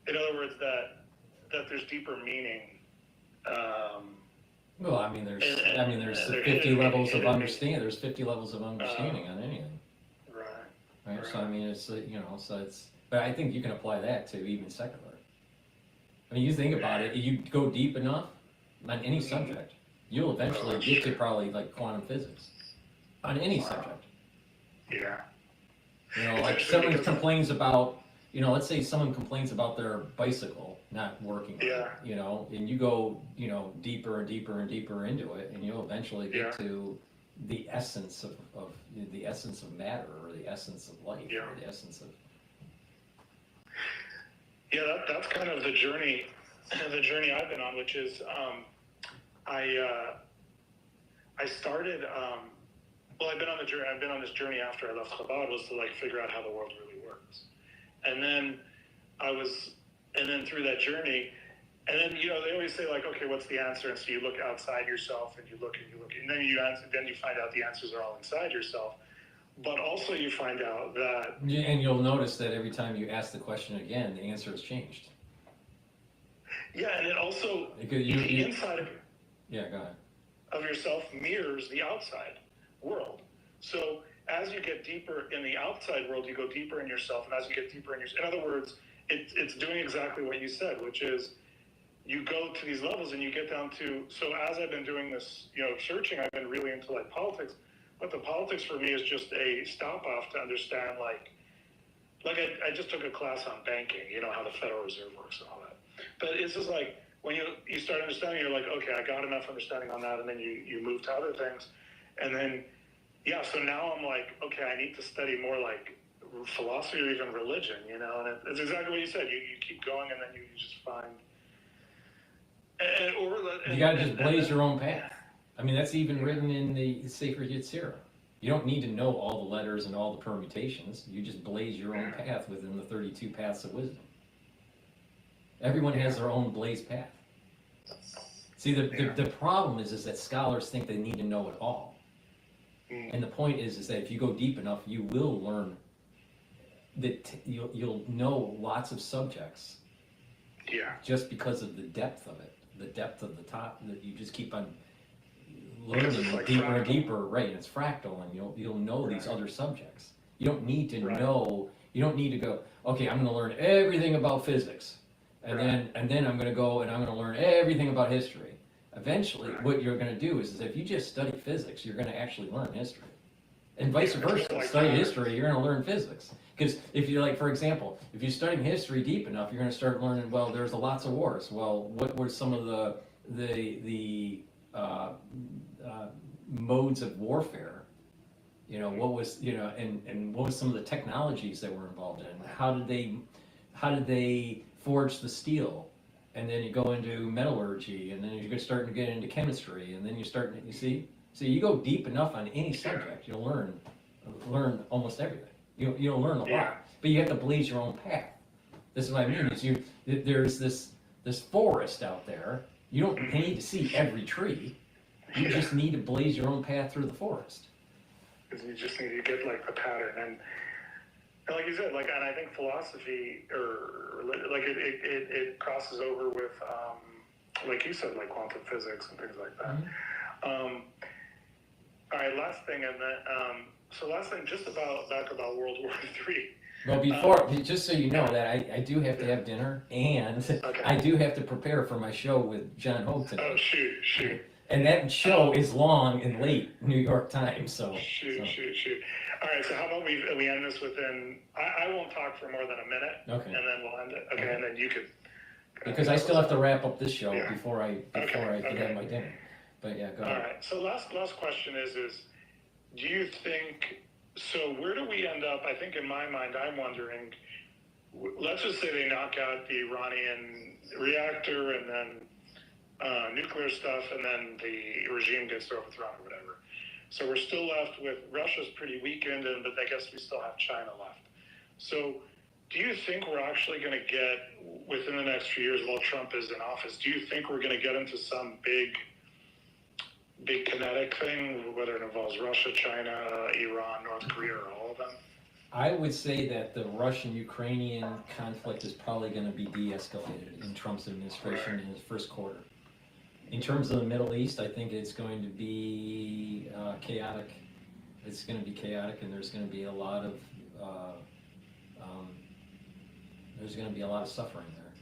in other words, that there's deeper meaning? Well, I mean, there's 50 levels of understanding. There's 50 levels of understanding on anything. Right. So I mean, it's but I think you can apply that to even secular. I mean, you think about it. You go deep enough on any subject, you'll eventually get to probably like quantum physics on any subject. Yeah. You know, like someone complains about, you know, let's say someone complains about their bicycle not working. Yeah. You know, and you go, you know, deeper and deeper and deeper into it, and you'll eventually get to the essence of the essence of matter, or the essence of life, or the essence of. Yeah, that's kind of the journey I've been on, which is I started. Well, I've been on this journey after I left Chabad, was to like figure out how the world really works, and then through that journey, and then, you know, they always say like, okay, what's the answer? And so you look outside yourself, and you look, and then you find out the answers are all inside yourself. But also you find out that... And you'll notice that every time you ask the question again, the answer has changed. Yeah, and it also, the inside of go ahead. Of yourself mirrors the outside world. So as you get deeper in the outside world, you go deeper in yourself, and as you get deeper in other words, it's doing exactly what you said, which is you go to these levels and you get down to... So as I've been doing this, you know, searching, I've been really into like politics. But the politics for me is just a stop-off to understand, like I just took a class on banking, you know, how the Federal Reserve works and all that. But it's just like, when you start understanding, you're like, okay, I got enough understanding on that, and then you move to other things. And then, so now I'm like, okay, I need to study more like philosophy or even religion, you know, and it's exactly what you said. You keep going, and then you just find... You gotta just blaze your own path. I mean, that's even written in the Sefer GETTR. You don't need to know all the letters and all the permutations. You just blaze your own path within the 32 paths of wisdom. Everyone has their own blazed path. See, the problem is that scholars think they need to know it all. And the point is that if you go deep enough, you will learn that you'll know lots of subjects. Yeah. Just because of the depth of it, the depth of the top, that you just keep on learning like deeper and deeper, right? And it's fractal, and you'll know these other subjects. You don't need to know. You don't need to go, okay, I'm going to learn everything about physics, and then I'm going to go and I'm going to learn everything about history. Eventually, what you're going to do is if you just study physics, you're going to actually learn history, and vice versa. Study history, you're going to learn physics. Because if you like, for example, if you're studying history deep enough, you're going to start learning. Well, there's lots of wars. Well, what were some of the modes of warfare? You know, what was, you know, and what was some of the technologies that were involved in? How did they forge the steel? And then you go into metallurgy, and then you're starting to get into chemistry, and then you see. So you go deep enough on any subject, you'll learn almost everything. You'll learn a lot, but you have to blaze your own path. This is what I mean. Is there's this forest out there. You don't need to see every tree. You just need to blaze your own path through the forest. Because you just need to get like the pattern, and like you said, like, and I think philosophy or like it crosses over with like you said, like quantum physics and things like that. Mm-hmm. All right, last thing, and then last thing, just about World War III. Well, before, just so you know that I do have to have dinner, and I do have to prepare for my show with John Hogue today. Oh, shoot. And that show is long and late, New York time, so. Shoot. All right, so how about we end this within, I won't talk for more than a minute. Okay. And then we'll end it. Okay, and then you could. Because I still have to wrap up this show before I can have my dinner. But yeah, go All ahead. right. So last question is do you think, so where do we end up? I think in my mind, I'm wondering, let's just say they knock out the Iranian reactor and then nuclear stuff, and then the regime gets overthrown or whatever. So we're still left with, Russia's pretty weakened, but I guess we still have China left. So do you think we're actually going to get, within the next few years while Trump is in office, do you think we're going to get into some big kinetic thing, whether it involves Russia, China, Iran, North Korea, or all of them? I would say that the Russian-Ukrainian conflict is probably going to be de-escalated in Trump's administration in his first quarter. In terms of the Middle East, I think it's going to be chaotic. It's going to be chaotic, and there's going to be a lot of suffering there.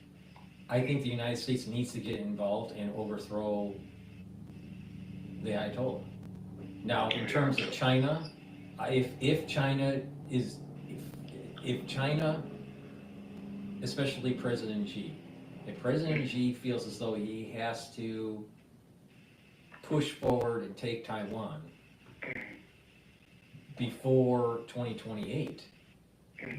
I think the United States needs to get involved and overthrow the Ayatollah. Now, in terms of China, if China, especially President Xi, if President Xi feels as though he has to push forward and take Taiwan before 2028,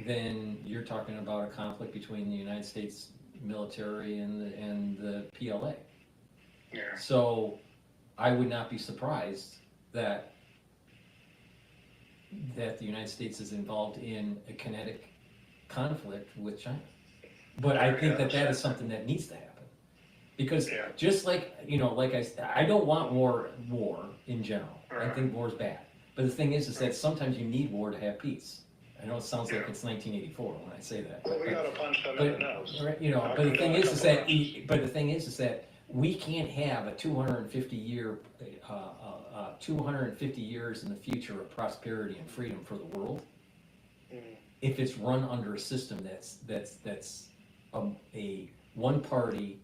then you're talking about a conflict between the United States military and the PLA. Yeah. So I would not be surprised that the United States is involved in a kinetic conflict with China. But I think that is something that needs to happen. Because just like, like I said, I don't want war in general. I think war's bad. But the thing is that sometimes you need war to have peace. I know it sounds like it's 1984 when I say that. Well, we got to punch them in the nose. But the thing is that we can't have a 250 years in the future of prosperity and freedom for the world if it's run under a system that's a one-party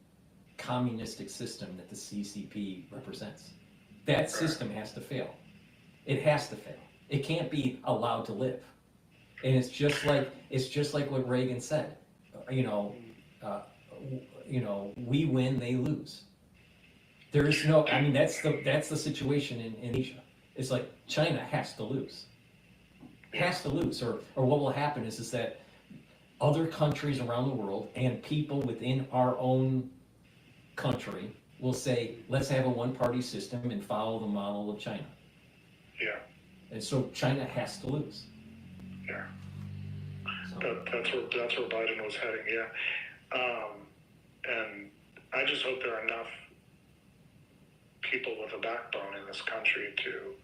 communistic system that the CCP represents. That system has to fail. It has to fail. It can't be allowed to live. And it's just like what Reagan said. We win, they lose. There is no. I mean, that's the situation in Asia. It's like China has to lose. Has to lose, or what will happen is that other countries around the world and people within our own country will say, let's have a one-party system and follow the model of China. Yeah. And so China has to lose. Yeah. So. That's where Biden was heading. Yeah. And I just hope there are enough people with a backbone in this country to,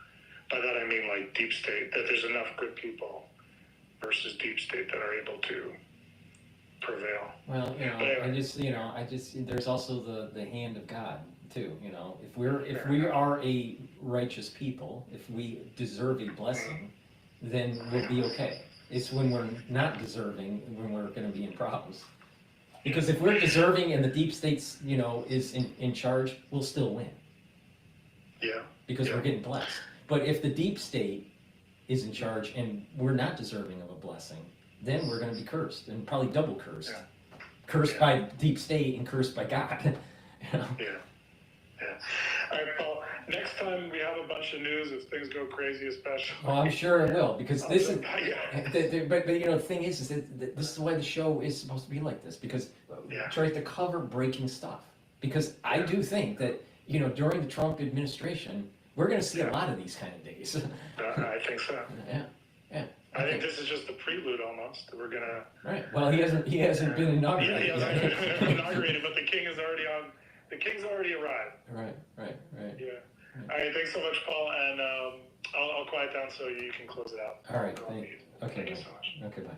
by that I mean like deep state, that there's enough good people versus deep state that are able to prevail. Well, I just there's also the hand of God too. If we are a righteous people, if we deserve a blessing, then we'll be okay. It's when we're not deserving when we're going to be in problems. Because if we're deserving and the deep state's is in charge, we'll still win. Yeah. Because we're getting blessed. But if the deep state is in charge and we're not deserving of a blessing, then we're going to be cursed, and probably double cursed. Yeah. Cursed by deep state and cursed by God. Yeah. All right, Paul. Next time we have a bunch of news, if things go crazy, especially. Oh, I'm sure it will, because this is. But the thing is that this is why the show is supposed to be like this, because it tries to cover breaking stuff. Because I do think that during the Trump administration, we're going to see a lot of these kind of days. I think so. Yeah. I think this is just the prelude almost. We're gonna. Right. Well, he hasn't been inaugurated. He hasn't been inaugurated, but the king is already on. The king's already arrived. Right. Yeah. All right. Thanks so much, Paul, and I'll quiet down so you can close it out. All right. Thank you so much. Okay. Bye.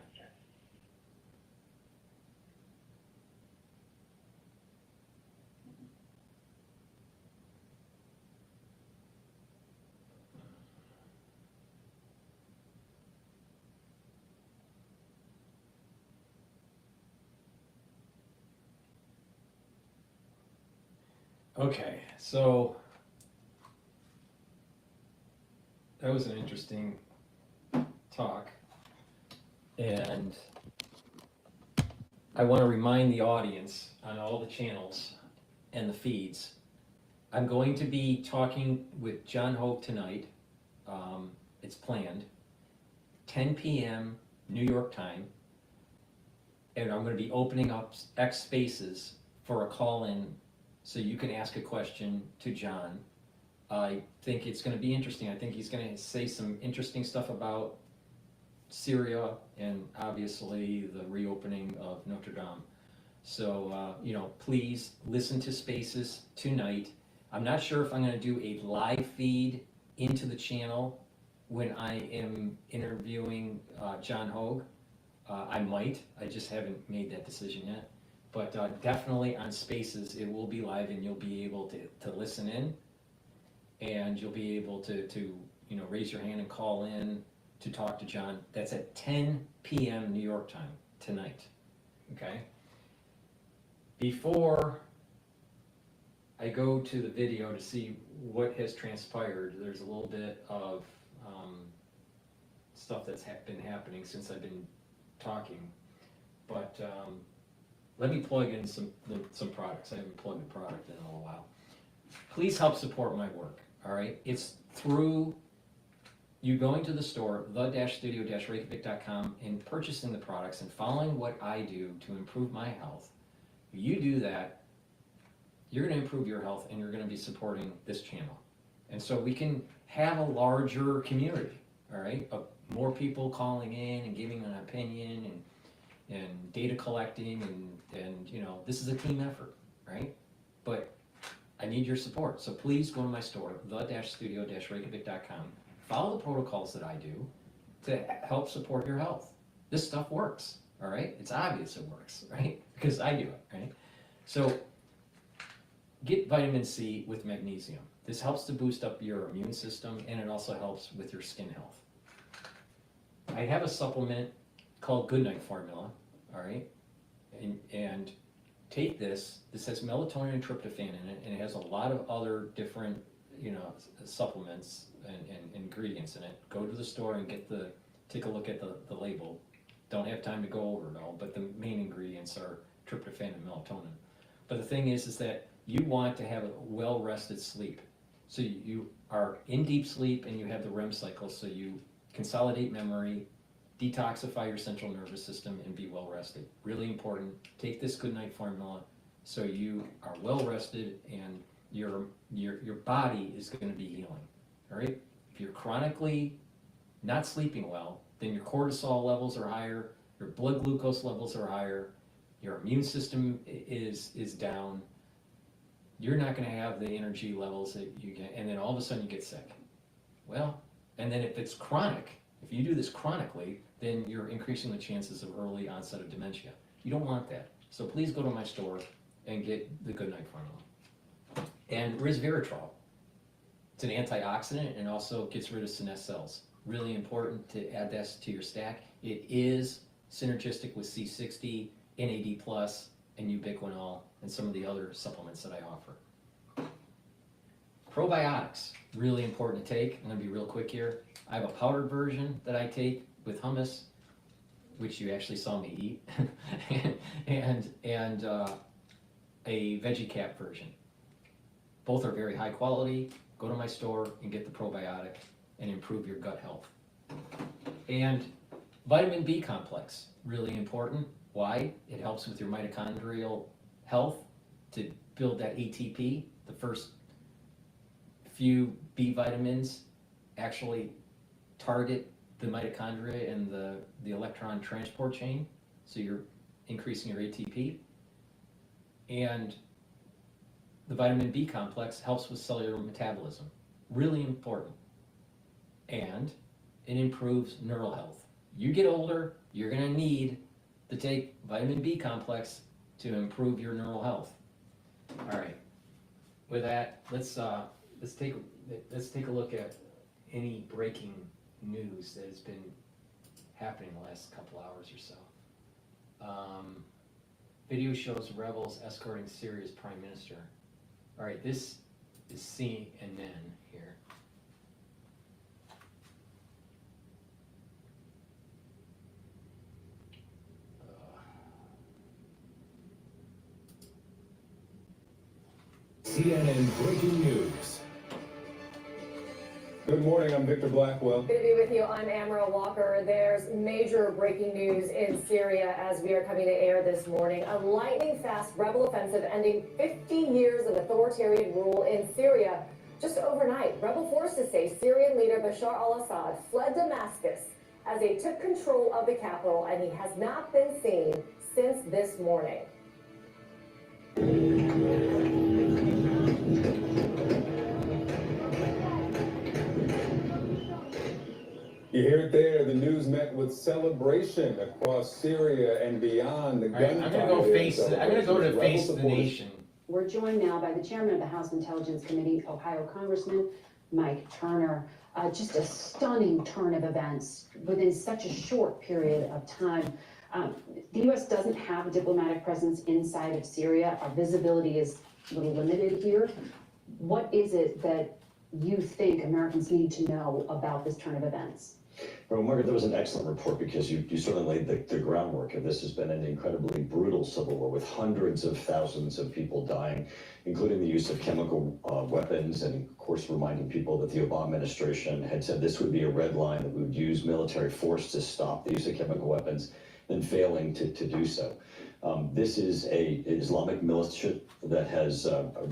Okay, so that was an interesting talk, and I want to remind the audience on all the channels and the feeds I'm going to be talking with John Hope tonight. It's planned, 10 p.m. New York time, and I'm going to be opening up X Spaces for a call-in, so you can ask a question to John. I think it's going to be interesting. I think he's going to say some interesting stuff about Syria and obviously the reopening of Notre Dame. So, please listen to Spaces tonight. I'm not sure if I'm going to do a live feed into the channel when I am interviewing John Hogue. I might. I just haven't made that decision yet. But definitely on Spaces, it will be live, and you'll be able to listen in, and you'll be able to raise your hand and call in to talk to John. That's at 10 p.m. New York time tonight. Okay? Before I go to the video to see what has transpired, there's a little bit of stuff that's been happening since I've been talking. But let me plug in some products. I haven't plugged a product in a little while. Please help support my work, all right? It's through you going to the store, the-studio-reykjavik.com, and purchasing the products and following what I do to improve my health. If you do that, you're going to improve your health, and you're going to be supporting this channel. And so we can have a larger community, all right? More people calling in and giving an opinion and data collecting, and this is a team effort, right? But I need your support. So please go to my store, the-studio-reykjavik.com. Follow the protocols that I do to help support your health. This stuff works, all right? It's obvious it works, right? Because I do it, right? So get vitamin C with magnesium. This helps to boost up your immune system, and it also helps with your skin health. I have a supplement called Goodnight Formula, all right? And take this. This has melatonin and tryptophan in it, and it has a lot of other different, supplements and ingredients in it. Go to the store and take a look at the label. Don't have time to go over it all, but the main ingredients are tryptophan and melatonin. But the thing is that you want to have a well-rested sleep. So you are in deep sleep, and you have the REM cycle, so you consolidate memory, detoxify your central nervous system, and be well rested. Really important. Take this Goodnight Formula so you are well rested, and your body is going to be healing. All right? If you're chronically not sleeping well, then your cortisol levels are higher, your blood glucose levels are higher, your immune system is down. You're not going to have the energy levels that you get, and then all of a sudden you get sick. Well, and then if it's chronic, if you do this chronically, then you're increasing the chances of early onset of dementia. You don't want that. So please go to my store and get the Goodnight Formula. And resveratrol. It's an antioxidant, and also gets rid of senescent cells. Really important to add this to your stack. It is synergistic with C60, NAD+, and ubiquinol, and some of the other supplements that I offer. Probiotics, really important to take. I'm going to be real quick here. I have a powdered version that I take with hummus, which you actually saw me eat, and a veggie cap version. Both are very high quality. Go to my store and get the probiotic and improve your gut health. And vitamin B complex, really important. Why? It helps with your mitochondrial health to build that ATP. The first few B vitamins actually target the mitochondria and the electron transport chain, so you're increasing your ATP. And the vitamin B complex helps with cellular metabolism. Really important. And it improves neural health. You get older, you're going to need to take vitamin B complex to improve your neural health. All right. With that, let's take a look at any breaking news that has been happening the last couple hours or so. Video shows rebels escorting Syria's prime minister. All right, this is CNN here. CNN Breaking News. Good morning, I'm Victor Blackwell. Good to be with you. I'm Amara Walker. There's major breaking news in Syria as we are coming to air this morning. A lightning-fast rebel offensive ending 50 years of authoritarian rule in Syria. Just overnight, rebel forces say Syrian leader Bashar al-Assad fled Damascus as they took control of the capital, and he has not been seen since this morning. You hear it there. The news met with celebration across Syria and beyond. The gunfire. I'm gonna go to face the nation. We're joined now by the chairman of the House Intelligence Committee, Ohio Congressman Mike Turner. Just a stunning turn of events within such a short period of time. The U.S. doesn't have a diplomatic presence inside of Syria. Our visibility is a little limited here. What is it that you think Americans need to know about this turn of events? Well, Margaret, that was an excellent report because you certainly laid the groundwork. And this has been an incredibly brutal civil war with hundreds of thousands of people dying, including the use of chemical weapons, and of course reminding people that the Obama administration had said this would be a red line, that we would use military force to stop the use of chemical weapons, and failing to do so. This is an Islamic militia that has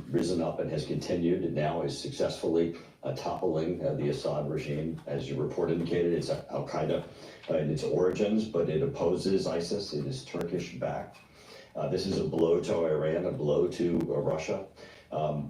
risen up and has continued, and now is successfully toppling the Assad regime. As your report indicated, it's Al-Qaeda in its origins, but it opposes ISIS. It is Turkish-backed. This is a blow to Iran, a blow to Russia.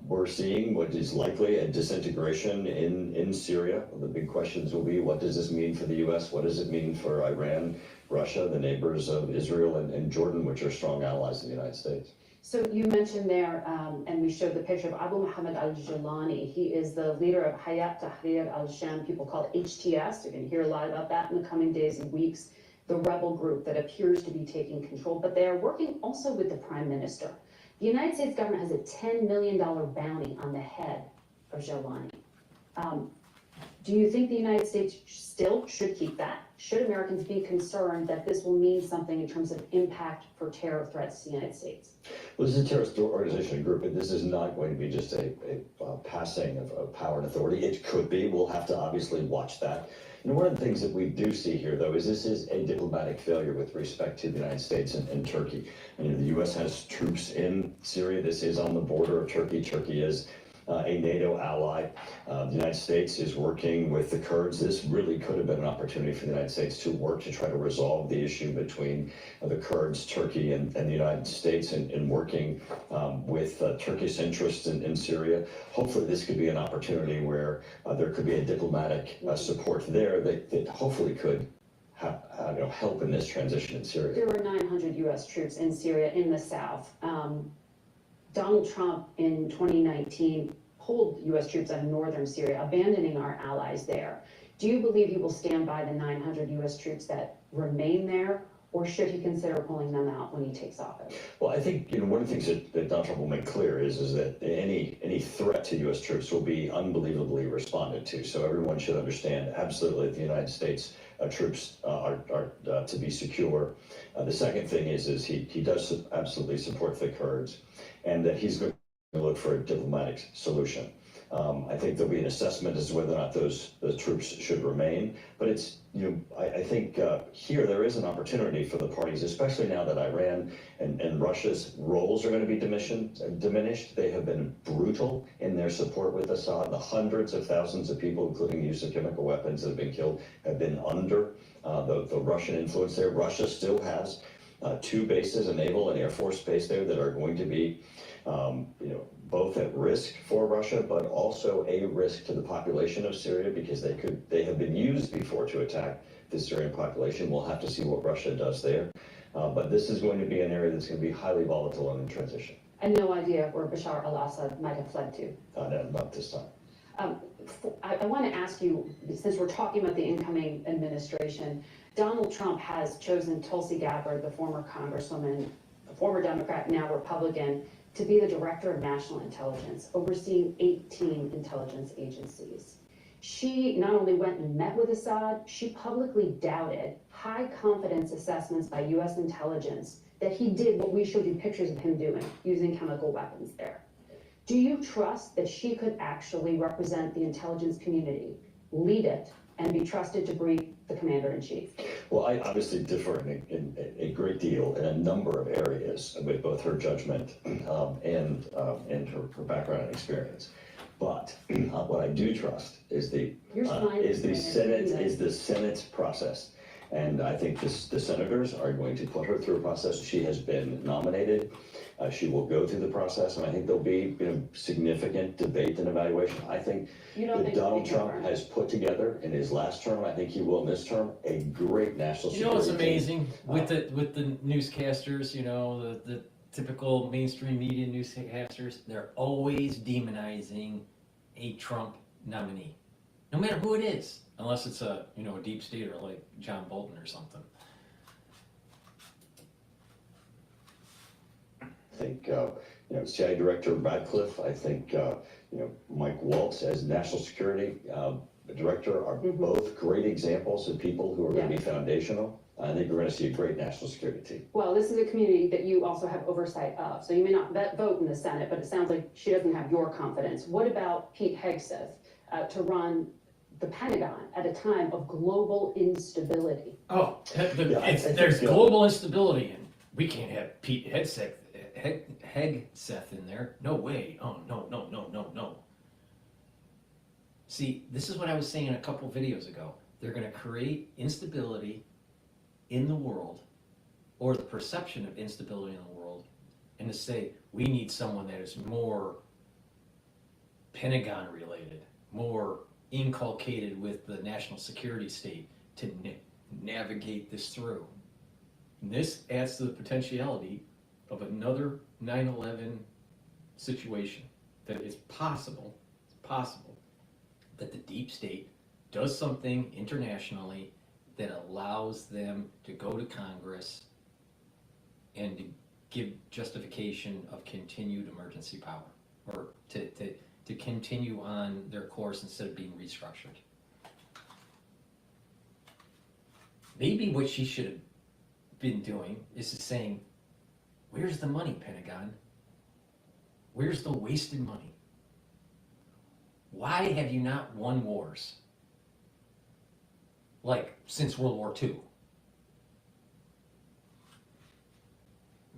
We're seeing what is likely a disintegration in Syria. The big questions will be, what does this mean for the U.S.? What does it mean for Iran, Russia, the neighbors of Israel and Jordan, which are strong allies of the United States? So you mentioned there, and we showed the picture of Abu Muhammad al-Jilani. He is the leader of Hayat Tahrir al-Sham, people call it HTS. You're going to hear a lot about that in the coming days and weeks. The rebel group that appears to be taking control, but they are working also with the prime minister. The United States government has a $10 million bounty on the head of Jilani. Do you think the United States still should keep that? Should Americans be concerned that this will mean something in terms of impact for terror threats to the United States? Well, this is a terrorist organization and group, and this is not going to be just a passing of power and authority. It could be. We'll have to obviously watch that. And one of the things that we do see here, though, is this is a diplomatic failure with respect to the United States and Turkey. And, the U.S. has troops in Syria. This is on the border of Turkey. Turkey is a NATO ally. The United States is working with the Kurds. This really could have been an opportunity for the United States to work to try to resolve the issue between the Kurds, Turkey, and the United States, and working with Turkish interests in Syria. Hopefully this could be an opportunity where there could be a diplomatic support there that hopefully could help in this transition in Syria. There were 900 U.S. troops in Syria in the south. Donald Trump in 2019 pulled U.S. troops out of northern Syria, abandoning our allies there. Do you believe he will stand by the 900 U.S. troops that remain there, or should he consider pulling them out when he takes office? Well, I think one of the things that Donald Trump will make clear is that any threat to U.S. troops will be unbelievably responded to. So everyone should understand absolutely that the United States troops are to be secure. The second thing is he does absolutely support the Kurds, and that he's going to look for a diplomatic solution. I think there'll be an assessment as to whether or not the troops should remain. But it's, I think here there is an opportunity for the parties, especially now that Iran and Russia's roles are going to be diminished. They have been brutal in their support with Assad. The hundreds of thousands of people, including the use of chemical weapons, that have been killed, have been under the Russian influence there. Russia still has 2 bases, a naval and air force base there, that are going to be both at risk for Russia, but also a risk to the population of Syria, because they have been used before to attack the Syrian population. We'll have to see what Russia does there. But this is going to be an area that's going to be highly volatile and in transition. And no idea where Bashar al-Assad might have fled to? No, not this time. I want to ask you, since we're talking about the incoming administration, Donald Trump has chosen Tulsi Gabbard, the former congresswoman, a former Democrat, now Republican, to be the director of national intelligence, overseeing 18 intelligence agencies. She not only went and met with Assad, she publicly doubted high confidence assessments by U.S. intelligence that he did what we showed you pictures of him doing, using chemical weapons there. Do you trust that she could actually represent the intelligence community, lead it, and be trusted to brief the commander-in-chief? Well, I obviously differ in a great deal in a number of areas with both her judgment and her background and experience. But what I do trust is the Senate's process. And I think the senators are going to put her through a process. She has been nominated. She will go through the process, and I think there'll be significant debate and evaluation. I think that Donald Trump has put together in his last term, I think he will in this term, a great national security. You know what's amazing with the newscasters? You know, the typical mainstream media newscasters, they're always demonizing a Trump nominee, no matter who it is, unless it's a deep stater like John Bolton or something. I think, CIA Director Radcliffe, I think, Mike Waltz as National Security Director are both great examples of people who are going to be foundational. I think we're going to see a great national security team. Well, this is a community that you also have oversight of, so you may not vote in the Senate, but it sounds like she doesn't have your confidence. What about Pete Hegseth to run the Pentagon at a time of global instability? Oh, there's global instability, and we can't have Pete Hegseth in there. No way. Oh, no. See, this is what I was saying a couple videos ago. They're going to create instability in the world, or the perception of instability in the world, and to say, we need someone that is more Pentagon related, more inculcated with the national security state to navigate this through. And this adds to the potentiality of another 9/11 situation, that it's possible that the deep state does something internationally that allows them to go to Congress and to give justification of continued emergency power, or to continue on their course instead of being restructured. Maybe what she should have been doing is saying, where's the money, Pentagon? Where's the wasted money? Why have you not won wars? Like since World War II.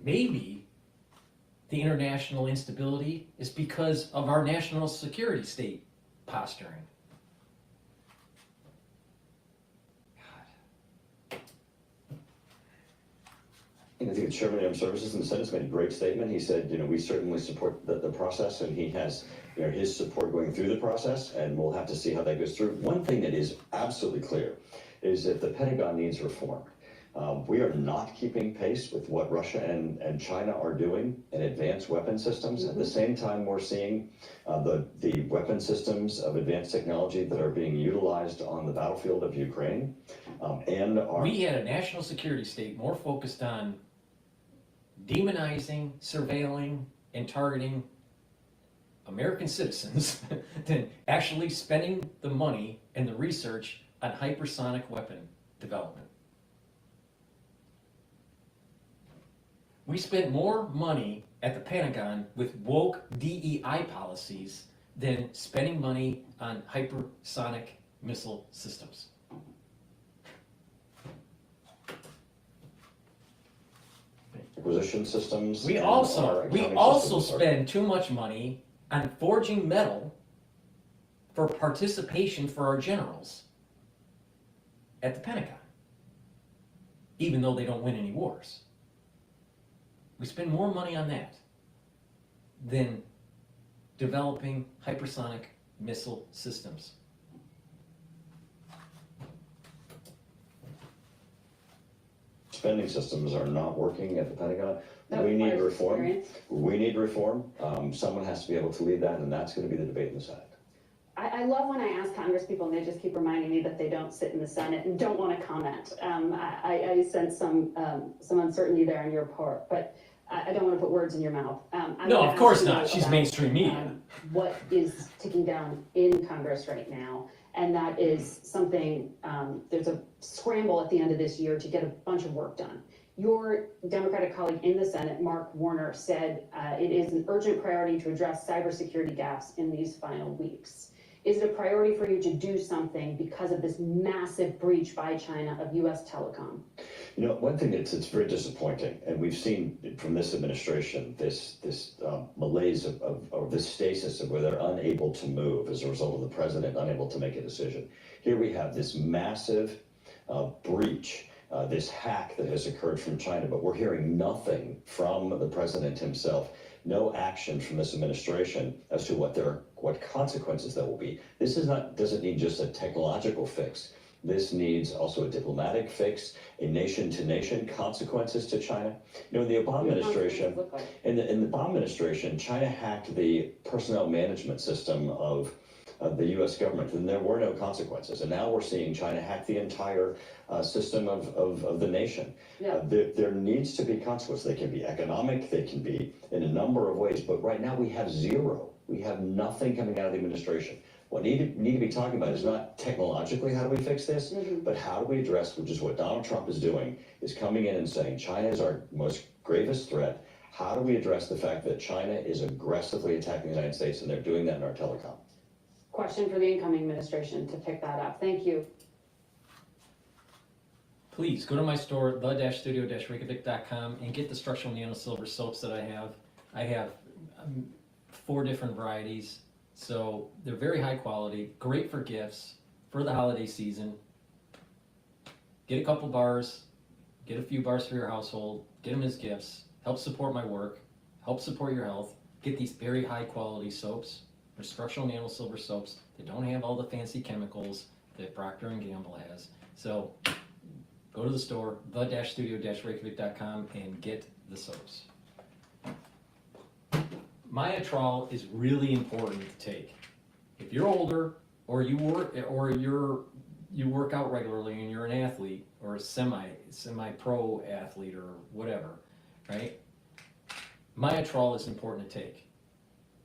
Maybe the international instability is because of our national security state posturing. And I think the Chairman of Armed Services in the Senate made a great statement. He said, we certainly support the process, and he has his support going through the process, and we'll have to see how that goes through. One thing that is absolutely clear is that the Pentagon needs reform. We are not keeping pace with what Russia and China are doing in advanced weapon systems. At the same time, we're seeing the weapon systems of advanced technology that are being utilized on the battlefield of Ukraine. We had a national security state more focused on demonizing, surveilling, and targeting American citizens than actually spending the money and the research on hypersonic weapon development. We spent more money at the Pentagon with woke DEI policies than spending money on hypersonic missile systems. Acquisition systems. We also spend too much money on forging metal for participation for our generals at the Pentagon, even though they don't win any wars. We spend more money on that than developing hypersonic missile systems. Spending systems are not working at the Pentagon. We need reform. We need reform. Someone has to be able to lead that, and that's going to be the debate in the Senate. I love when I ask Congress people and they just keep reminding me that they don't sit in the Senate and don't want to comment. I sense some uncertainty there on your part, but I don't want to put words in your mouth. No, of course not. She's mainstream media. What is ticking down in Congress right now? And that is something, there's a scramble at the end of this year to get a bunch of work done. Your Democratic colleague in the Senate, Mark Warner, said it is an urgent priority to address cybersecurity gaps in these final weeks. Is it a priority for you to do something because of this massive breach by China of U.S. telecom? You know, one thing it's very disappointing, and we've seen from this administration this malaise of this stasis of where they're unable to move as a result of the president unable to make a decision. Here we have this massive breach, this hack that has occurred from China, but we're hearing nothing from the president himself. No action from this administration as to what consequences there will be. This doesn't need just a technological fix. This needs also a diplomatic fix, a nation-to-nation consequences to China. You know, in the Obama administration, in the Obama administration, China hacked the personnel management system of the U.S. government, and there were no consequences. And now we're seeing China hack the entire system of the nation. Yeah. There needs to be consequences. They can be economic, they can be in a number of ways, but right now we have zero. We have nothing coming out of the administration. What need to be talking about is not technologically how do we fix this, but how do we address, which is what Donald Trump is doing, is coming in and saying China is our most gravest threat. How do we address the fact that China is aggressively attacking the United States, and they're doing that in our telecom? Question for the incoming administration to pick that up. Thank you. Please go to my store, the-studio-reykjavik.com, and get the structural nano silver soaps that I have. I have 4 different varieties, so they're very high quality, great for gifts, for the holiday season. Get a couple bars, get a few bars for your household, get them as gifts, help support my work, help support your health. Get these very high quality soaps. They're structural nano silver soaps. They don't have all the fancy chemicals that Procter & Gamble has. So go to the store, the-studio-reykjavik.com, and get the soaps. Myotrol is really important to take. If you're older, or you work out regularly and you're an athlete, or a semi-pro athlete, or whatever, right? Myotrol is important to take.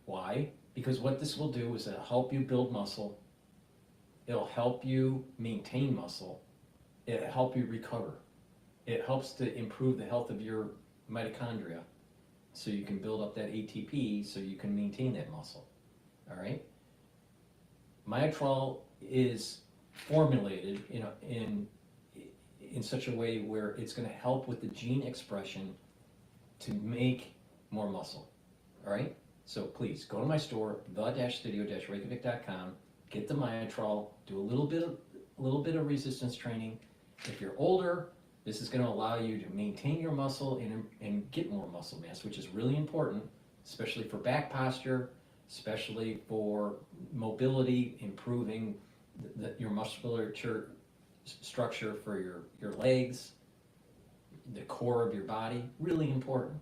Why? Because what this will do is it'll help you build muscle, it'll help you maintain muscle, it'll help you recover. It helps to improve the health of your mitochondria so you can build up that ATP so you can maintain that muscle, all right? Myotrol is formulated in such a way where it's going to help with the gene expression to make more muscle, all right? So please go to my store, the-studio-reykjavik.com, get the Myotrol, do a little bit of resistance training. If you're older, this is going to allow you to maintain your muscle and get more muscle mass, which is really important, especially for back posture, especially for mobility, improving your musculature structure for your legs, the core of your body, really important.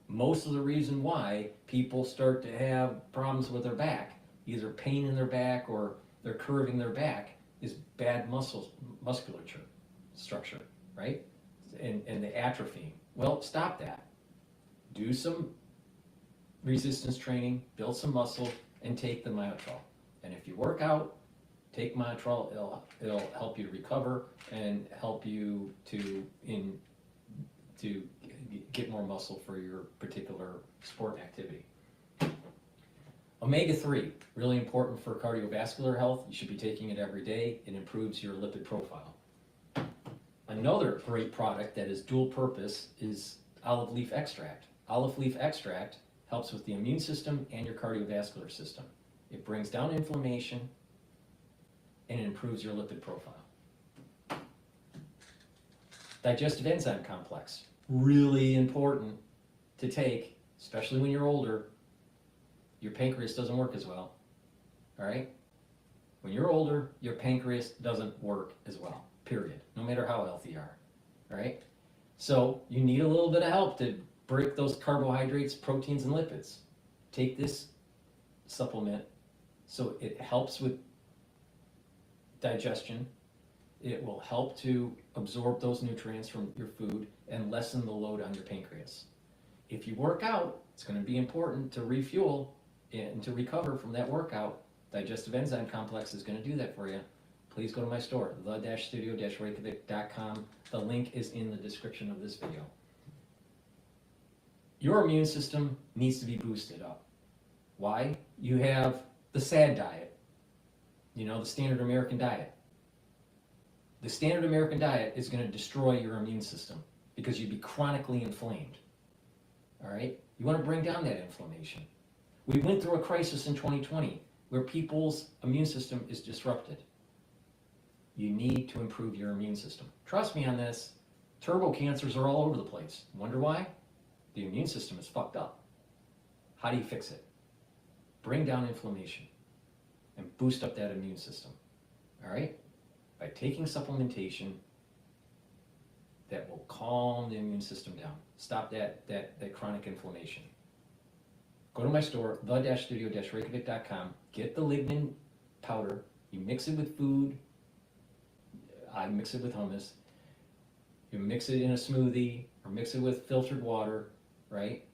Most of the reason why people start to have problems with their back, either pain in their back or they're curving their back, is bad musculature structure, right? And the atrophy. Well, stop that. Do some resistance training, build some muscle, and take the Myotrol. And if you work out, take Myotrol. It'll help you recover and help you to get more muscle for your particular sport activity. Omega-3, really important for cardiovascular health. You should be taking it every day. It improves your lipid profile. Another great product that is dual purpose is olive leaf extract. Olive leaf extract helps with the immune system and your cardiovascular system. It brings down inflammation and it improves your lipid profile. Digestive enzyme complex, really important to take, especially when you're older. Your pancreas doesn't work as well, all right? When you're older, your pancreas doesn't work as well, period, no matter how healthy you are, all right? So you need a little bit of help to break those carbohydrates, proteins, and lipids. Take this supplement so it helps with digestion. It will help to absorb those nutrients from your food and lessen the load on your pancreas. If you work out, it's going to be important to refuel and to recover from that workout. Digestive enzyme complex is going to do that for you. please go to my store, the-studio-reykjavik.com. The link is in the description of this video. Your immune system needs to be boosted up. Why? You have the SAD diet, you know, the standard American diet. The standard American diet is going to destroy your immune system because you'd be chronically inflamed. All right? You want to bring down that inflammation. We went through a crisis in 2020 where people's immune system is disrupted. You need to improve your immune system. Trust me on this. Turbo cancers are all over the place. Wonder why? The immune system is fucked up. How do you fix it? Bring down inflammation and boost up that immune system. All right? By taking supplementation that will calm the immune system down. Stop that chronic inflammation. Go to my store, the-studio-reykjavik.com. Get the lignin powder. You mix it with food. I mix it with hummus. You mix it in a smoothie or mix it with filtered water, right?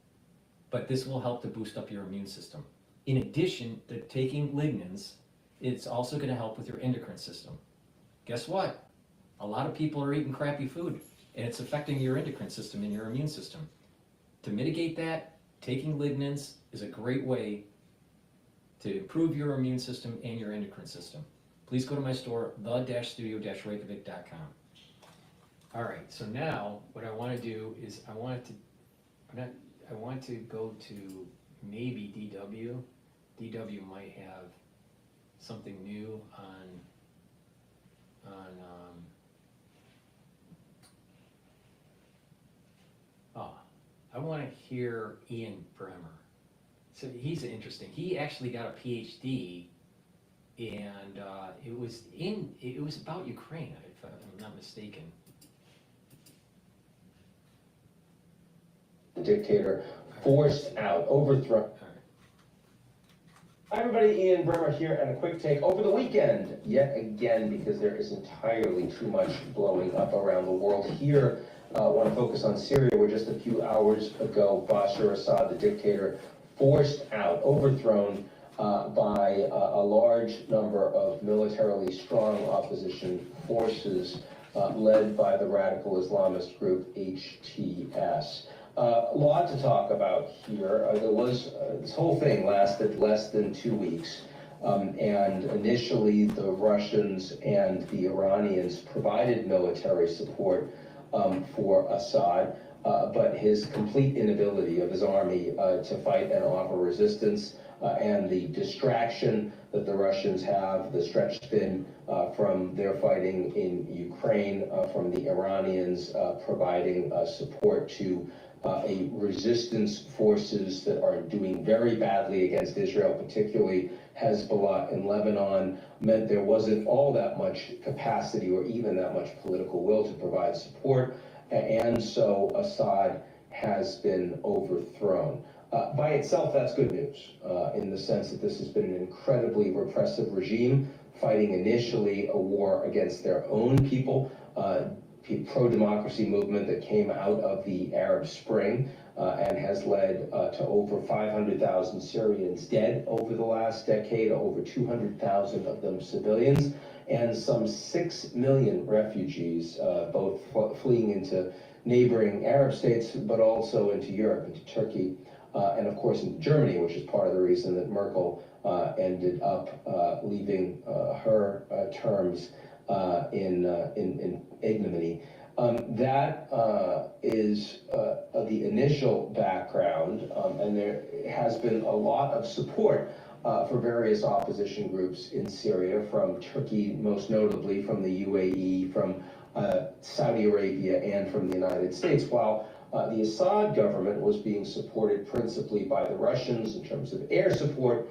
But this will help to boost up your immune system. In addition to taking lignans, it's also going to help with your endocrine system. Guess what? A lot of people are eating crappy food, and it's affecting your endocrine system and your immune system. To mitigate that, taking lignans is a great way to improve your immune system and your endocrine system. Please go to my store, the-studio-reykjavik.com. All right, so now what I want to do is I want to go to maybe DW. DW might have something new on I want to hear Ian Bremer. So he's interesting. He actually got a Ph.D. and it was about Ukraine, if I'm not mistaken. The dictator forced out, overthrown. Hi everybody, Ian Bremer here, and a quick take. Over the weekend, yet again, because there is entirely too much blowing up around the world here, I want to focus on Syria, where just a few hours ago, Bashar Assad, the dictator, forced out, overthrown by a large number of militarily strong opposition forces led by the radical Islamist group HTS. A lot to talk about here. This whole thing lasted less than 2 weeks, and initially the Russians and the Iranians provided military support for Assad, but his complete inability of his army to fight and offer resistance, and the distraction that the Russians have, the stretched thin from their fighting in Ukraine, from the Iranians providing support to resistance forces that are doing very badly against Israel, particularly Hezbollah in Lebanon, meant there wasn't all that much capacity or even that much political will to provide support, and so Assad has been overthrown. By itself, that's good news, in the sense that this has been an incredibly repressive regime, fighting initially a war against their own people, pro-democracy movement that came out of the Arab Spring and has led to over 500,000 Syrians dead over the last decade, over 200,000 of them civilians, and some 6 million refugees, both fleeing into neighboring Arab states, but also into Europe, into Turkey, and of course into Germany, which is part of the reason that Merkel ended up leaving her terms in ignominy. That is the initial background, and there has been a lot of support for various opposition groups in Syria, from Turkey, most notably from the UAE, from Saudi Arabia, and from the United States, while the Assad government was being supported principally by the Russians in terms of air support,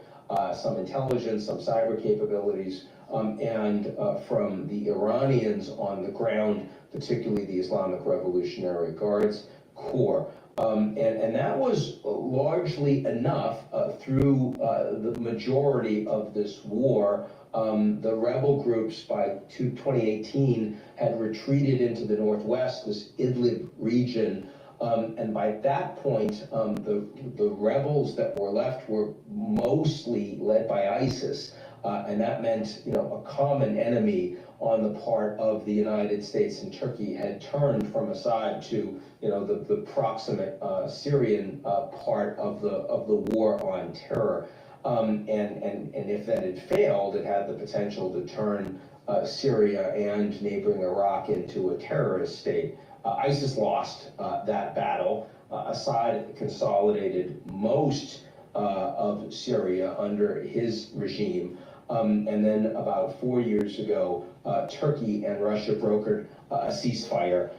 some intelligence, some cyber capabilities, and from the Iranians on the ground, particularly the Islamic Revolutionary Guards Corps. And that was largely enough through the majority of this war. The rebel groups by 2018 had retreated into the northwest, this Idlib region, and by that point, the rebels that were left were mostly led by ISIS, And that meant, a common enemy on the part of the United States and Turkey had turned from Assad to, the proximate Syrian part of the war on terror. And if that had failed, it had the potential to turn Syria and neighboring Iraq into a terrorist state. ISIS lost that battle. Assad consolidated most of Syria under his regime. And then about 4 years ago, Turkey and Russia brokered a ceasefire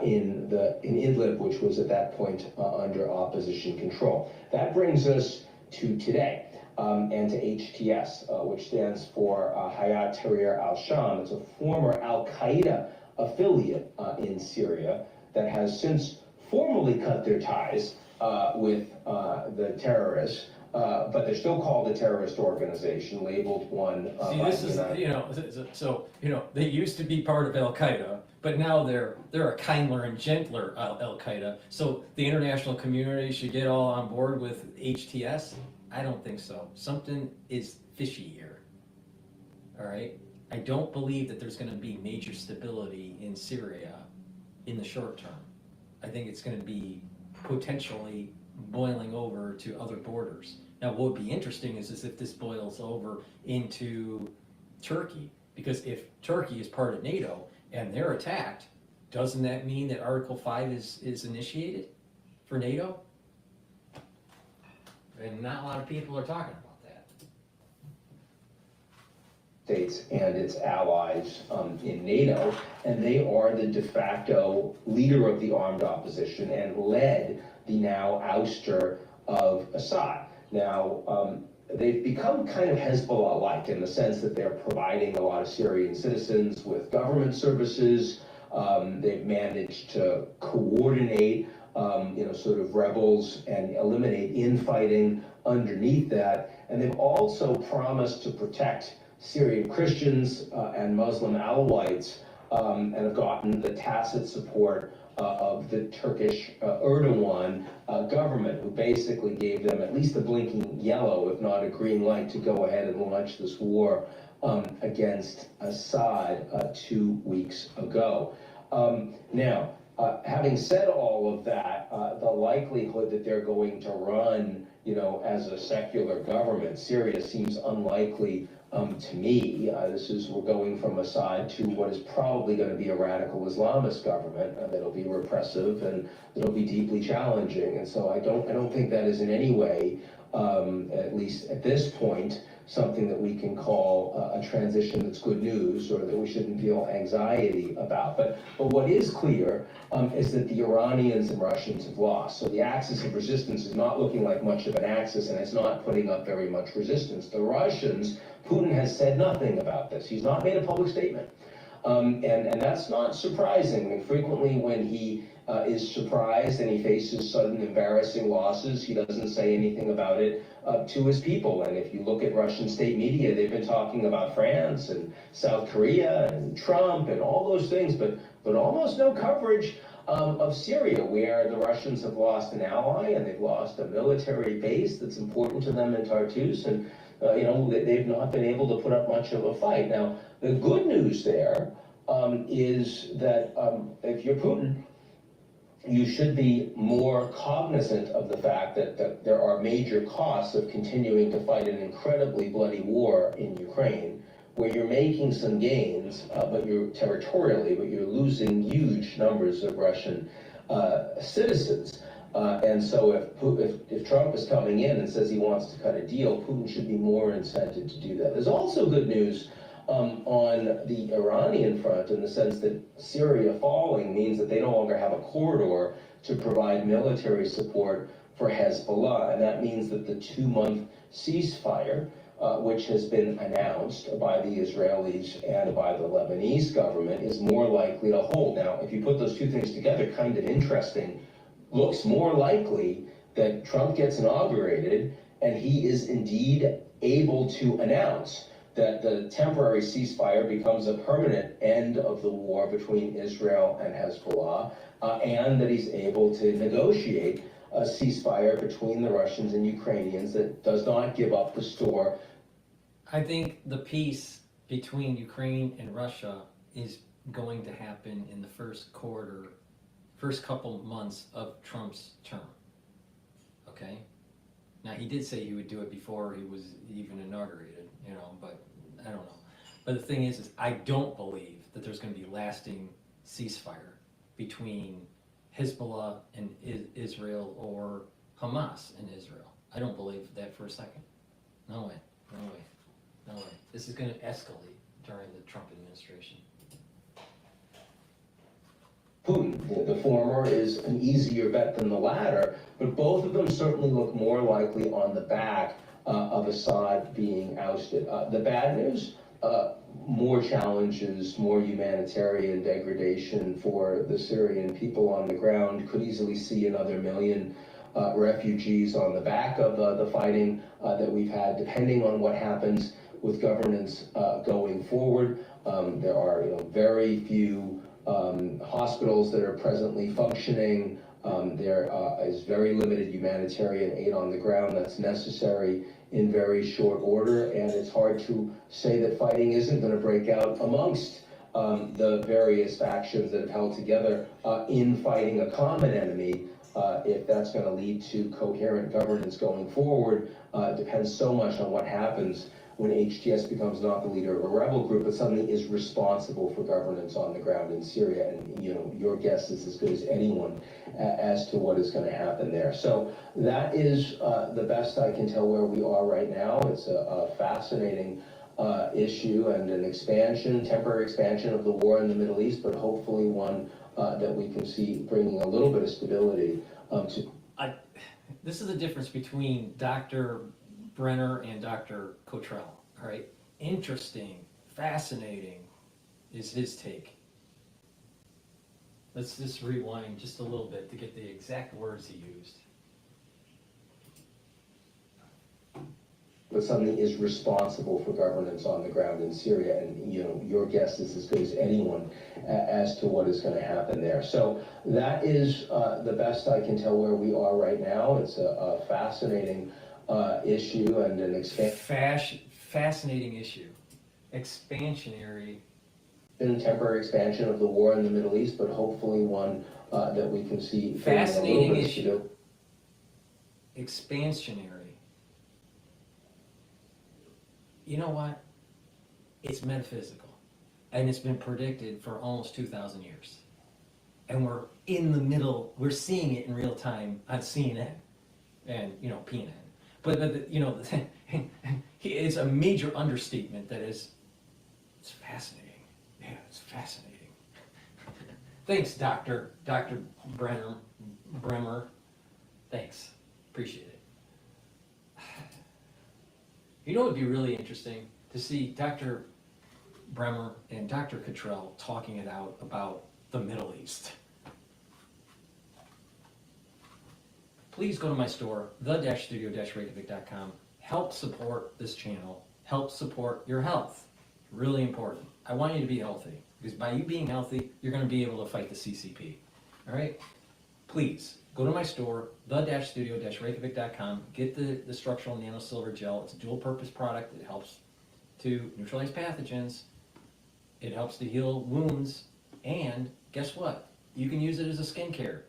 in Idlib, which was at that point under opposition control. That brings us to today. And to HTS, which stands for Hayat Tahrir al-Sham. It's a former al-Qaeda affiliate in Syria that has since formally cut their ties with the terrorists, but they're still called a terrorist organization, labeled one. See, this is, they used to be part of al-Qaeda, but now they're a kinder and gentler al-Qaeda. So the international community should get all on board with HTS? I don't think so. Something is fishy here. All right? I don't believe that there's going to be major stability in Syria in the short term. I think it's going to be potentially boiling over to other borders. Now, what would be interesting is if this boils over into Turkey, because if Turkey is part of NATO and they're attacked, doesn't that mean that Article 5 is initiated for NATO? And not a lot of people are talking about that. States and its allies in NATO, and they are the de facto leader of the armed opposition and led the now ouster of Assad. Now, they've become kind of Hezbollah-like in the sense that they're providing a lot of Syrian citizens with government services. They've managed to coordinate sort of rebels and eliminate infighting underneath that. And they've also promised to protect Syrian Christians and Muslim Alawites and have gotten the tacit support of the Turkish Erdogan government, who basically gave them at least a blinking yellow, if not a green light, to go ahead and launch this war against Assad 2 weeks ago. Now, having said all of that, the likelihood that they're going to run, as a secular government, Syria seems unlikely to me. We're going from Assad to what is probably going to be a radical Islamist government that'll be repressive and that'll be deeply challenging. And so I don't think that is in any way, at least at this point, something that we can call a transition that's good news or that we shouldn't feel anxiety about. But what is clear is that the Iranians and Russians have lost. So the axis of resistance is not looking like much of an axis, and it's not putting up very much resistance. The Russians, Putin has said nothing about this. He's not made a public statement. And that's not surprising. I mean, frequently when he is surprised and he faces sudden embarrassing losses, he doesn't say anything about it to his people. And if you look at Russian state media, they've been talking about France and South Korea and Trump and all those things, but almost no coverage of Syria, where the Russians have lost an ally and they've lost a military base that's important to them in Tartus, and they've not been able to put up much of a fight. Now, the good news there is that if you're Putin, you should be more cognizant of the fact that there are major costs of continuing to fight an incredibly bloody war in Ukraine, where you're making some gains, but you're losing huge numbers of Russian citizens. And so if Trump is coming in and says he wants to cut a deal, Putin should be more incented to do that. There's also good news on the Iranian front, in the sense that Syria falling means that they no longer have a corridor to provide military support for Hezbollah. And that means that the 2-month ceasefire, which has been announced by the Israelis and by the Lebanese government, is more likely to hold. Now, if you put those two things together, kind of interesting, looks more likely that Trump gets inaugurated and he is indeed able to announce that the temporary ceasefire becomes a permanent end of the war between Israel and Hezbollah, and that he's able to negotiate a ceasefire between the Russians and Ukrainians that does not give up the store. I think the peace between Ukraine and Russia is going to happen in the first couple months of Trump's term. Okay? Now, he did say he would do it before he was even inaugurated, but I don't know. But the thing is I don't believe that there's going to be lasting ceasefire between Hezbollah and Israel or Hamas and Israel. I don't believe that for a second. No way, no way, no way. This is going to escalate during the Trump administration. Putin. The former is an easier bet than the latter, but both of them certainly look more likely on the back of Assad being ousted. The bad news, more challenges, more humanitarian degradation for the Syrian people on the ground. Could easily see another million refugees on the back of the fighting that we've had, depending on what happens with governance going forward. There are very few hospitals that are presently functioning. There is very limited humanitarian aid on the ground that's necessary in very short order, and it's hard to say that fighting isn't going to break out amongst the various factions that have held together in fighting a common enemy. If that's going to lead to coherent governance going forward, depends so much on what happens when HTS becomes not the leader of a rebel group, but suddenly is responsible for governance on the ground in Syria. And your guess is as good as anyone as to what is going to happen there. So that is the best I can tell where we are right now. It's a fascinating issue and an expansion, temporary expansion of the war in the Middle East, but hopefully one that we can see bringing a little bit of stability to. This is the difference between Dr. Brenner and Dr. Cottrell, all right? Interesting, fascinating is his take. Let's just rewind just a little bit to get the exact words he used. But suddenly is responsible for governance on the ground in Syria, and your guess is as good as anyone as to what is going to happen there. So that is the best I can tell where we are right now. It's a fascinating issue and an fascinating issue, expansionary. Temporary expansion of the war in the Middle East, but hopefully one that we can see. Fascinating issue. Expansionary. You know what? It's metaphysical, and it's been predicted for almost 2,000 years. And we're in the middle, we're seeing it in real time on CNN and, PNN. But it's a major understatement that it's fascinating. Yeah, it's fascinating. Thanks, Dr. Bremer. Thanks. Appreciate it. You know what would be really interesting? To see Dr. Bremer and Dr. Cottrell talking it out about the Middle East. Please go to my store, the-studio-reykjavik.com. Help support this channel. Help support your health. Really important. I want you to be healthy, because by you being healthy, you're going to be able to fight the CCP. All right? Please, go to my store, the-studio-reykjavik.com. Get the structural nano silver gel. It's a dual purpose product. It helps to neutralize pathogens. It helps to heal wounds. And guess what? You can use it as a skincare.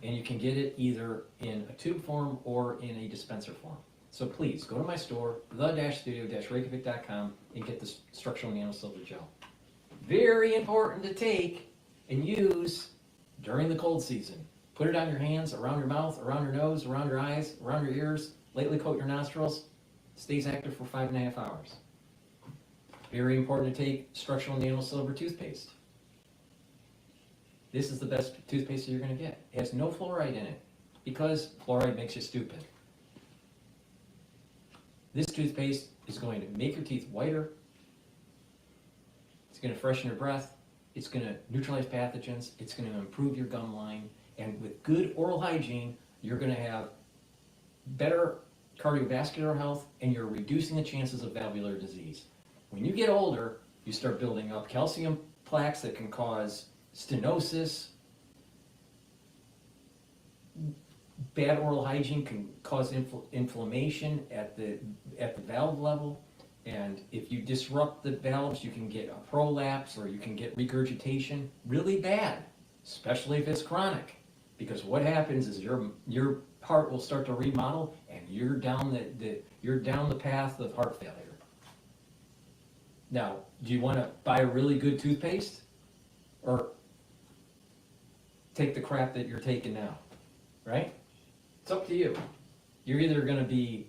And you can get it either in a tube form or in a dispenser form. So please, go to my store, the-studio-reykjavik.com, and get the structural nano silver gel. Very important to take and use during the cold season. Put it on your hands, around your mouth, around your nose, around your eyes, around your ears. Lightly coat your nostrils. Stays active for 5.5 hours. Very important to take structural nano silver toothpaste. This is the best toothpaste that you're going to get. It has no fluoride in it, because fluoride makes you stupid. This toothpaste is going to make your teeth whiter. It's going to freshen your breath. It's going to neutralize pathogens. It's going to improve your gum line. And with good oral hygiene, you're going to have better cardiovascular health, and you're reducing the chances of valvular disease. When you get older, you start building up calcium plaques that can cause stenosis. Bad oral hygiene can cause inflammation at the valve level. And if you disrupt the valves, you can get a prolapse or you can get regurgitation really bad, especially if it's chronic. Because what happens is your heart will start to remodel and you're down the path of heart failure. Now, do you want to buy a really good toothpaste or take the crap that you're taking now, right? It's up to you. You're either going to be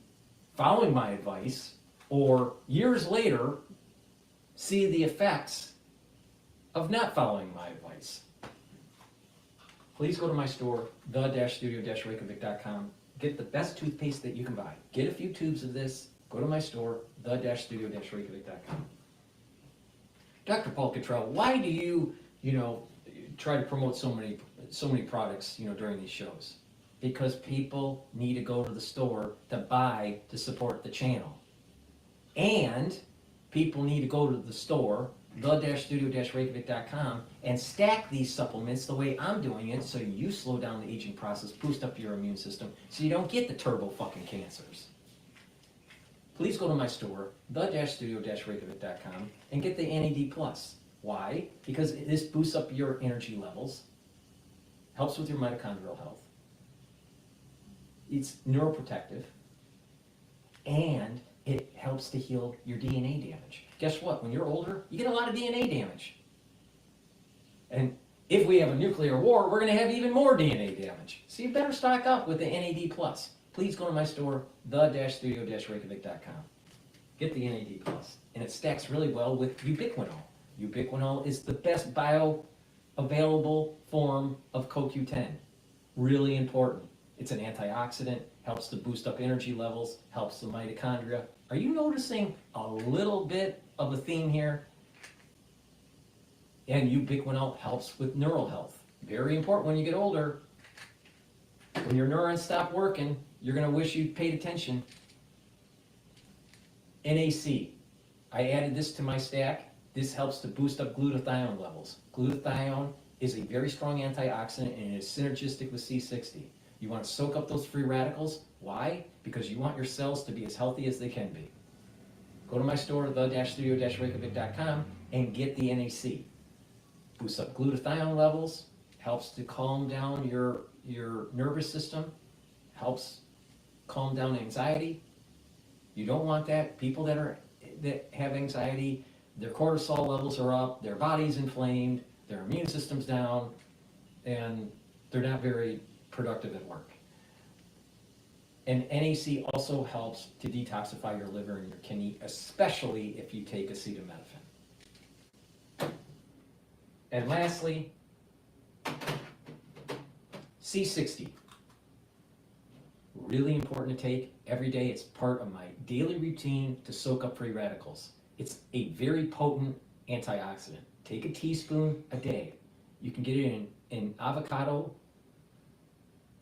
following my advice or years later see the effects of not following my advice. Please go to my store, the-studio-reykjavik.com. Get the best toothpaste that you can buy. Get a few tubes of this. Go to my store, the-studio-reykjavik.com. Dr. Paul Cottrell, why do you try to promote so many products, during these shows? Because people need to go to the store to buy to support the channel. And people need to go to the store, the-studio-reykjavik.com, and stack these supplements the way I'm doing it so you slow down the aging process, boost up your immune system, so you don't get the turbo fucking cancers. Please go to my store, the-studio-reykjavik.com, and get the NAD+. Why? Because this boosts up your energy levels, helps with your mitochondrial health, it's neuroprotective, and it helps to heal your DNA damage. Guess what? When you're older, you get a lot of DNA damage. And if we have a nuclear war, we're going to have even more DNA damage. So you better stock up with the NAD+. Please go to my store, the-studio-reykjavik.com. Get the NAD+. And it stacks really well with ubiquinol. Ubiquinol is the best bioavailable form of CoQ10. Really important. It's an antioxidant, helps to boost up energy levels, helps the mitochondria. Are you noticing a little bit of a theme here? And ubiquinol helps with neural health. Very important when you get older. When your neurons stop working, you're going to wish you paid attention. NAC. I added this to my stack. This helps to boost up glutathione levels. Glutathione is a very strong antioxidant and it is synergistic with C60. You want to soak up those free radicals. Why? Because you want your cells to be as healthy as they can be. Go to my store, the-studio-reykjavik.com, and get the NAC. Boosts up glutathione levels, helps to calm down your nervous system, helps calm down anxiety. You don't want that. People that have anxiety, their cortisol levels are up, their body's inflamed, their immune system's down, and they're not very productive at work. And NAC also helps to detoxify your liver and your kidney, especially if you take acetaminophen. And lastly, C60. Really important to take every day. It's part of my daily routine to soak up free radicals. It's a very potent antioxidant. Take a teaspoon a day. You can get it in avocado,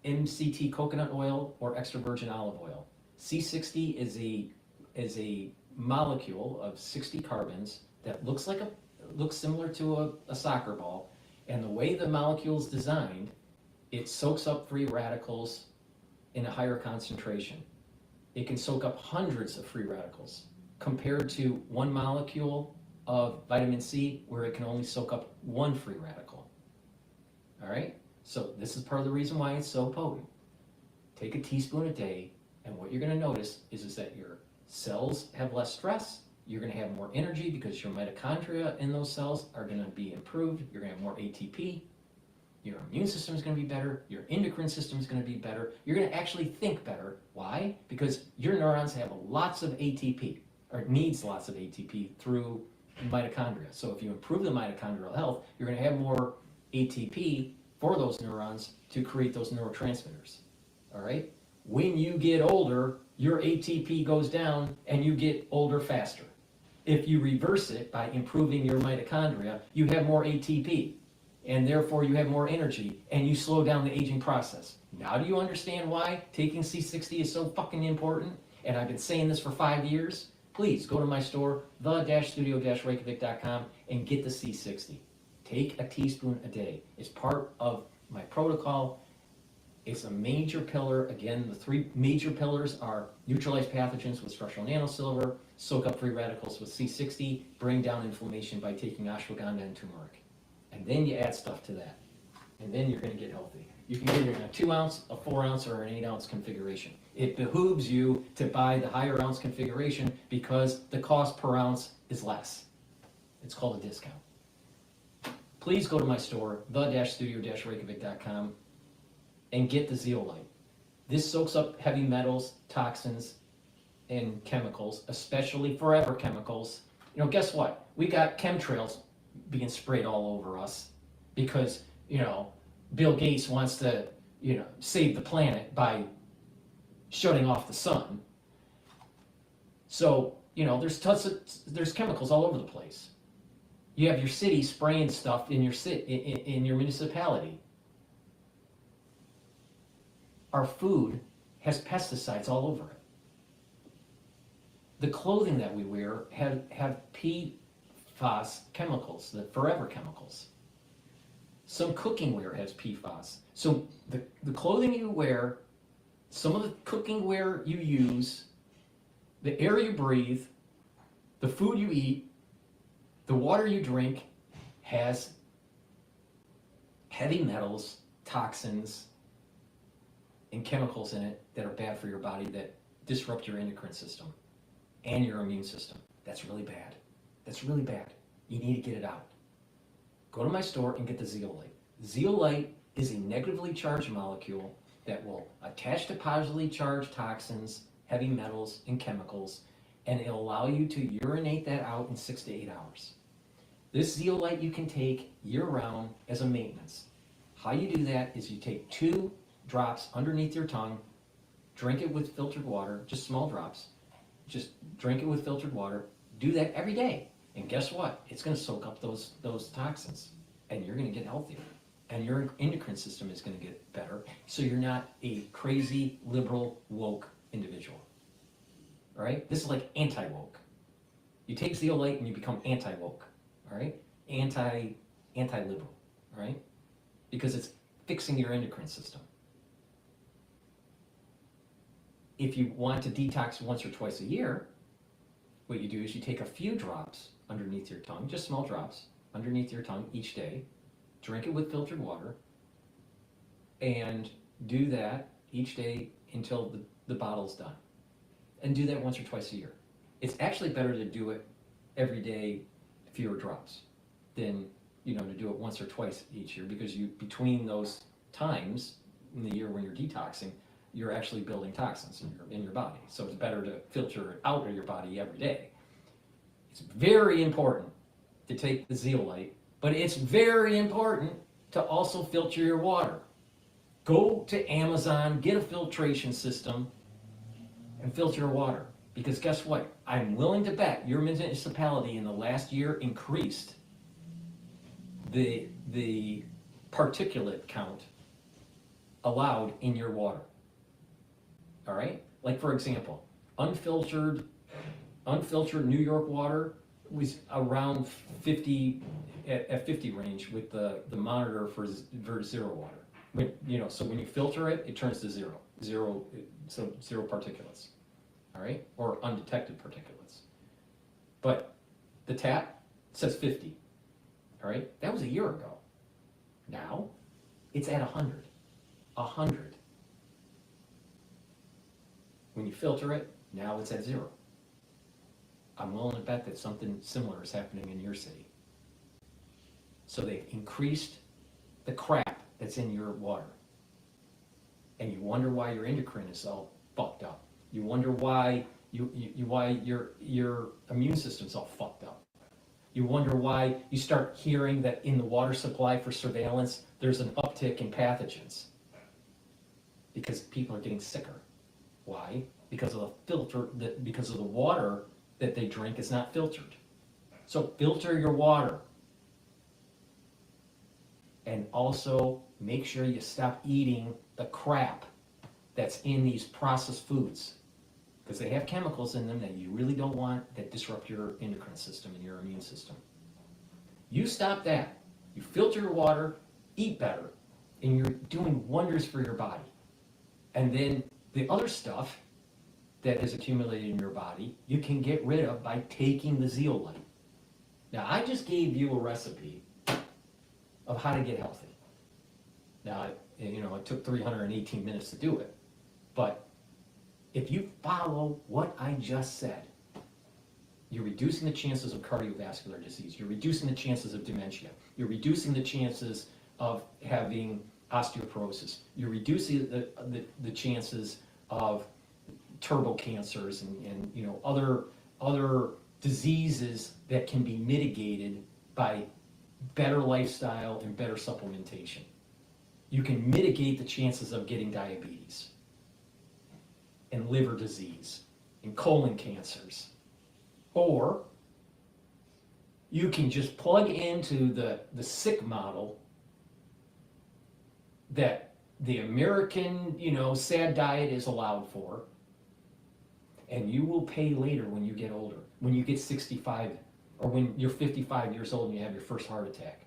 MCT coconut oil, or extra virgin olive oil. C60 is a molecule of 60 carbons that looks similar to a soccer ball, and the way the molecule is designed, it soaks up free radicals in a higher concentration. It can soak up hundreds of free radicals compared to one molecule of vitamin C where it can only soak up one free radical. All right? So this is part of the reason why it's so potent. Take a teaspoon a day, and what you're going to notice is that your cells have less stress, you're going to have more energy because your mitochondria in those cells are going to be improved, you're going to have more ATP, your immune system is going to be better, your endocrine system is going to be better, you're going to actually think better. Why? Because your neurons have lots of ATP, or needs lots of ATP through mitochondria. So if you improve the mitochondrial health, you're going to have more ATP for those neurons to create those neurotransmitters. All right? When you get older, your ATP goes down and you get older faster. If you reverse it by improving your mitochondria, you have more ATP, and therefore you have more energy, and you slow down the aging process. Now do you understand why taking C60 is so fucking important? And I've been saying this for 5 years. Please go to my store, the-studio-reykjavik.com, and get the C60. Take a teaspoon a day. It's part of my protocol. It's a major pillar. Again, the three major pillars are neutralize pathogens with structural nanosilver, soak up free radicals with C60, bring down inflammation by taking ashwagandha and turmeric. And then you add stuff to that. And then you're going to get healthy. You can get it in a 2 ounce, a 4 ounce, or an 8 ounce configuration. It behooves you to buy the higher ounce configuration because the cost per ounce is less. It's called a discount. Please go to my store, the-studio-reykjavik.com, and get the zeolite. This soaks up heavy metals, toxins, and chemicals, especially forever chemicals. You know, guess what? We got chemtrails being sprayed all over us because, you know, Bill Gates wants to, you know, save the planet by shutting off the sun. So, you know, there's chemicals all over the place. You have your city spraying stuff in your in your municipality. Our food has pesticides all over it. The clothing that we wear have PFAS chemicals, the forever chemicals. Some cooking wear has PFAS. So the clothing you wear, some of the cooking wear you use, the air you breathe, the food you eat, the water you drink has heavy metals, toxins, and chemicals in it that are bad for your body that disrupt your endocrine system and your immune system. That's really bad. That's really bad. You need to get it out. Go to my store and get the zeolite. Zeolite is a negatively charged molecule that will attach to positively charged toxins, heavy metals, and chemicals, and it'll allow you to urinate that out in 6 to 8 hours. This zeolite you can take year-round as a maintenance. How you do that is you take 2 drops underneath your tongue, drink it with filtered water, just small drops. Just drink it with filtered water. Do that every day. And guess what? It's going to soak up those toxins, and you're going to get healthier. And your endocrine system is going to get better, so you're not a crazy, liberal, woke individual. All right? This is like anti-woke. You take zeolite and you become anti-woke. All right? Anti-liberal. All right? Because it's fixing your endocrine system. If you want to detox once or twice a year, what you do is you take a few drops underneath your tongue, just small drops, underneath your tongue each day, drink it with filtered water, and do that each day until the bottle's done. And do that once or twice a year. It's actually better to do it every day, fewer drops, than, you know, to do it once or twice each year, because you, between those times in the year when you're detoxing, you're actually building toxins in your body. So it's better to filter it out of your body every day. It's very important to take the zeolite, but it's very important to also filter your water. Go to Amazon, get a filtration system, and filter your water. Because guess what? I'm willing to bet your municipality in the last year increased the particulate count allowed in your water. All right? Like, for example, unfiltered New York water was around 50, at 50 range with the monitor for zero water. When, you know, so when you filter it, it turns to zero particulates. All right? Or undetected particulates. But the tap says 50. All right? That was a year ago. Now, it's at 100. 100. When you filter it, now it's at 0. I'm willing to bet that something similar is happening in your city. So they've increased the crap that's in your water. And you wonder why your endocrine is all fucked up. You wonder why why your immune system's all fucked up. You wonder why you start hearing that in the water supply for surveillance, there's an uptick in pathogens. Because people are getting sicker. Why? Because of the filter, because of the water that they drink is not filtered. So filter your water. And also make sure you stop eating the crap that's in these processed foods. Because they have chemicals in them that you really don't want that disrupt your endocrine system and your immune system. You stop that. You filter your water, eat better, and you're doing wonders for your body. And then the other stuff that has accumulated in your body, you can get rid of by taking the zeolite. Now, I just gave you a recipe of how to get healthy. Now, it took 318 minutes to do it, but if you follow what I just said, you're reducing the chances of cardiovascular disease, you're reducing the chances of dementia, you're reducing the chances of having osteoporosis, you're reducing the chances of turbo cancers and other diseases that can be mitigated by better lifestyle and better supplementation. You can mitigate the chances of getting diabetes and liver disease and colon cancers. Or you can just plug into the sick model that the American, SAD diet is allowed for, and you will pay later when you get older, when you get 65, or when you're 55 years old and you have your first heart attack.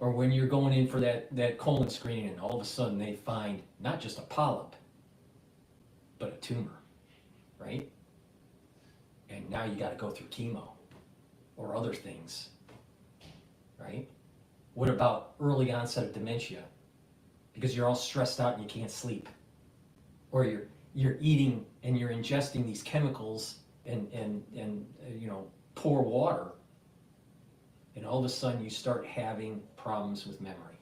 Or when you're going in for that colon screening and all of a sudden they find not just a polyp, but a tumor, right? And now you got to go through chemo or other things, right? What about early onset of dementia? Because you're all stressed out and you can't sleep. Or you're eating and you're ingesting these chemicals and poor water, and all of a sudden you start having problems with memory.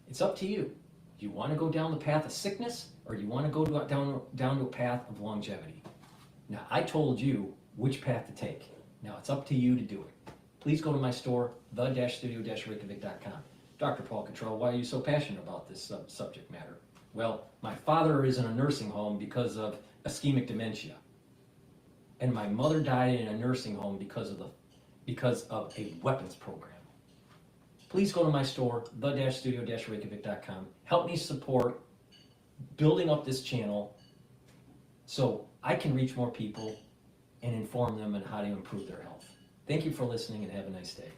It's up to you. Do you want to go down the path of sickness, or do you want to go down to a path of longevity? Now, I told you which path to take. Now, it's up to you to do it. Please go to my store, the-studio-reykjavik.com. Dr. Paul Cottrell, why are you so passionate about this subject matter? Well, my father is in a nursing home because of ischemic dementia. And my mother died in a nursing home because of a weapons program. Please go to my store, the-studio-reykjavik.com. Help me support building up this channel so I can reach more people and inform them on how to improve their health. Thank you for listening and have a nice day.